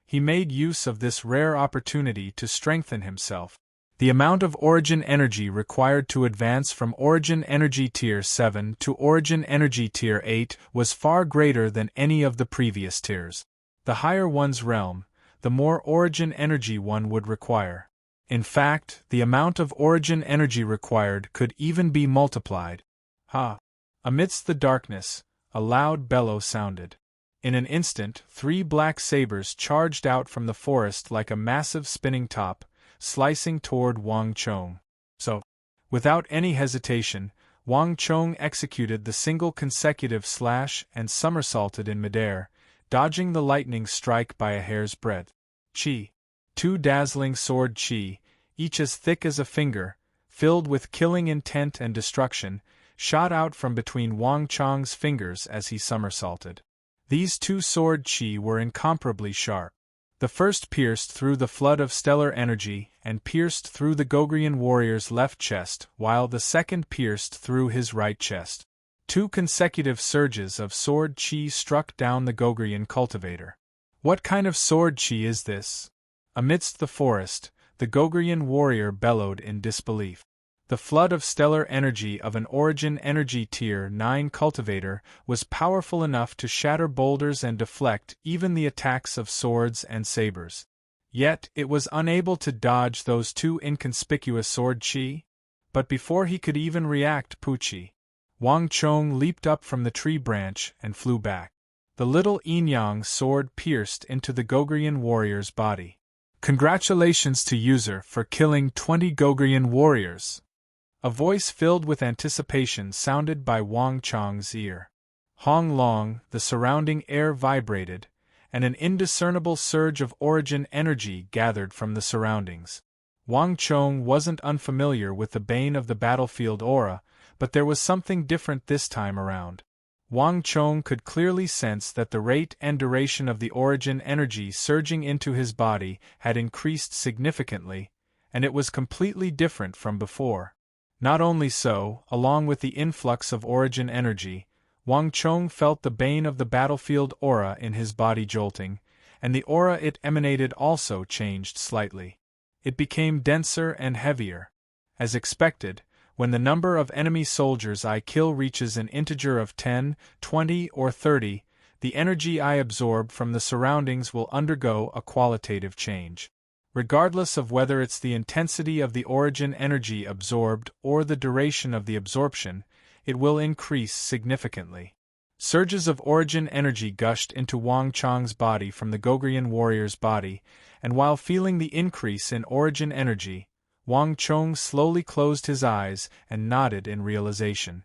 He made use of this rare opportunity to strengthen himself. The amount of Origin Energy required to advance from Origin Energy Tier 7 to Origin Energy Tier 8 was far greater than any of the previous tiers. The higher one's realm, the more Origin Energy one would require. In fact, the amount of Origin Energy required could even be multiplied. Ha! Amidst the darkness, a loud bellow sounded. In an instant, 3 black sabers charged out from the forest like a massive spinning top, slicing toward Wang Chong. So, without any hesitation, Wang Chong executed the single consecutive slash and somersaulted in midair, dodging the lightning strike by a hair's breadth. Qi. 2 dazzling sword qi, each as thick as a finger, filled with killing intent and destruction, shot out from between Wang Chong's fingers as he somersaulted. These 2 sword qi were incomparably sharp. The first pierced through the flood of stellar energy and pierced through the Gogrian warrior's left chest, while the second pierced through his right chest. 2 consecutive surges of sword qi struck down the Gogrian cultivator. What kind of sword qi is this? Amidst the forest, the Gogrian warrior bellowed in disbelief. The flood of stellar energy of an Origin Energy Tier 9 cultivator was powerful enough to shatter boulders and deflect even the attacks of swords and sabers. Yet it was unable to dodge those 2 inconspicuous sword qi. But before he could even react, Puchi, Wang Chong leaped up from the tree branch and flew back. The little yin-yang sword pierced into the Gogrian warrior's body. Congratulations to user for killing 20 Gogrian warriors. A voice filled with anticipation sounded by Wang Chong's ear. Hong Long, the surrounding air vibrated, and an indiscernible surge of origin energy gathered from the surroundings. Wang Chong wasn't unfamiliar with the bane of the battlefield aura, but there was something different this time around. Wang Chong could clearly sense that the rate and duration of the origin energy surging into his body had increased significantly, and it was completely different from before. Not only so, along with the influx of origin energy, Wang Chong felt the bane of the battlefield aura in his body jolting, and the aura it emanated also changed slightly. It became denser and heavier. As expected, when the number of enemy soldiers I kill reaches an integer of 10, 20, or 30, the energy I absorb from the surroundings will undergo a qualitative change. Regardless of whether it's the intensity of the origin energy absorbed or the duration of the absorption, it will increase significantly. Surges of origin energy gushed into Wang Chong's body from the Gogrian warrior's body, and while feeling the increase in origin energy, Wang Chong slowly closed his eyes and nodded in realization.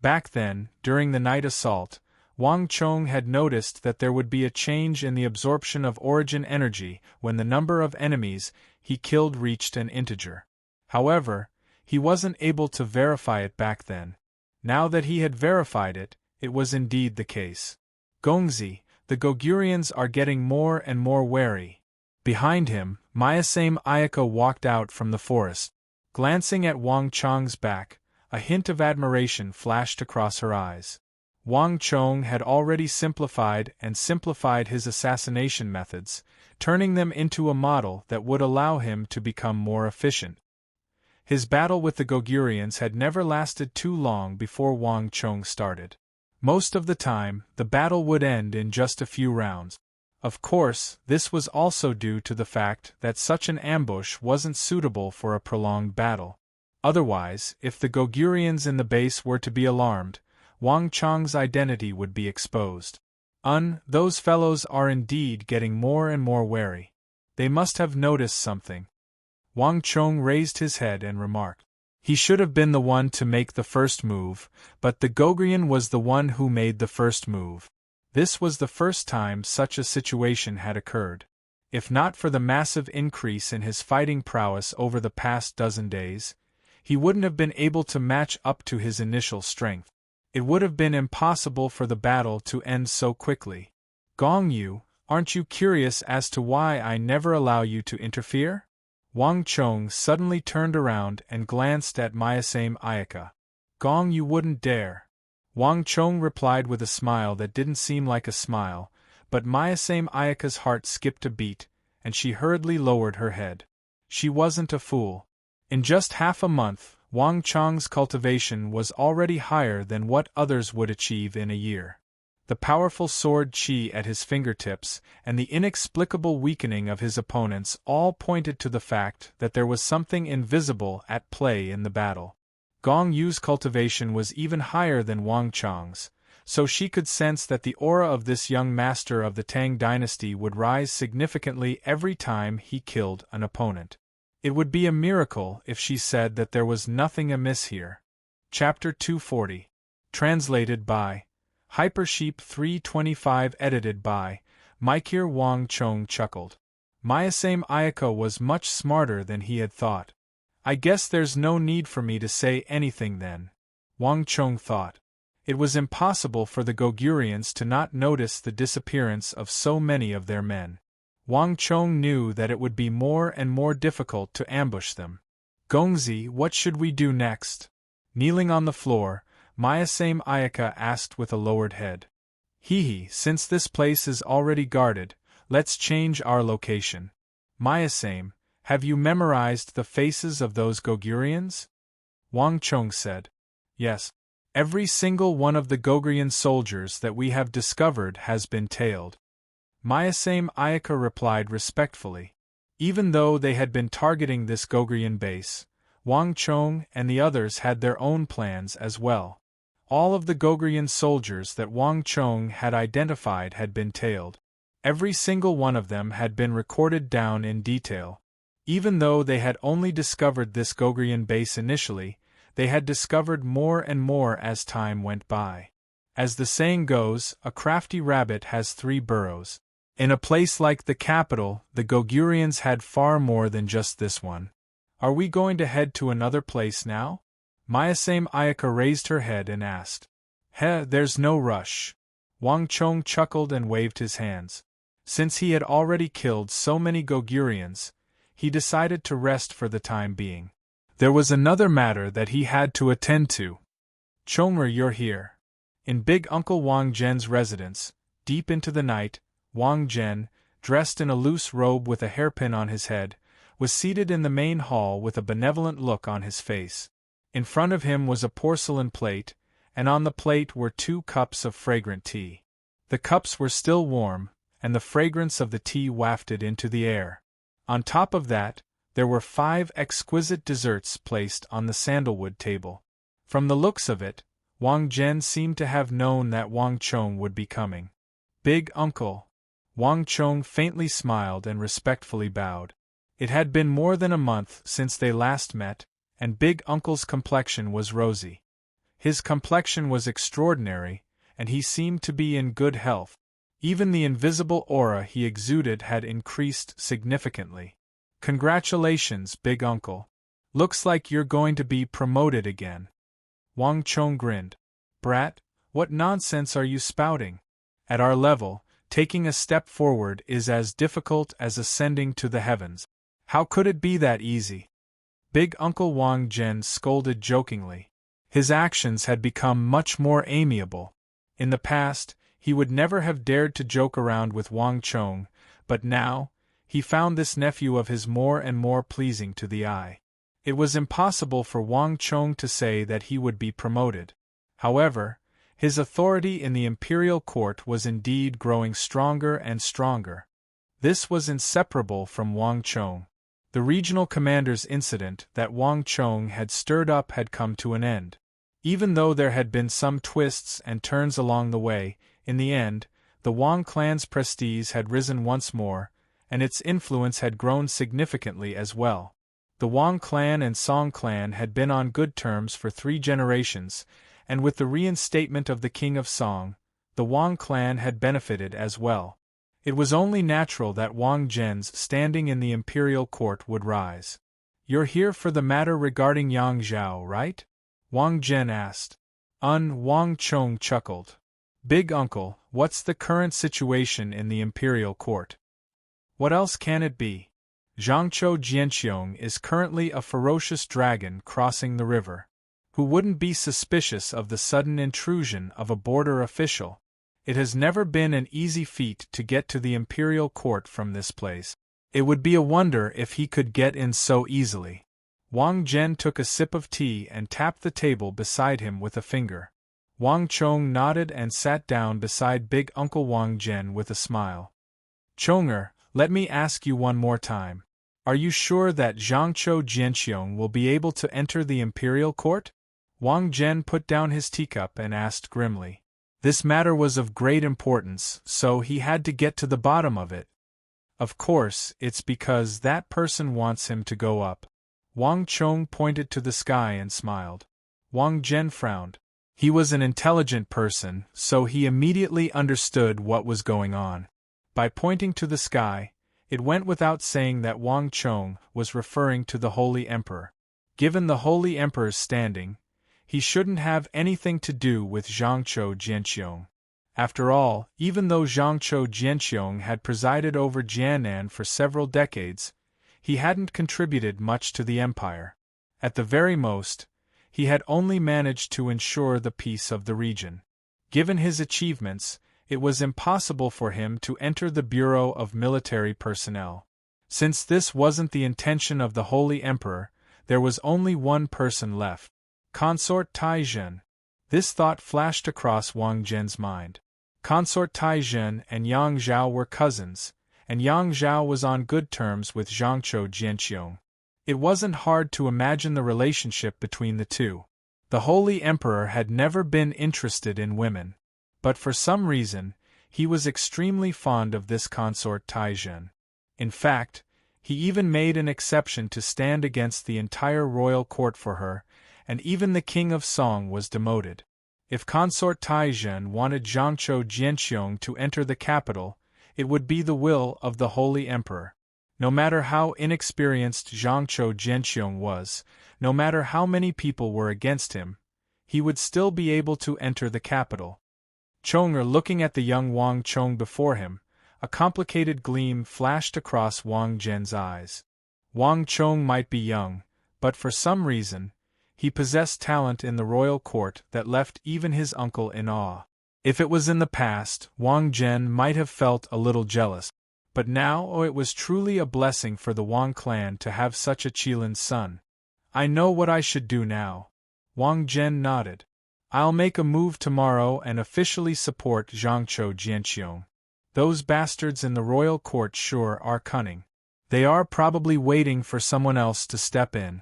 Back then, during the night assault, Wang Chong had noticed that there would be a change in the absorption of origin energy when the number of enemies he killed reached an integer. However, he wasn't able to verify it back then. Now that he had verified it, it was indeed the case. Gongzi, the Gogurians are getting more and more wary. Behind him, Myasame Ayaka walked out from the forest. Glancing at Wang Chong's back, a hint of admiration flashed across her eyes. Wang Chong had already simplified his assassination methods, turning them into a model that would allow him to become more efficient. His battle with the Gogurians had never lasted too long before Wang Chong started. Most of the time, the battle would end in just a few rounds. Of course, this was also due to the fact that such an ambush wasn't suitable for a prolonged battle. Otherwise, if the Gogurians in the base were to be alarmed, Wang Chong's identity would be exposed. Those fellows are indeed getting more and more wary. They must have noticed something. Wang Chong raised his head and remarked. He should have been the one to make the first move, but the Gogrian was the one who made the first move. This was the first time such a situation had occurred. If not for the massive increase in his fighting prowess over the past dozen days, he wouldn't have been able to match up to his initial strength. It would have been impossible for the battle to end so quickly. Gong Yu, aren't you curious as to why I never allow you to interfere? Wang Chong suddenly turned around and glanced at Myasame Ayaka. Gong Yu wouldn't dare. Wang Chong replied with a smile that didn't seem like a smile, but Myasame Ayaka's heart skipped a beat, and she hurriedly lowered her head. She wasn't a fool. In just half a month, Wang Chong's cultivation was already higher than what others would achieve in a year. The powerful sword qi at his fingertips and the inexplicable weakening of his opponents all pointed to the fact that there was something invisible at play in the battle. Gong Yu's cultivation was even higher than Wang Chong's, so she could sense that the aura of this young master of the Tang dynasty would rise significantly every time he killed an opponent. It would be a miracle if she said that there was nothing amiss here. Chapter 240. Translated by Hypersheep 325. Edited by Mikir. Wang Chong chuckled. Myasame Ayaka was much smarter than he had thought. I guess there's no need for me to say anything then, Wang Chong thought. It was impossible for the Gogurians to not notice the disappearance of so many of their men. Wang Chong knew that it would be more and more difficult to ambush them. Gongzi, what should we do next? Kneeling on the floor, Myasame Ayaka asked with a lowered head. Since this place is already guarded, let's change our location. Myasame, have you memorized the faces of those Gogurians? Wang Chong said. Yes. Every single one of the Gogrian soldiers that we have discovered has been tailed. Myasame Ayaka replied respectfully. Even though they had been targeting this Gogrian base, Wang Chong and the others had their own plans as well. All of the Gogrian soldiers that Wang Chong had identified had been tailed. Every single one of them had been recorded down in detail. Even though they had only discovered this Gogrian base initially, they had discovered more and more as time went by. As the saying goes, a crafty rabbit has 3 burrows. In a place like the capital, the Gogurians had far more than just this one. Are we going to head to another place now? Myasame Ayaka raised her head and asked. There's no rush. Wang Chong chuckled and waved his hands. Since he had already killed so many Gogurians, he decided to rest for the time being. There was another matter that he had to attend to. Chong'er, you're here. In Big Uncle Wang Zhen's residence, deep into the night, Wang Zhen, dressed in a loose robe with a hairpin on his head, was seated in the main hall with a benevolent look on his face. In front of him was a porcelain plate, and on the plate were 2 cups of fragrant tea. The cups were still warm, and the fragrance of the tea wafted into the air. On top of that, there were 5 exquisite desserts placed on the sandalwood table. From the looks of it, Wang Zhen seemed to have known that Wang Chong would be coming. Big Uncle. Wang Chong faintly smiled and respectfully bowed. It had been more than a month since they last met, and Big Uncle's complexion was rosy. His complexion was extraordinary, and he seemed to be in good health. Even the invisible aura he exuded had increased significantly. Congratulations, Big Uncle. Looks like you're going to be promoted again. Wang Chong grinned. Brat, what nonsense are you spouting? At our level, taking a step forward is as difficult as ascending to the heavens. How could it be that easy? Big Uncle Wang Zhen scolded jokingly. His actions had become much more amiable. In the past, he would never have dared to joke around with Wang Chong, but now, he found this nephew of his more and more pleasing to the eye. It was impossible for Wang Chong to say that he would be promoted. However, his authority in the imperial court was indeed growing stronger and stronger. This was inseparable from Wang Chong. The regional commander's incident that Wang Chong had stirred up had come to an end. Even though there had been some twists and turns along the way, in the end, the Wang clan's prestige had risen once more, and its influence had grown significantly as well. The Wang clan and Song clan had been on good terms for 3 generations, and with the reinstatement of the King of Song, the Wang clan had benefited as well. It was only natural that Wang Zhen's standing in the imperial court would rise. You're here for the matter regarding Yang Zhao, right? Wang Zhen asked. Wang Chong chuckled. Big Uncle, what's the current situation in the imperial court? What else can it be? Zhangqiu Jianqiong is currently a ferocious dragon crossing the river. Who wouldn't be suspicious of the sudden intrusion of a border official? It has never been an easy feat to get to the imperial court from this place. It would be a wonder if he could get in so easily. Wang Zhen took a sip of tea and tapped the table beside him with a finger. Wang Chong nodded and sat down beside Big Uncle Wang Zhen with a smile. Chong'er, let me ask you one more time. Are you sure that Zhangqiu Jianqiong will be able to enter the imperial court? Wang Zhen put down his teacup and asked grimly. This matter was of great importance, so he had to get to the bottom of it. Of course, it's because that person wants him to go up. Wang Chong pointed to the sky and smiled. Wang Zhen frowned. He was an intelligent person, so he immediately understood what was going on. By pointing to the sky, it went without saying that Wang Chong was referring to the Holy Emperor. Given the Holy Emperor's standing, he shouldn't have anything to do with Zhangqiu Jianqiong. After all, even though Zhangqiu Jianqiong had presided over Jiannan for several decades, he hadn't contributed much to the empire. At the very most, he had only managed to ensure the peace of the region. Given his achievements, it was impossible for him to enter the Bureau of Military Personnel. Since this wasn't the intention of the Holy Emperor, there was only one person left. Consort Taizhen. This thought flashed across Wang Zhen's mind. Consort Taizhen and Yang Zhao were cousins, and Yang Zhao was on good terms with Zhangqiu Jianqiong. It wasn't hard to imagine the relationship between the two. The Holy Emperor had never been interested in women. But for some reason, He was extremely fond of this consort Taizhen. In fact, he even made an exception to stand against the entire royal court for her, and even the king of Song was demoted. If consort Taizhen wanted Zhangqiu Jianxiong to enter the capital, it would be the will of the Holy Emperor. No matter how inexperienced Zhangqiu Jianxiong was, no matter how many people were against him, he would still be able to enter the capital. Chong'er, looking at the young Wang Chong before him, a complicated gleam flashed across Wang Zhen's eyes. Wang Chong might be young, but for some reason, he possessed talent in the royal court that left even his uncle in awe. If it was in the past, Wang Zhen might have felt a little jealous, but now it was truly a blessing for the Wang clan to have such a Qilin son. I know what I should do now. Wang Zhen nodded. I'll make a move tomorrow and officially support Zhangqiu Jianxiong. Those bastards in the royal court sure are cunning. They are probably waiting for someone else to step in.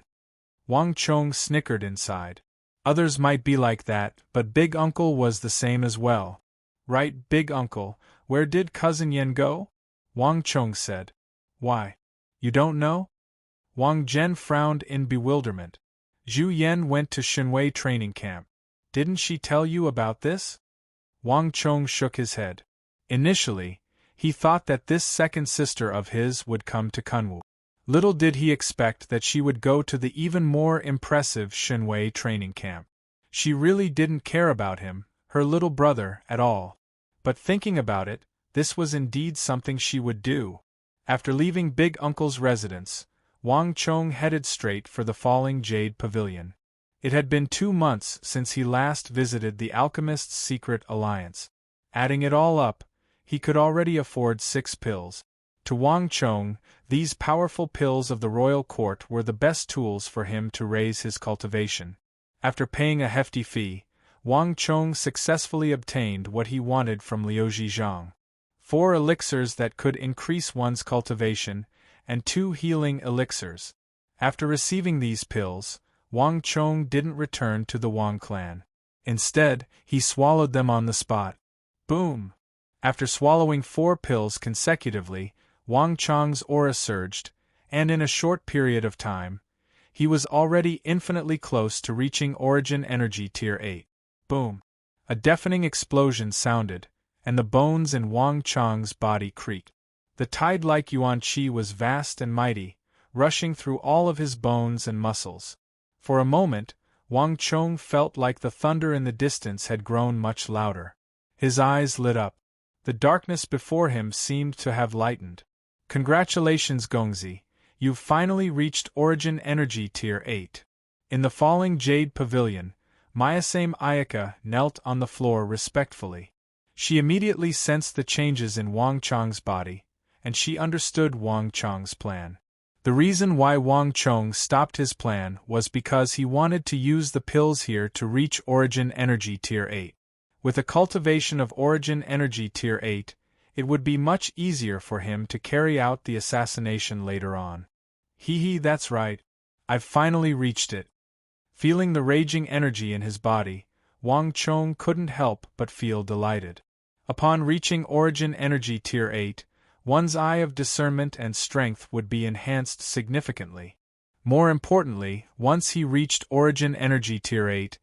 Wang Chong snickered inside. Others might be like that, but Big Uncle was the same as well. Right, Big Uncle, where did Cousin Yen go? Wang Chong said. Why? You don't know? Wang Zhen frowned in bewilderment. Zhu Yen went to Shenwei training camp. Didn't she tell you about this? Wang Chong shook his head. Initially, he thought that this second sister of his would come to Kunwu. Little did he expect that she would go to the even more impressive Shenwei training camp. She really didn't care about him, her little brother, at all. But thinking about it, this was indeed something she would do. After leaving Big Uncle's residence, Wang Chong headed straight for the Falling Jade Pavilion. It had been 2 months since he last visited the Alchemist's Secret Alliance. Adding it all up, he could already afford 6 pills. To Wang Chong, these powerful pills of the royal court were the best tools for him to raise his cultivation. After paying a hefty fee, Wang Chong successfully obtained what he wanted from Liu Zhizhang. 4 elixirs that could increase one's cultivation, and 2 healing elixirs. After receiving these pills, Wang Chong didn't return to the Wang clan. Instead, he swallowed them on the spot. Boom! After swallowing 4 pills consecutively, Wang Chong's aura surged, and in a short period of time, he was already infinitely close to reaching Origin Energy Tier 8. Boom! A deafening explosion sounded, and the bones in Wang Chong's body creaked. The tide-like Yuan Qi was vast and mighty, rushing through all of his bones and muscles. For a moment, Wang Chong felt like the thunder in the distance had grown much louder. His eyes lit up. The darkness before him seemed to have lightened. Congratulations, Gongzi, you've finally reached Origin Energy Tier 8. In the Falling Jade Pavilion, Mayasame Ayaka knelt on the floor respectfully. She immediately sensed the changes in Wang Chong's body, and she understood Wang Chong's plan. The reason why Wang Chong stopped his plan was because he wanted to use the pills here to reach Origin Energy Tier 8. With a cultivation of Origin Energy Tier 8, it would be much easier for him to carry out the assassination later on. That's right. I've finally reached it. Feeling the raging energy in his body, Wang Chong couldn't help but feel delighted. Upon reaching Origin Energy Tier 8, one's eye of discernment and strength would be enhanced significantly. More importantly, once he reached Origin Energy Tier 8,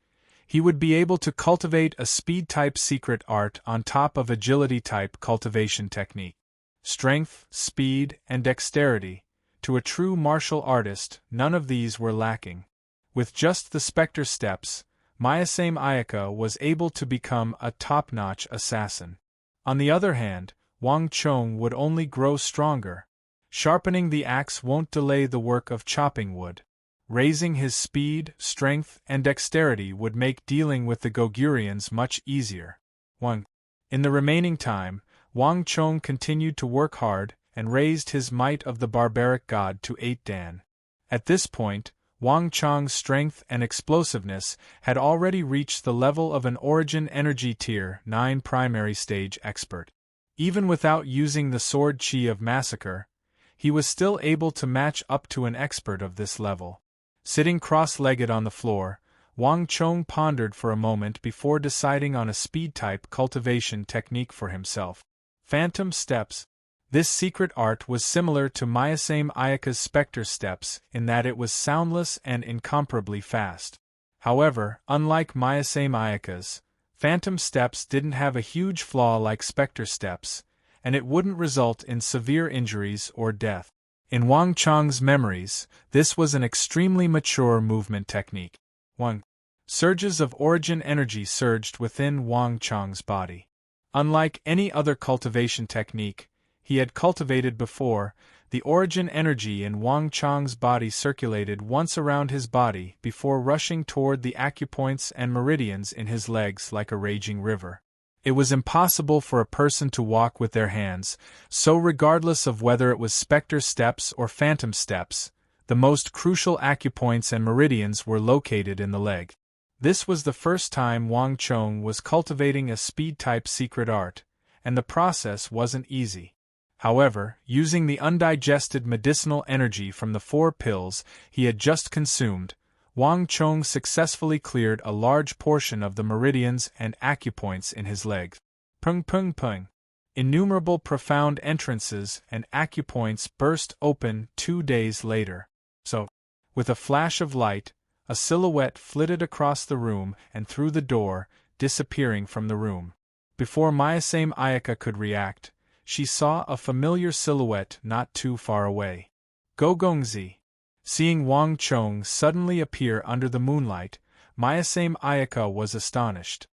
he would be able to cultivate a speed-type secret art on top of agility-type cultivation technique. Strength, speed, and dexterity. To a true martial artist, none of these were lacking. With just the Spectre steps, Mayasame Ayaka was able to become a top-notch assassin. On the other hand, Wang Chong would only grow stronger. Sharpening the axe won't delay the work of chopping wood. Raising his speed, strength, and dexterity would make dealing with the Gogurians much easier. 1. In the remaining time, Wang Chong continued to work hard and raised his might of the barbaric god to 8 Dan. At this point, Wang Chong's strength and explosiveness had already reached the level of an Origin Energy Tier 9 primary stage expert. Even without using the sword chi of Massacre, he was still able to match up to an expert of this level. Sitting cross-legged on the floor, Wang Chong pondered for a moment before deciding on a speed-type cultivation technique for himself. Phantom steps. This secret art was similar to Myasame Ayaka's specter steps in that it was soundless and incomparably fast. However, unlike Myasame Ayaka's, phantom steps didn't have a huge flaw like specter steps, and it wouldn't result in severe injuries or death. In Wang Chong's memories, this was an extremely mature movement technique. 1. Surges of origin energy surged within Wang Chong's body. Unlike any other cultivation technique he had cultivated before, the origin energy in Wang Chong's body circulated once around his body before rushing toward the acupoints and meridians in his legs like a raging river. It was impossible for a person to walk with their hands, so regardless of whether it was specter steps or phantom steps, the most crucial acupoints and meridians were located in the leg. This was the first time Wang Chong was cultivating a speed-type secret art, and the process wasn't easy. However, using the undigested medicinal energy from the 4 pills he had just consumed, Wang Chong successfully cleared a large portion of the meridians and acupoints in his legs. Pung pung pung. Innumerable profound entrances and acupoints burst open 2 days later. So, with a flash of light, a silhouette flitted across the room and through the door, disappearing from the room. Before Myasame Ayaka could react, she saw a familiar silhouette not too far away. Gogongzi. Seeing Wang Chong suddenly appear under the moonlight, Myasame Ayaka was astonished.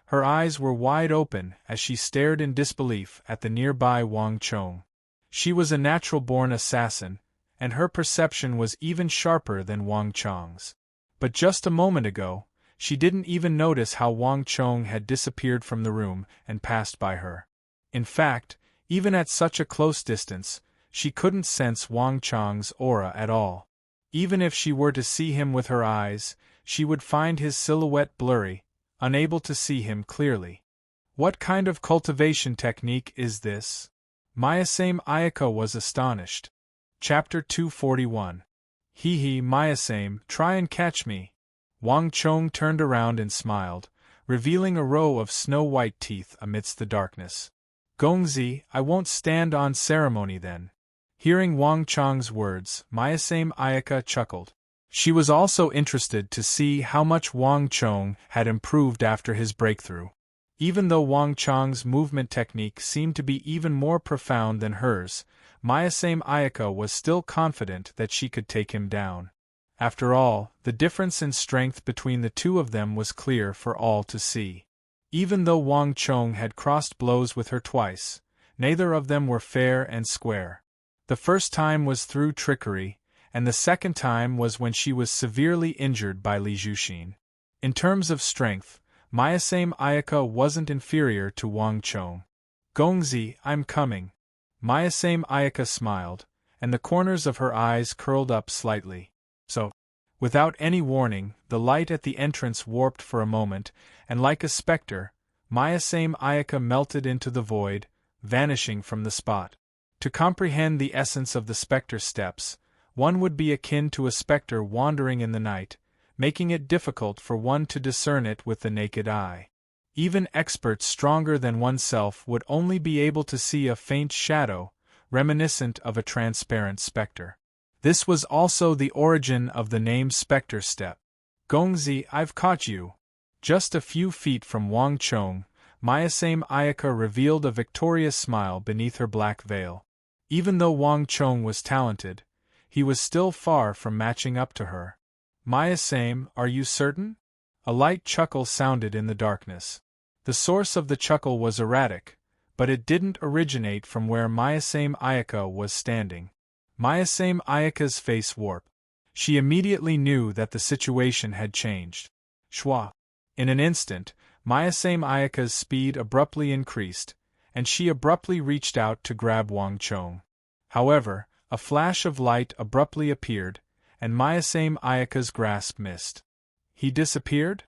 Her eyes were wide open as she stared in disbelief at the nearby Wang Chong. She was a natural-born assassin, and her perception was even sharper than Wang Chong's. But just a moment ago, she didn't even notice how Wang Chong had disappeared from the room and passed by her. In fact, even at such a close distance, she couldn't sense Wang Chong's aura at all. Even if she were to see him with her eyes, she would find his silhouette blurry, unable to see him clearly. What kind of cultivation technique is this? Myasame Ayaka was astonished. Chapter 241. Hee Myasame, try and catch me. Wang Chong turned around and smiled, revealing a row of snow-white teeth amidst the darkness. Gongzi, I won't stand on ceremony then. Hearing Wang Chong's words, Myasame Ayaka chuckled. She was also interested to see how much Wang Chong had improved after his breakthrough. Even though Wang Chong's movement technique seemed to be even more profound than hers, Myasame Ayaka was still confident that she could take him down. After all, the difference in strength between the two of them was clear for all to see. Even though Wang Chong had crossed blows with her twice, neither of them were fair and square. The first time was through trickery, and the second time was when she was severely injured by Li Zhuxin. In terms of strength, Myasame Ayaka wasn't inferior to Wang Chong. Gongzi, I'm coming. Myasame Ayaka smiled, and the corners of her eyes curled up slightly. So, without any warning, the light at the entrance warped for a moment, and like a specter, Myasame Ayaka melted into the void, vanishing from the spot. To comprehend the essence of the specter steps, one would be akin to a specter wandering in the night, making it difficult for one to discern it with the naked eye. Even experts stronger than oneself would only be able to see a faint shadow, reminiscent of a transparent specter. This was also the origin of the name specter step. Gongzi, I've caught you. Just a few feet from Wang Chong, Myasame Ayaka revealed a victorious smile beneath her black veil. Even though Wang Chong was talented, he was still far from matching up to her. Myasame, are you certain? A light chuckle sounded in the darkness. The source of the chuckle was erratic, but it didn't originate from where Myasame Ayaka was standing. Myasame Ayaka's face warped. She immediately knew that the situation had changed. Shwa. In an instant, Myasame Ayaka's speed abruptly increased, and she abruptly reached out to grab Wang Chong. However, a flash of light abruptly appeared, and Myasame Ayaka's grasp missed. He disappeared?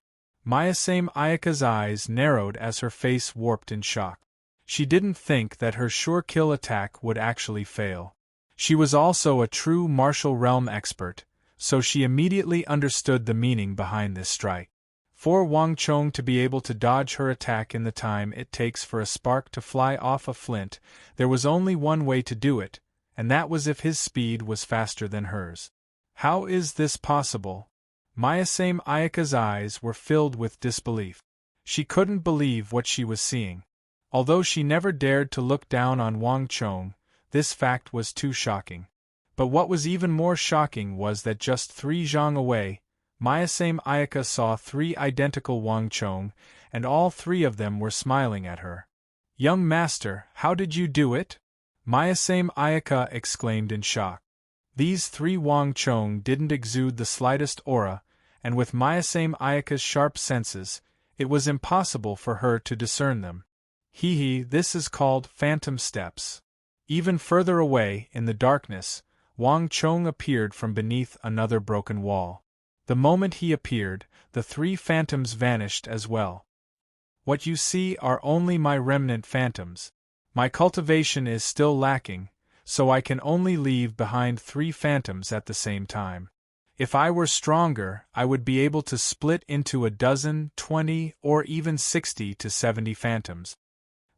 Myasame Ayaka's eyes narrowed as her face warped in shock. She didn't think that her sure-kill attack would actually fail. She was also a true martial realm expert, so she immediately understood the meaning behind this strike. For Wang Chong to be able to dodge her attack in the time it takes for a spark to fly off a flint, there was only one way to do it, and that was if his speed was faster than hers. How is this possible? Mayasame Ayaka's eyes were filled with disbelief. She couldn't believe what she was seeing. Although she never dared to look down on Wang Chong, this fact was too shocking. But what was even more shocking was that just 3 zhang away, Mayasame Ayaka saw 3 identical Wang Chong, and all 3 of them were smiling at her. "Young master, how did you do it?" Mayasame Ayaka exclaimed in shock. These 3 Wang Chong didn't exude the slightest aura, and with Mayasame Ayaka's sharp senses, it was impossible for her to discern them. This is called phantom steps. Even further away, in the darkness, Wang Chong appeared from beneath another broken wall. The moment he appeared, the 3 phantoms vanished as well. What you see are only my remnant phantoms. My cultivation is still lacking, so I can only leave behind 3 phantoms at the same time. If I were stronger, I would be able to split into 12, 20, or even 60 to 70 phantoms.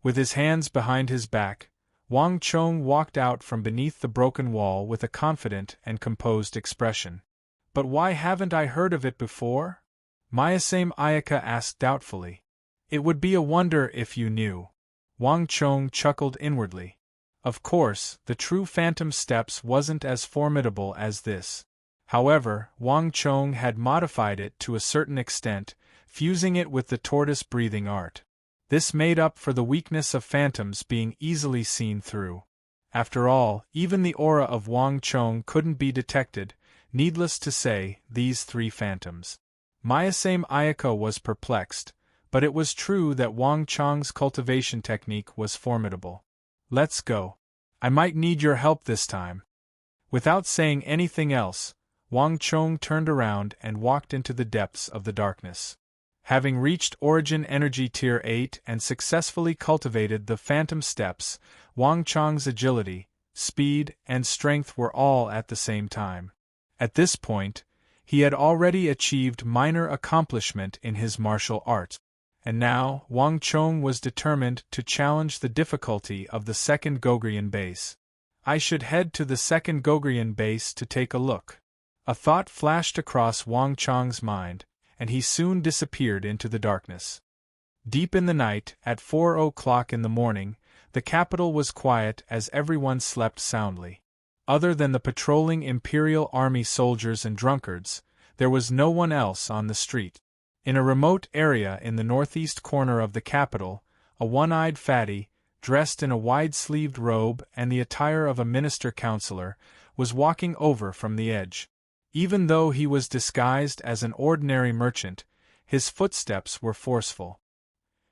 With his hands behind his back, Wang Chong walked out from beneath the broken wall with a confident and composed expression. "But why haven't I heard of it before?" Mayasame Ayaka asked doubtfully. "It would be a wonder if you knew." Wang Chong chuckled inwardly. Of course, the true phantom steps wasn't as formidable as this. However, Wang Chong had modified it to a certain extent, fusing it with the tortoise breathing art. This made up for the weakness of phantoms being easily seen through. After all, even the aura of Wang Chong couldn't be detected, needless to say, these 3 phantoms. Mayasame Ayaka was perplexed, but it was true that Wang Chong's cultivation technique was formidable. "Let's go. I might need your help this time." Without saying anything else, Wang Chong turned around and walked into the depths of the darkness. Having reached Origin Energy Tier 8 and successfully cultivated the Phantom Steps, Wang Chong's agility, speed, and strength were all at the same time. At this point, he had already achieved minor accomplishment in his martial arts, and now Wang Chong was determined to challenge the difficulty of the second Gogrian base. "I should head to the second Gogrian base to take a look." A thought flashed across Wang Chong's mind, and he soon disappeared into the darkness. Deep in the night, at 4 o'clock in the morning, the capital was quiet as everyone slept soundly. Other than the patrolling Imperial Army soldiers and drunkards, there was no one else on the street. In a remote area in the northeast corner of the capital, a one-eyed fatty, dressed in a wide-sleeved robe and the attire of a minister-counselor, was walking over from the edge. Even though he was disguised as an ordinary merchant, his footsteps were forceful.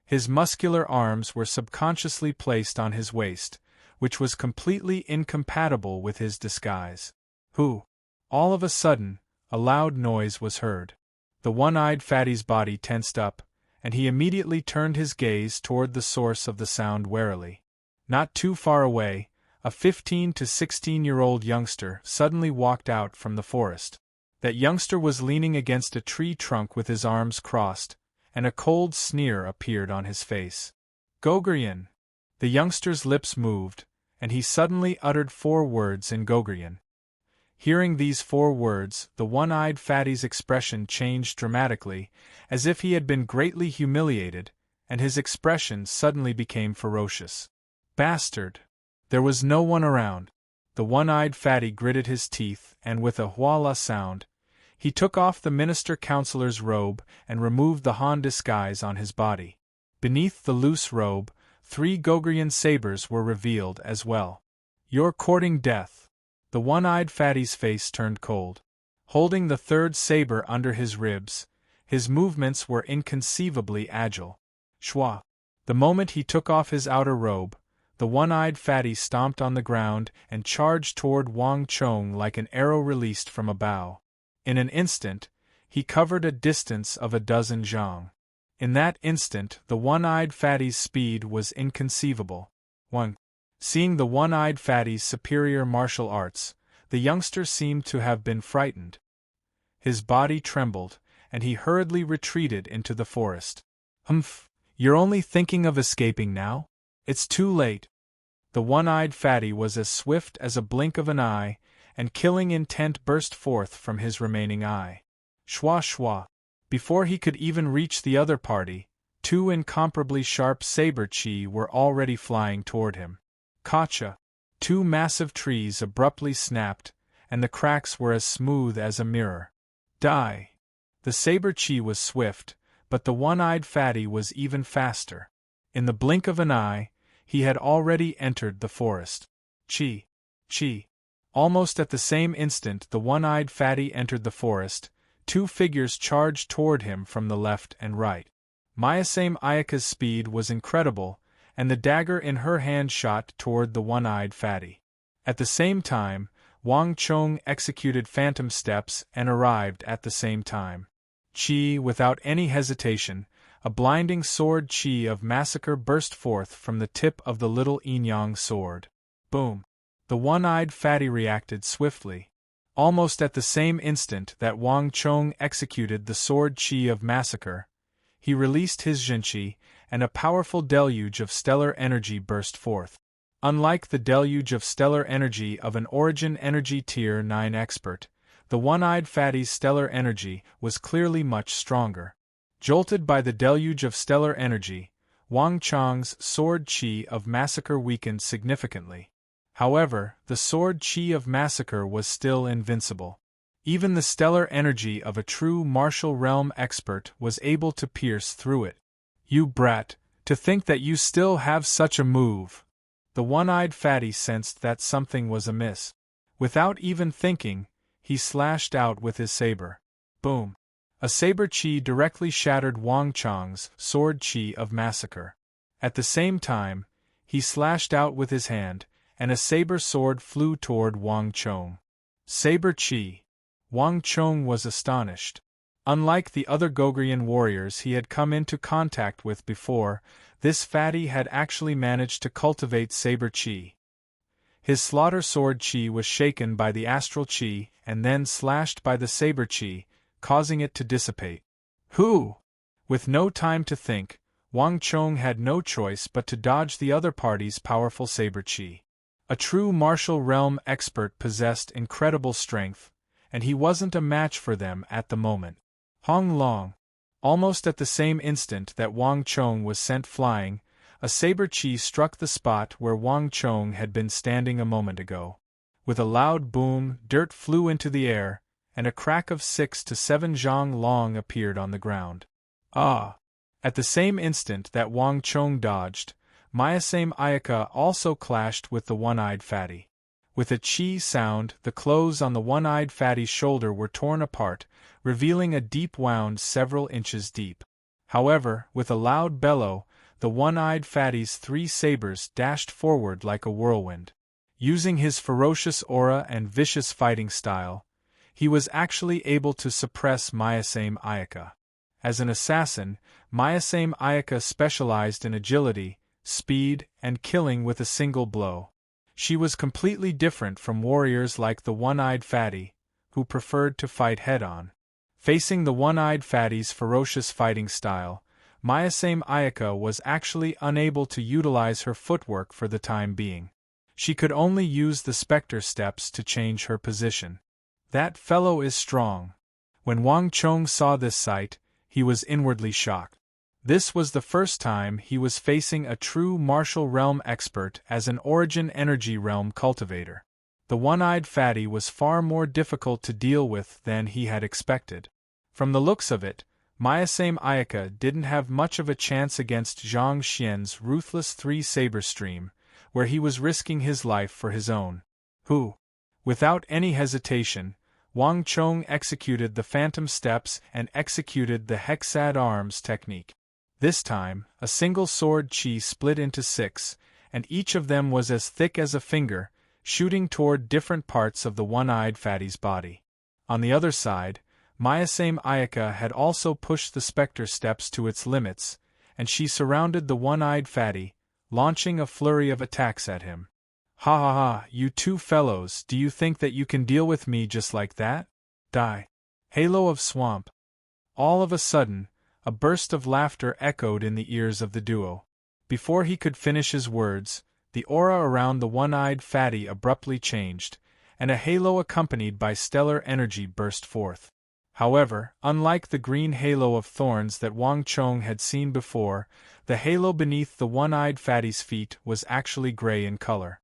His muscular arms were subconsciously placed on his waist, which was completely incompatible with his disguise. "Who?" All of a sudden, a loud noise was heard. The one-eyed fatty's body tensed up, and he immediately turned his gaze toward the source of the sound warily. Not too far away, a 15 to 16-year-old youngster suddenly walked out from the forest. That youngster was leaning against a tree trunk with his arms crossed, and a cold sneer appeared on his face. "Gogrian!" The youngster's lips moved, and he suddenly uttered 4 words in Gogrian. Hearing these 4 words, the one-eyed fatty's expression changed dramatically, as if he had been greatly humiliated, and his expression suddenly became ferocious. "Bastard!" There was no one around. The one-eyed fatty gritted his teeth, and with a "Hwala" sound, he took off the minister-counselor's robe and removed the Han disguise on his body. Beneath the loose robe, 3 Gogrian sabers were revealed as well. "You're courting death." The one-eyed fatty's face turned cold. Holding the 3rd saber under his ribs, his movements were inconceivably agile. Shwa! The moment he took off his outer robe, the one-eyed fatty stomped on the ground and charged toward Wang Chong like an arrow released from a bow. In an instant, he covered a distance of 12 zhang. In that instant, the one-eyed fatty's speed was inconceivable. Seeing the one-eyed fatty's superior martial arts, the youngster seemed to have been frightened. His body trembled, and he hurriedly retreated into the forest. Humph, you're only thinking of escaping now? It's too late. The one-eyed fatty was as swift as a blink of an eye, and killing intent burst forth from his remaining eye. Schwa schwa. Before he could even reach the other party, two incomparably sharp saber-chi were already flying toward him. Gotcha! Two massive trees abruptly snapped, and the cracks were as smooth as a mirror. Die! The saber-chi was swift, but the one-eyed fatty was even faster. In the blink of an eye, he had already entered the forest. Chi! Chi! Almost at the same instant the one-eyed fatty entered the forest, two figures charged toward him from the left and right. Mayasame Ayaka's speed was incredible, and the dagger in her hand shot toward the one-eyed fatty. At the same time, Wang Chong executed phantom steps and arrived at the same time. Chi, without any hesitation, a blinding sword chi of massacre burst forth from the tip of the little Yin-Yang sword. Boom! The one-eyed fatty reacted swiftly. Almost at the same instant that Wang Chong executed the sword chi of massacre, he released his Jinchi, and a powerful deluge of stellar energy burst forth. Unlike the deluge of stellar energy of an Origin Energy Tier 9 expert, the one-eyed fatty's stellar energy was clearly much stronger. Jolted by the deluge of stellar energy, Wang Chong's sword chi of massacre weakened significantly. However, the sword chi of massacre was still invincible. Even the stellar energy of a true martial realm expert was able to pierce through it. You brat, to think that you still have such a move! The one-eyed fatty sensed that something was amiss. Without even thinking, he slashed out with his saber. Boom! A saber chi directly shattered Wang Chong's sword chi of massacre. At the same time, he slashed out with his hand, and a saber sword flew toward Wang Chong. Saber chi! Wang Chong was astonished. Unlike the other Gogrian warriors he had come into contact with before, this fatty had actually managed to cultivate saber chi. His slaughter sword chi was shaken by the astral chi and then slashed by the saber chi, causing it to dissipate. Who? With no time to think, Wang Chong had no choice but to dodge the other party's powerful saber chi. A true martial realm expert possessed incredible strength, and he wasn't a match for them at the moment. Hong Long. Almost at the same instant that Wang Chong was sent flying, a saber chi struck the spot where Wang Chong had been standing a moment ago. With a loud boom, dirt flew into the air, and a crack of 6 to 7 zhang long appeared on the ground. Ah! At the same instant that Wang Chong dodged, Mayasame Ayaka also clashed with the one-eyed fatty. With a chi sound, the clothes on the one-eyed fatty's shoulder were torn apart, revealing a deep wound several inches deep. However, with a loud bellow, the one-eyed fatty's 3 sabers dashed forward like a whirlwind. Using his ferocious aura and vicious fighting style, he was actually able to suppress Mayasame Ayaka. As an assassin, Mayasame Ayaka specialized in agility, speed, and killing with a single blow. She was completely different from warriors like the one-eyed fatty, who preferred to fight head-on. Facing the one-eyed fatty's ferocious fighting style, Mayasame Ayaka was actually unable to utilize her footwork for the time being. She could only use the specter steps to change her position. That fellow is strong. When Wang Chong saw this sight, he was inwardly shocked. This was the first time he was facing a true martial realm expert as an Origin Energy Realm cultivator. The one-eyed fatty was far more difficult to deal with than he had expected. From the looks of it, Mayasame Ayaka didn't have much of a chance against Zhang Xian's ruthless 3-saber stream, where he was risking his life for his own. Who? Without any hesitation, Wang Chong executed the phantom steps and executed the hexad arms technique. This time, a single sword chi split into 6, and each of them was as thick as a finger, shooting toward different parts of the one-eyed fatty's body. On the other side, Mayasame Ayaka had also pushed the specter steps to its limits, and she surrounded the one-eyed fatty, launching a flurry of attacks at him. Ha ha ha, you two fellows, do you think that you can deal with me just like that? Die. Halo of swamp. All of a sudden, a burst of laughter echoed in the ears of the duo. Before he could finish his words, the aura around the one-eyed fatty abruptly changed, and a halo accompanied by stellar energy burst forth. However, unlike the green halo of thorns that Wang Chong had seen before, the halo beneath the one-eyed fatty's feet was actually gray in color.